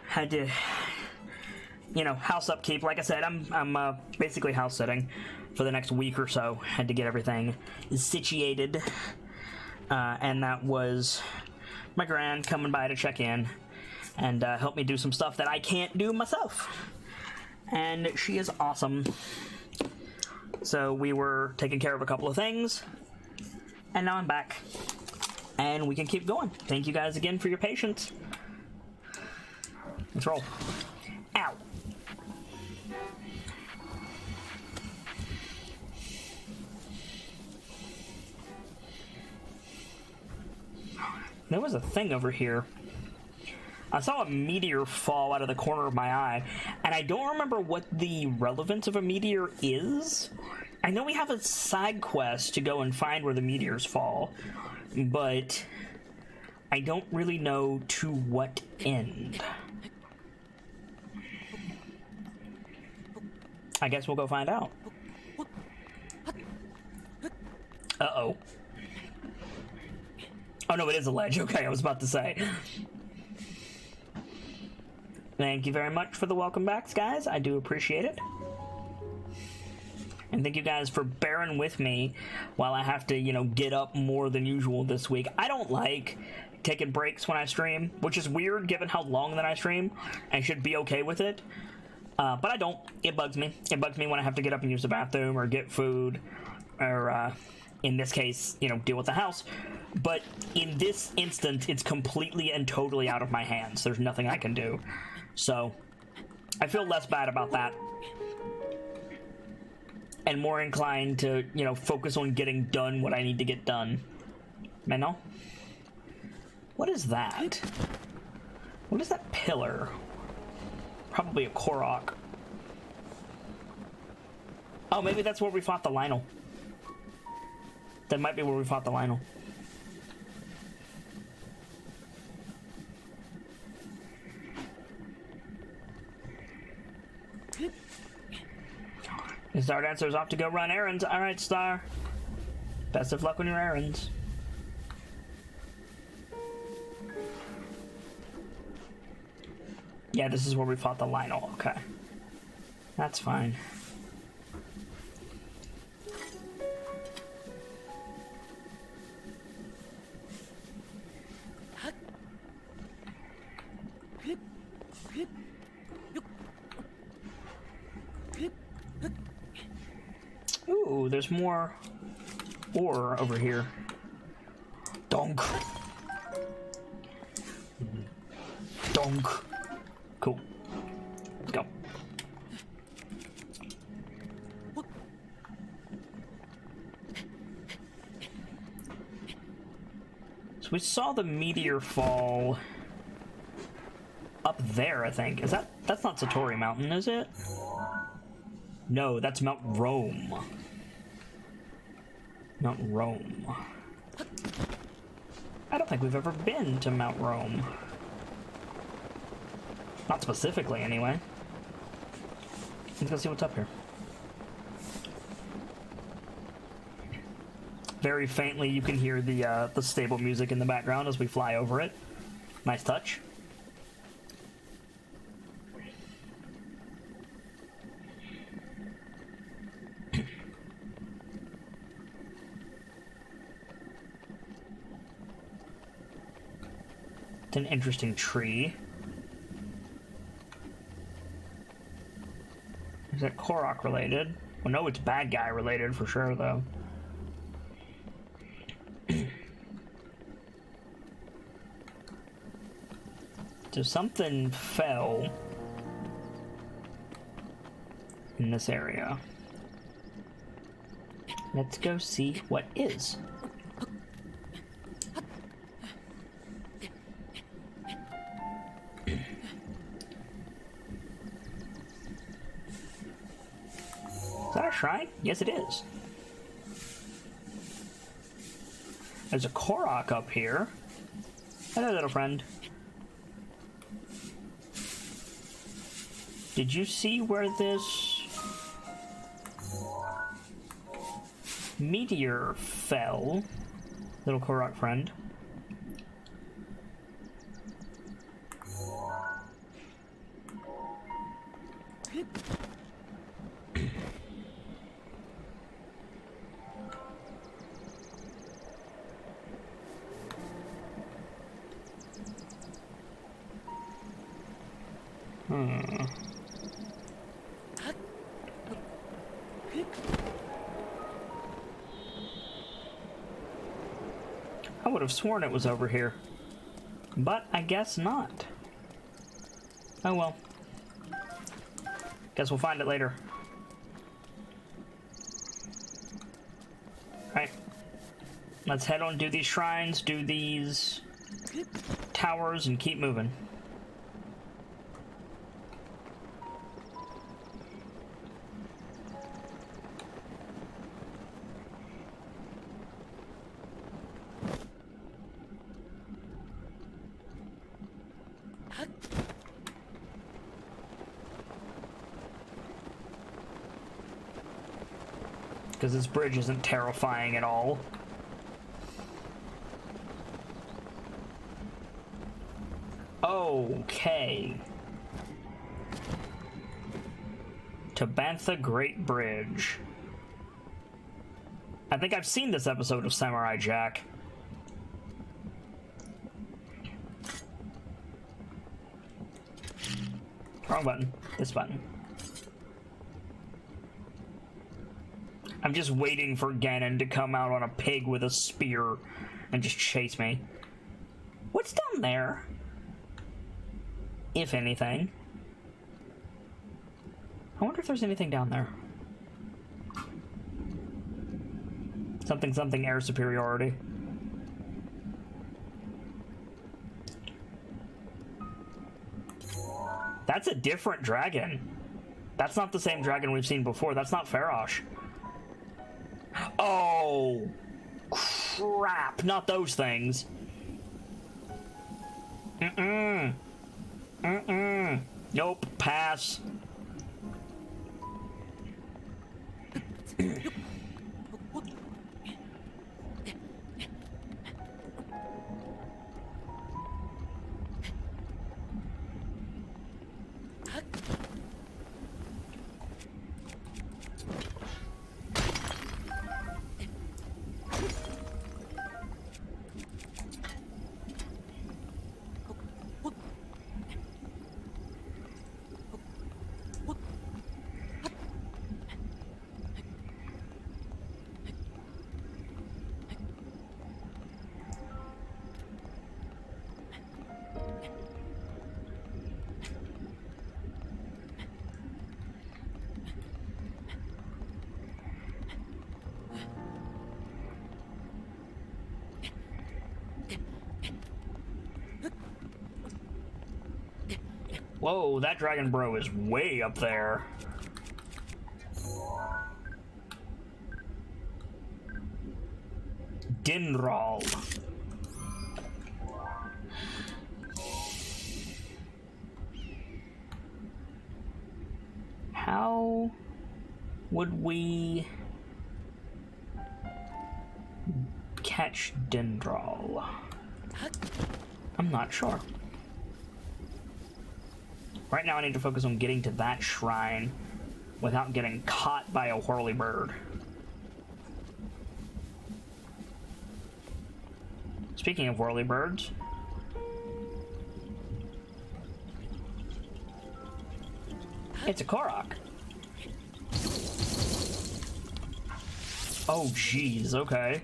Had to, you know, house upkeep. Like I said, I'm basically house sitting for the next week or so. Had to get everything situated. And that was my gran coming by to check in and help me do some stuff that I can't do myself. And she is awesome. So we were taking care of a couple of things, and now I'm back. And we can keep going. Thank you guys again for your patience. Let's roll. Ow. There was a thing over here. I saw a meteor fall out of the corner of my eye, and I don't remember what the relevance of a meteor is. I know we have a side quest to go and find where the meteors fall, but I don't really know to what end. I guess we'll go find out. Uh-oh. Oh no, it is a ledge. Okay, I was about to say. Thank you very much for the welcome backs, guys. I do appreciate it. And thank you guys for bearing with me while I have to, you know, get up more than usual this week. I don't like taking breaks when I stream, which is weird given how long that I stream. I should be okay with it. But I don't. It bugs me. It bugs me when I have to get up and use the bathroom or get food or, in this case, you know, deal with the house. But in this instance, it's completely and totally out of my hands. There's nothing I can do. So I feel less bad about that. And more inclined to, you know, focus on getting done what I need to get done. Menno? What is that? What is that pillar? Probably a Korok. Oh, maybe that's where we fought the Lionel. That might be where we fought the Lionel. Star Dancer's off to go run errands. Alright, Star. Best of luck on your errands. Yeah, this is where we fought the Lionel. Okay. That's fine. Ooh, there's more ore over here. Donk. Donk. Cool. Let's go. So we saw the meteor fall up there, I think. Is that's not Satori Mountain, is it? No, that's Mount Rome. Mount Rome. I don't think we've ever been to Mount Rome. Not specifically, anyway. Let's go see what's up here. Very faintly, you can hear the stable music in the background as we fly over it. Nice touch. It's an interesting tree. Is that Korok related? Well, no, it's bad guy related for sure, though. So something fell in this area. Let's go see what is. Is that a shrine? Yes, it is. There's a Korok up here. Hello, little friend. Did you see where this meteor fell, little Korok friend? I would have sworn it was over here, but I guess not. Oh well. Guess we'll find it later. Alright. Let's head on, do these shrines, do these towers, and keep moving. Because this bridge isn't terrifying at all. Okay. Tabantha Great Bridge. I think I've seen this episode of Samurai Jack. Wrong button. This button. I'm just waiting for Ganon to come out on a pig with a spear and just chase me. What's down there? If anything. I wonder if there's anything down there. Something something air superiority. That's a different dragon. That's not the same dragon we've seen before. That's not Farosh. Oh, crap. Not those things. Nope, pass. Whoa, that dragon bro is way up there. Dinral. How would we catch Dendral? I'm not sure. Right now I need to focus on getting to that shrine without getting caught by a whirlybird. Speaking of whirlybirds, it's a Korok. Oh jeez, okay.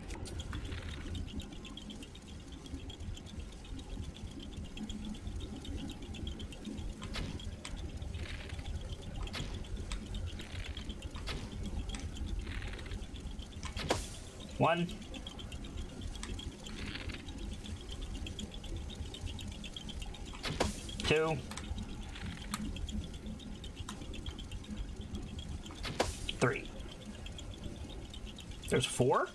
One. Two. Three. There's four?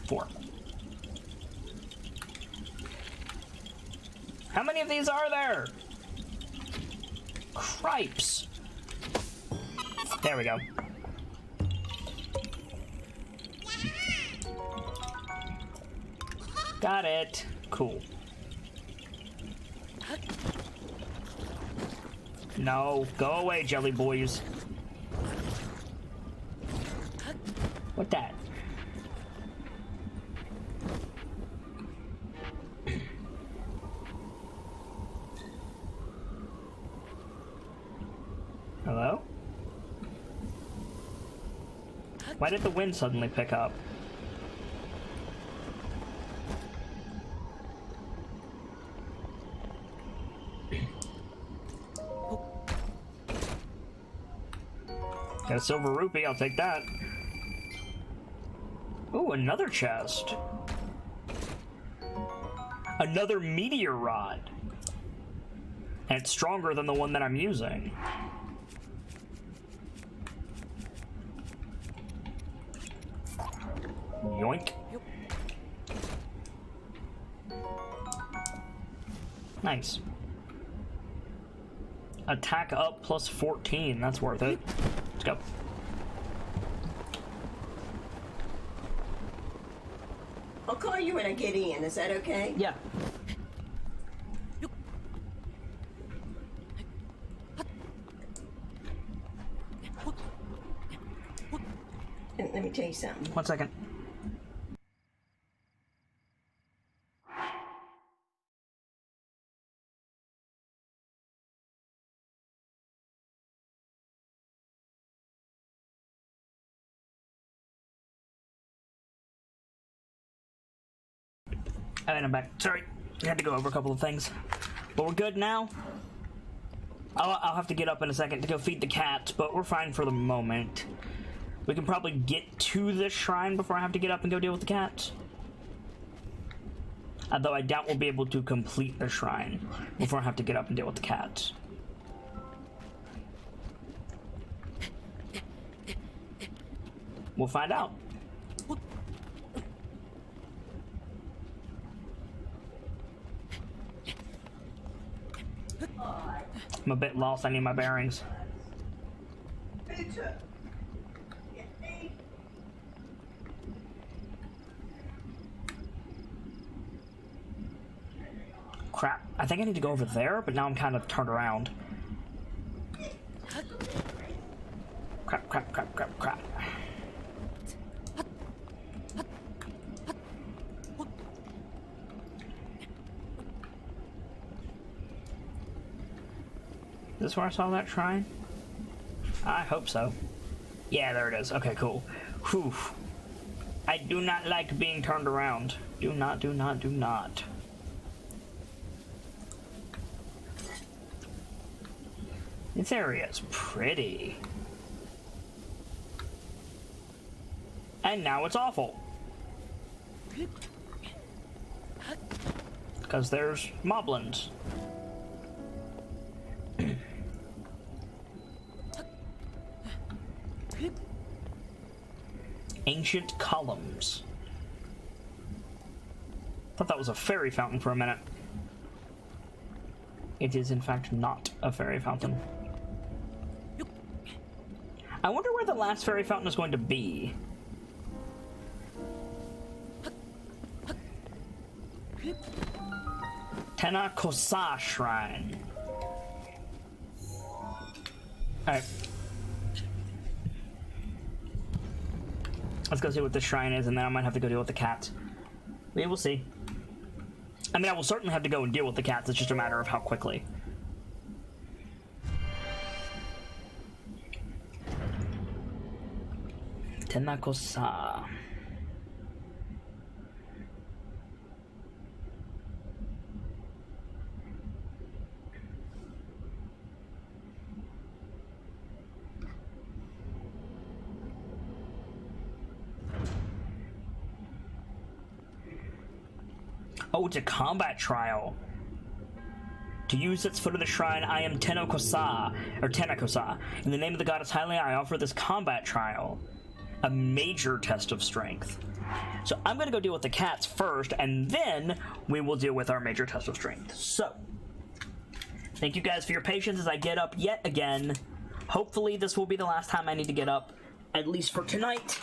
Four. How many of these are there? Cripes. There we go. Got it. Cool. No, go away, jelly boys. What that? Hello? Why did the wind suddenly pick up? Got a silver rupee, I'll take that. Ooh, another chest. Another meteor rod. And it's stronger than the one that I'm using. Yoink. Nice. Attack up plus 14. That's worth it. Let's go. I'll call you when I get in. Is that okay? Yeah. And let me tell you something. 1 second. And I'm back. Sorry, I had to go over a couple of things. But we're good now. I'll have to get up in a second to go feed the cats, but we're fine for the moment. We can probably get to this shrine before I have to get up and go deal with the cats. Although I doubt we'll be able to complete the shrine before I have to get up and deal with the cats. We'll find out. I'm a bit lost. I need my bearings. Crap. I think I need to go over there, but now I'm kind of turned around. Crap, crap, crap, crap, crap. Is this where I saw that shrine? I hope so. Yeah, there it is. Okay, cool. Whew. I do not like being turned around. Do not, do not, do not. This area is pretty. And now it's awful. Because there's moblins. Ancient columns. Thought that was a fairy fountain for a minute. It is in fact not a fairy fountain. I wonder where the last fairy fountain is going to be. Tenakosa Shrine. Alright. Let's go see what this shrine is, and then I might have to go deal with the cats. We will see. I mean, I will certainly have to go and deal with the cats. It's just a matter of how quickly. Tenakosa. Oh, it's a combat trial. To use its foot of the shrine, I am Tenakosa, or Tenakosa. In the name of the goddess Hylia, I offer this combat trial. A major test of strength. So I'm going to go deal with the cats first, and then we will deal with our major test of strength. So, thank you guys for your patience as I get up yet again. Hopefully this will be the last time I need to get up, at least for tonight.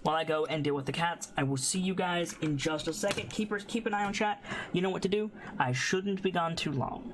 while I go and deal with the cats. I will see you guys in just a second. Keepers, keep an eye on chat. You know what to do. I shouldn't be gone too long.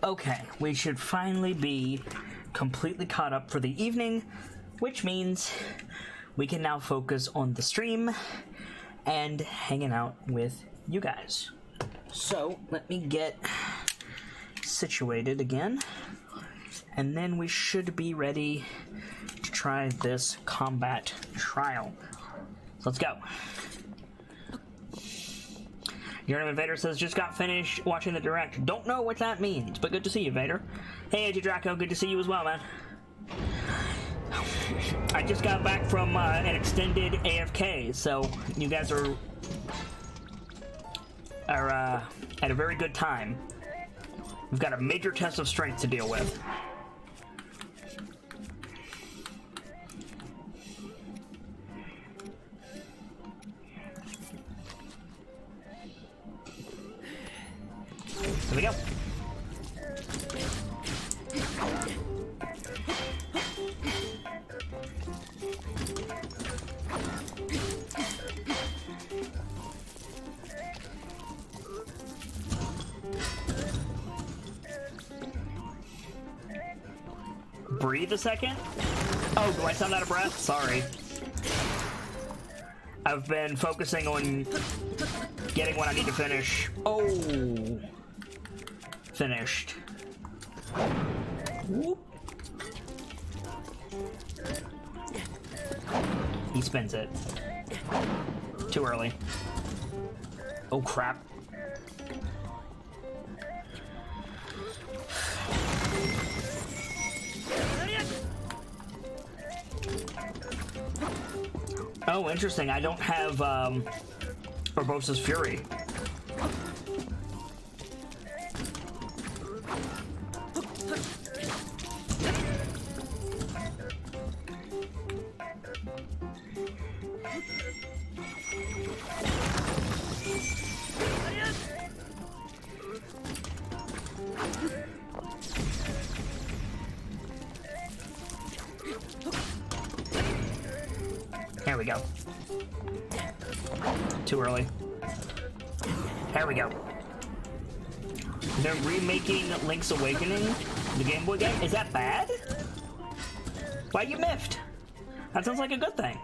Okay, we should finally be completely caught up for the evening, which means we can now focus on the stream and hanging out with you guys. So, let me get situated again, and then we should be ready to try this combat trial. So let's go. Your Vader says, just got finished watching the direct. Don't know what that means, but good to see you, Vader. Hey, AJ Draco, good to see you as well, man. I just got back from an extended AFK, so you guys are at a very good time. We've got a major test of strength to deal with. Here we go. Breathe a second. Oh, do I sound out of breath? Sorry. I've been focusing on getting what I need to finish. Oh. Finished. Whoop. He spins it. Too early. Oh, crap. Oh, interesting. I don't have Urbosa's Fury. There we go. Too early. There we go. They're remaking Link's Awakening, the Game Boy game. Is that bad? Why you miffed? That sounds like a good thing.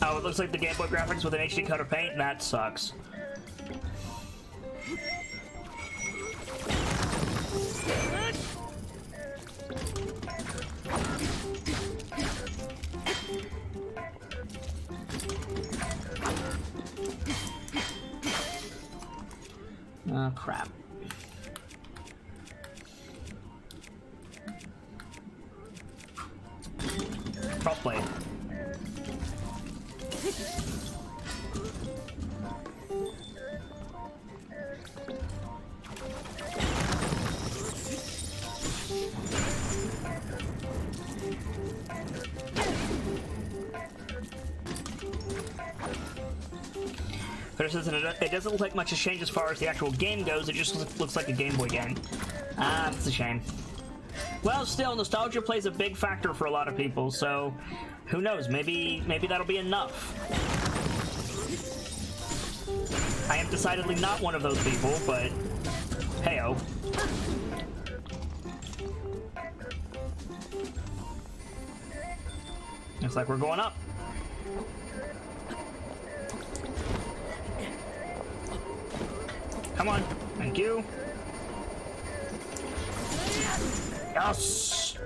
Oh, it looks like the Game Boy graphics with an HD coat of paint? That sucks. Oh, crap. Crossblade. It doesn't look like much has changed as far as the actual game goes. It just looks like a Game Boy game. Ah, it's a shame. Well, still, nostalgia plays a big factor for a lot of people, so who knows? Maybe that'll be enough. I am decidedly not one of those people, but hey-oh. Looks like we're going up. Come on. Thank you. Yes!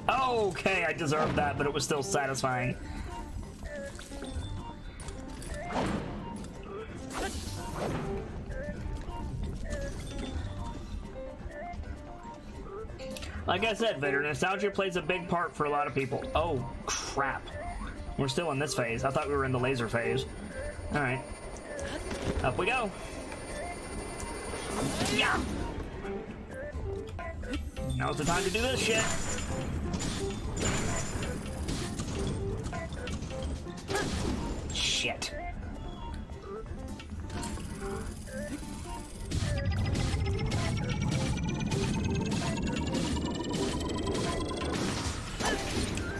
Okay, I deserved that, but it was still satisfying. Like I said, Vader, nostalgia plays a big part for a lot of people. Oh, crap. We're still in this phase. I thought we were in the laser phase. Alright. Up we go. Yeah! Now's the time to do this shit. Shit.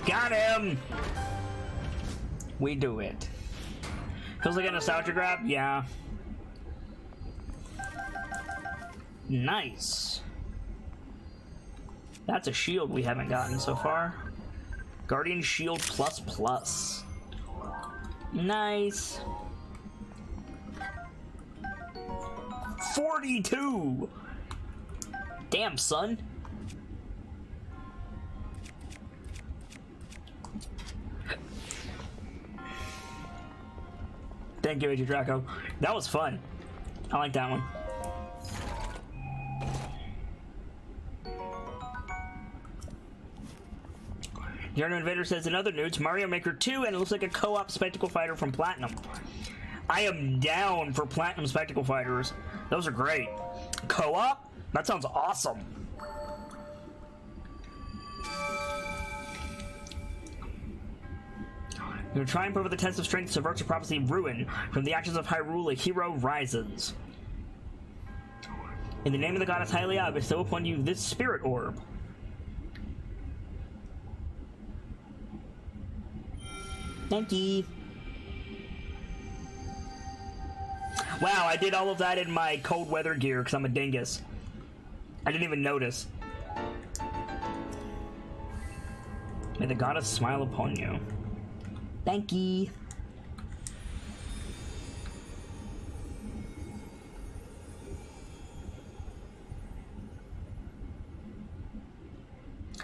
Got him! We do it. Feels like a nostalgia grab? Yeah. Nice. That's a shield we haven't gotten so far. Guardian Shield plus plus. Nice. 42! Damn, son. Thank you, AJ Draco. That was fun. I like that one. Yarno Invader says, in other news, Mario Maker 2, and it looks like a co-op Spectacle Fighter from Platinum. I am down for Platinum Spectacle Fighters. Those are great. Co-op? That sounds awesome. You're trying to prove the test of strength subverts a prophecy of ruin. From the actions of Hyrule, a hero rises. In the name of the goddess Hylia, I bestow upon you this spirit orb. Thank you. Wow, I did all of that in my cold weather gear because I'm a dingus. I didn't even notice. May the goddess smile upon you. Thank you.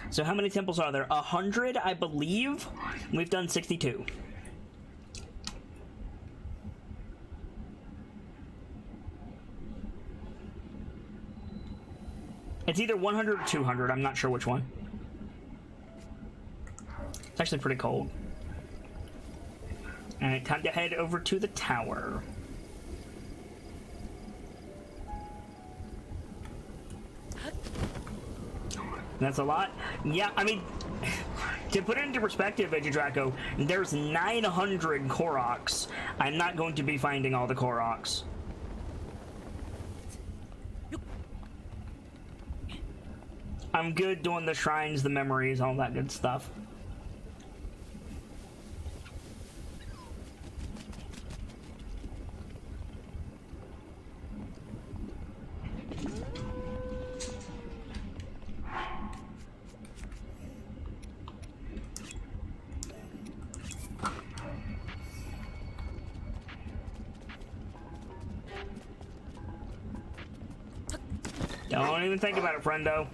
So how many temples are there? 100, I believe. We've done 62. It's either 100 or 200. I'm not sure which one. It's actually pretty cold. Alright, time to head over to the tower. That's a lot. Yeah, I mean, to put it into perspective, Vegidraco, there's 900 Koroks. I'm not going to be finding all the Koroks. I'm good doing the shrines, the memories, all that good stuff. Don't even think about it, friendo.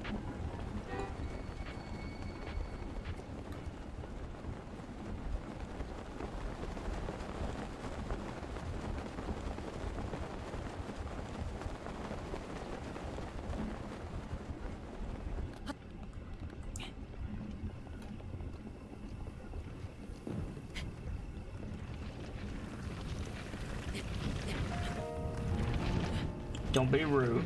Don't be rude.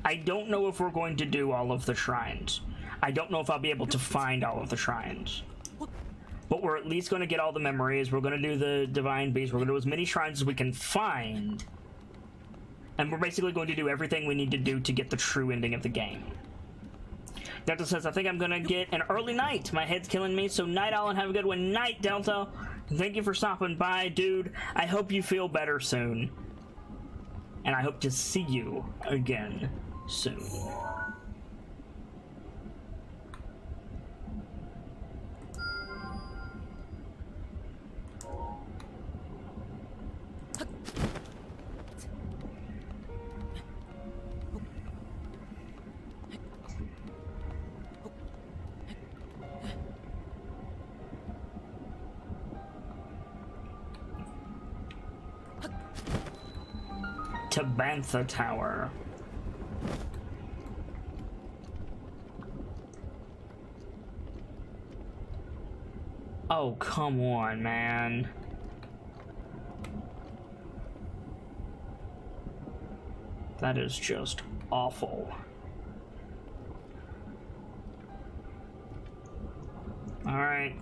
I don't know if we're going to do all of the shrines. I don't know if I'll be able to find all of the shrines. But we're at least going to get all the memories. We're going to do the Divine Beast. We're going to do as many shrines as we can find. And we're basically going to do everything we need to do to get the true ending of the game. Delta says, I think I'm going to get an early night. My head's killing me, so night owl and have a good one. Night, Delta. Thank you for stopping by, dude. I hope you feel better soon. And I hope to see you again soon. To Bantha Tower. Oh, come on, man. That is just awful. Alright.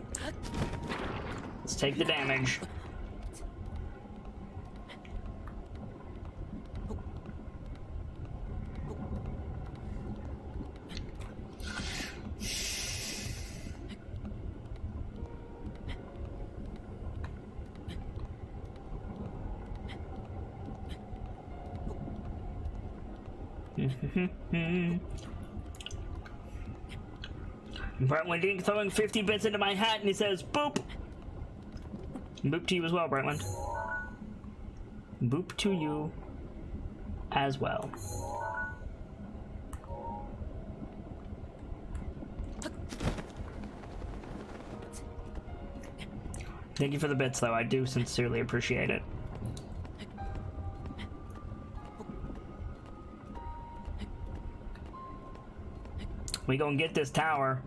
Let's take the damage. Brightland throwing 50 bits into my hat and he says, boop! Boop to you as well, Brightland. Boop to you as well. Thank you for the bits, though. I do sincerely appreciate it. We gonna get this tower.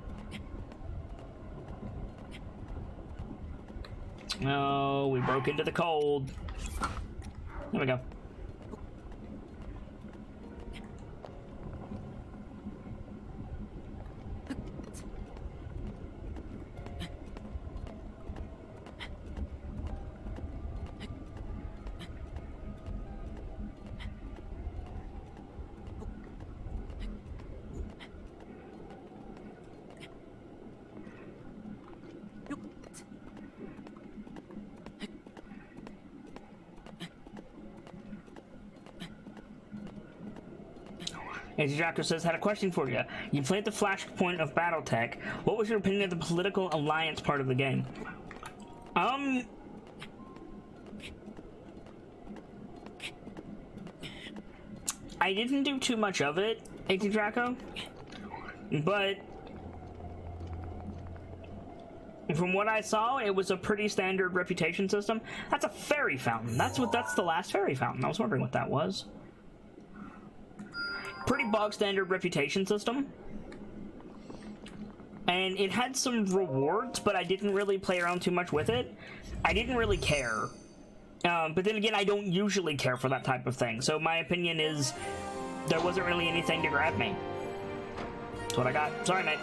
Oh, we broke into the cold. There we go. Anti-Draco says, had a question for you. You played the Flashpoint of Battletech. What was your opinion of the political alliance part of the game? I didn't do too much of it, Anti-Draco, but from what I saw, it was a pretty standard reputation system. That's a fairy fountain. That's the last fairy fountain. I was wondering what that was. Pretty bog standard reputation system, and it had some rewards, but I didn't really play around too much with it. I didn't really care, but then again, I don't usually care for that type of thing, so my opinion is there wasn't really anything to grab me. That's what I got. Sorry, mate.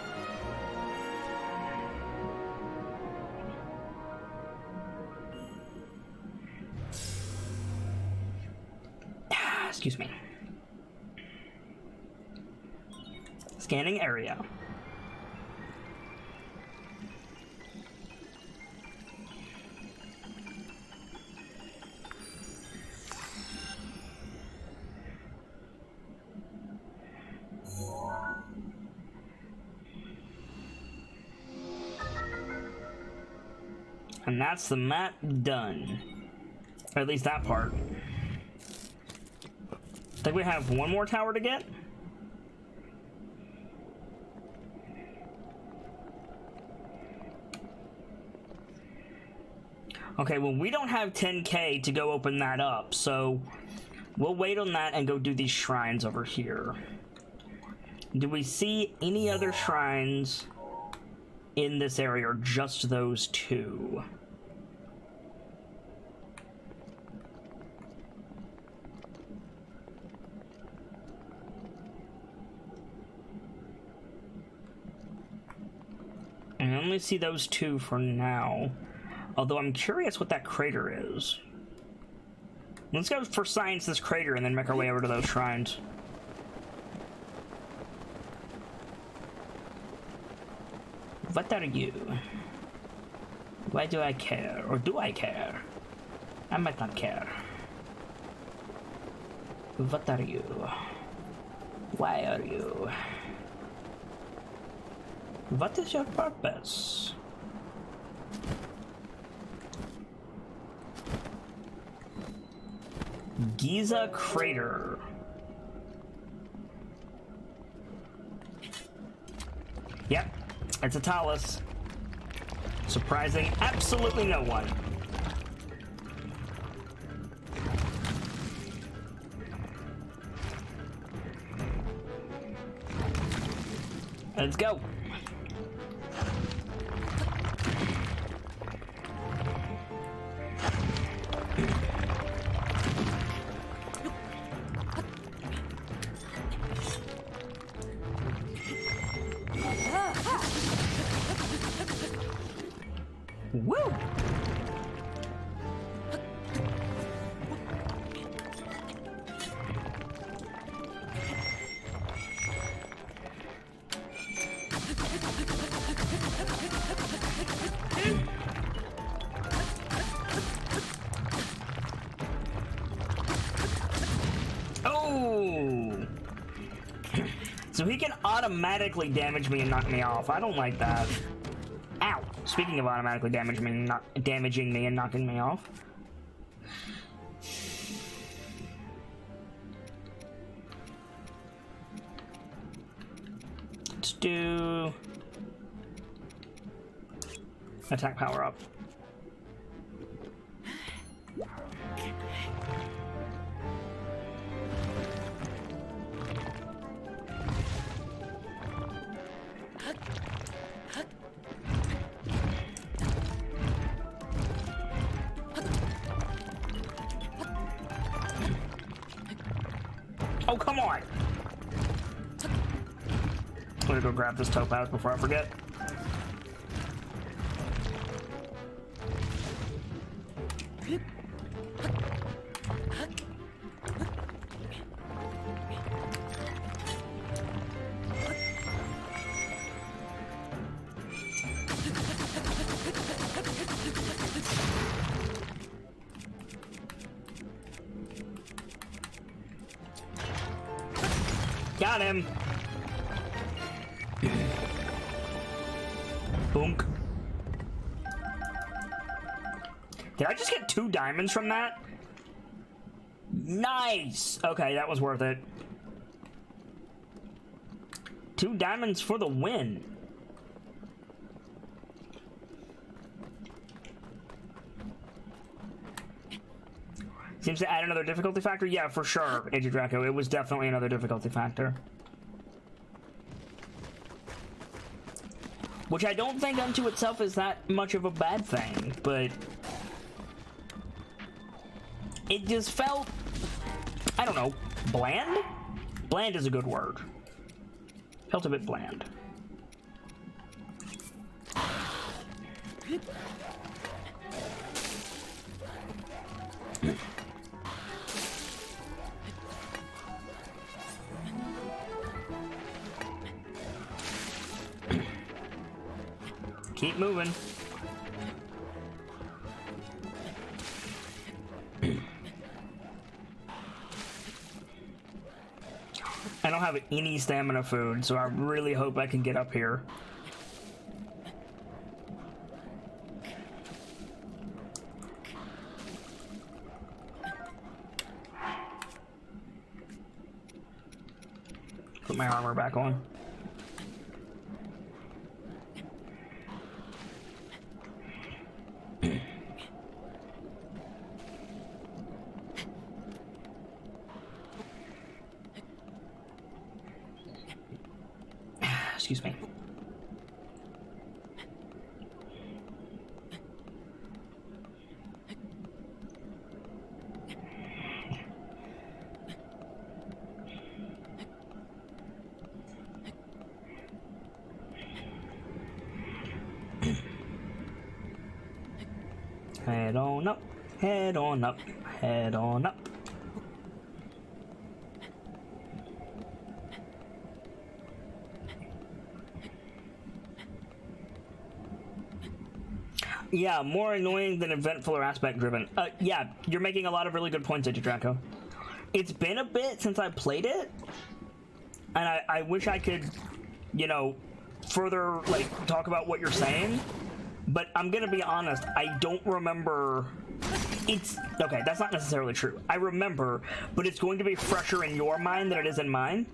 Excuse me. Scanning area. And that's the map done. Or at least that part. I think we have one more tower to get. Okay, well, we don't have 10K to go open that up, so we'll wait on that and go do these shrines over here. Do we see any other shrines in this area, or just those two? I only see those two for now. Although I'm curious what that crater is. Let's go for science this crater and then make our way over to those shrines. What are you? Why do I care? Or do I care? I might not care. What are you? Why are you? What is your purpose? Giza Crater. Yep, it's a talus. Surprising absolutely no one. Let's go. Woo! Oh! So he can automatically damage me and knock me off. I don't like that. Ow! Speaking of automatically damaging me and knocking me off. Let's do... attack power up. Oh, come on! I'm gonna go grab this topaz before I forget. Got him! Boonk. Did I just get 2 diamonds from that? Nice! Okay, that was worth it. 2 diamonds for the win. Seems to add another difficulty factor? Yeah, for sure, Age of Draco. It was definitely another difficulty factor. Which I don't think unto itself is that much of a bad thing, but... it just felt... I don't know, bland? Bland is a good word. Felt a bit bland. Keep moving. I don't have any stamina food, so I really hope I can get up here. Put my armor back on. Excuse me. Head on up, head on up, head on up. Yeah, more annoying than eventful or aspect driven. Yeah, you're making a lot of really good points, Age of Draco. It's been a bit since I played it, and I wish I could, you know, further, like, talk about what you're saying, but I'm gonna be honest, I don't remember. It's, okay, that's not necessarily true. I remember, but it's going to be fresher in your mind than it is in mine.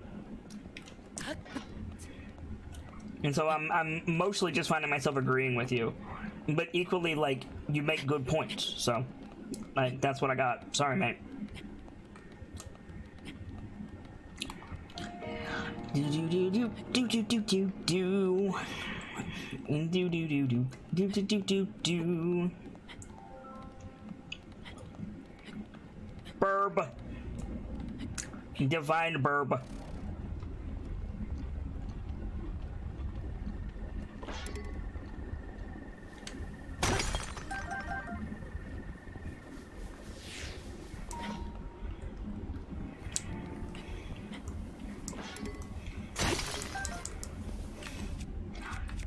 And so I'm mostly just finding myself agreeing with you. But equally, like, you make good points, so that's what I got. Sorry, mate. Do do do do do do do do do do do do do do do do do. Burb. Divine burb.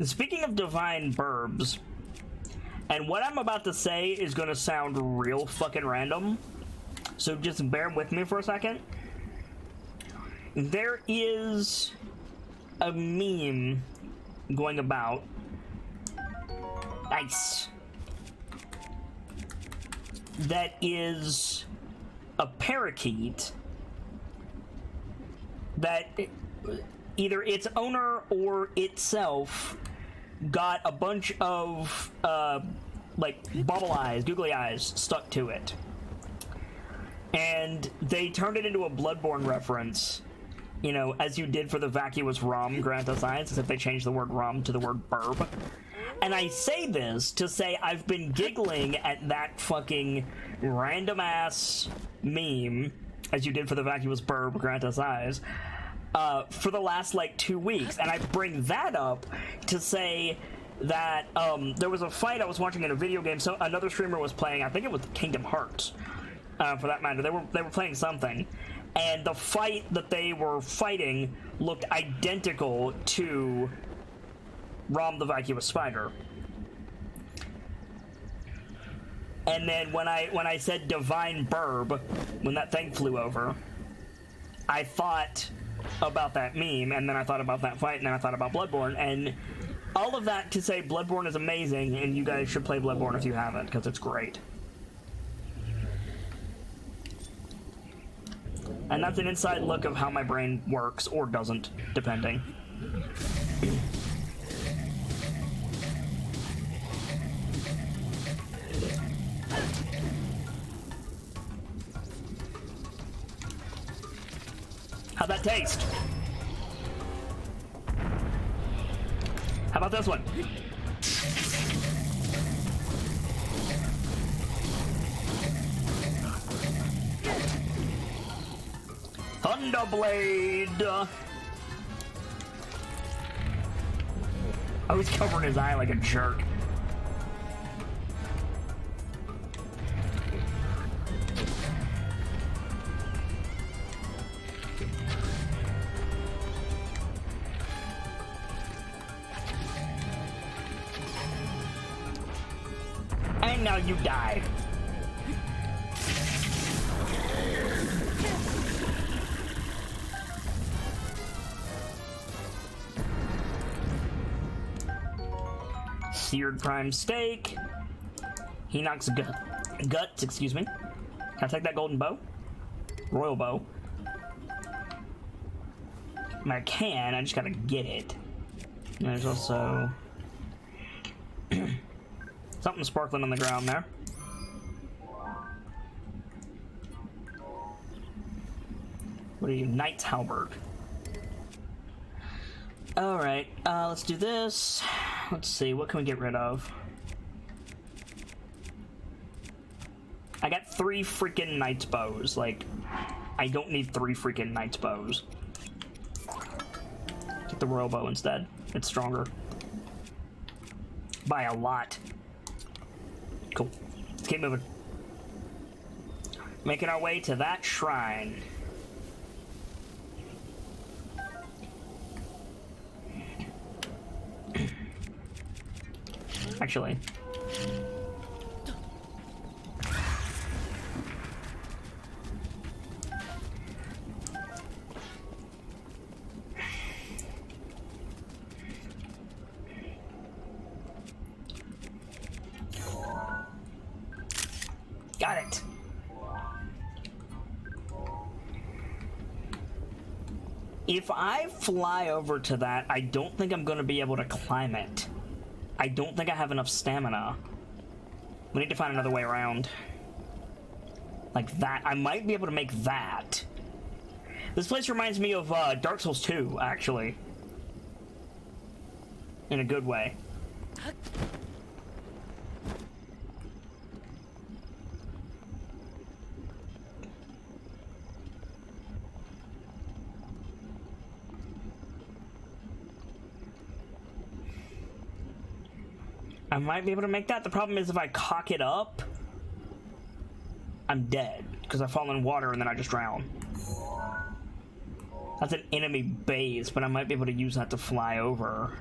Speaking of divine burbs, and what I'm about to say is gonna sound real fucking random, so just bear with me for a second. There is a meme going about. Nice. That is a parakeet that either its owner or itself got a bunch of like bubble eyes, googly eyes stuck to it, and they turned it into a Bloodborne reference, you know, as you did for the vacuous rum Grant of Science, except they changed the word rum to the word burb. And I say this to say I've been giggling at that fucking random ass meme, as you did for the vacuous burb Grant of Science, for the last like 2 weeks, and I bring that up to say that there was a fight I was watching in a video game. So another streamer was playing, I think it was Kingdom Hearts, for that matter. They were playing something, and the fight that they were fighting looked identical to Rom the Vacuous Spider. And then when I said Divine Burb, when that thing flew over, I thought about that meme, and then I thought about that fight, and then I thought about Bloodborne, and all of that to say Bloodborne is amazing, and you guys should play Bloodborne if you haven't, because it's great. And that's an inside look of how my brain works, or doesn't, depending. How'd that taste? How about this one? Thunderblade! Oh, he's covering his eye like a jerk. And now you die. Seared prime steak. He knocks guts, excuse me. Can I take that golden bow? Royal bow. I can, I just gotta get it. And there's also something sparkling on the ground there. What are you? Knight's Halberd. Alright, let's do this. Let's see, what can we get rid of? I got 3 freaking knight's bows. Like, I don't need 3 freaking knight's bows. Take the royal bow instead. It's stronger. By a lot. Cool. Let's keep moving. Making our way to that shrine. Actually. Got it. If I fly over to that, I don't think I'm going to be able to climb it. I don't think I have enough stamina. We need to find another way around. Like that. I might be able to make that. This place reminds me of Dark Souls 2, actually. In a good way. I might be able to make that. The problem is if I cock it up, I'm dead, because I fall in water and then I just drown. That's an enemy base, but I might be able to use that to fly over.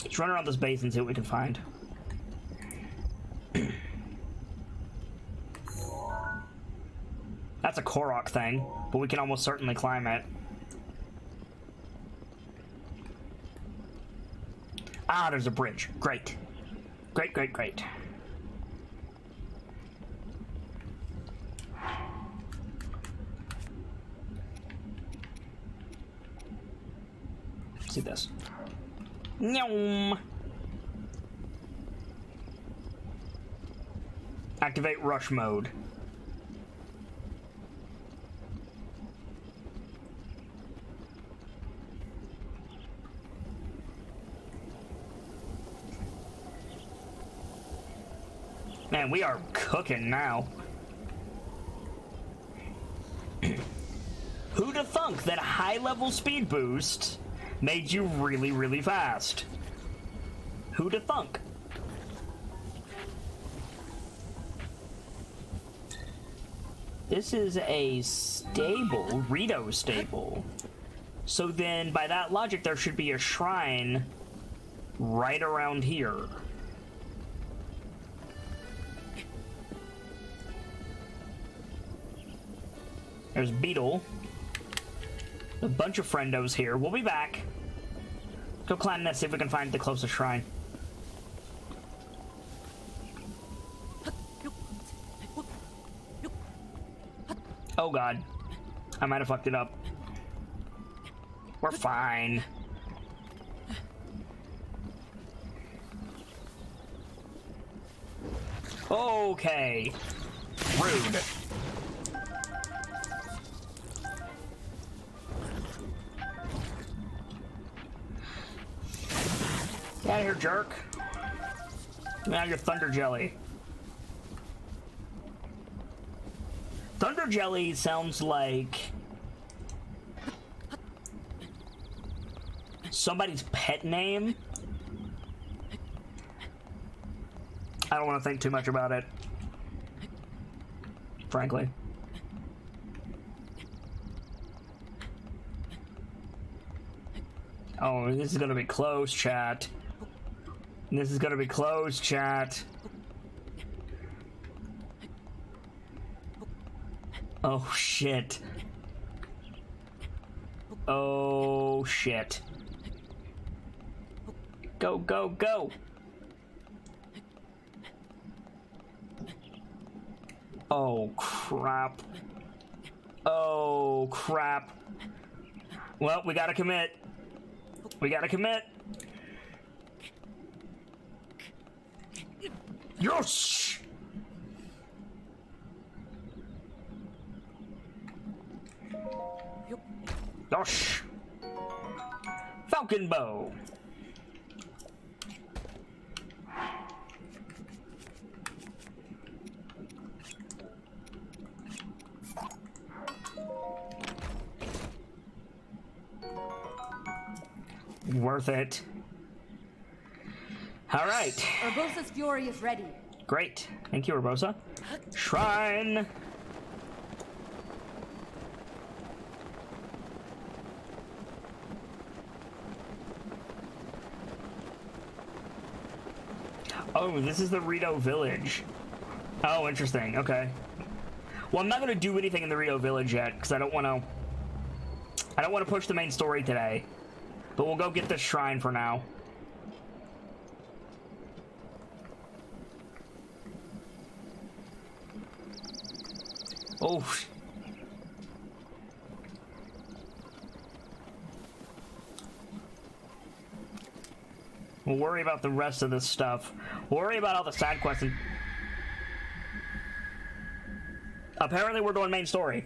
Let's run around this base and see what we can find. That that's a Korok thing, but we can almost certainly climb it. Ah, there's a bridge. Great. Great, great, great. See this. Nyom. Activate rush mode. Man, we are cooking now. Who'da thunk that high-level speed boost made you really, really fast? Who'da thunk? This is a stable, Rito stable. So then, by that logic, there should be a shrine right around here. There's Beetle. A bunch of friendos here. We'll be back. Go climb this, see if we can find the closest shrine. Oh god. I might have fucked it up. We're fine. Okay. Rude. Get out of here, jerk. Now your Thunder Jelly. Thunder Jelly sounds like somebody's pet name. I don't want to think too much about it, frankly. Oh, this is gonna be close, chat. This is gonna be close, chat. Oh, shit. Oh, shit. Go, go, go! Oh, crap. Oh, crap. Well, we gotta commit. We gotta commit. Yes! Yosh! Falcon Bow! Worth it. Alright. Urbosa's fury is ready. Great. Thank you, Urbosa. Shrine! Oh, this is the Rito village. Oh, interesting. Okay. Well, I'm not going to do anything in the Rito village yet, because I don't want to push the main story today. But we'll go get this shrine for now. Oh. We'll worry about the rest of this stuff. We'll worry about all the side quests. And apparently we're doing main story.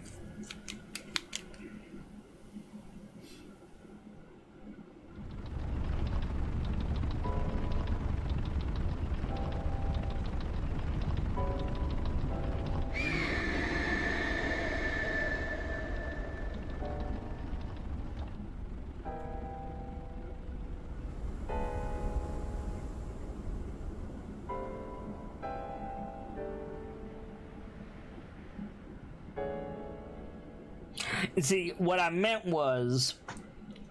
See, what I meant was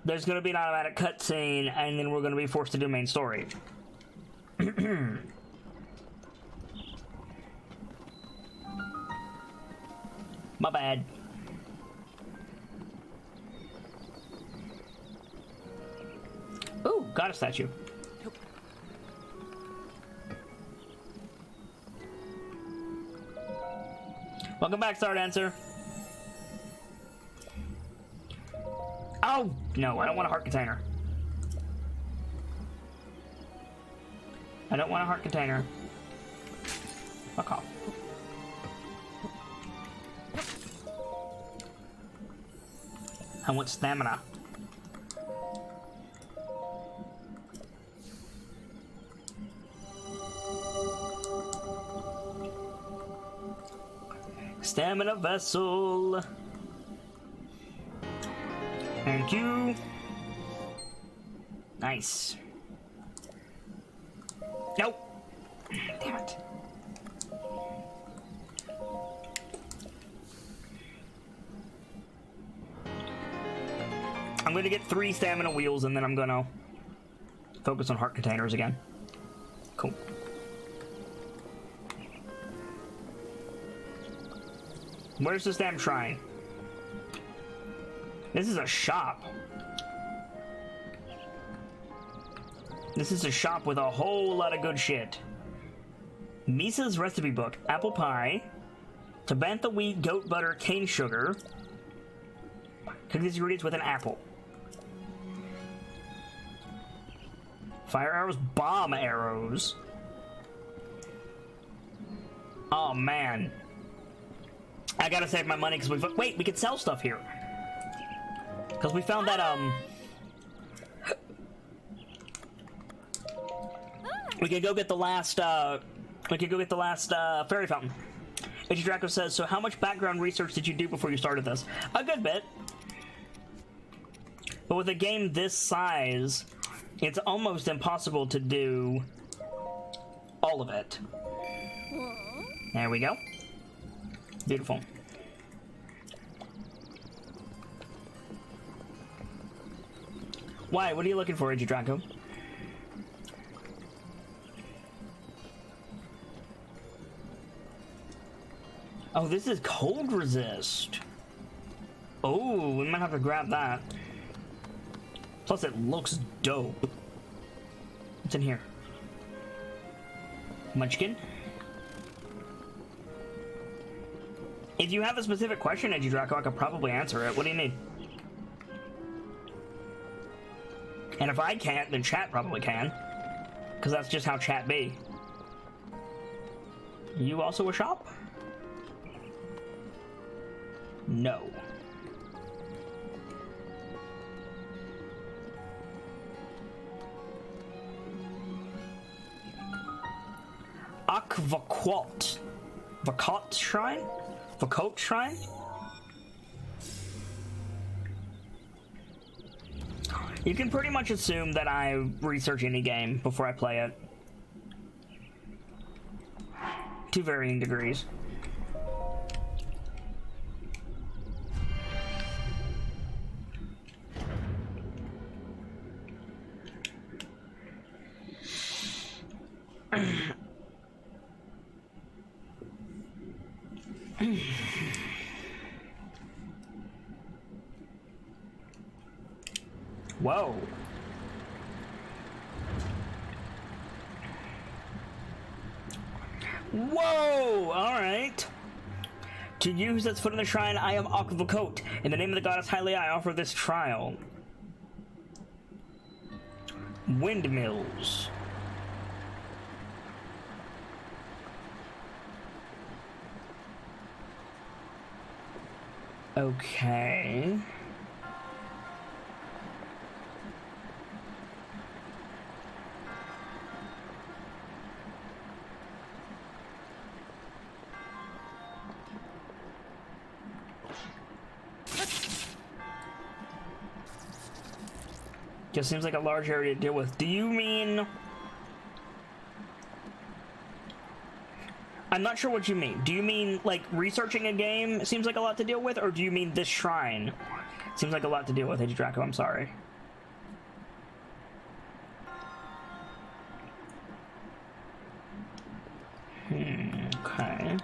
there's going to be an automatic cutscene, and then we're going to be forced to do main story. My bad. Ooh, got a statue. Welcome back, Star Dancer. Oh, no, I don't want a heart container. I don't want a heart container. Fuck off. I want stamina. Stamina vessel. Thank you. Nice. Nope. Damn it. I'm going to get 3 stamina wheels and then I'm going to focus on heart containers again. Cool. Where's this damn shrine? This is a shop. This is a shop with a whole lot of good shit. Misa's recipe book, apple pie, Tabantha wheat, goat butter, cane sugar. Cook these ingredients with an apple. Fire arrows, bomb arrows. Oh man. I gotta save my money because we could sell stuff here. Because we found that, we could go get the last, fairy fountain. H. Draco says, so how much background research did you do before you started this? A good bit. But with a game this size, it's almost impossible to do all of it. There we go. Beautiful. Why? What are you looking for, H. Draco? Oh, this is cold resist. Oh, we might have to grab that. Plus, it looks dope. What's in here? Munchkin? If you have a specific question, Edgy Draco, I could probably answer it. What do you need? And if I can't, then chat probably can. Because that's just how chat be. You also a shop? No. Aquaquat. Vakot Shrine? Vakot Shrine? You can pretty much assume that I research any game before I play it. To varying degrees. Whoa. Whoa! Alright. To you who sets foot in the shrine, I am Aquacoat. In the name of the goddess Hylia, I offer this trial. Windmills. Okay. Just seems like a large area to deal with. Do you mean... I'm not sure what you mean. Do you mean, like, researching a game seems like a lot to deal with, or do you mean this shrine seems like a lot to deal with, H. Draco? I'm sorry. Okay.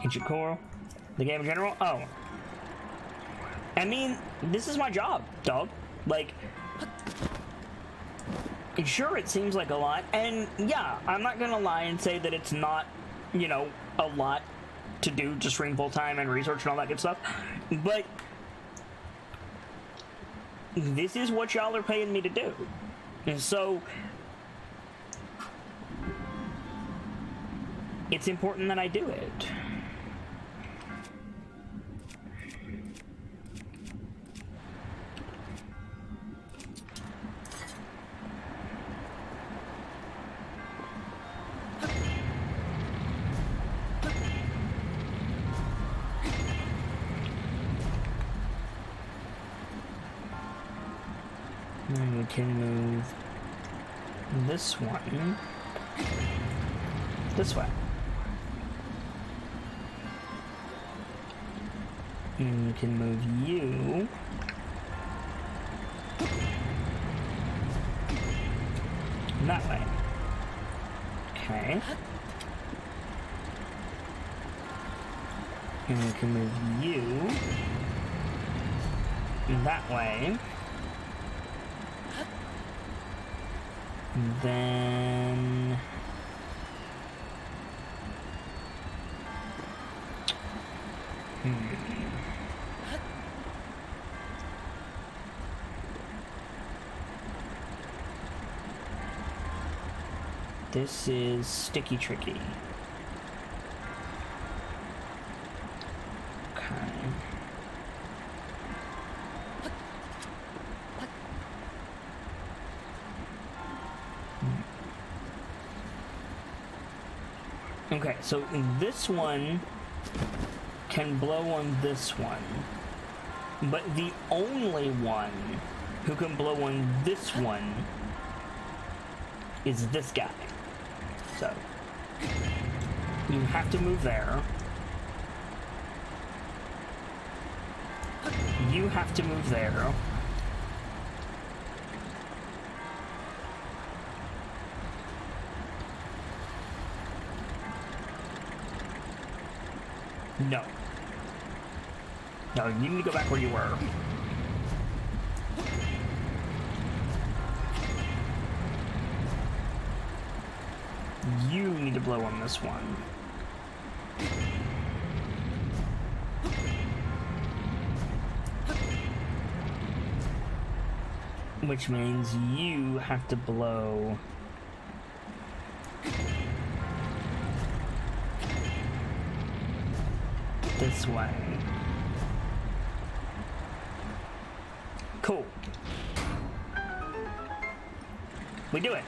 Ancient coral. The game in general? Oh. I mean, this is my job, dog. Like, sure, it seems like a lot. And yeah, I'm not gonna lie and say that it's not, you know, a lot to do, just stream full time and research and all that good stuff. But this is what y'all are paying me to do. And so it's important that I do it. And we can move this one this way. And we can move you that way. Okay. And we can move you that way. And then this is sticky tricky. Okay. Okay, so this one can blow on this one, but the only one who can blow on this one is this guy. So you have to move there. You have to move there. No. No, you need to go back where you were. You need to blow on this one. Which means you have to blow this way. Cool. We do it.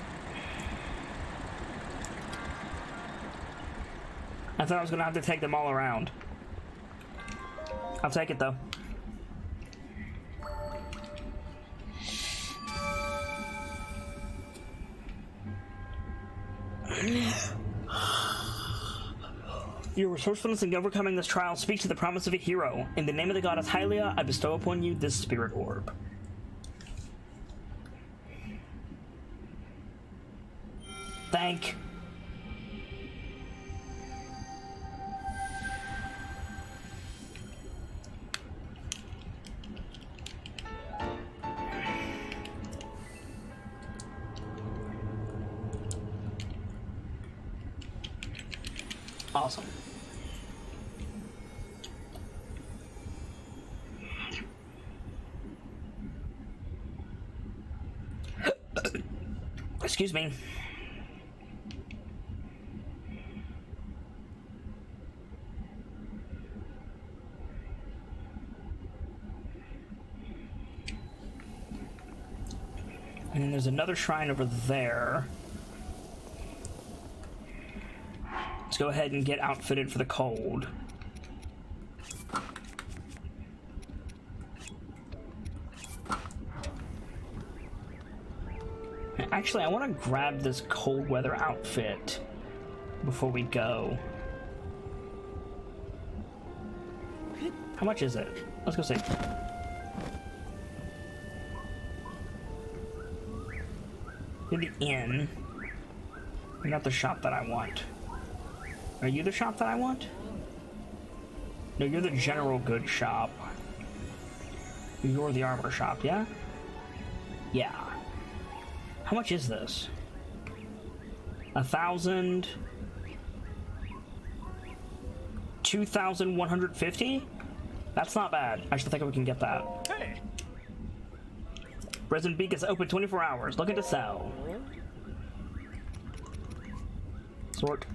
I thought I was gonna have to take them all around. I'll take it though. Your resourcefulness in overcoming this trial speaks to the promise of a hero. In the name of the goddess Hylia, I bestow upon you this spirit orb. Thank. Awesome. Excuse me. And then there's another shrine over there. Let's go ahead and get outfitted for the cold. Actually, I want to grab this cold weather outfit before we go. How much is it? Let's go see. You're the inn. You're not the shop that I want. Are you the shop that I want? No, you're the general goods shop. You're the armor shop, yeah? Yeah. How much is this? 1,000... 2,150? That's not bad. I should think we can get that. Hey. Resin Beak is open 24 hours. Looking to sell. Sort.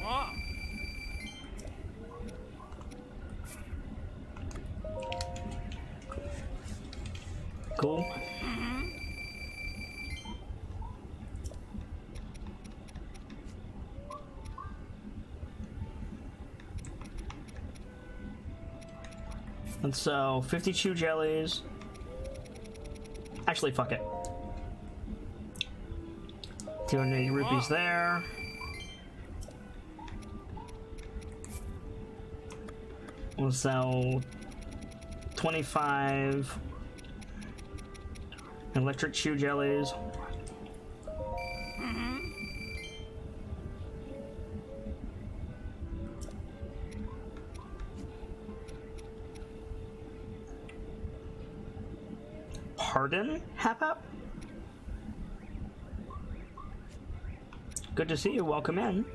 Ah. Cool. And so 52 jellies. Actually, fuck it. 280 rupees there. We'll sell 25 electric shoe jellies. Pardon, Hap-Hap? Good to see you. Welcome in.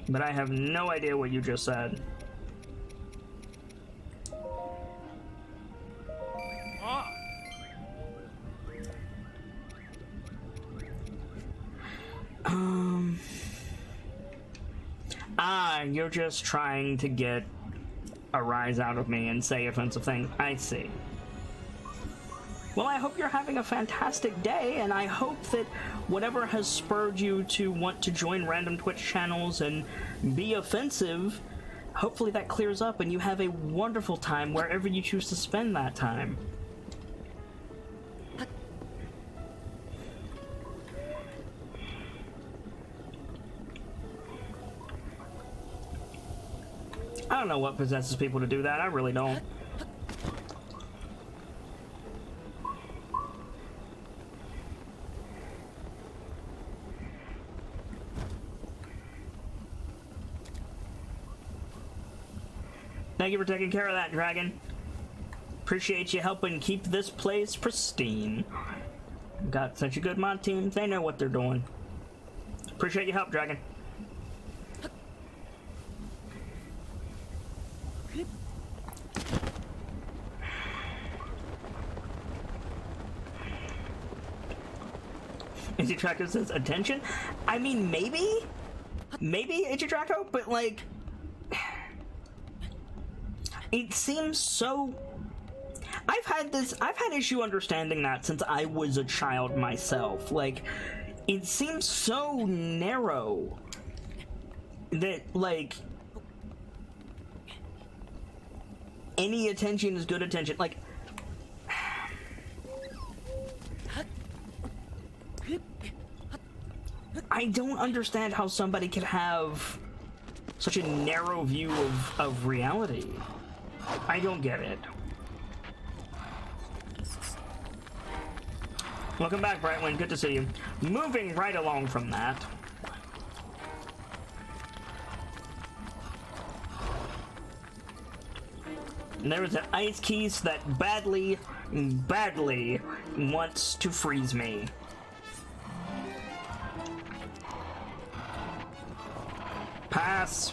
But I have no idea what you just said. Ah. You're just trying to get a rise out of me and say offensive things. I see. Well, I hope you're having a fantastic day, and I hope that whatever has spurred you to want to join random Twitch channels and be offensive, hopefully that clears up and you have a wonderful time wherever you choose to spend that time. I don't know what possesses people to do that. I really don't. Thank you for taking care of that, dragon. Appreciate you helping keep this place pristine. Got such a good mod team. They know what they're doing. Appreciate your help, dragon. Ichitraco says attention? I mean, maybe? Maybe, Ichitraco? But, like... It seems so... I've had issue understanding that since I was a child myself. Like, it seems so narrow that, like... Any attention is good attention. Like... I don't understand how somebody could have such a narrow view of reality. I don't get it. Welcome back, Brightwind. Good to see you. Moving right along from that. There is an ice keys that badly wants to freeze me. Pass.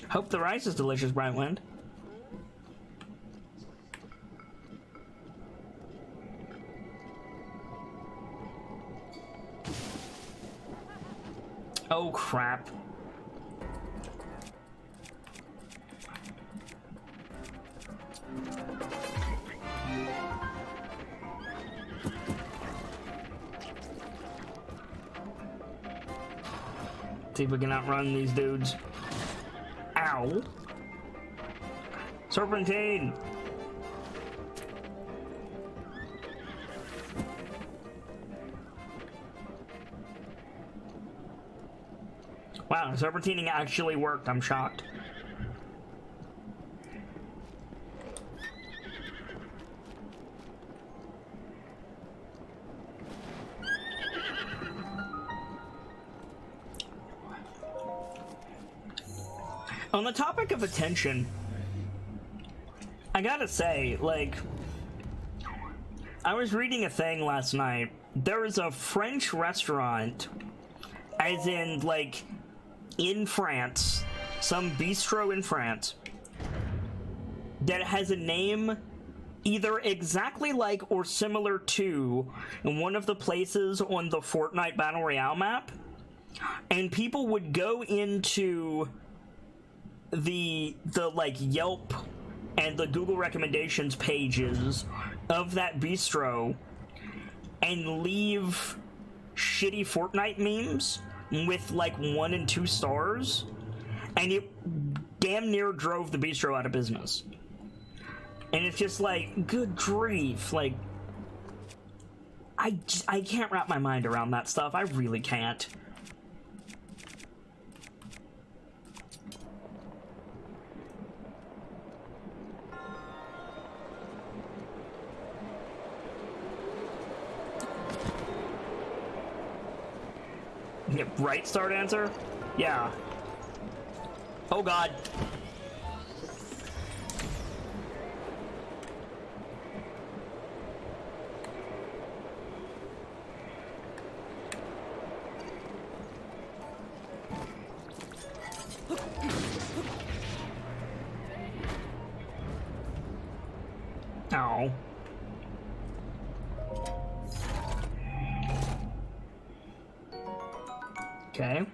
Hope the rice is delicious, Brightwind. Oh, crap. See if we can outrun these dudes. Ow. Serpentine! Wow, serpentining actually worked. I'm shocked. On the topic of attention, I gotta say, like, I was reading a thing last night. There is a French restaurant, as in, like, in France, some bistro in France, that has a name either exactly like or similar to one of the places on the Fortnite Battle Royale map, and people would go into the like Yelp and the Google recommendations pages of that bistro and leave shitty Fortnite memes with like 1 and 2 stars, and it damn near drove the bistro out of business. And it's just like, good grief, like, I can't wrap my mind around that stuff. I really can't. Yeah, right, start answer? Yeah. Oh god. Ow. Okay.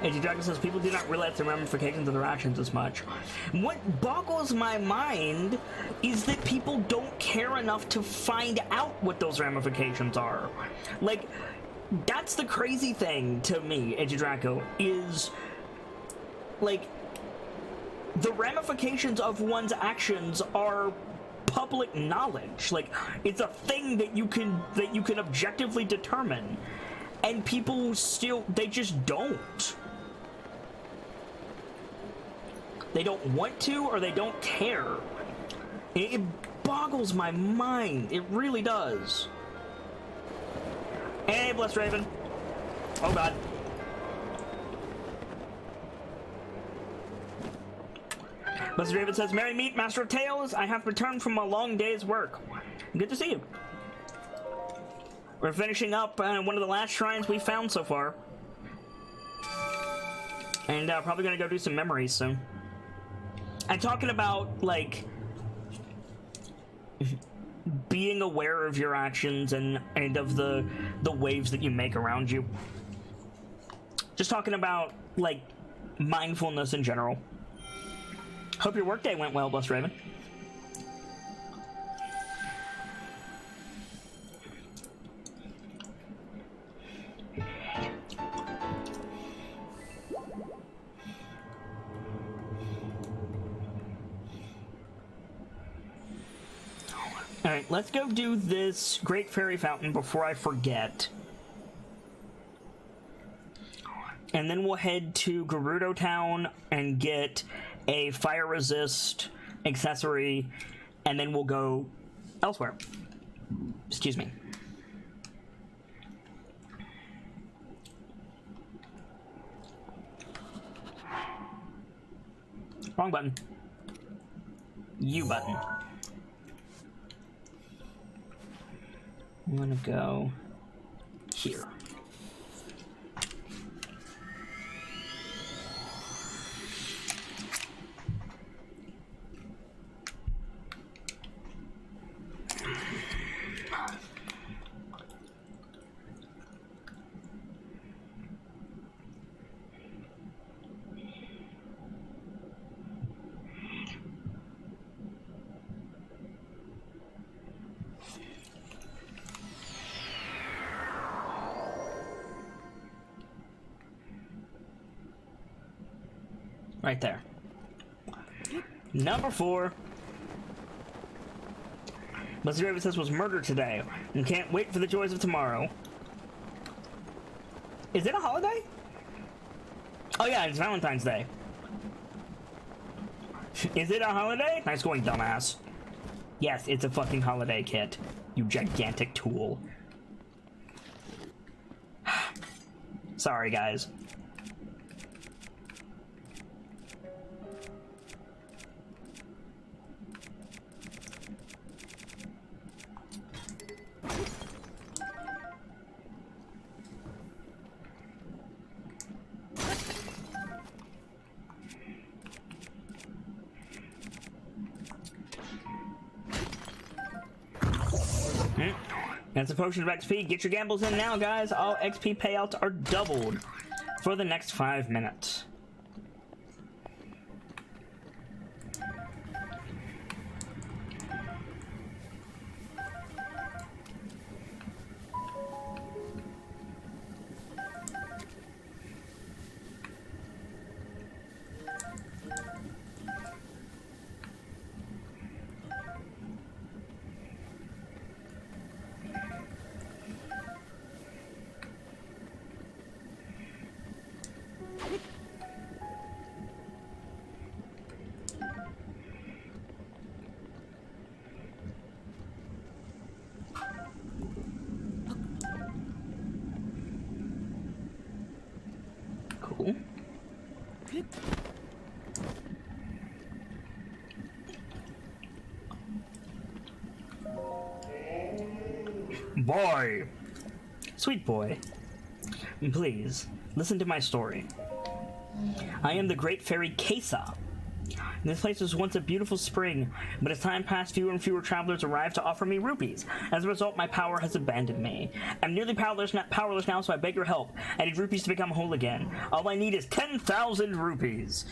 AG Dragon says people do not realize the ramifications of their actions as much. What boggles my mind is that people don't care enough to find out what those ramifications are. Like, that's the crazy thing to me, AG Draco, is like the ramifications of one's actions are public knowledge. Like, it's a thing that you can objectively determine, and people still, they just don't. They don't want to, or they don't care. It boggles my mind. It really does. Hey, Blessed Raven. Oh god. Blessed Raven says, Merry meet, Master of Tales. I have returned from a long day's work. Good to see you. We're finishing up one of the last shrines we found so far. And probably gonna go do some memories soon. I'm talking about, like, being aware of your actions and of the waves that you make around you. Just talking about, like, mindfulness in general. Hope your workday went well, Blessed Raven. Alright, let's go do this Great Fairy Fountain before I forget. And then we'll head to Gerudo Town and get a fire resist accessory, and then we'll go elsewhere. Excuse me. Wrong button. U button. I'm gonna go here. Right there. Number 4. Mr. Davis says was murdered today and can't wait for the joys of tomorrow. Is it a holiday? Oh yeah, it's Valentine's Day. Is it a holiday? Nice going, dumbass. Yes, it's a fucking holiday, Kit. You gigantic tool. Sorry, guys. That's a potion of XP. Get your gambles in now, guys. All XP payouts are doubled for the next 5 minutes. Cool. Boy! Sweet boy. Please, listen to my story. I am the great fairy Kesa. This place was once a beautiful spring, but as time passed, fewer and fewer travelers arrived to offer me rupees. As a result, my power has abandoned me. I'm nearly powerless now, so I beg your help. I need rupees to become whole again. All I need is 10,000 rupees.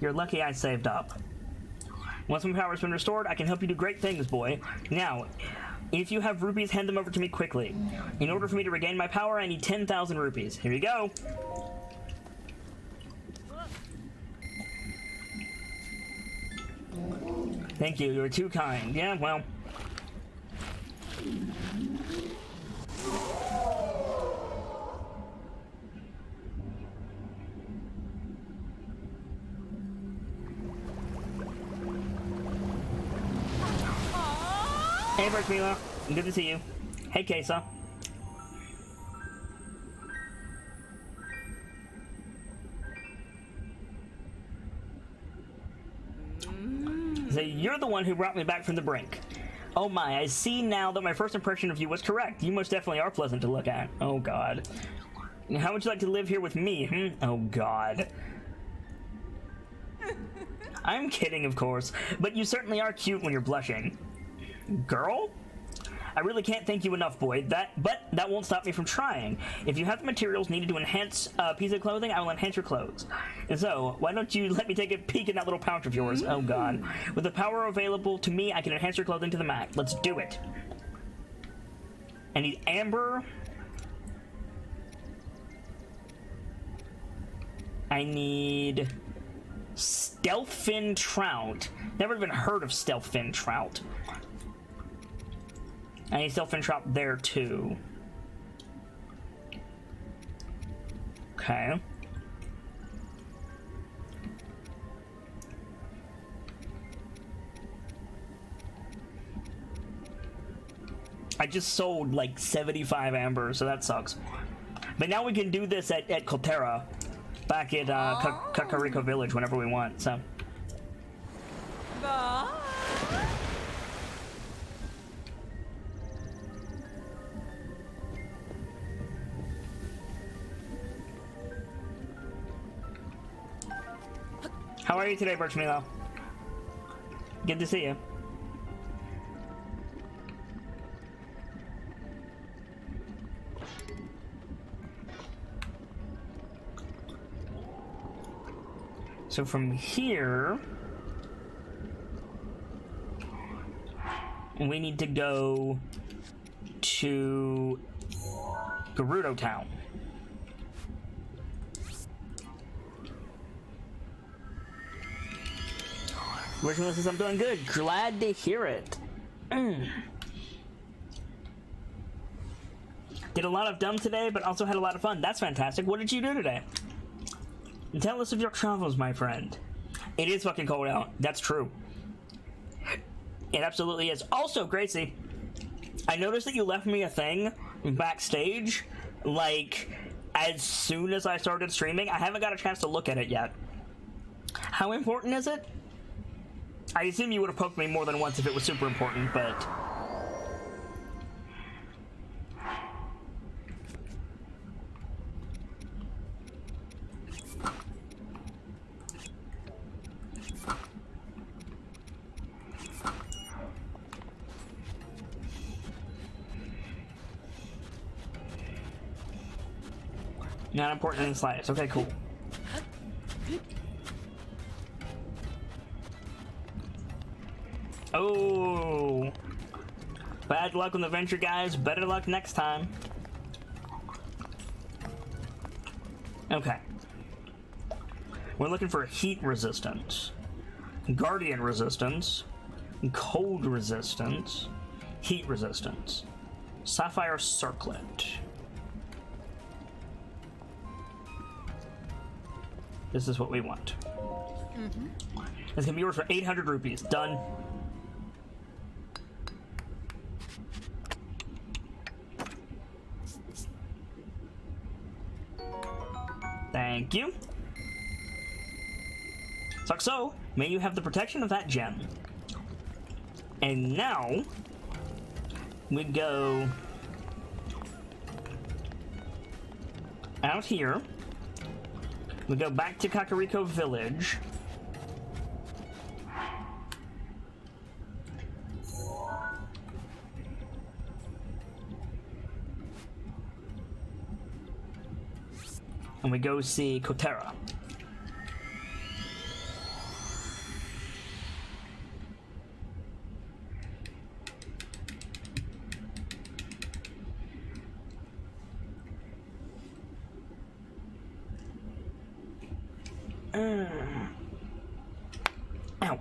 You're lucky I saved up. Once my power has been restored, I can help you do great things, boy. Now, if you have rupees, hand them over to me quickly. In order for me to regain my power, I need 10,000 rupees. Here you go. Thank you, you're too kind. Yeah, well. Hey, Berkmila. Good to see you. Hey, Kesa. So you're the one who brought me back from the brink. Oh my, I see now that my first impression of you was correct. You most definitely are pleasant to look at. Oh god. How would you like to live here with me? Oh god. I'm kidding, of course, but you certainly are cute when you're blushing. Girl? I really can't thank you enough, boy. But that won't stop me from trying. If you have the materials needed to enhance a piece of clothing, I will enhance your clothes. And so, why don't you let me take a peek in that little pouch of yours? Oh god. With the power available to me, I can enhance your clothing to the max. Let's do it. I need amber. I need stealthfin trout. Never even heard of stealthfin trout. I need stealthfin trout there too. Okay. I just sold like 75 amber, so that sucks. But now we can do this at Kotera, back at Kakariko Village whenever we want, so. Bye. How are you today, Birchmilo? Good to see you. So from here, we need to go to Gerudo Town. Originally says I'm doing good. Glad to hear it. Did a lot of dumb today, but also had a lot of fun. That's fantastic. What did you do today? Tell us of your travels, my friend. It is fucking cold out. That's true. It absolutely is. Also, Gracie, I noticed that you left me a thing backstage, like, as soon as I started streaming. I haven't got a chance to look at it yet. How important is it? I assume you would have poked me more than once if it was super important, but... Not important in the slightest. Okay, cool. Oh, bad luck on the venture, guys. Better luck next time. Okay. We're looking for heat resistance, guardian resistance, cold resistance, heat resistance, sapphire circlet. This is what we want. It's gonna be yours for 800 rupees. Done. Thank you. So, may you have the protection of that gem. And now, we go out here. We go back to Kakariko Village. And we go see Kotera. Ow.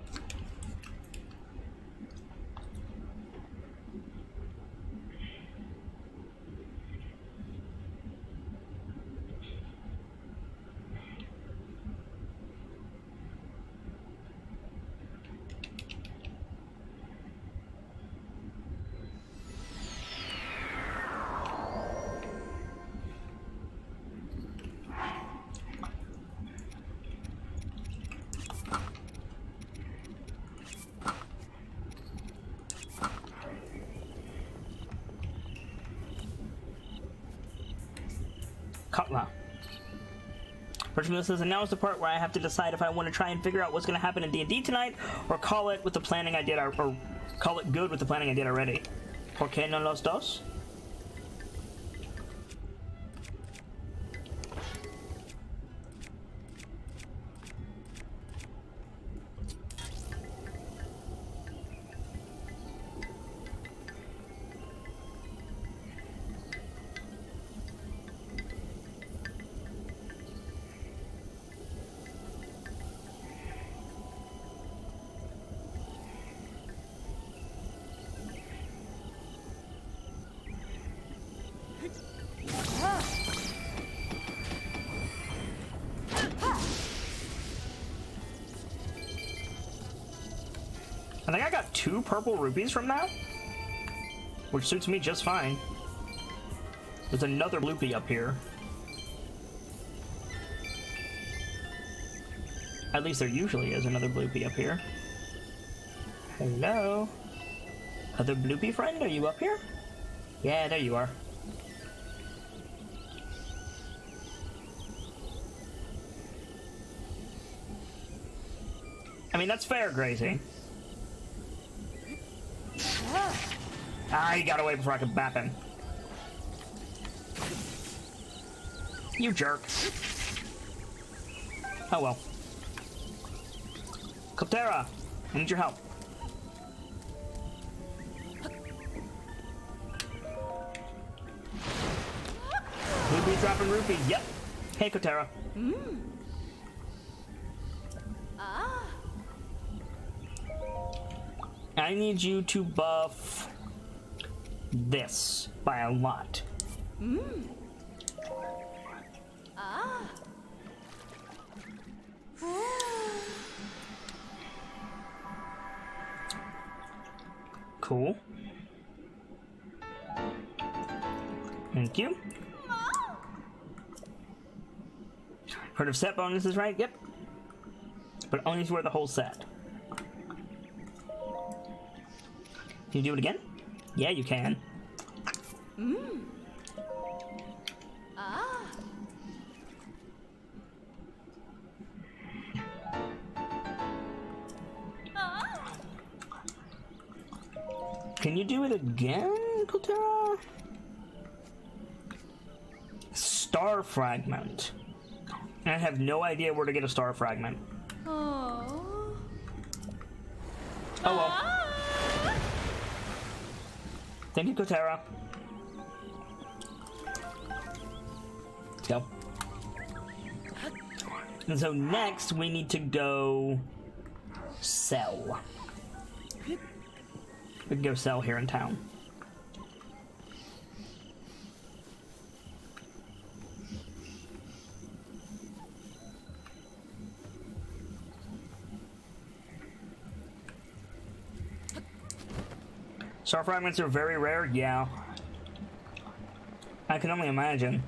Katla. First this says, and now is the part where I have to decide if I want to try and figure out what's going to happen in D&D tonight, or call it with the planning I did, or call it good with the planning I did already. ¿Por qué no los dos? I think I got 2 purple rupees from that, which suits me just fine. There's another loopy up here. At least there usually is another bloopy up here. Hello? Other bloopy friend, are you up here? Yeah, there you are. I mean, that's fair, Gracie. Ah, he got away before I could bap him. You jerk. Oh well. Kotera, I need your help. Rupee dropping rupee, yep. Hey, Kotera. I need you to buff this by a lot. Cool. Thank you. Heard of set bonuses, right? Yep. But only if you wear the whole set. Can you do it again? Yeah, you can. Can you do it again, Kultera? Star fragment. I have no idea where to get a star fragment. Oh. Oh well. Thank you, Kotara. Let's go. And so next we need to go sell. We can go sell here in town. Star fragments are very rare, yeah. I can only imagine.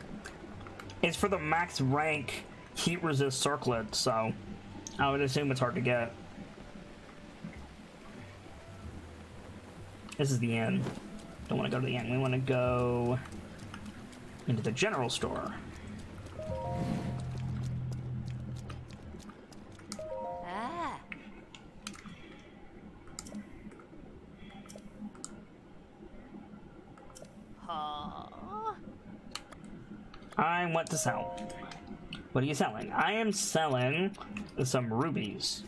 It's for the max rank heat resist circlet, so I would assume it's hard to get. This is the inn. Don't want to go to the inn. We want to go into the general store. I want to sell. What are you selling? I am selling some rubies.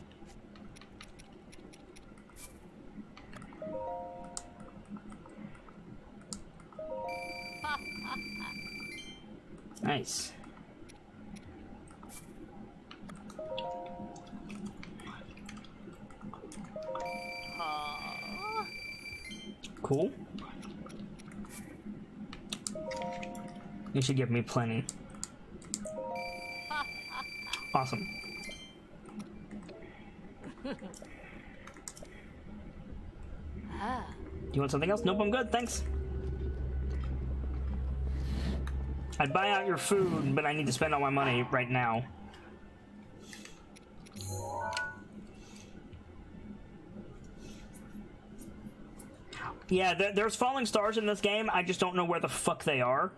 Nice. Cool. You should give me plenty. Awesome. Do you want something else? Nope, I'm good, thanks. I'd buy out your food, but I need to spend all my money right now. Yeah, there's falling stars in this game. I just don't know where the fuck they are.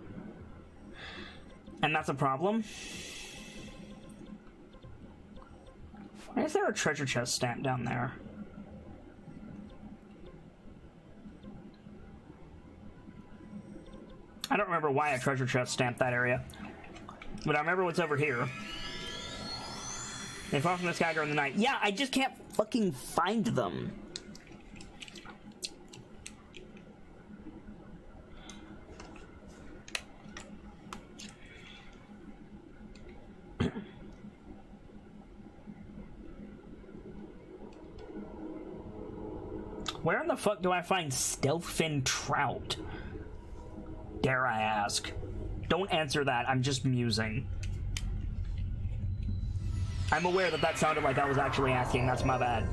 And that's a problem. Why is there a treasure chest stamp down there? I don't remember why a treasure chest stamped that area. But I remember what's over here. They fall from the sky during the night. Yeah, I just can't fucking find them. Where in the fuck do I find stealthfin trout? Dare I ask? Don't answer that, I'm just musing. I'm aware that that sounded like I was actually asking, that's my bad.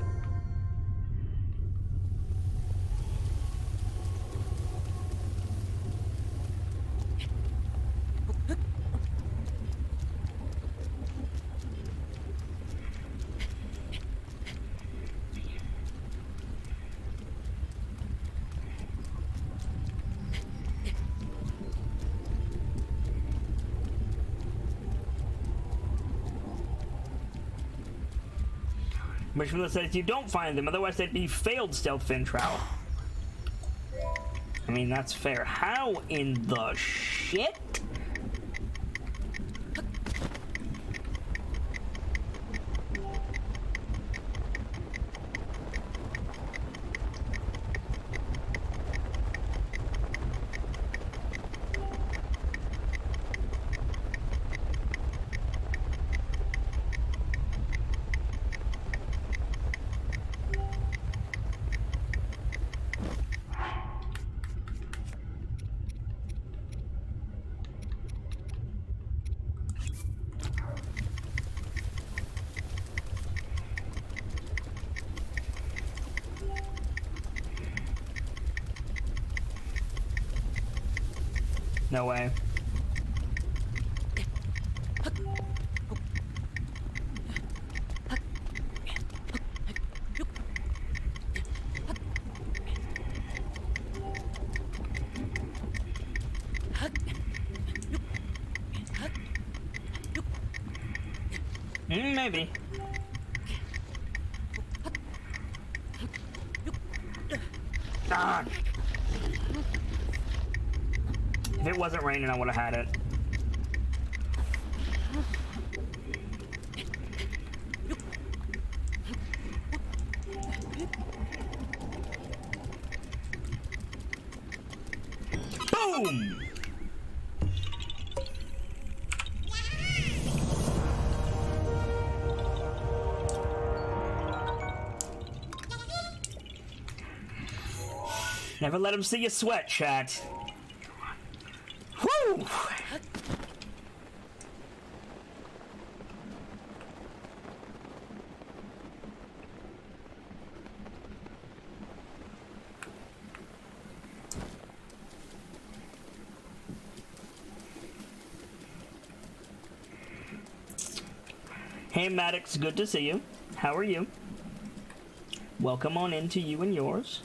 Which one says you don't find them, otherwise they'd be failed stealthfin trout. I mean, that's fair. How in the shit? No way. Maybe. Ah. If it wasn't raining, I would have had it. Boom! Never let him see you sweat, chat. Woo! Hey Maddox, good to see you. How are you? Welcome on into you and yours.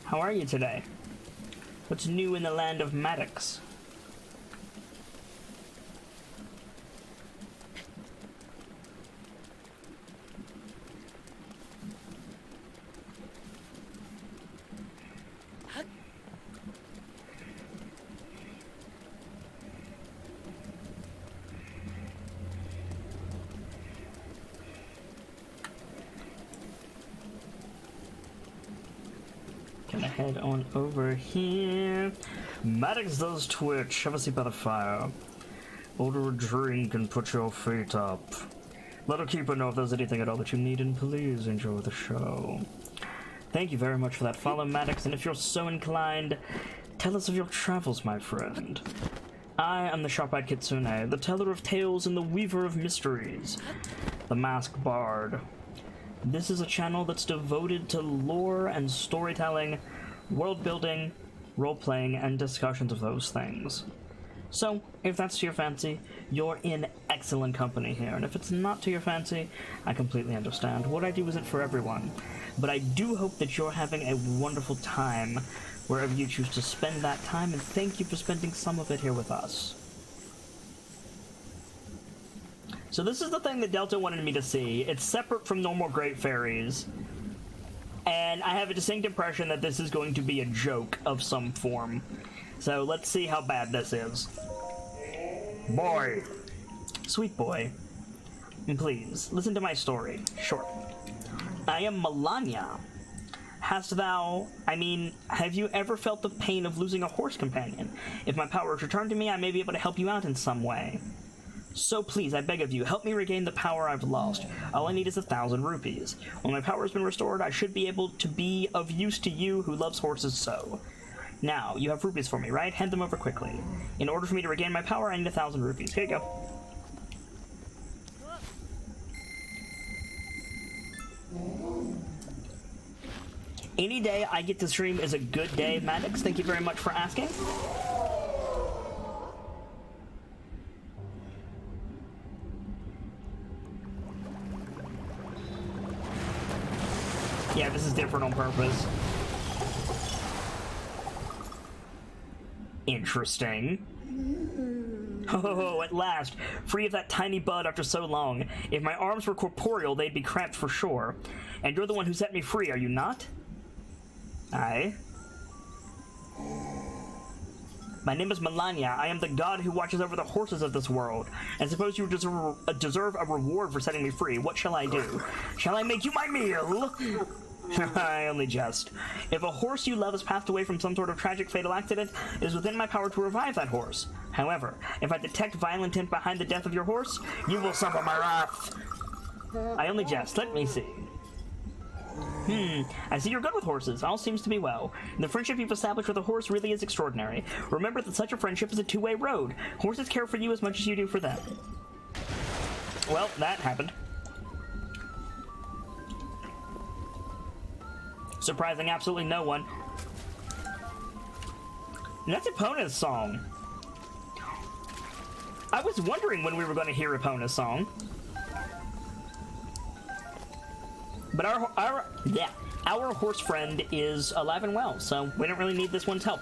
How are you today? What's new in the land of Maddox? Gonna head on over here. Maddox does Twitch. Have a seat by the fire. Order a drink and put your feet up. Let our keeper know if there's anything at all that you need, and please enjoy the show. Thank you very much for that follow, Maddox, and if you're so inclined, tell us of your travels, my friend. I am the Sharp-Eyed Kitsune, the teller of tales and the weaver of mysteries, the masked bard. This is a channel that's devoted to lore and storytelling, world building, role-playing, and discussions of those things. So, if that's to your fancy, you're in excellent company here, and if it's not to your fancy, I completely understand. What I do isn't for everyone, but I do hope that you're having a wonderful time wherever you choose to spend that time, and thank you for spending some of it here with us. So this is the thing that Delta wanted me to see. It's separate from normal Great Fairies, and I have a distinct impression that this is going to be a joke of some form. So let's see how bad this is. Boy. Sweet boy. And please, listen to my story. Short. I am Melania. Have you ever felt the pain of losing a horse companion? If my power is returned to me, I may be able to help you out in some way. So please, I beg of you, help me regain the power I've lost. All I need is 1,000 rupees. When my power has been restored, I should be able to be of use to you who loves horses so. Now, you have rupees for me, right? Hand them over quickly. In order for me to regain my power, I need 1,000 rupees. Here you go. Any day I get to stream is a good day, Maddox. Thank you very much for asking. Yeah, this is different on purpose. Interesting. Oh, at last. Free of that tiny bud after so long. If my arms were corporeal, they'd be cramped for sure. And you're the one who set me free, are you not? Aye. My name is Melania. I am the god who watches over the horses of this world. And suppose you deserve a reward for setting me free. What shall I do? Shall I make you my meal? I only jest. If a horse you love has passed away from some sort of tragic fatal accident, it is within my power to revive that horse. However, if I detect violent intent behind the death of your horse, you will suffer my wrath. I only jest. Let me see. I see you're good with horses. All seems to be well. The friendship you've established with a horse really is extraordinary. Remember that such a friendship is a two-way road. Horses care for you as much as you do for them. Well, that happened. surprising absolutely no one. And that's Epona's song. I was wondering when we were going to hear Epona's song. But our horse friend is alive and well, so we don't really need this one's help.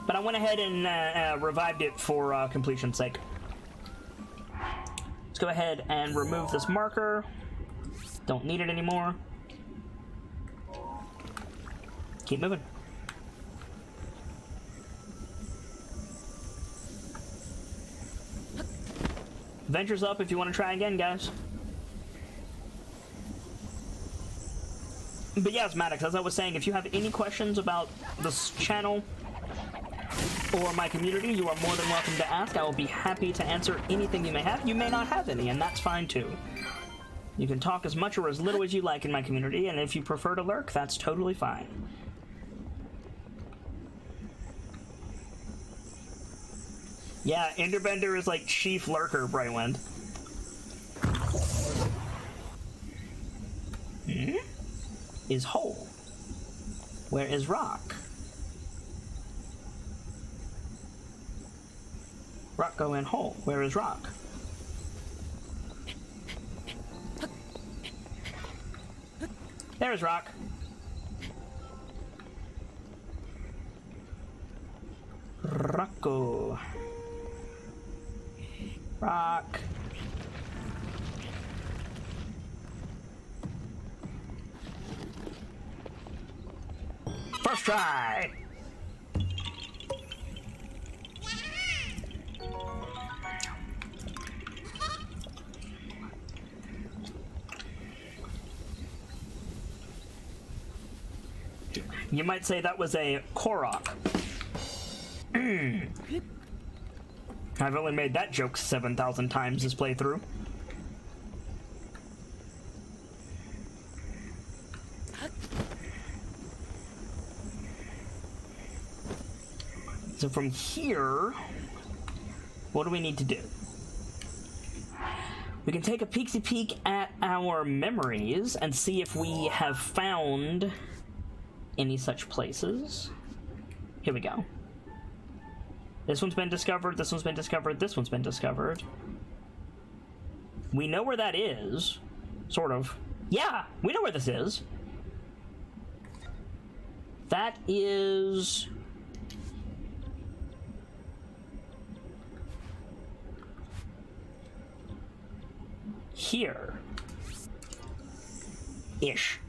But I went ahead and revived it for completion's sake. Let's go ahead and remove this marker. Don't need it anymore. Keep moving. Venture's up if you want to try again, guys. But yes, Maddox, as I was saying, if you have any questions about this channel or my community, you are more than welcome to ask. I will be happy to answer anything you may have. You may not have any, and that's fine too. You can talk as much or as little as you like in my community, and if you prefer to lurk, that's totally fine. Yeah, Enderbender is like chief lurker, Brightwind. Is hole. Where is rock? Rock go in hole. Where is rock? There's rock. Rocco. Rock. First try. You might say that was a Korok. I've only made that joke 7,000 times this playthrough. So from here, what do we need to do? We can take a peeksy peek at our memories and see if we have found any such places. Here we go. This one's been discovered, this one's been discovered, this one's been discovered. We know where that is. Sort of. Yeah, we know where this is. That is... here. Ish.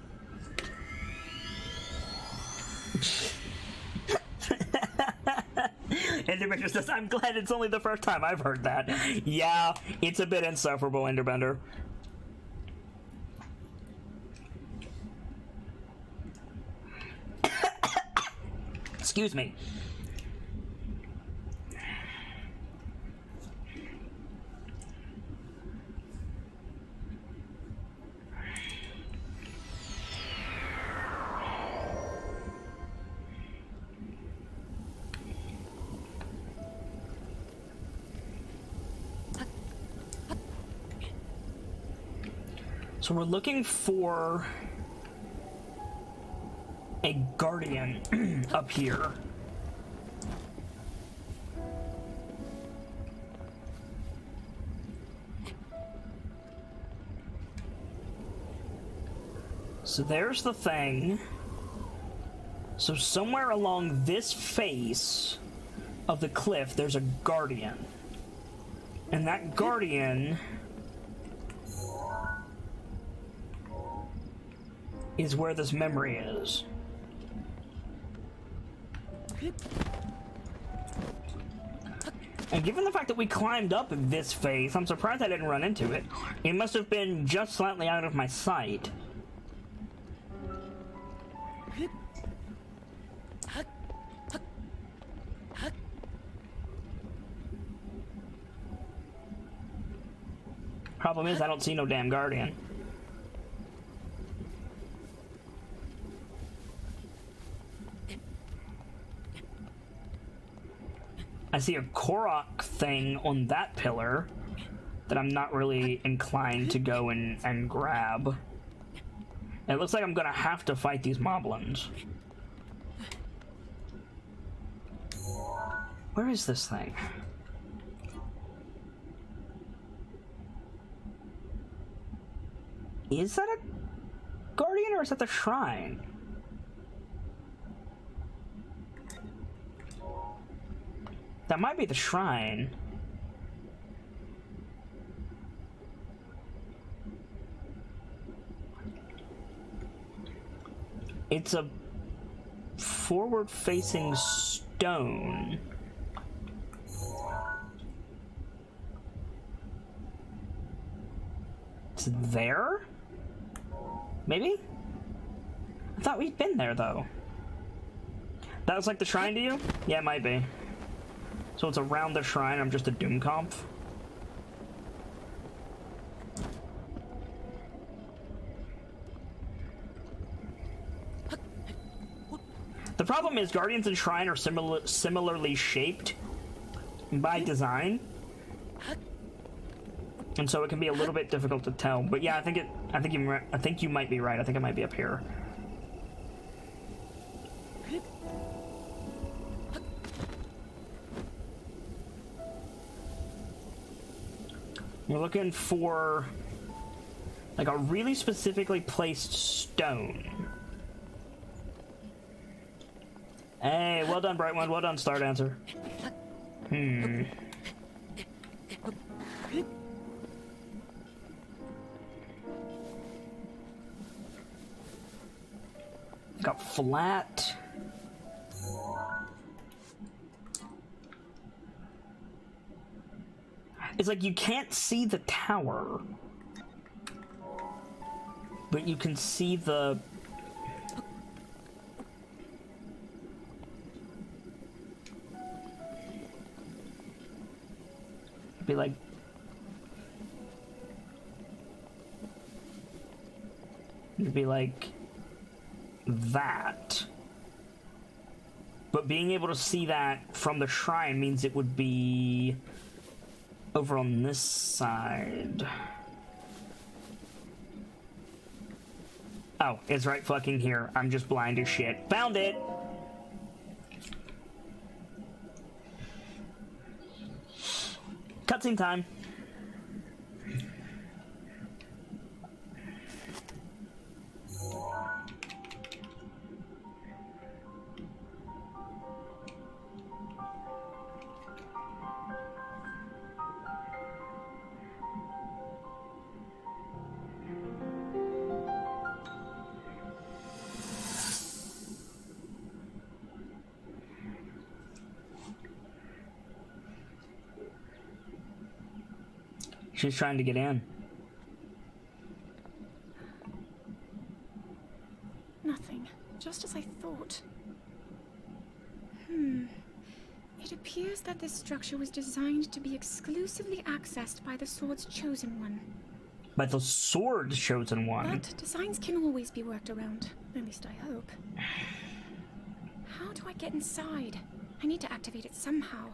Enderbender says, I'm glad it's only the first time I've heard that. Yeah, it's a bit insufferable, Enderbender. Excuse me. So we're looking for a guardian up here. So there's the thing. So somewhere along this face of the cliff, there's a guardian. And that guardian is where this memory is. And given the fact that we climbed up this face, I'm surprised I didn't run into it. It must have been just slightly out of my sight. Problem is, I don't see no damn guardian. I see a Korok thing on that pillar that I'm not really inclined to go and grab. It looks like I'm gonna have to fight these moblins. Where is this thing? Is that a guardian or is that the shrine? That might be the shrine. It's a forward-facing stone. It's there? Maybe? I thought we'd been there, though. That was like the shrine to you? Yeah, it might be. So it's around the shrine, I'm just a Doomconf? The problem is Guardians and Shrine are similarly shaped by design. And so it can be a little bit difficult to tell. But yeah, I think you might be right. I think it might be up here. You're looking for like a really specifically placed stone. Hey, well done, Bright One. Well done, Star Dancer. Got flat. It's like you can't see the tower, but you can see the... Be like... It'd be like... that. But being able to see that from the shrine means it would be... over on this side. Oh, it's right fucking here. I'm just blind as shit. Found it! Cutscene time. She's trying to get in. Nothing. Just as I thought. It appears that this structure was designed to be exclusively accessed by the Sword's Chosen One. By the Sword's Chosen One? But designs can always be worked around. At least I hope. How do I get inside? I need to activate it somehow.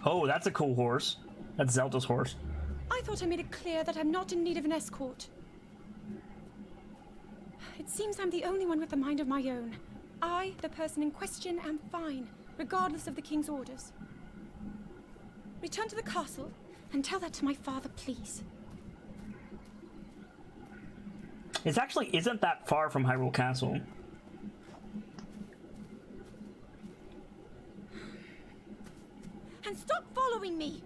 Oh, that's a cool horse. That's Zelda's horse. I thought I made it clear that I'm not in need of an escort. It seems I'm the only one with a mind of my own. I, the person in question, am fine, regardless of the king's orders. Return to the castle and tell that to my father, please. It actually isn't that far from Hyrule Castle. And stop following me!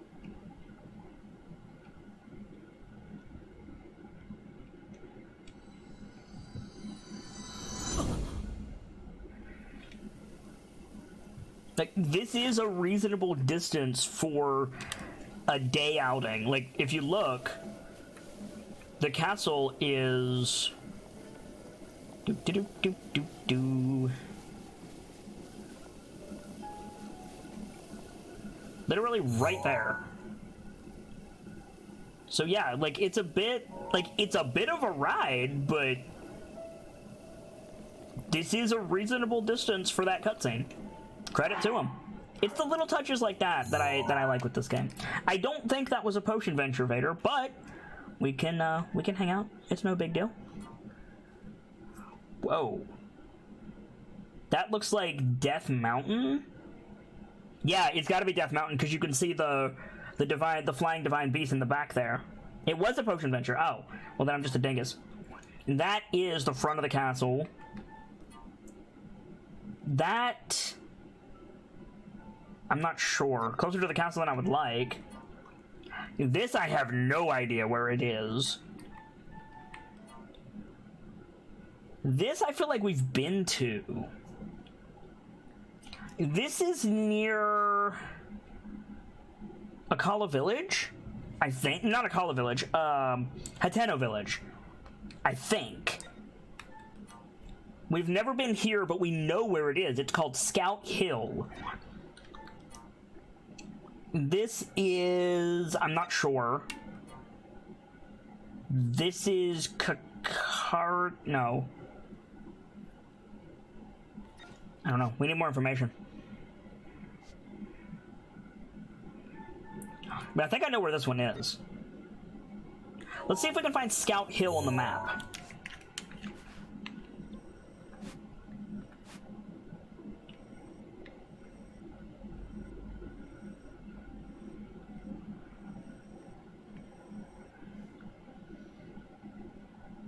Like, this is a reasonable distance for a day outing. Like, if you look, the castle is... literally right there. So yeah, like, it's a bit of a ride, but this is a reasonable distance for that cutscene. Credit to him. It's the little touches like that that I like with this game. I don't think that was a potion venture, Vader, but we can hang out. It's no big deal. Whoa. That looks like Death Mountain. Yeah, it's got to be Death Mountain because you can see the flying divine beast in the back there. It was a potion venture. Oh, well then I'm just a dingus. That is the front of the castle. That, I'm not sure. Closer to the castle than I would like. This I have no idea where it is. This I feel like we've been to. This is near Akala Village, I think. Not Akala Village, Hateno Village, I think. We've never been here, but we know where it is. It's called Scout Hill. This is, I'm not sure. This is no. I don't know. We need more information. But I think I know where this one is. Let's see if we can find Scout Hill on the map.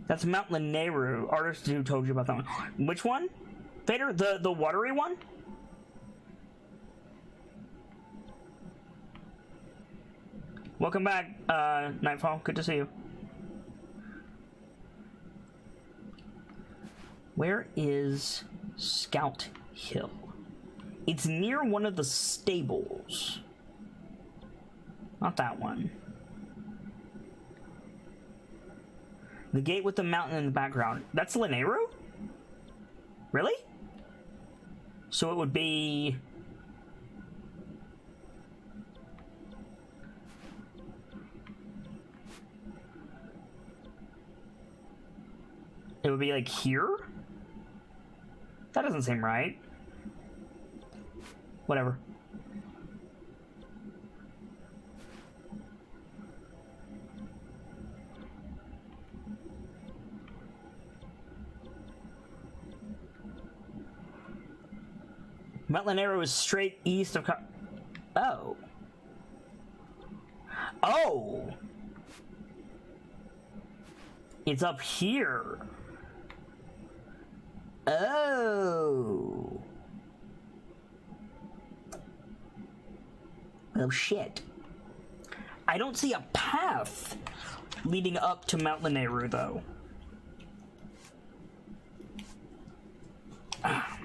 That's Mount Lanayru. Artist who told you about that one. Which one? Vader? The watery one? Welcome back, Nightfall. Good to see you. Where is Scout Hill? It's near one of the stables. Not that one. The gate with the mountain in the background. That's Lanayru? Really? So it would be... It would be like here? That doesn't seem right. Whatever. Mount Lanayru is straight east of... Oh. Oh! It's up here. Oh. Oh, shit. I don't see a path leading up to Mount Lanayru, though.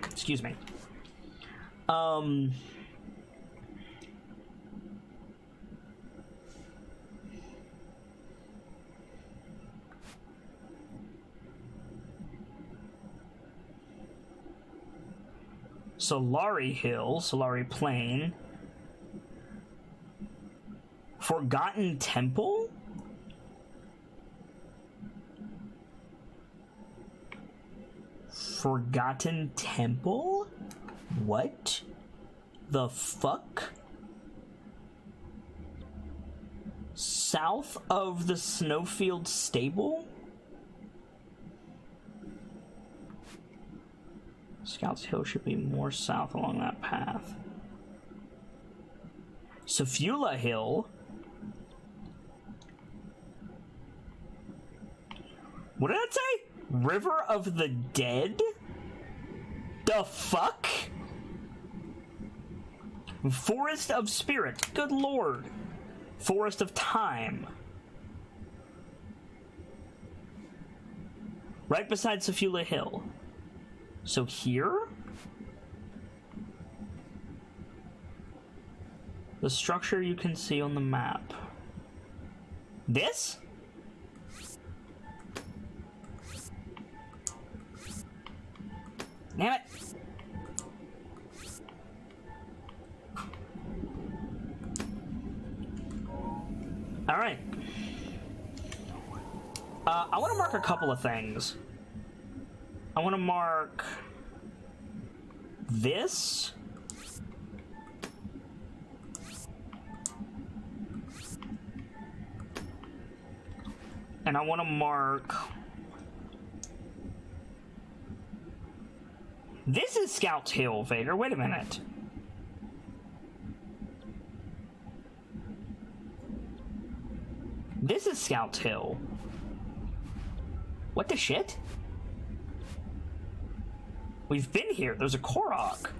Excuse me. Solari Hill, Solari Plain. Forgotten Temple? Forgotten Temple? What the fuck? South of the Snowfield Stable? Scouts Hill should be more south along that path. Safula Hill? What did that say? River of the Dead? The fuck? Forest of Spirits. Good lord. Forest of Time. Right beside Safula Hill. So here? The structure you can see on the map. This? Damn it. All right. I want to mark a couple of things. I want to mark this And I want to mark... This is Scout's Hill, Vader. Wait a minute. This is Scout's Hill. What the shit? We've been here. There's a Korok.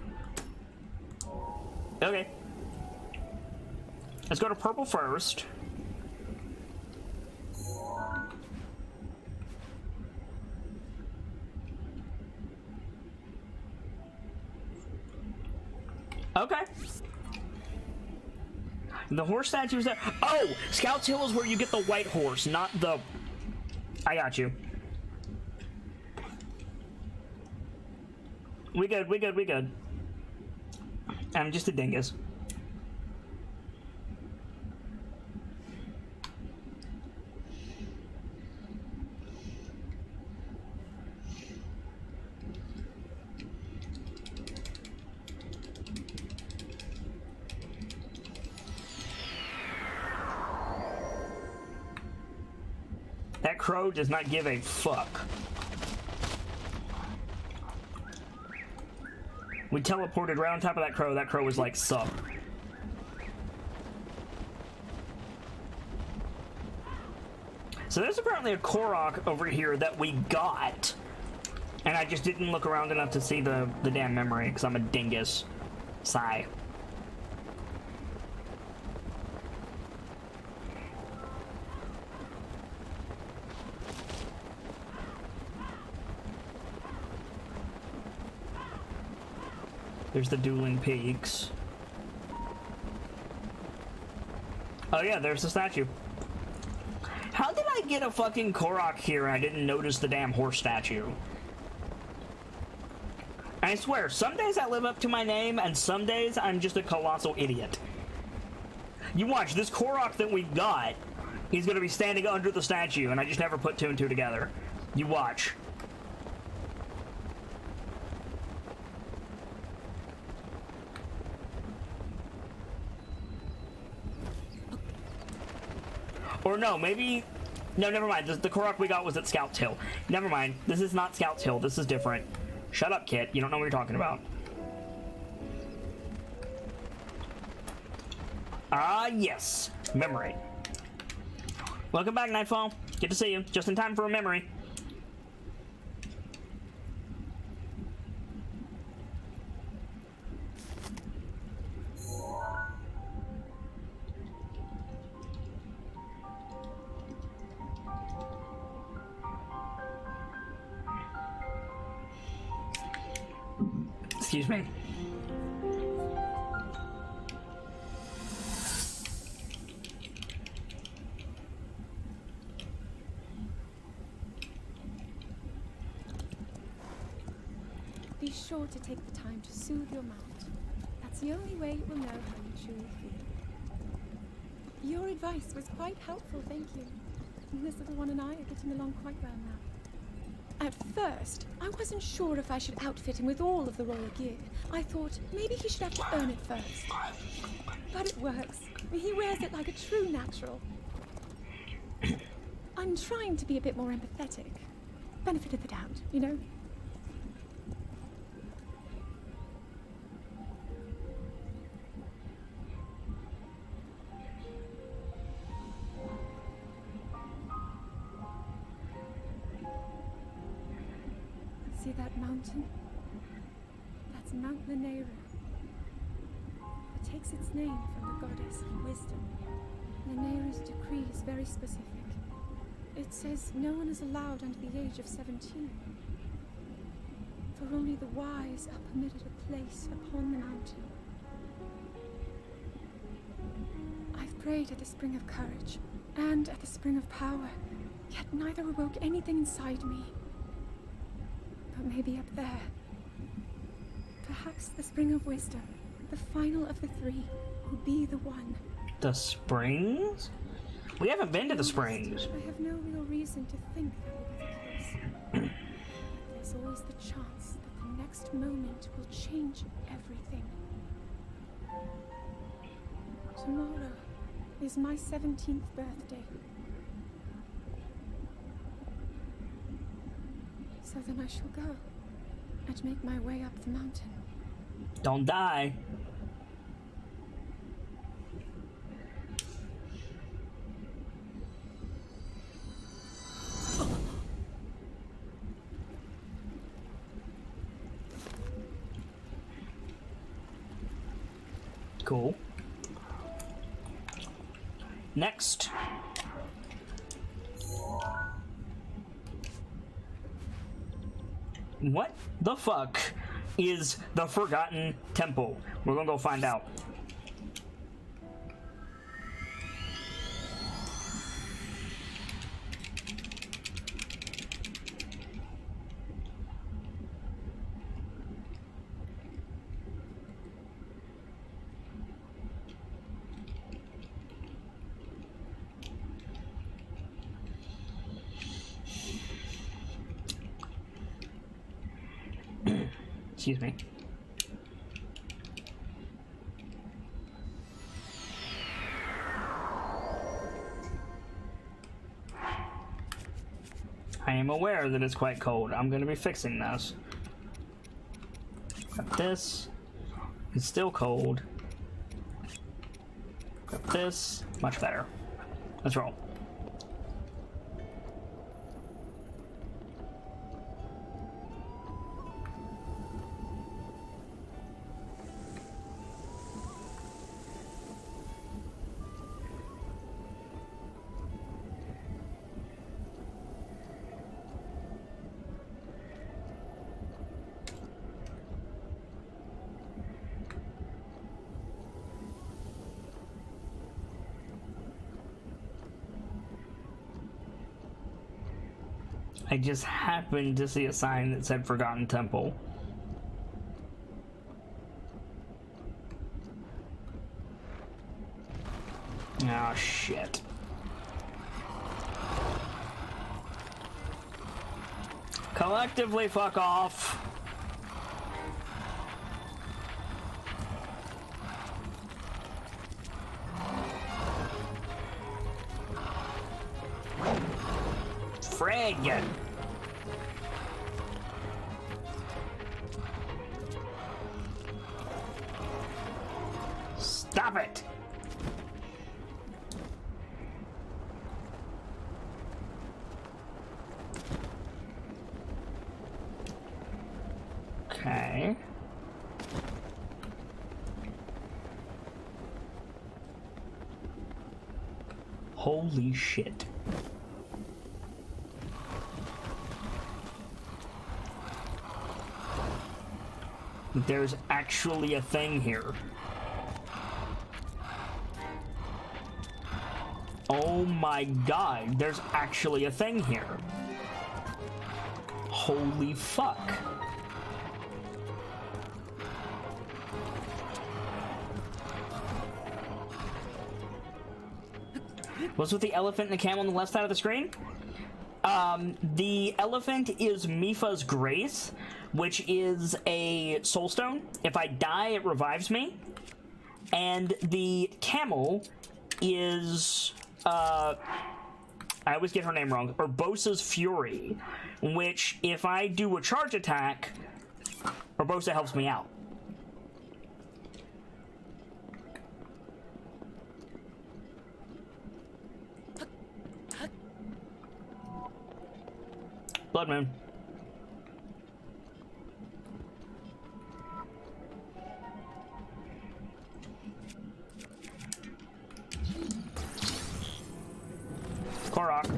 Okay. Let's go to purple first. Okay. The horse statue's there. Oh! Scout's Hill is where you get the white horse, not the... I got you. We good, we good, we good. I'm just a dingus. That crow does not give a fuck. We teleported right on top of that crow. That crow was like, sup. So there's apparently a Korok over here that we got. And I just didn't look around enough to see the damn memory, because I'm a dingus. Sigh. There's the Dueling Peaks. Oh yeah, there's the statue. How did I get a fucking Korok here and I didn't notice the damn horse statue? I swear, some days I live up to my name, and some days I'm just a colossal idiot. You watch, this Korok that we got, he's gonna be standing under the statue, and I just never put two and two together. You watch. Or no, maybe... No, never mind. The Korok we got was at Scout's Hill. Never mind. This is not Scout's Hill. This is different. Shut up, Kit. You don't know what you're talking about. Ah, yes. Memory. Welcome back, Nightfall. Good to see you. Just in time for a memory. Excuse me. Be sure to take the time to soothe your mount. That's the only way it will know how you truly feel. Your advice was quite helpful, thank you. This little one and I are getting along quite well now. At first, I wasn't sure if I should outfit him with all of the royal gear. I thought maybe he should have to earn it first. But it works. He wears it like a true natural. I'm trying to be a bit more empathetic. Benefit of the doubt, you know? See that mountain? That's Mount Lanayru. It takes its name from the goddess Wisdom. Lanayru's decree is very specific. It says no one is allowed under the age of 17. For only the wise are permitted a place upon the mountain. I've prayed at the Spring of Courage and at the Spring of Power, yet neither awoke anything inside me. But maybe up there. Perhaps the Spring of Wisdom, the final of the three, will be the one. The Springs? We haven't been to the Springs. I have no real reason to think that will be the case. There's always the chance that the next moment will change everything. Tomorrow is my 17th birthday. So then I shall go and make my way up the mountain. Don't die. Cool. Next. What the fuck is the Forgotten Temple? We're gonna go find out. Excuse me. I am aware that it's quite cold. I'm going to be fixing this. Got this. It's still cold. Got this. Much better. Let's roll. I just happened to see a sign that said Forgotten Temple. Oh, shit. Collectively, fuck off. Frig! Stop it! Okay. Holy shit. There's actually a thing here. Oh my god, there's actually a thing here. Holy fuck. What's with the elephant and the camel on the left side of the screen? The elephant is Mifa's Grace, which is a soul stone. If I die, it revives me. And the camel is, I always get her name wrong, Urbosa's Fury, which if I do a charge attack, Urbosa helps me out. Blood Moon. Korok.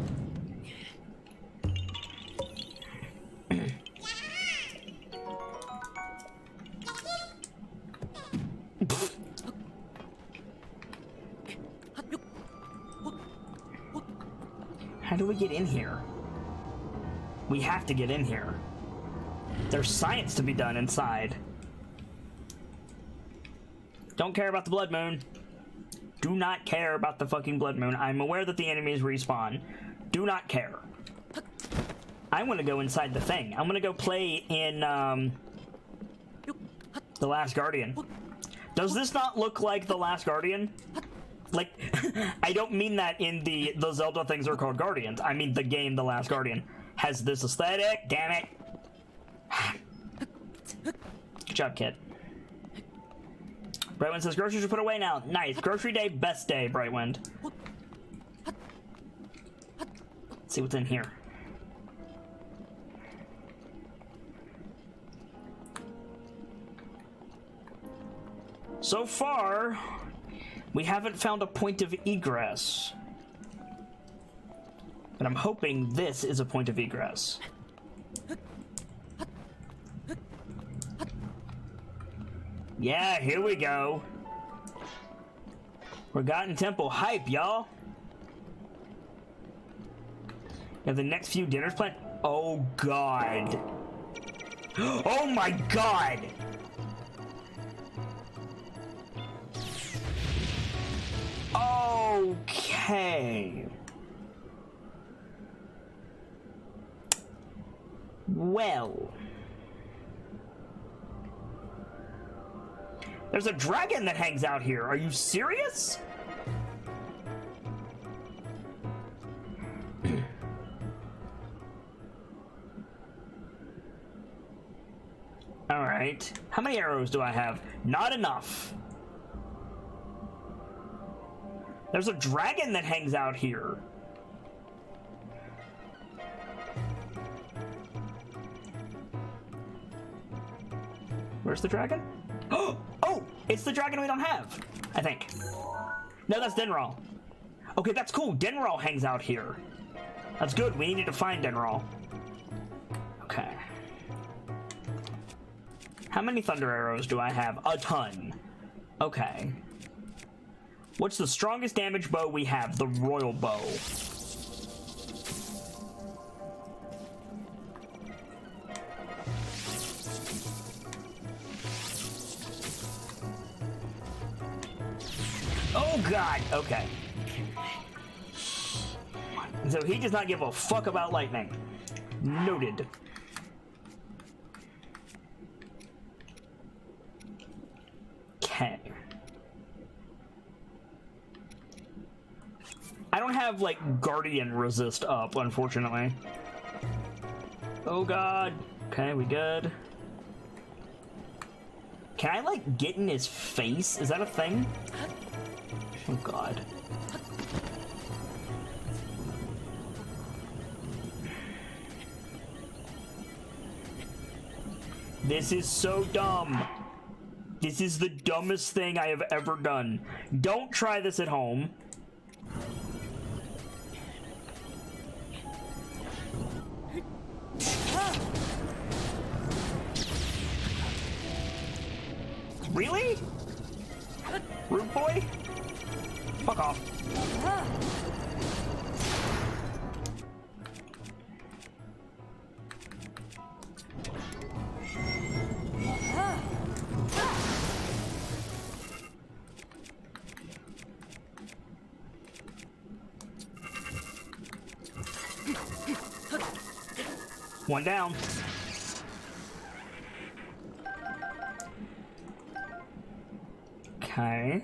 How do we get in here? We have to get in here. There's science to be done inside. Don't care about the Blood Moon. Do not care about the fucking Blood Moon. I'm aware that the enemies respawn. Do not care. I want to go inside the thing. I'm gonna go play in The Last Guardian. Does this not look like The Last Guardian? Like, I don't mean that in the Zelda things are called Guardians. I mean the game The Last Guardian has this aesthetic. Damn it. Good job, kid. Brightwind says groceries are put away now. Nice. Grocery day, best day, Brightwind. Let's see what's in here. So far, we haven't found a point of egress. But I'm hoping this is a point of egress. Yeah, here we go. Forgotten Temple hype, y'all. Have the next few dinners planned. Oh, God. Oh, my God. Okay. Well. There's a dragon that hangs out here. Are you serious? All right. How many arrows do I have? Not enough. There's a dragon that hangs out here. Where's the dragon? Oh, it's the dragon we don't have, I think. No, that's Denral. Okay, that's cool. Denral hangs out here. That's good. We need to find Denral. Okay. How many thunder arrows do I have? A ton. Okay. What's the strongest damage bow we have? The royal bow. Oh God, okay. So he does not give a fuck about lightning. Noted. Okay. I don't have, like, Guardian resist up, unfortunately. Oh God. Okay, we good. Can I, like, get in his face? Is that a thing? Oh God. This is so dumb. This is the dumbest thing I have ever done. Don't try this at home. Really? Rude boy? Fuck off. One down. Okay.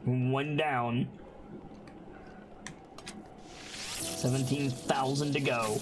One down. 17,000 to go.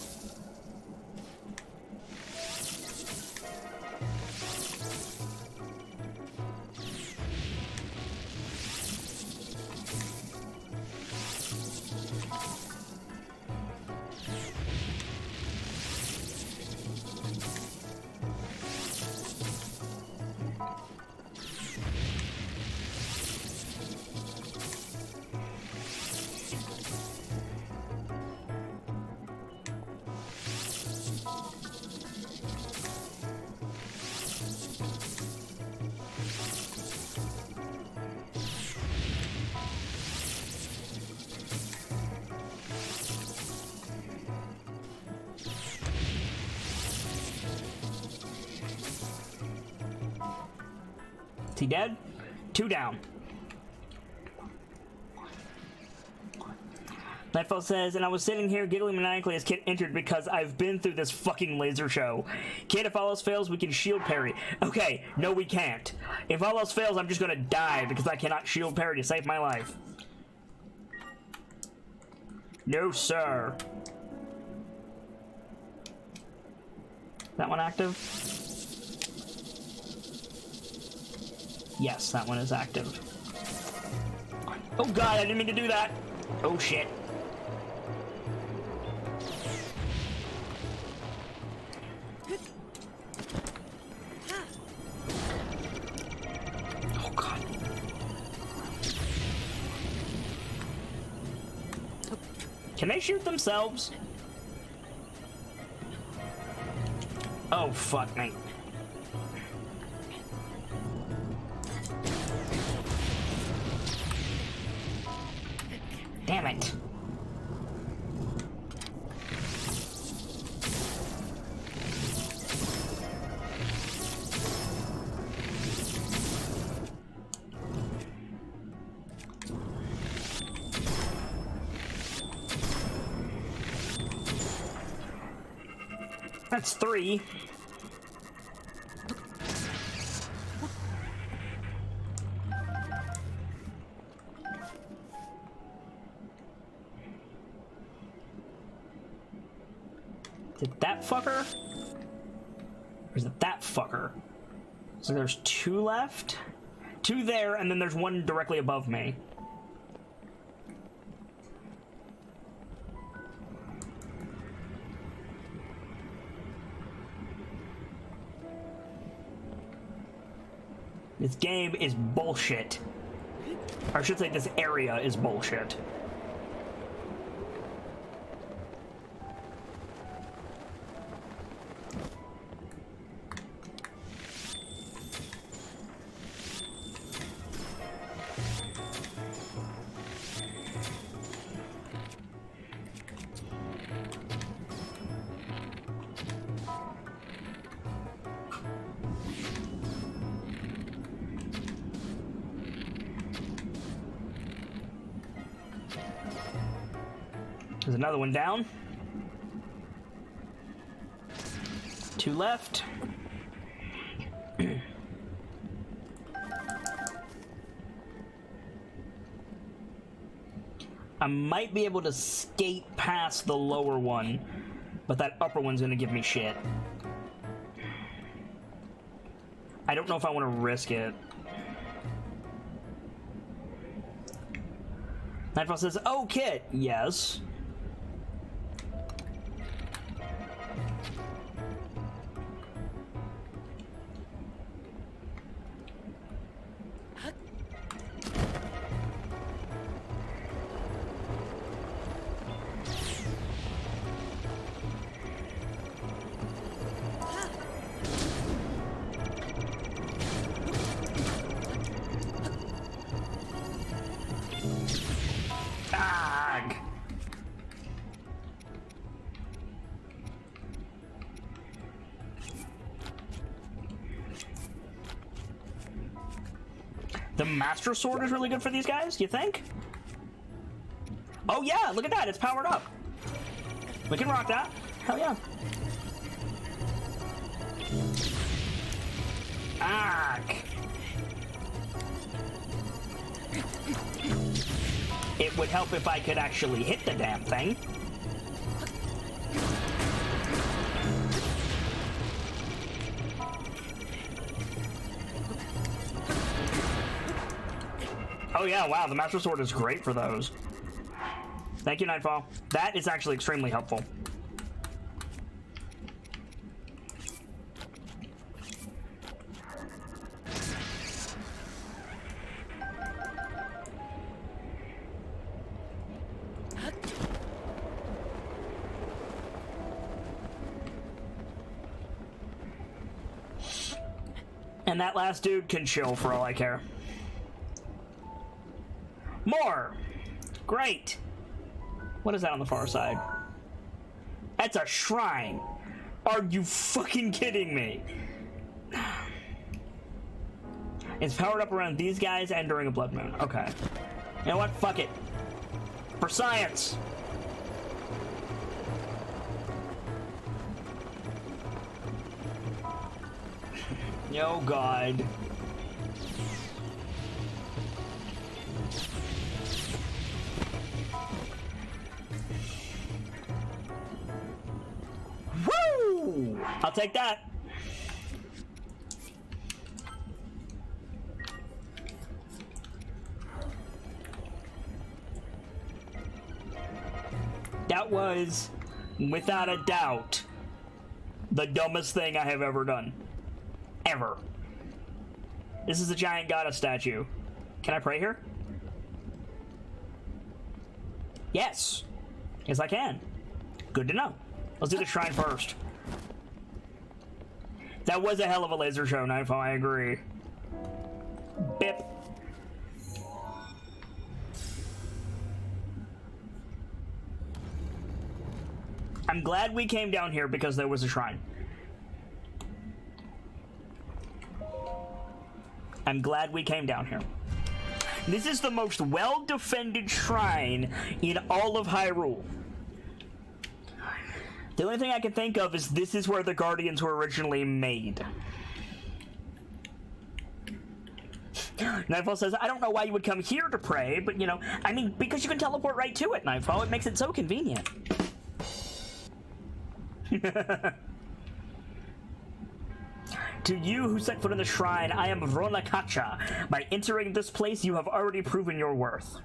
Is he dead? 2 down. Nightfall says, and I was sitting here giggling maniacally as Kit entered because I've been through this fucking laser show. Kit, if all else fails, we can shield parry. Okay, no we can't. If all else fails, I'm just gonna die because I cannot shield parry to save my life. No, sir. That one active? Yes, that one is active. Oh god, I didn't mean to do that! Oh shit. Oh god. Can they shoot themselves? Oh fuck me. Damn it. That's 3. Is it that fucker? Or is it that fucker? So there's 2 left? 2 there, and then there's 1 directly above me. This game is bullshit. Or I should say this area is bullshit. There's another one down. 2 left. I might be able to skate past the lower one, but that upper one's gonna give me shit. I don't know if I want to risk it. Nightfall says, "Oh, Kit." Yes. Ag. The Master Sword is really good for these guys, you think? Oh yeah, look at that, it's powered up. We can rock that. Hell yeah. Ag. It would help if I could actually hit the damn thing. Oh yeah, wow, the Master Sword is great for those. Thank you, Nightfall. That is actually extremely helpful. And that last dude can chill for all I care. More! Great! What is that on the far side? That's a shrine! Are you fucking kidding me? It's powered up around these guys and during a blood moon. Okay. You know what? Fuck it. For science! Oh god. Woo! I'll take that. That was, without a doubt, the dumbest thing I have ever done. Ever. This is a giant goddess statue. Can I pray here? Yes. Yes, I can. Good to know. Let's do the shrine first. That was a hell of a laser show, Nightfall, I agree. Bip. I'm glad we came down here because there was a shrine. I'm glad we came down here. This is the most well-defended shrine in all of Hyrule. The only thing I can think of is this is where the Guardians were originally made. Nightfall says, I don't know why you would come here to pray, but you know, I mean, because you can teleport right to it, Nightfall. It makes it so convenient. To you who set foot in the shrine, I am Ronakacha. By entering this place, you have already proven your worth.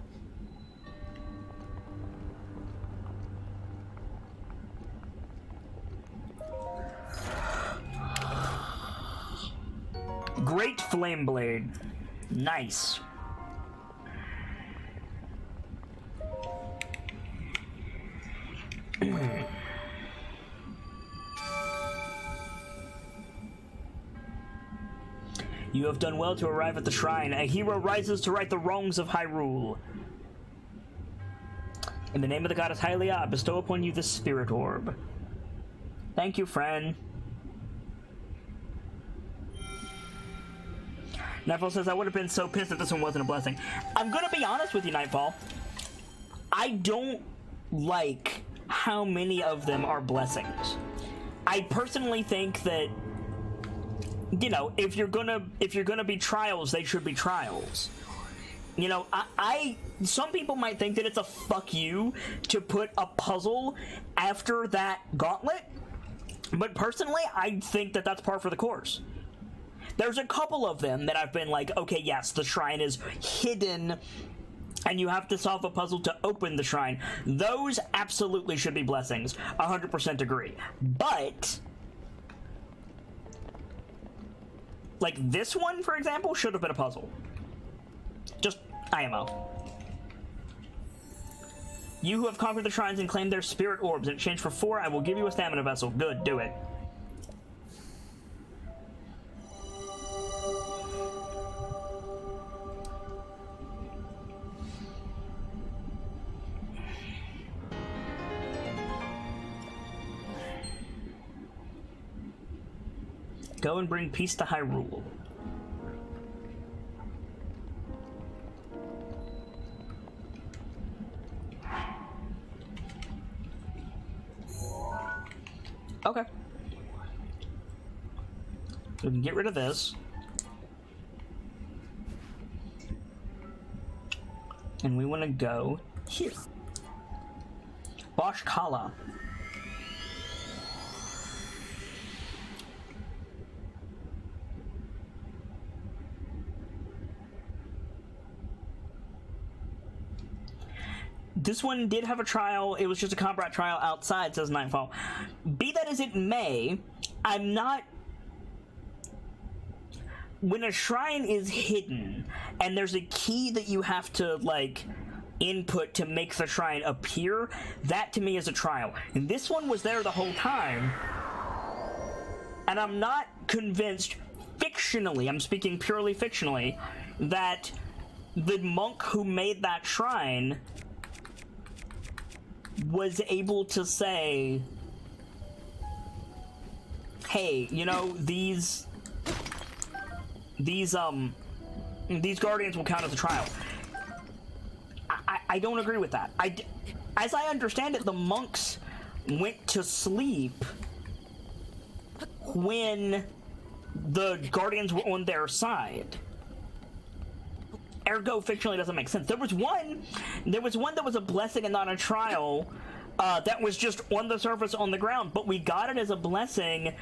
Great Flame Blade. Nice. You have done well to arrive at the shrine. A hero rises to right the wrongs of Hyrule. In the name of the goddess Hylia, I bestow upon you this spirit orb. Thank you, friend. Nightfall says, I would have been so pissed if this one wasn't a blessing. I'm gonna be honest with you, Nightfall. I don't like how many of them are blessings. I personally think that, you know, if you're gonna be trials, they should be trials. You know, some people might think that it's a fuck you to put a puzzle after that gauntlet, but personally, I think that that's par for the course. There's a couple of them that I've been like, okay, yes, the shrine is hidden, and you have to solve a puzzle to open the shrine. Those absolutely should be blessings. 100% agree. But like this one, for example, should have been a puzzle. Just IMO. You who have conquered the shrines and claimed their spirit orbs in exchange for 4, I will give you a stamina vessel. Good, do it. Go and bring peace to Hyrule. Okay. We can get rid of this. And we want to go here. Bosch Kala. This one did have a trial. It was just a combat trial outside, says Nightfall. Be that as it may, I'm not... When a shrine is hidden, and there's a key that you have to, like, input to make the shrine appear, that to me is a trial. And this one was there the whole time, and I'm not convinced, fictionally, I'm speaking purely fictionally, that the monk who made that shrine was able to say, hey, you know, these guardians will count as a trial. I don't agree with that. As I understand it, the monks went to sleep when the guardians were on their side. Ergo, fictionally doesn't make sense. There was one that was a blessing and not a trial that was just on the surface on the ground, but we got it as a blessing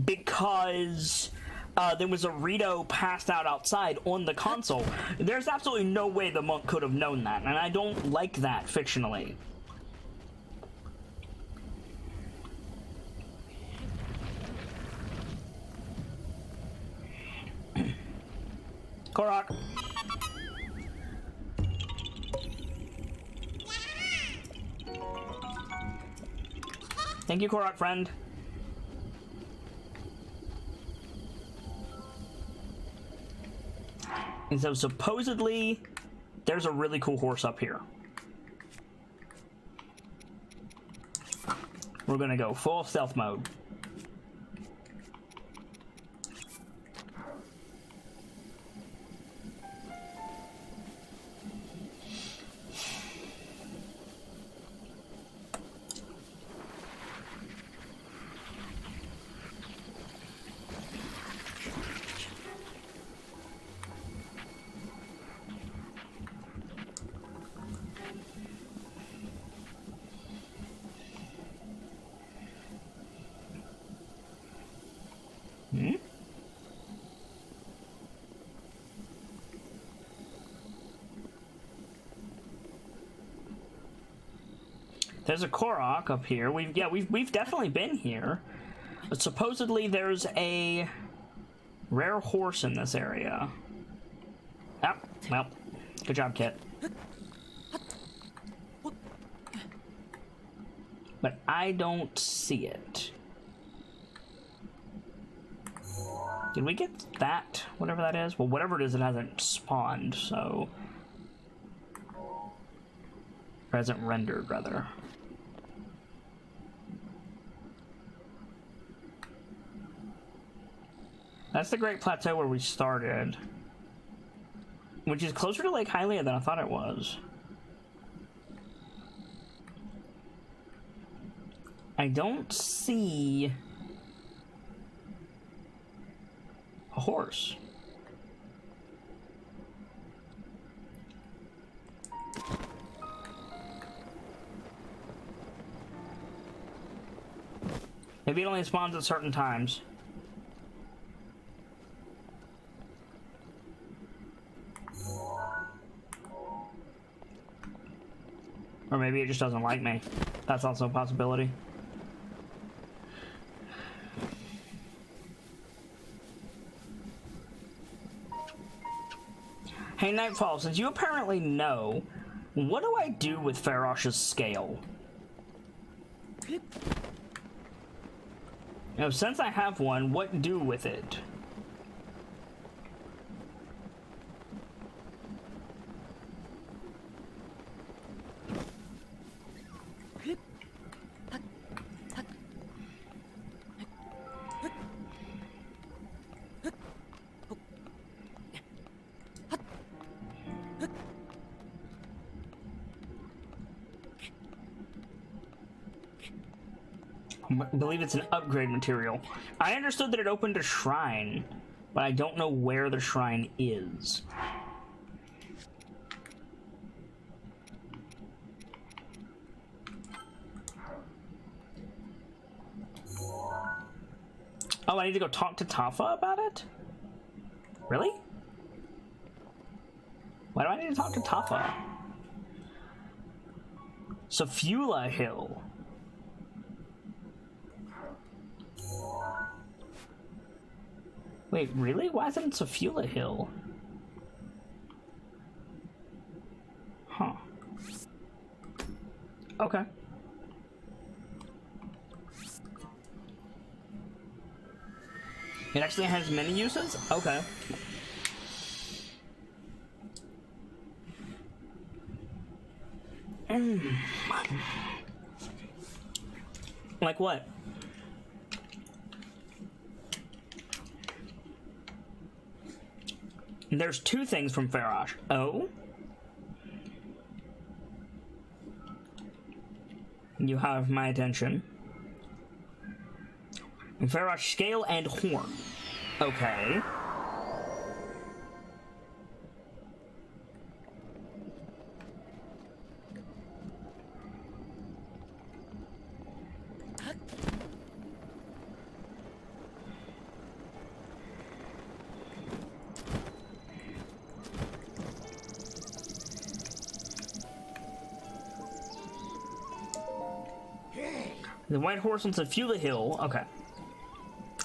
because there was a Rito passed out outside on the console. There's absolutely no way the monk could have known that, and I don't like that fictionally. Korok. Thank you, Korok friend. And so supposedly there's a really cool horse up here. We're gonna go full stealth mode. There's a Korok up here. We've definitely been here. But supposedly there's a rare horse in this area. Oh, well, good job, Kit. But I don't see it. Did we get that? Whatever that is? Well, whatever it is, it hasn't spawned, so... Or hasn't rendered, rather. That's the Great Plateau where we started. Which is closer to Lake Hylia than I thought it was. I don't see a horse. Maybe it only spawns at certain times. Or maybe it just doesn't like me. That's also a possibility. Hey, Nightfall, since you apparently know, what do I do with Farosh's scale? You know, since I have one, what do with it? I believe it's an upgrade material. I understood that it opened a shrine, but I don't know where the shrine is. Oh, I need to go talk to Tafa about it? Really? Why do I need to talk to Tafa? Safula Hill. Wait, really? Why isn't it Safula Hill? Huh. Okay. It actually has many uses? Okay. Like what? There's two things from Farosh. Oh? You have my attention. Farosh scale and horn. Okay. The white horse on Safula Hill. Okay.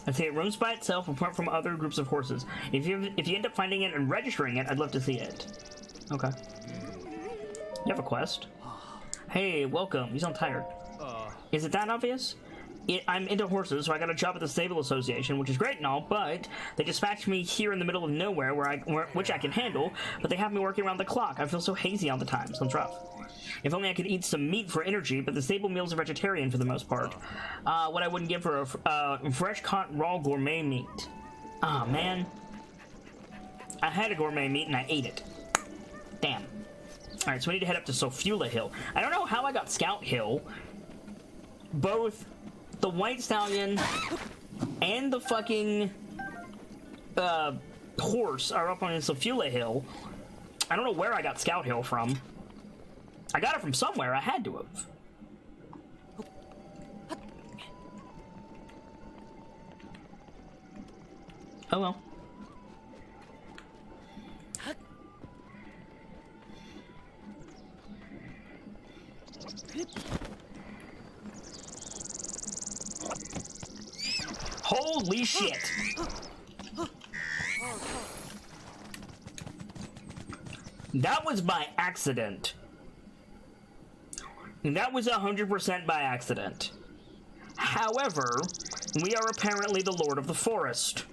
I say it roams by itself apart from other groups of horses. If you end up finding it and registering it, I'd love to see it. Okay. You have a quest. Hey, welcome. You sound tired. Is it that obvious? I'm into horses, so I got a job at the Stable Association, which is great and all, but they dispatched me here in the middle of nowhere which I can handle, but they have me working around the clock. I feel so hazy all the time. Sounds rough. If only I could eat some meat for energy, but the stable meals are vegetarian for the most part. What I wouldn't give for a fresh-caught raw gourmet meat. Ah, man. I had a gourmet meat and I ate it. Damn. Alright, so we need to head up to Sofula Hill. I don't know how I got Scout Hill. Both the White Stallion and the fucking horse are up on Sofula Hill. I don't know where I got Scout Hill from. I got it from somewhere. I had to have. Oh well. Holy shit! That was by accident. That was 100% by accident. However, we are apparently the Lord of the Forest.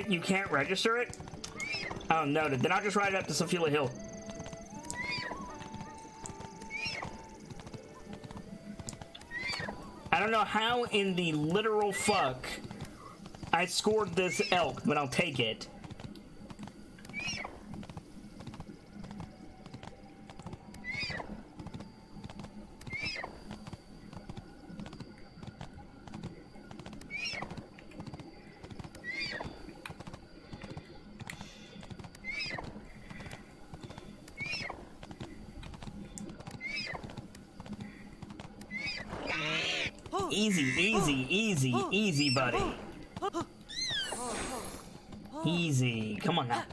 You can't register it? Oh, noted. Then I'll just ride up to Sofula Hill. I don't know how in the literal fuck I scored this elk, but I'll take it. Easy, buddy. Easy. Come on now.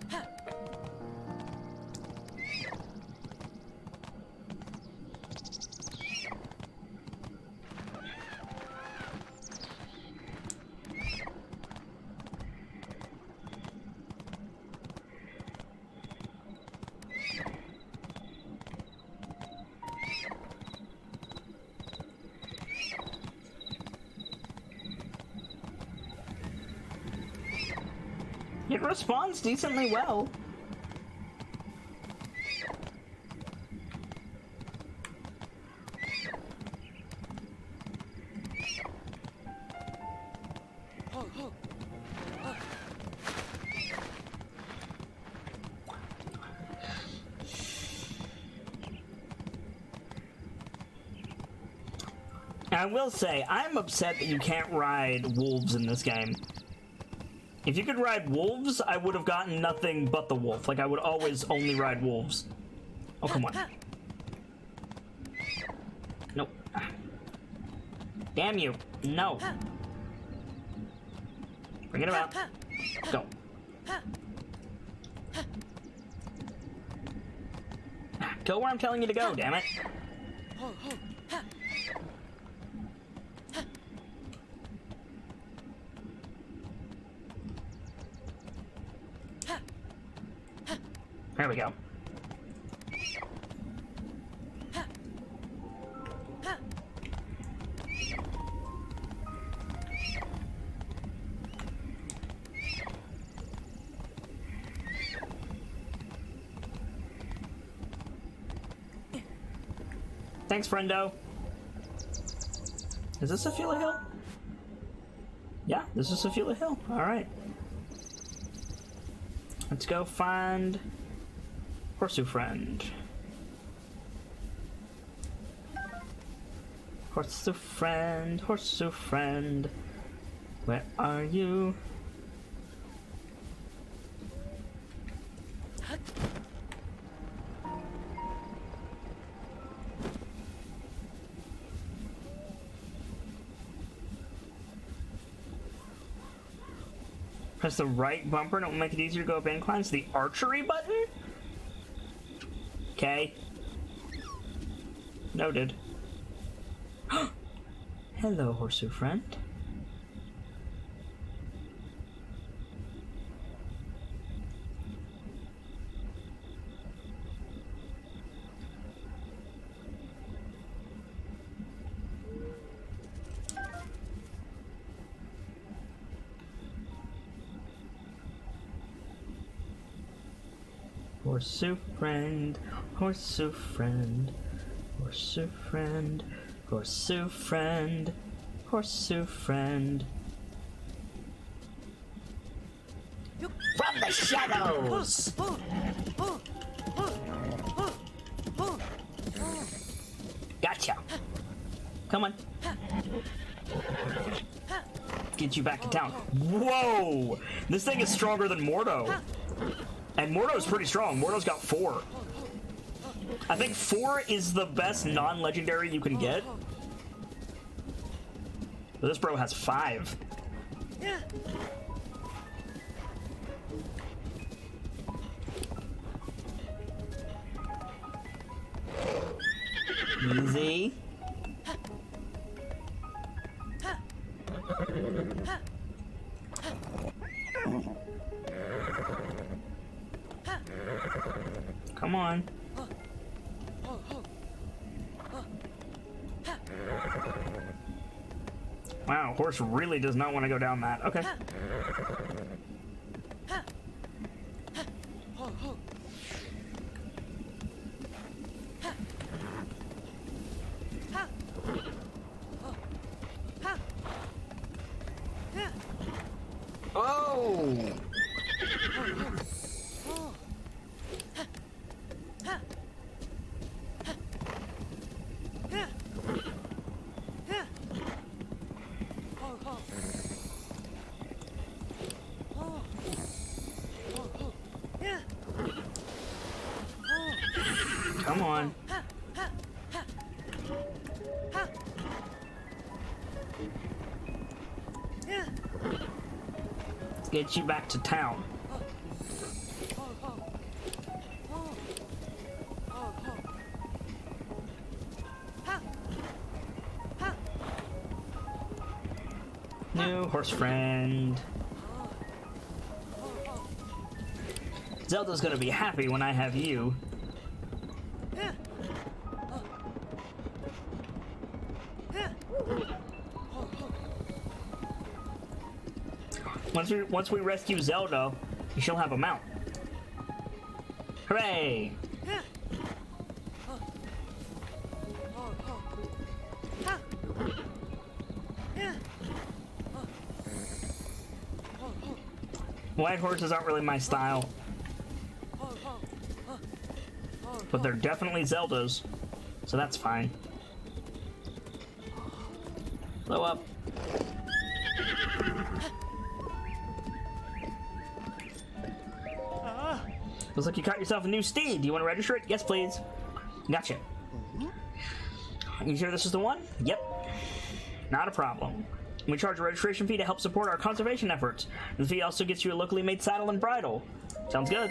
It responds decently well. I will say, I'm upset that you can't ride wolves in this game. If you could ride wolves, I would have gotten nothing but the wolf. Like, I would always only ride wolves. Oh, come on. Nope. Damn you. No. Bring it about. Go. Go where I'm telling you to go, damn it. There we go. Thanks, friendo. Is this a Sofula Hill? Yeah, this is Sophia Hill. Alright. Let's go find Horseshoe Friend. Horseshoe Friend, Horseshoe Friend. Where are you? Press the right bumper and it will make it easier to go up inclines. The archery button? Okay. Noted. Hello, Horseshoe Friend. Horseshoe Friend, Horseshoe Friend, Horseshoe Friend, Horseshoe Friend, Horseshoe Friend. From the shadows! Gotcha. Come on. Get you back to town. Whoa! This thing is stronger than Mordo. And Mordo's pretty strong. Mordo's got 4. I think 4 is the best non-legendary you can get. But this bro has 5. Easy. Come on. Wow, horse really does not want to go down that. Okay. Oh! Come on. Let's get you back to town. New horse friend. Zelda's gonna be happy when I have you. Once we rescue Zelda, she'll have a mount. Hooray! White horses aren't really my style. But they're definitely Zelda's, so that's fine. Blow up. Looks like you caught yourself a new steed. Do you want to register it? Yes, please. Gotcha. You sure this is the one? Yep. Not a problem. We charge a registration fee to help support our conservation efforts. The fee also gets you a locally made saddle and bridle. Sounds good.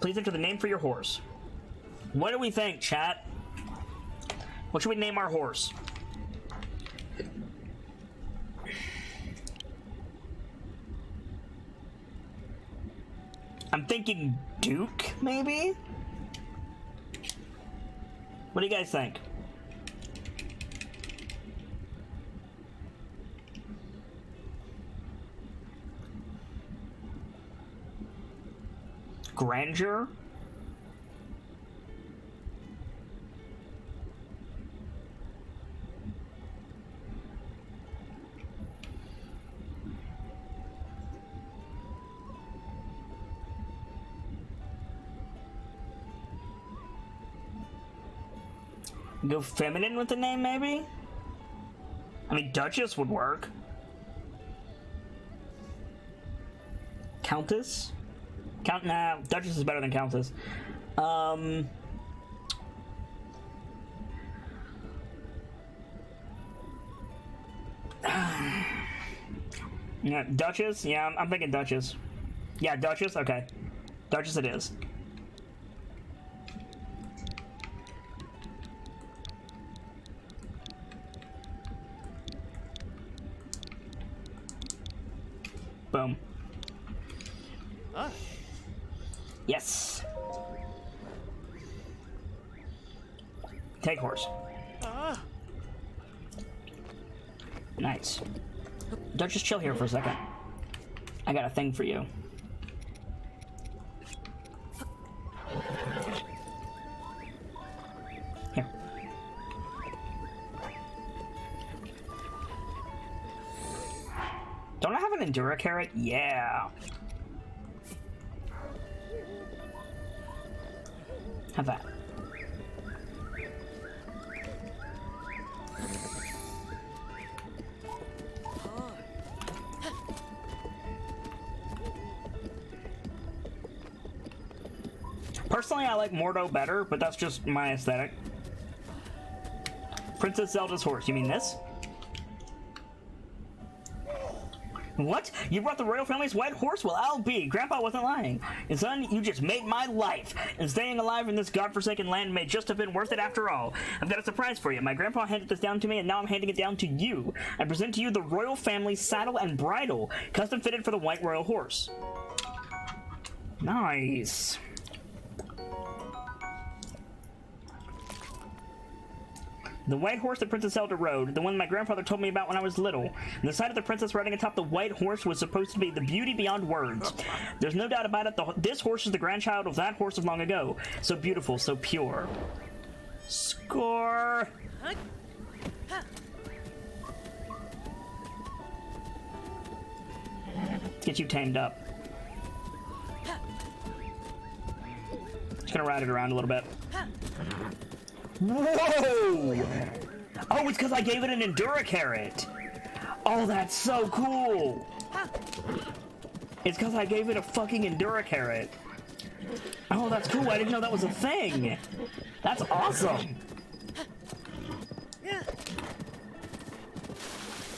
Please enter the name for your horse. What do we think, chat? What should we name our horse? I'm thinking Duke, maybe? What do you guys think? Grandeur? Go feminine with the name, maybe? I mean, Duchess would work. Countess? Nah, Duchess is better than Countess. Yeah, Duchess? Yeah, I'm thinking Duchess. Yeah, Duchess? Okay. Duchess it is. Boom. Yes. Take horse. Nice. Duchess, chill here for a second. I got a thing for you. Here. Don't I have an Endura carrot? Yeah. Have that. Personally, I like Mordo better, but that's just my aesthetic. Princess Zelda's horse. You mean this? What? You brought the royal family's white horse? Well, I'll be. Grandpa wasn't lying. And son, you just made my life. And staying alive in this godforsaken land may just have been worth it after all. I've got a surprise for you. My grandpa handed this down to me, and now I'm handing it down to you. I present to you the royal family's saddle and bridle, custom fitted for the white royal horse. Nice. The white horse that Princess Zelda rode, the one my grandfather told me about when I was little. And the sight of the princess riding atop the white horse was supposed to be the beauty beyond words. There's no doubt about it, this horse is the grandchild of that horse of long ago. So beautiful, so pure. Score! Get you tamed up. Just gonna ride it around a little bit. Whoa! Oh, it's because I gave it an Endura carrot. Oh, that's so cool. It's because I gave it a fucking Endura carrot. Oh, that's cool. I didn't know that was a thing. That's awesome.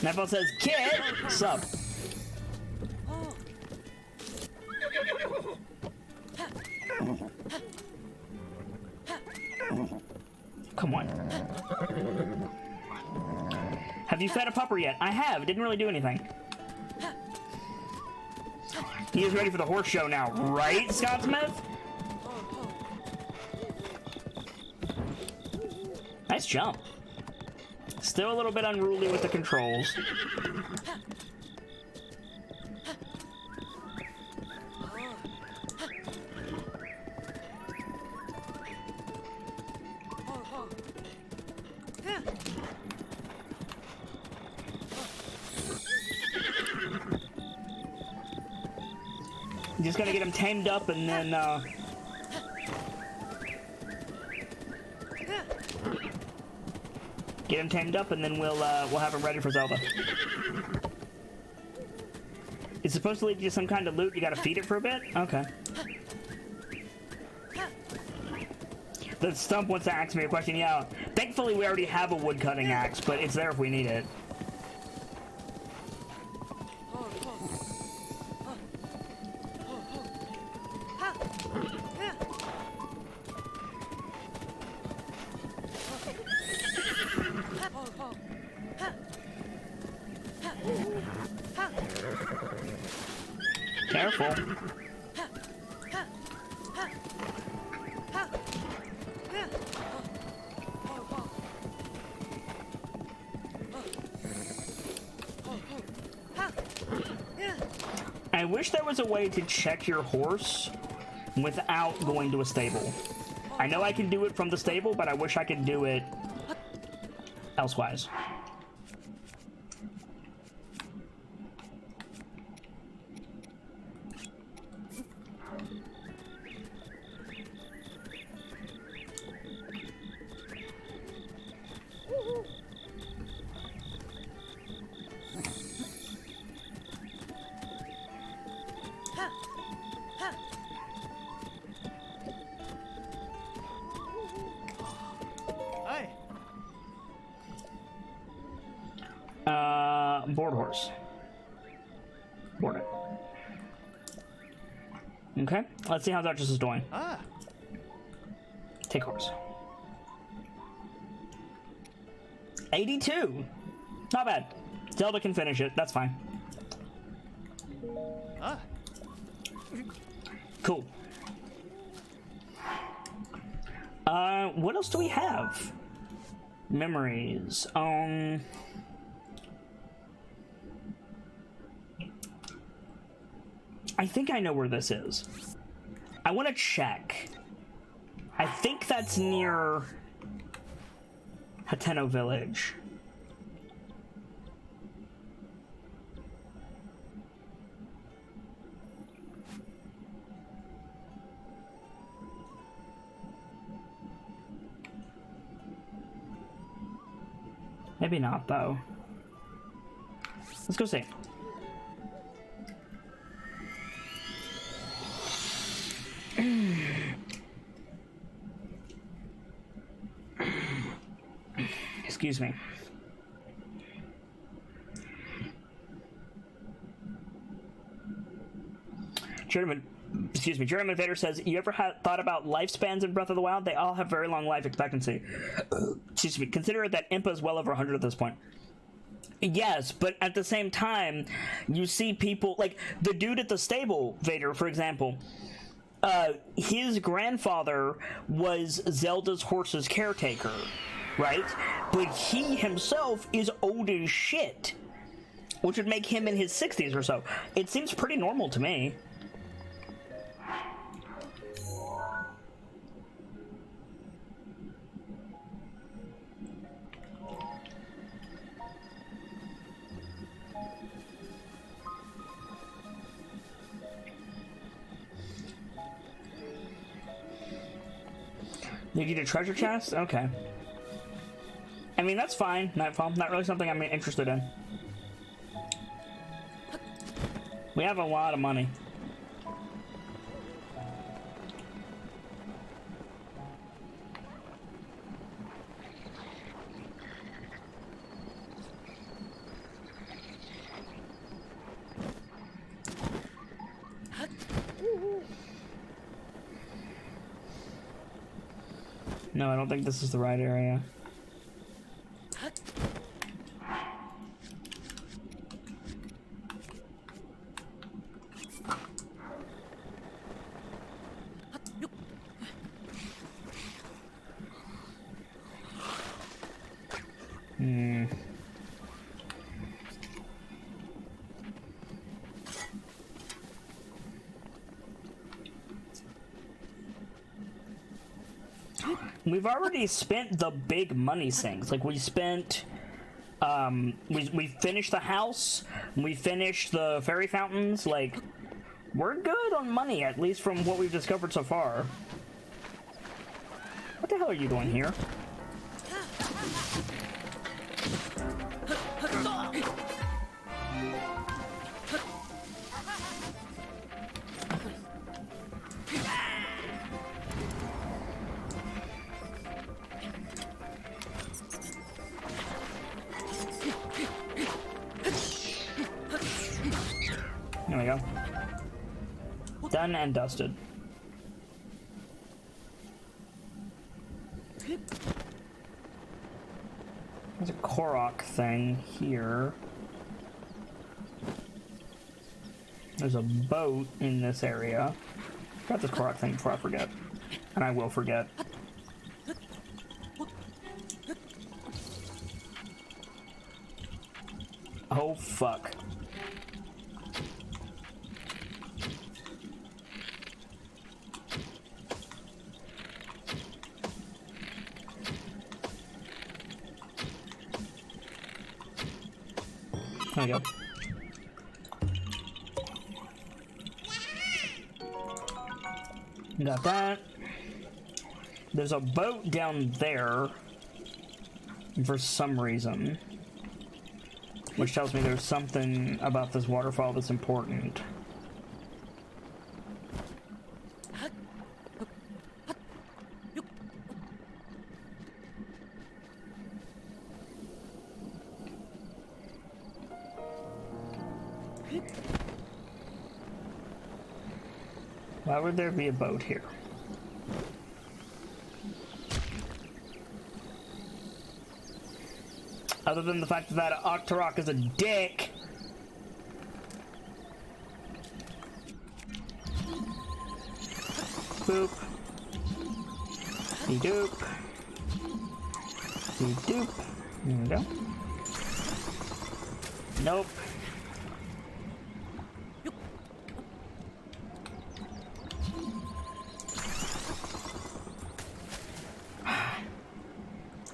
Neville says, "Kid, sup?" Come on. Have you fed a pupper yet? I have. It didn't really do anything. He is ready for the horse show now, right, Scott Smith? Nice jump. Still a little bit unruly with the controls. Just gotta get him tamed up and then, get him tamed up and then we'll have him ready for Zelda. It's supposed to lead you to some kind of loot. You gotta feed it for a bit? Okay. The stump wants to ask me a question. Yeah, thankfully we already have a woodcutting axe, but it's there if we need it. Careful. I wish there was a way to check your horse without going to a stable. I know I can do it from the stable, but I wish I could do it elsewise. Hey. Board horse. Board it. Okay, let's see how Duchess is doing. Ah. Take horse. 82. Not bad. Zelda can finish it. That's fine. Ah. Cool. What else do we have? Memories. I think I know where this is. I want to check. I think that's near Hateno Village. Maybe not, though. Let's go see. Excuse me. Jeremy Invader says, you ever thought about lifespans in Breath of the Wild? They all have very long life expectancy. Excuse me. Consider that Impa is well over 100 at this point. Yes, but at the same time, you see people, like, the dude at the stable, Vader, for example, his grandfather was Zelda's horse's caretaker, right? But he himself is old as shit, which would make him in his 60s or so. It seems pretty normal to me. You get a treasure chest? Okay. I mean, that's fine, Nightfall. Not really something I'm interested in. We have a lot of money. No, I don't think this is the right area. We've already spent the big money sinks. Like, we spent, we finished the house, we finished the fairy fountains. Like, we're good on money, at least from what we've discovered so far. What the hell are you doing here? There we go. Done and dusted. There's a Korok thing here. There's a boat in this area. Got this Korok thing before I forget. And I will forget. Oh, fuck. There we go. Got that. There's a boat down there for some reason, which tells me there's something about this waterfall that's important. Why would there be a boat here? Other than the fact that Octorok is a dick. Boop. Doop. Doop. There we go. Nope.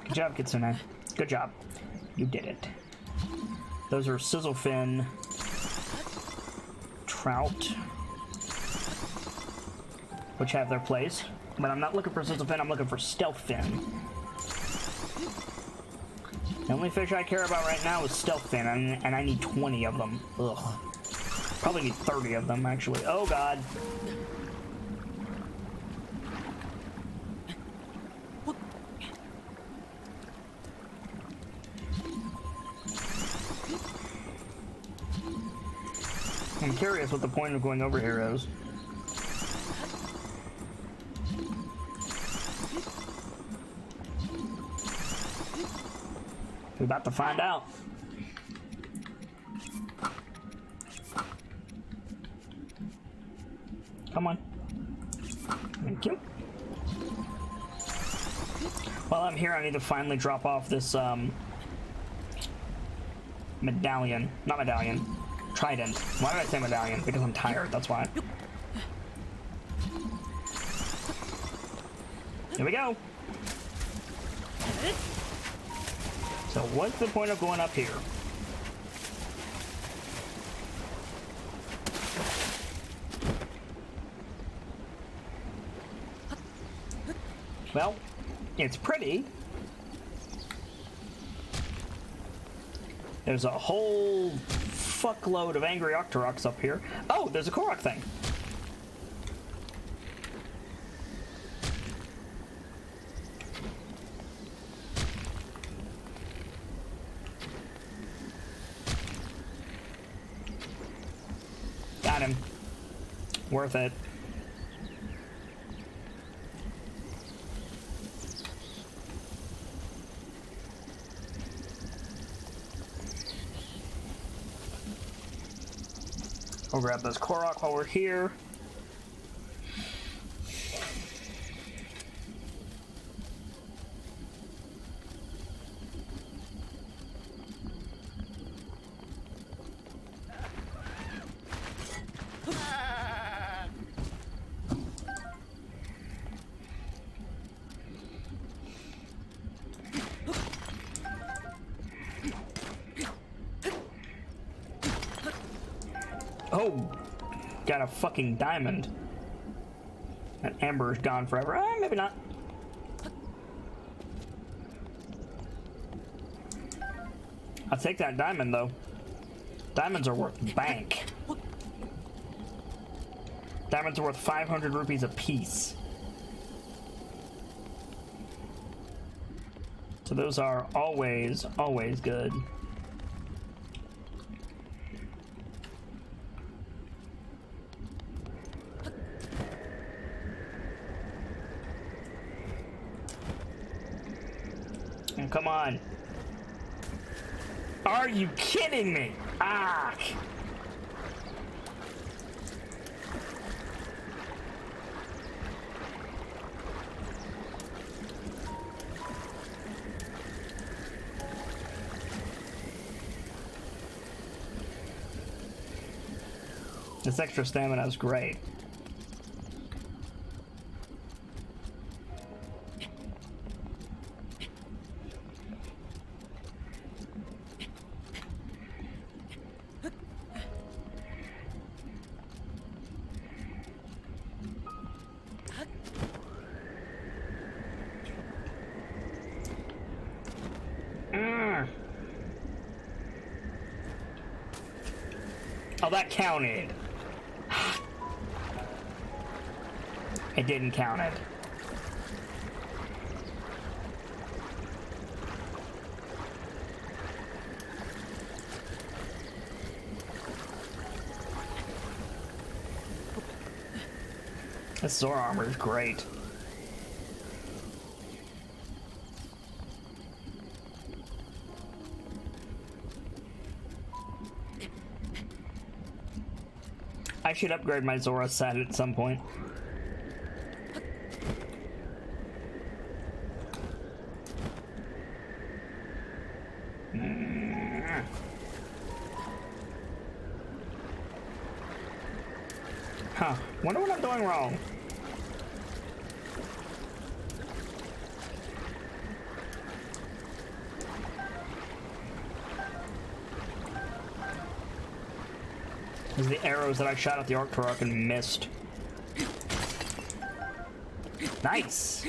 Good job, Kitsune. Good job. You did it. Those are Sizzlefin trout, which have their place. But I'm not looking for Sizzlefin, I'm looking for Stealthfin. The only fish I care about right now is Stealthfin, and I need 20 of them. Ugh. Probably need 30 of them, actually. Oh, God. I'm curious what the point of going over here is. We're about to find out. Come on. Thank you. While I'm here, I need to finally drop off this medallion. Not medallion. Trident. Why did I say medallion? Because I'm tired, that's why. Here we go. So what's the point of going up here? Well, it's pretty. There's a whole fuckload of angry Octoroks up here. Oh, there's a Korok thing. Got him. Worth it. We'll grab this Korok while we're here. Oh, got a fucking diamond. That amber is gone forever. Maybe not. I'll take that diamond, though. Diamonds are worth bank. Diamonds are worth 500 rupees a piece. So those are always, always good. Come on. Are you kidding me? Ah! This extra stamina is great. Oh, that counted. It didn't count it. This Zora armor is great. I should upgrade my Zora set at some point. Huh. Wonder what I'm doing wrong. These are the arrows that I shot at the Arcturus and missed. Nice!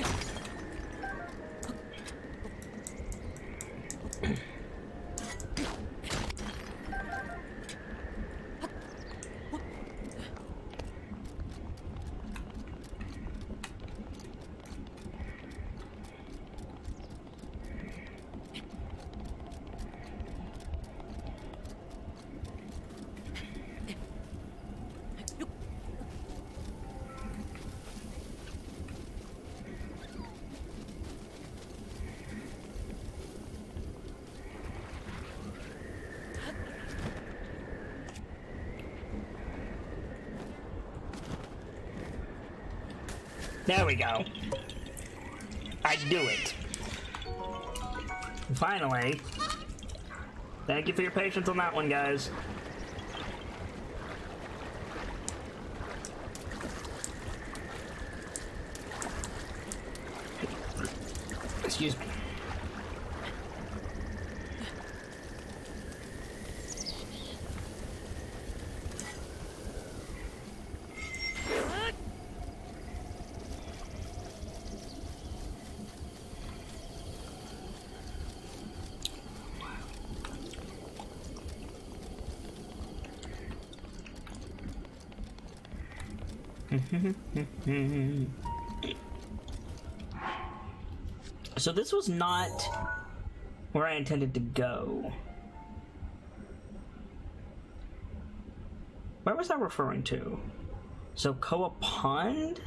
There we go. I do it. Finally. Thank you for your patience on that one, guys. Excuse me. So this was not where I intended to go. Where was I referring to? So Koa Pond?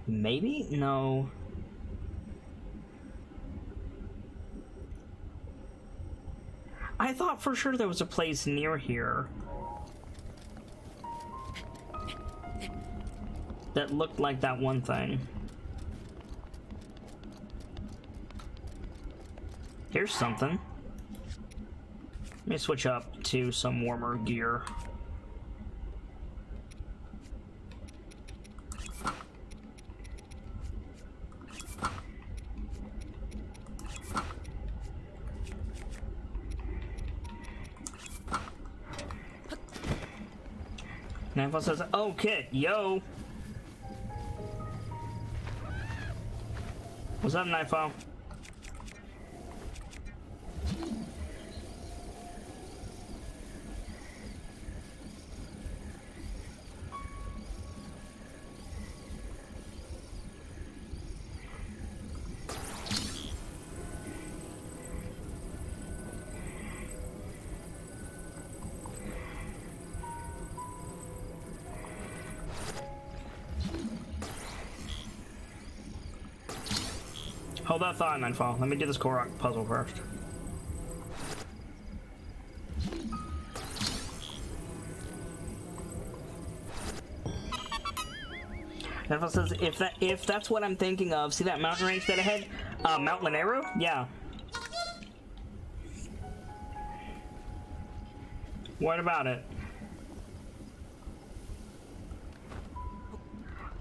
Maybe? No. I thought for sure there was a place near here that looked like that one thing. Here's something. Let me switch up to some warmer gear. Nightfall says, "Oh, kid, yo." What's up, Nightfall? Hold that thought, Nightfall. Let me do this Korok puzzle first. Nightfall says, if that's what I'm thinking of, see that mountain range that ahead? Mount Lanero? Yeah. What about it?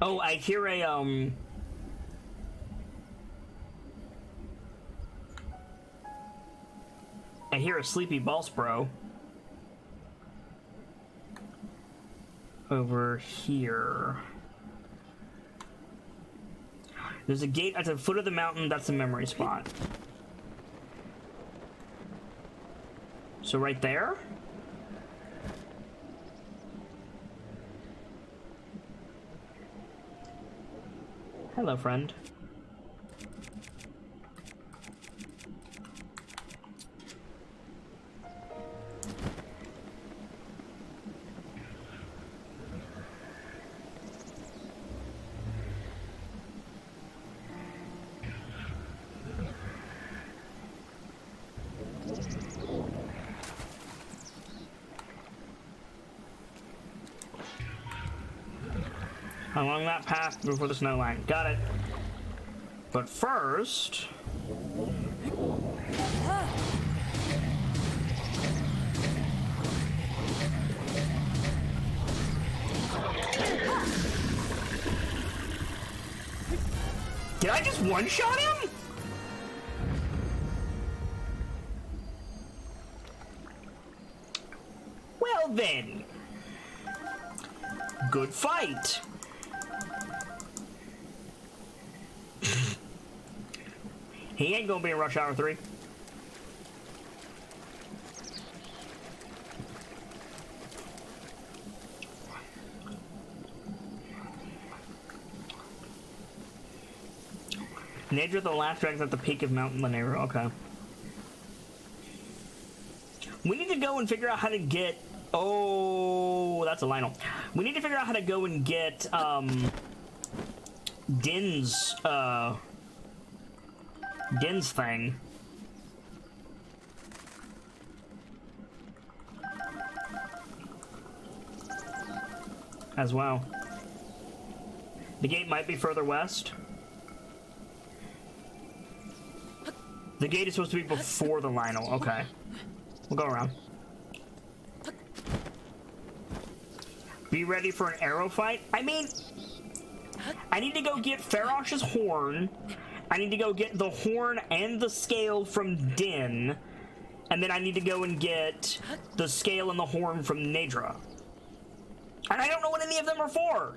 Oh, I hear a, I hear a sleepy Ballspro over here. There's a gate at the foot of the mountain. That's a memory spot. So right there? Hello, friend. Along that path before the snow line. Got it. But first... Did I just one-shot him? Well then. Good fight. He ain't gonna be in Rush Hour 3. Nadra the last dragon's at the peak of Mount Lanera. Okay. We need to go and figure out how to get... Oh, that's a Lionel. We need to figure out how to go and get, Din's thing. As well. The gate might be further west. The gate is supposed to be before the Lionel. Okay. We'll go around. Be ready for an arrow fight? I mean, I need to go get Farosh's horn. I need to go get the horn and the scale from Din. And then I need to go and get the scale and the horn from Nadra. And I don't know what any of them are for.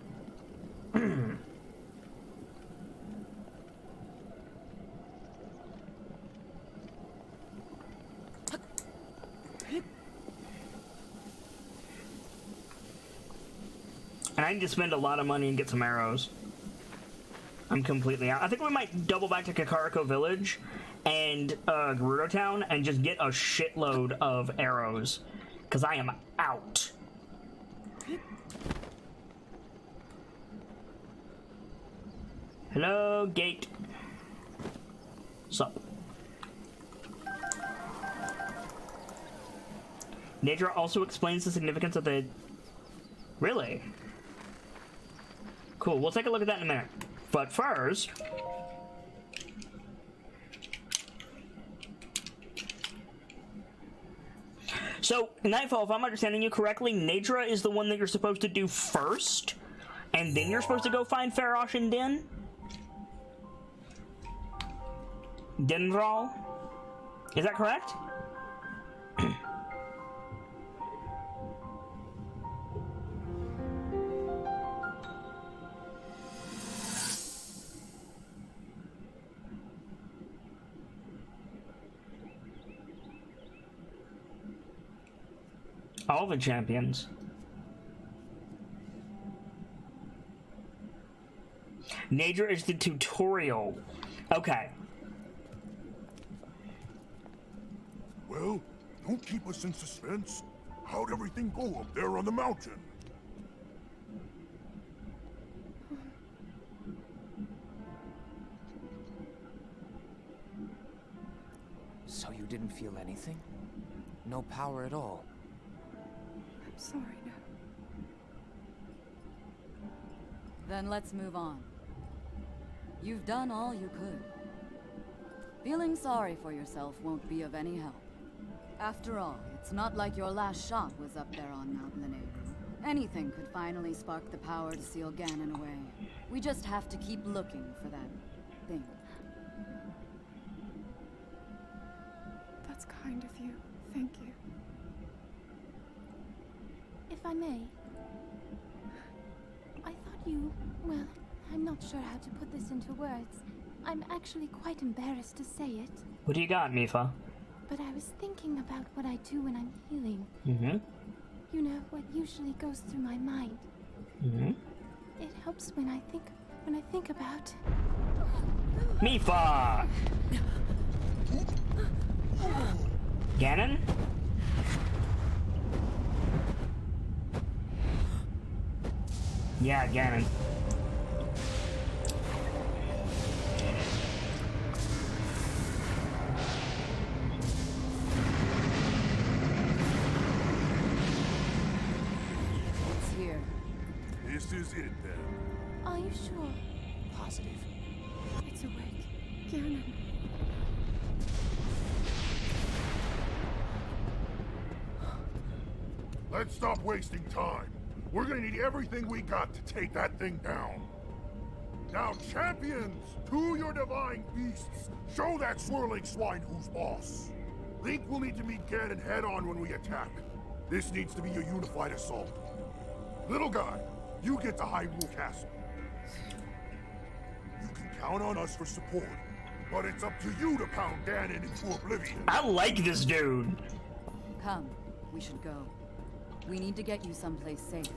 And I need to spend a lot of money and get some arrows. I'm completely out. I think we might double back to Kakariko Village and Gerudo Town and just get a shitload of arrows. Because I am out. Hello, gate. Sup? Nadra also explains the significance of the... Really? Cool, we'll take a look at that in a minute. But first... So, Nightfall, if I'm understanding you correctly, Nadra is the one that you're supposed to do first, and then you're supposed to go find Farosh and Din? Dinral? Is that correct? All the champions. Nadra is the tutorial. Okay. Well, don't keep us in suspense. How'd everything go up there on the mountain? So you didn't feel anything? No power at all? I'm sorry, no. Then let's move on. You've done all you could. Feeling sorry for yourself won't be of any help. After all, it's not like your last shot was up there on Mount Lanera. Anything could finally spark the power to seal Ganon away. We just have to keep looking for that thing. That's kind of you. Thank you. If I may, I thought you... well, I'm not sure how to put this into words. I'm actually quite embarrassed to say it. What do you got, Mifa? But I was thinking about what I do when I'm healing. Mm-hmm. You know, what usually goes through my mind. Mm-hmm. It helps when I think about... Mifa! Ganon? Yeah, Ganon. It's here. This is it then. Are you sure? Positive. It's awake. Ganon. Let's stop wasting time. We're gonna need everything we got to take that thing down. Now, champions, to your divine beasts, show that swirling swine who's boss. Link will need to meet Ganon head-on when we attack. This needs to be a unified assault. Little guy, you get to Hyrule Castle. You can count on us for support, but it's up to you to pound Ganon into oblivion. I like this dude. Come, we should go. We need to get you someplace safe.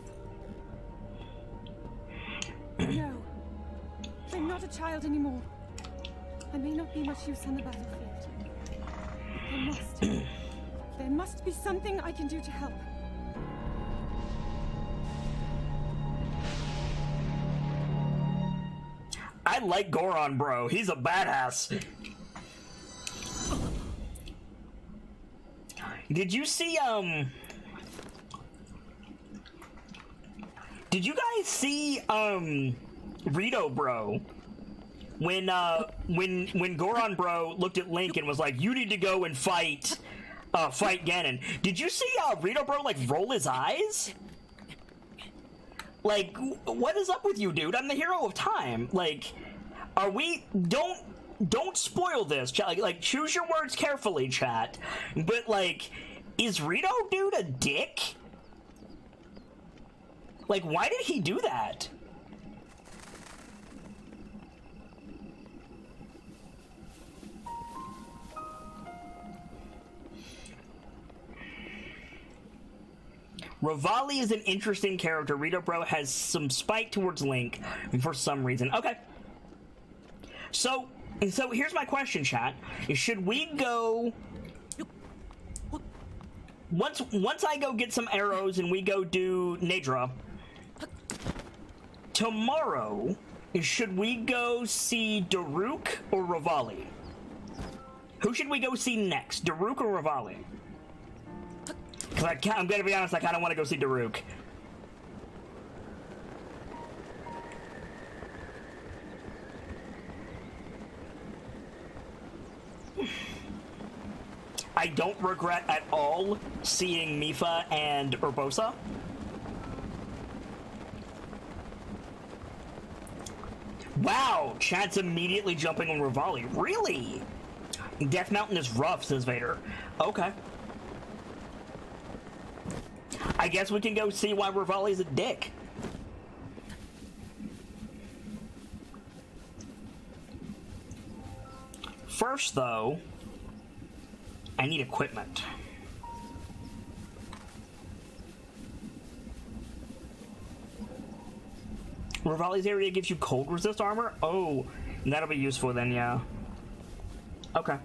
No. I'm not a child anymore. I may not be much use on the battlefield. There must be something I can do to help. I like Goron, bro. He's a badass. Did you see, Did you guys see, Rito Bro? When Goron Bro looked at Link and was like, you need to go and fight Ganon. Did you see, Rito Bro, like, roll his eyes? Like, what is up with you, dude? I'm the hero of time. Like, are we... Don't spoil this, chat. Like, choose your words carefully, chat. But, like, is Rito dude a dick? Like, why did he do that? Revali is an interesting character. Rito Bro has some spite towards Link for some reason. Okay. So here's my question, chat. Should we go... Once I go get some arrows and we go do Nadra, tomorrow, should we go see Daruk or Revali? Who should we go see next, Daruk or Revali? Because I'm gonna be honest, I kind of want to go see Daruk. I don't regret at all seeing Mipha and Urbosa. Wow, chat's immediately jumping on Revali. Really? Death Mountain is rough, says Vader. Okay. I guess we can go see why Revali's a dick. First, though, I need equipment. Revali's area gives you cold resist armor? Oh, that'll be useful then, yeah. Okay.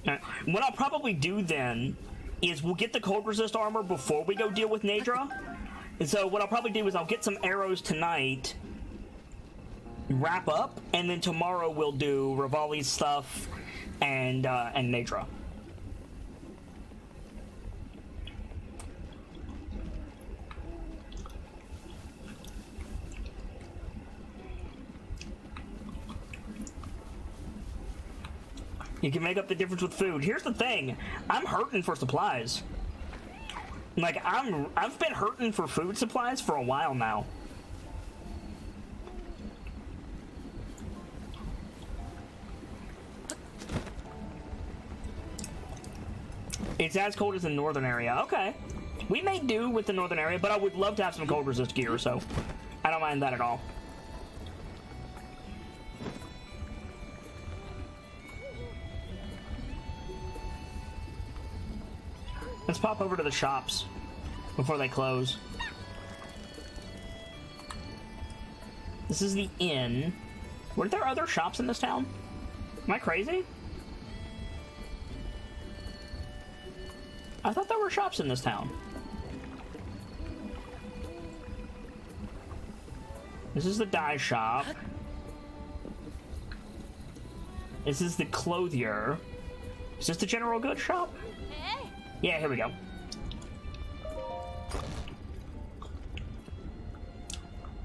Alright. What I'll probably do then is we'll get the cold resist armor before we go deal with Nadra. And so what I'll probably do is I'll get some arrows tonight, wrap up, and then tomorrow we'll do Revali's stuff and Nadra. You can make up the difference with food. Here's the thing. I'm hurting for supplies. Like, I've been hurting for food supplies for a while now. It's as cold as the northern area. Okay. We may do with the northern area, but I would love to have some cold resist gear, so I don't mind that at all. Let's pop over to the shops before they close. This is the inn. Weren't there other shops in this town? Am I crazy? I thought there were shops in this town. This is the dye shop. This is the clothier. Is this the general goods shop? Yeah, here we go.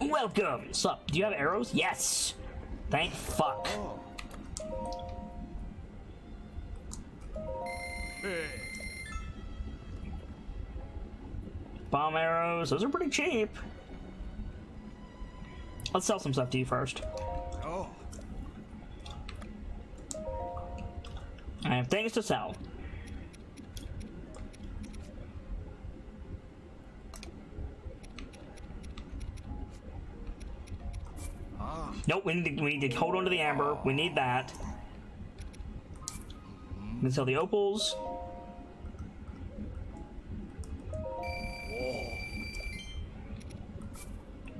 Well, welcome. Sup? Do you have arrows? Yes. Thank fuck. Bomb arrows. Those are pretty cheap. Let's sell some stuff to you first. Oh. I have things to sell. Nope, we need to hold on to the amber. We need that. We can sell the opals.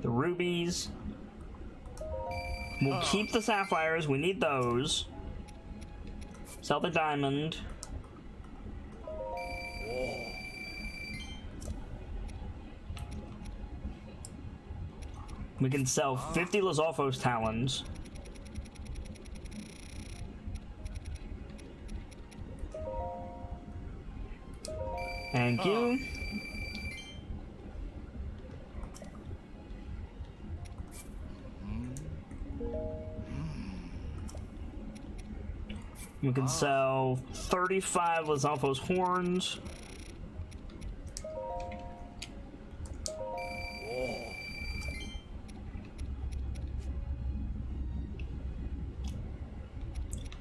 The rubies. We'll keep the sapphires. We need those. Sell the diamond. We can sell 50 Lizalfos talons. Thank you. We can sell 35 Lizalfos horns.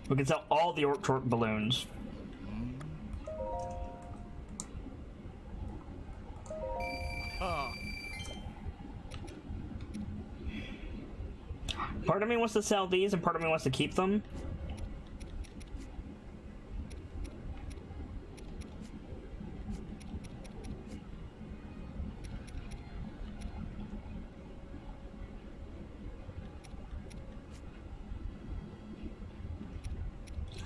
We can sell all the Orc balloons. Part of me wants to sell these and part of me wants to keep them.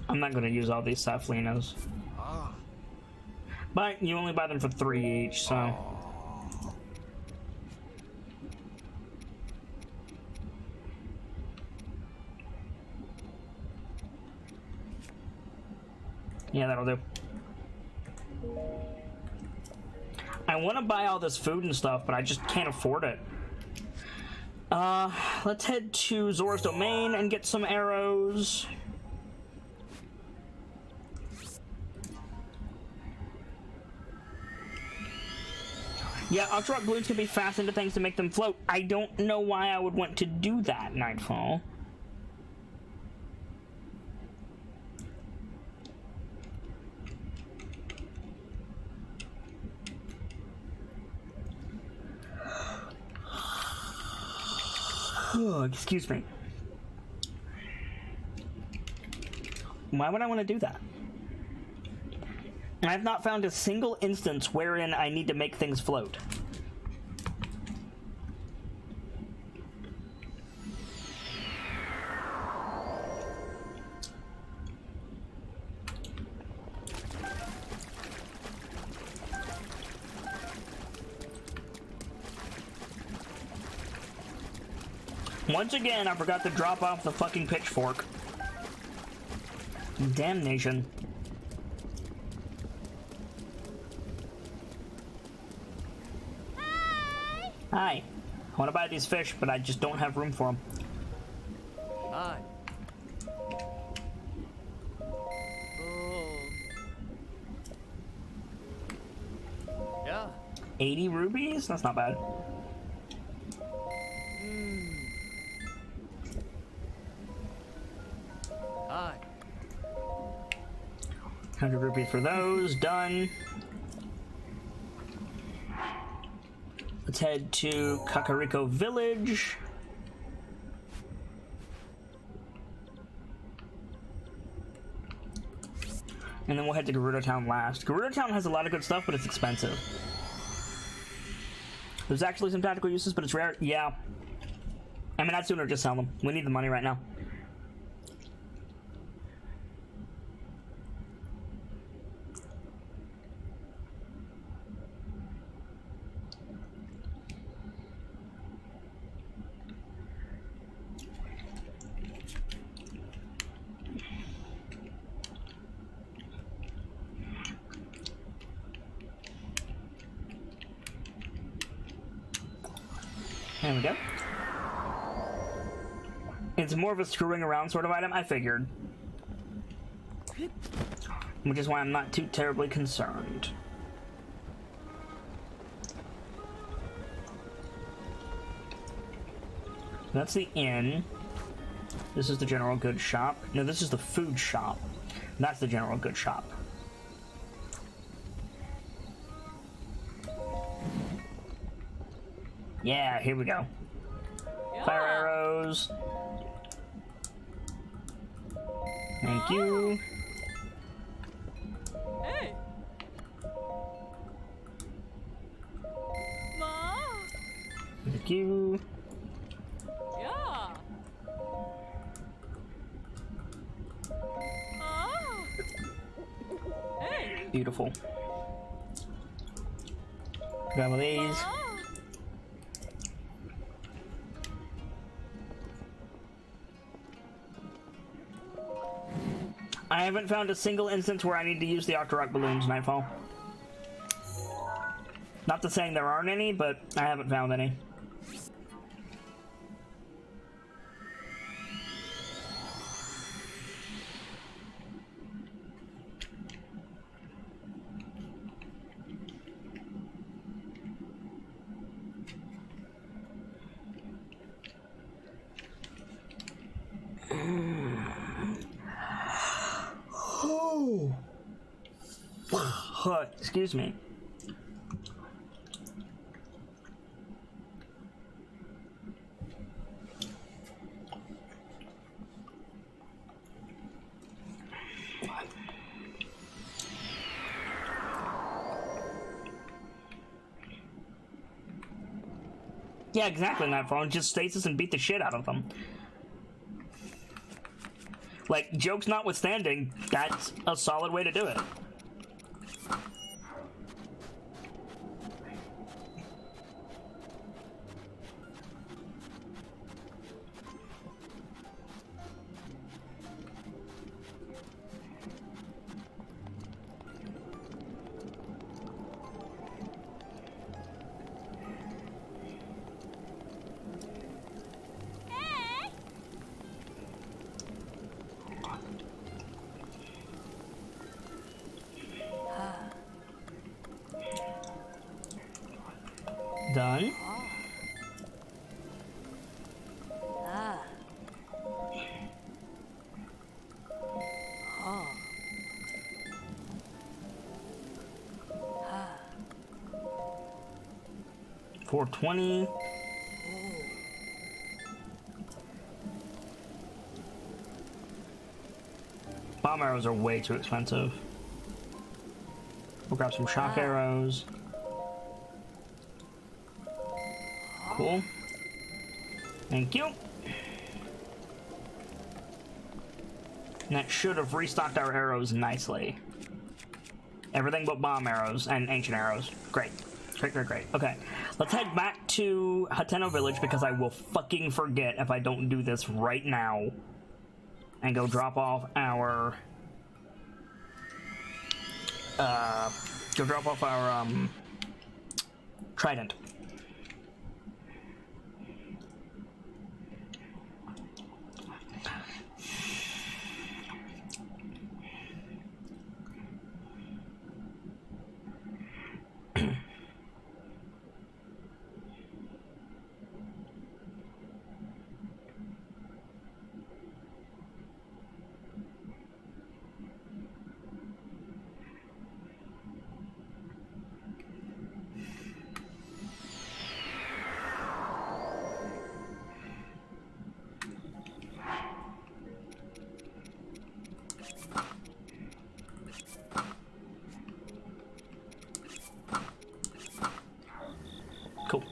I'm not going to use all these Saflinas. But you only buy them for 3 each, so... Yeah, that'll do. I want to buy all this food and stuff, but I just can't afford it. Let's head to Zora's Domain and get some arrows. Yeah, Ultra Rock balloons can be fastened to things to make them float. I don't know why I would want to do that, Nightfall. Oh, excuse me. Why would I want to do that? I've not found a single instance wherein I need to make things float. Once again, I forgot to drop off the fucking pitchfork. Damnation. Hi. I want to buy these fish, but I just don't have room for them. Hi. Oh. Yeah. 80 rubies? That's not bad. Hi. 100 rupees for those. Done. Let's head to Kakariko Village. And then we'll head to Gerudo Town last. Gerudo Town has a lot of good stuff, but it's expensive. There's actually some tactical uses, but it's rare. Yeah. I mean, I'd sooner just sell them. We need the money right now. There we go. It's more of a screwing around sort of item, I figured. Which is why I'm not too terribly concerned. That's the inn. This is the general goods shop. No, this is the food shop. That's the general goods shop. Yeah, here we go. Yeah. Fire arrows. Thank you. Hey. Ma. Thank you. Yeah. Hey. Beautiful. Grab these. I haven't found a single instance where I need to use the Octorok balloons, Nightfall. Not to saying there aren't any, but I haven't found any. Excuse me. Yeah, exactly, Nightfall. Just stasis and beat the shit out of them. Like, jokes notwithstanding, that's a solid way to do it. Done. Ah. Oh. Ah. 420. Bomb arrows are way too expensive. We'll grab some shock arrows. Cool. Thank you. And that should have restocked our arrows nicely. Everything but bomb arrows and ancient arrows. Great. Great, great, great. Okay. Let's head back to Hateno Village because I will fucking forget if I don't do this right now. And go drop off our... trident. Cool.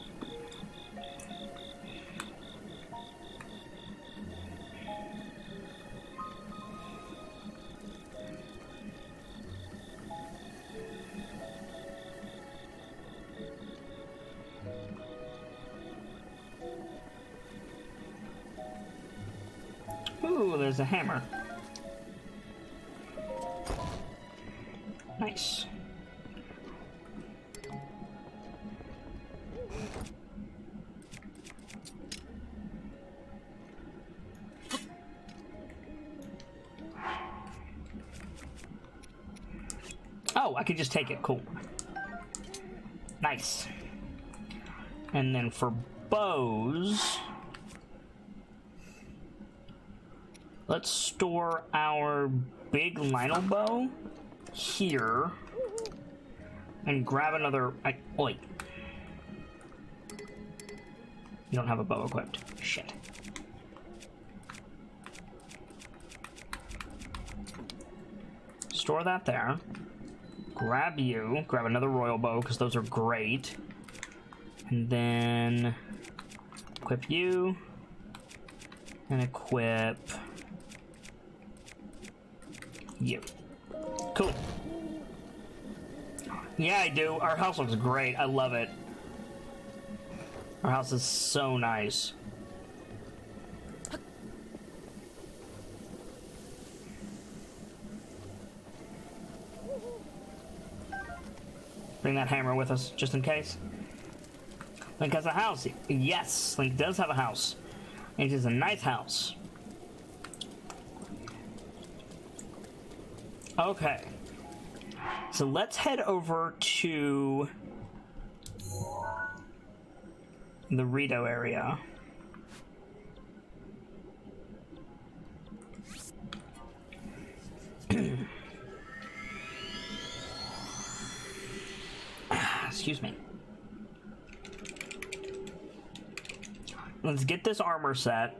Ooh, there's a hammer. Nice. Oh, I can just take it. Cool. Nice. And then for bows, let's store our big Lionel bow here and grab another. Wait. You don't have a bow equipped. Shit. Store that there. Grab you. Grab another royal bow, because those are great. And then equip you. And equip you. Cool. Yeah, I do. Our house looks great. I love it. Our house is so nice. Bring that hammer with us, just in case. Link has a house. Yes, Link does have a house. It is a nice house. Okay. So let's head over to the Rito area. Excuse me. Let's get this armor set.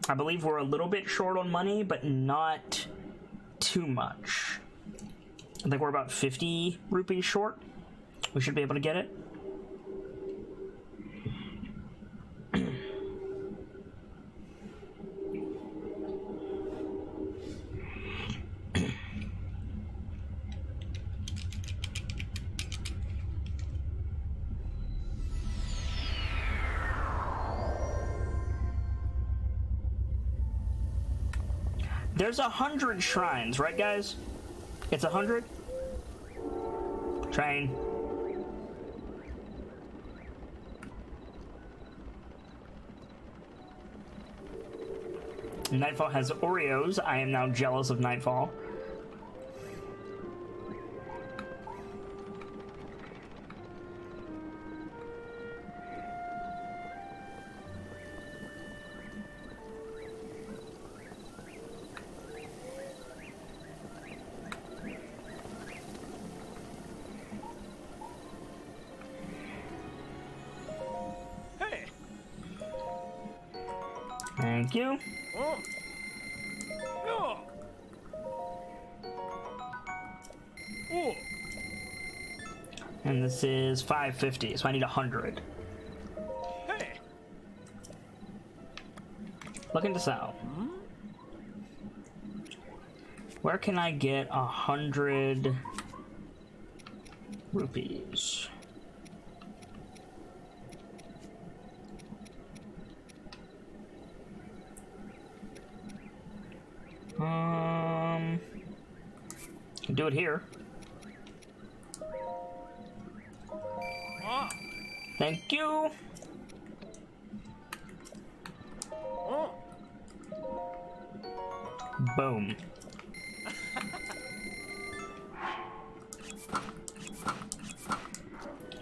I believe we're a little bit short on money, but not too much. I think we're about 50 rupees short. We should be able to get it. There's 100 shrines, right, guys? It's 100? Train. Nightfall has Oreos. I am now jealous of Nightfall. Thank you. And this is 550, so I need 100. Looking to sell. Where can I get 100 rupees? Can do it here. Thank you. Boom.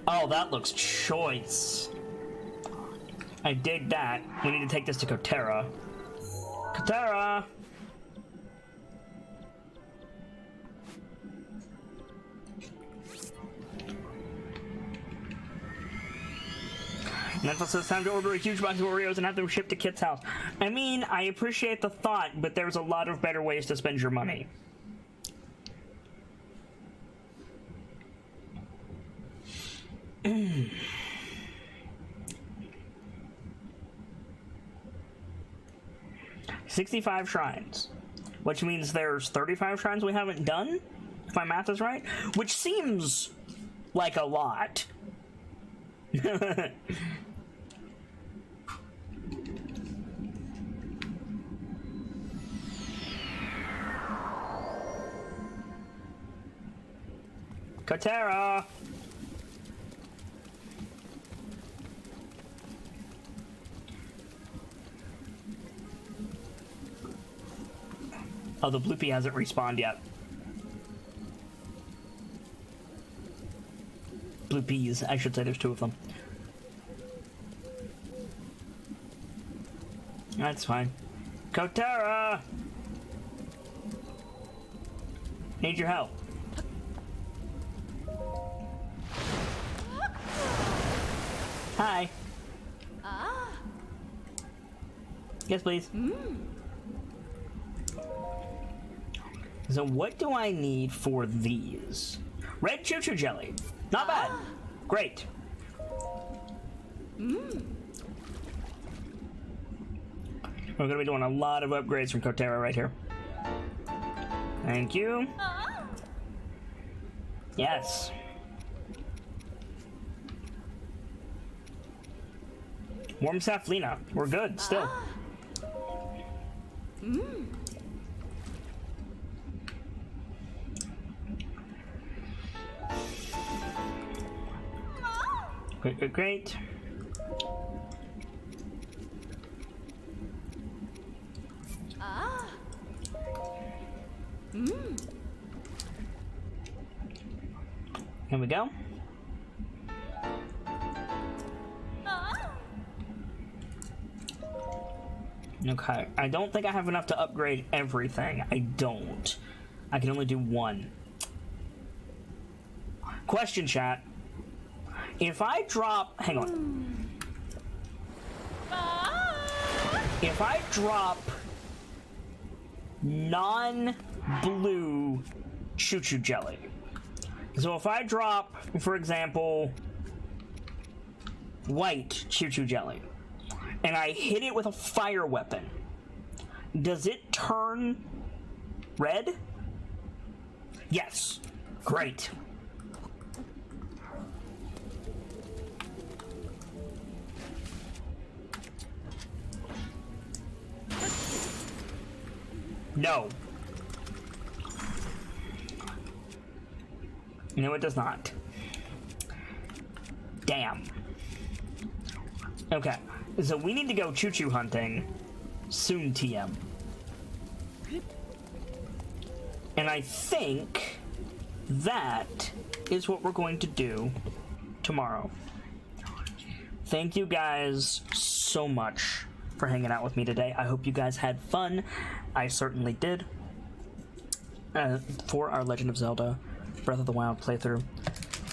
Oh, that looks choice. I dig that. We need to take this to Kotera. Kotera! Netflix says time to order a huge box of Oreos and have them shipped to Kit's house. I mean, I appreciate the thought, but there's a lot of better ways to spend your money. $65 shrines, which means there's 35 shrines we haven't done, if my math is right, which seems like a lot. Kotera! Oh, the Bloopy hasn't respawned yet. blue peas, I should say. There's 2 of them. That's fine. Kotara! Need your help. Hi. Ah. Yes, please. So what do I need for these? Red choo-choo jelly. Not bad. Great. We're gonna be doing a lot of upgrades from Kotara right here. Thank you. Yes. Warm Saflina. We're good still. Great, great, great. Here we go. Okay, I don't think I have enough to upgrade everything. I don't. I can only do 1. Question, chat. If I drop... Hang on. If I drop non-blue choo-choo jelly. So if I drop, for example, white choo-choo jelly, and I hit it with a fire weapon, does it turn red? Yes. Great. No. No, it does not. Damn. Okay, so we need to go choo-choo hunting soon, TM. And I think that is what we're going to do tomorrow. Thank you guys so much for hanging out with me today. I hope you guys had fun. I certainly did. For our Legend of Zelda Breath of the Wild playthrough.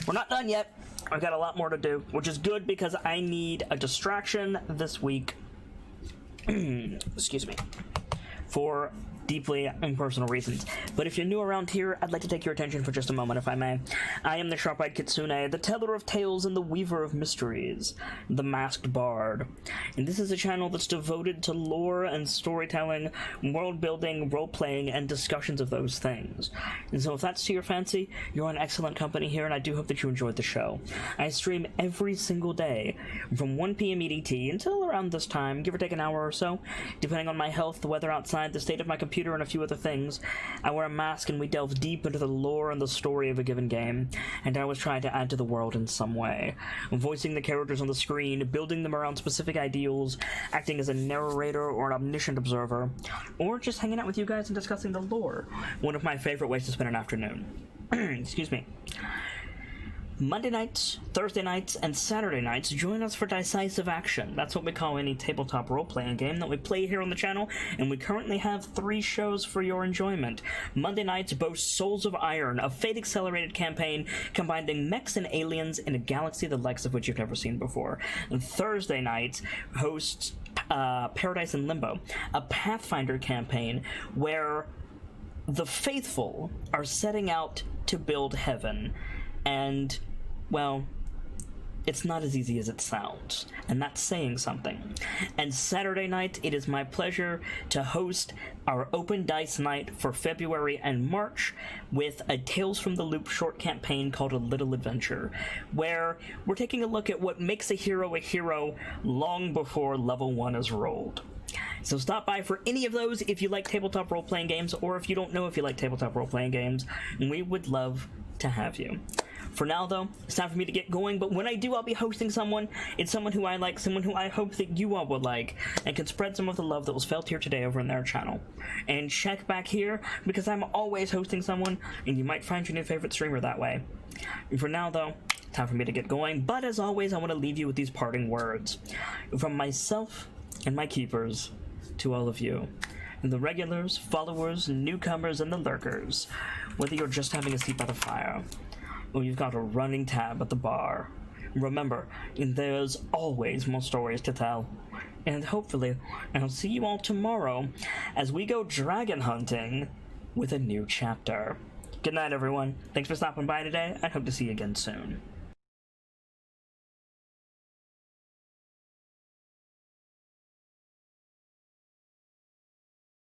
We're not done yet. I've got a lot more to do, which is good because I need a distraction this week. Excuse me. For deeply impersonal reasons. But if you're new around here, I'd like to take your attention for just a moment, if I may. I am the Sharp-Eyed Kitsune, the teller of tales and the weaver of mysteries, the masked bard. And this is a channel that's devoted to lore and storytelling, world-building, role-playing, and discussions of those things. And so if that's to your fancy, you're in excellent company here, and I do hope that you enjoyed the show. I stream every single day from 1 p.m. EDT until around this time, give or take an hour or so, depending on my health, the weather outside, the state of my computer, and a few other things. I wear a mask and we delve deep into the lore and the story of a given game, and I was trying to add to the world in some way. Voicing the characters on the screen, building them around specific ideals, acting as a narrator or an omniscient observer, or just hanging out with you guys and discussing the lore. One of my favorite ways to spend an afternoon. Excuse me. Monday nights, Thursday nights, and Saturday nights, join us for Decisive Action. That's what we call any tabletop role-playing game that we play here on the channel, and we currently have 3 shows for your enjoyment. Monday nights boast Souls of Iron, a fate-accelerated campaign combining mechs and aliens in a galaxy the likes of which you've never seen before. And Thursday nights hosts Paradise in Limbo, a Pathfinder campaign where the faithful are setting out to build heaven, and well, it's not as easy as it sounds, and that's saying something. And Saturday night, it is my pleasure to host our Open Dice Night for February and March with a Tales from the Loop short campaign called A Little Adventure, where we're taking a look at what makes a hero long before level 1 is rolled. So stop by for any of those if you like tabletop role-playing games, or if you don't know if you like tabletop role-playing games, we would love to have you. For now, though, it's time for me to get going, but when I do, I'll be hosting someone. It's someone who I like, someone who I hope that you all would like, and can spread some of the love that was felt here today over in their channel. And check back here, because I'm always hosting someone, and you might find your new favorite streamer that way. And for now, though, time for me to get going, but as always, I want to leave you with these parting words. From myself and my keepers, to all of you. The regulars, followers, newcomers, and the lurkers. Whether you're just having a seat by the fire, or you've got a running tab at the bar, remember, there's always more stories to tell. And hopefully, I'll see you all tomorrow as we go dragon hunting with a new chapter. Good night, everyone. Thanks for stopping by today. I hope to see you again soon.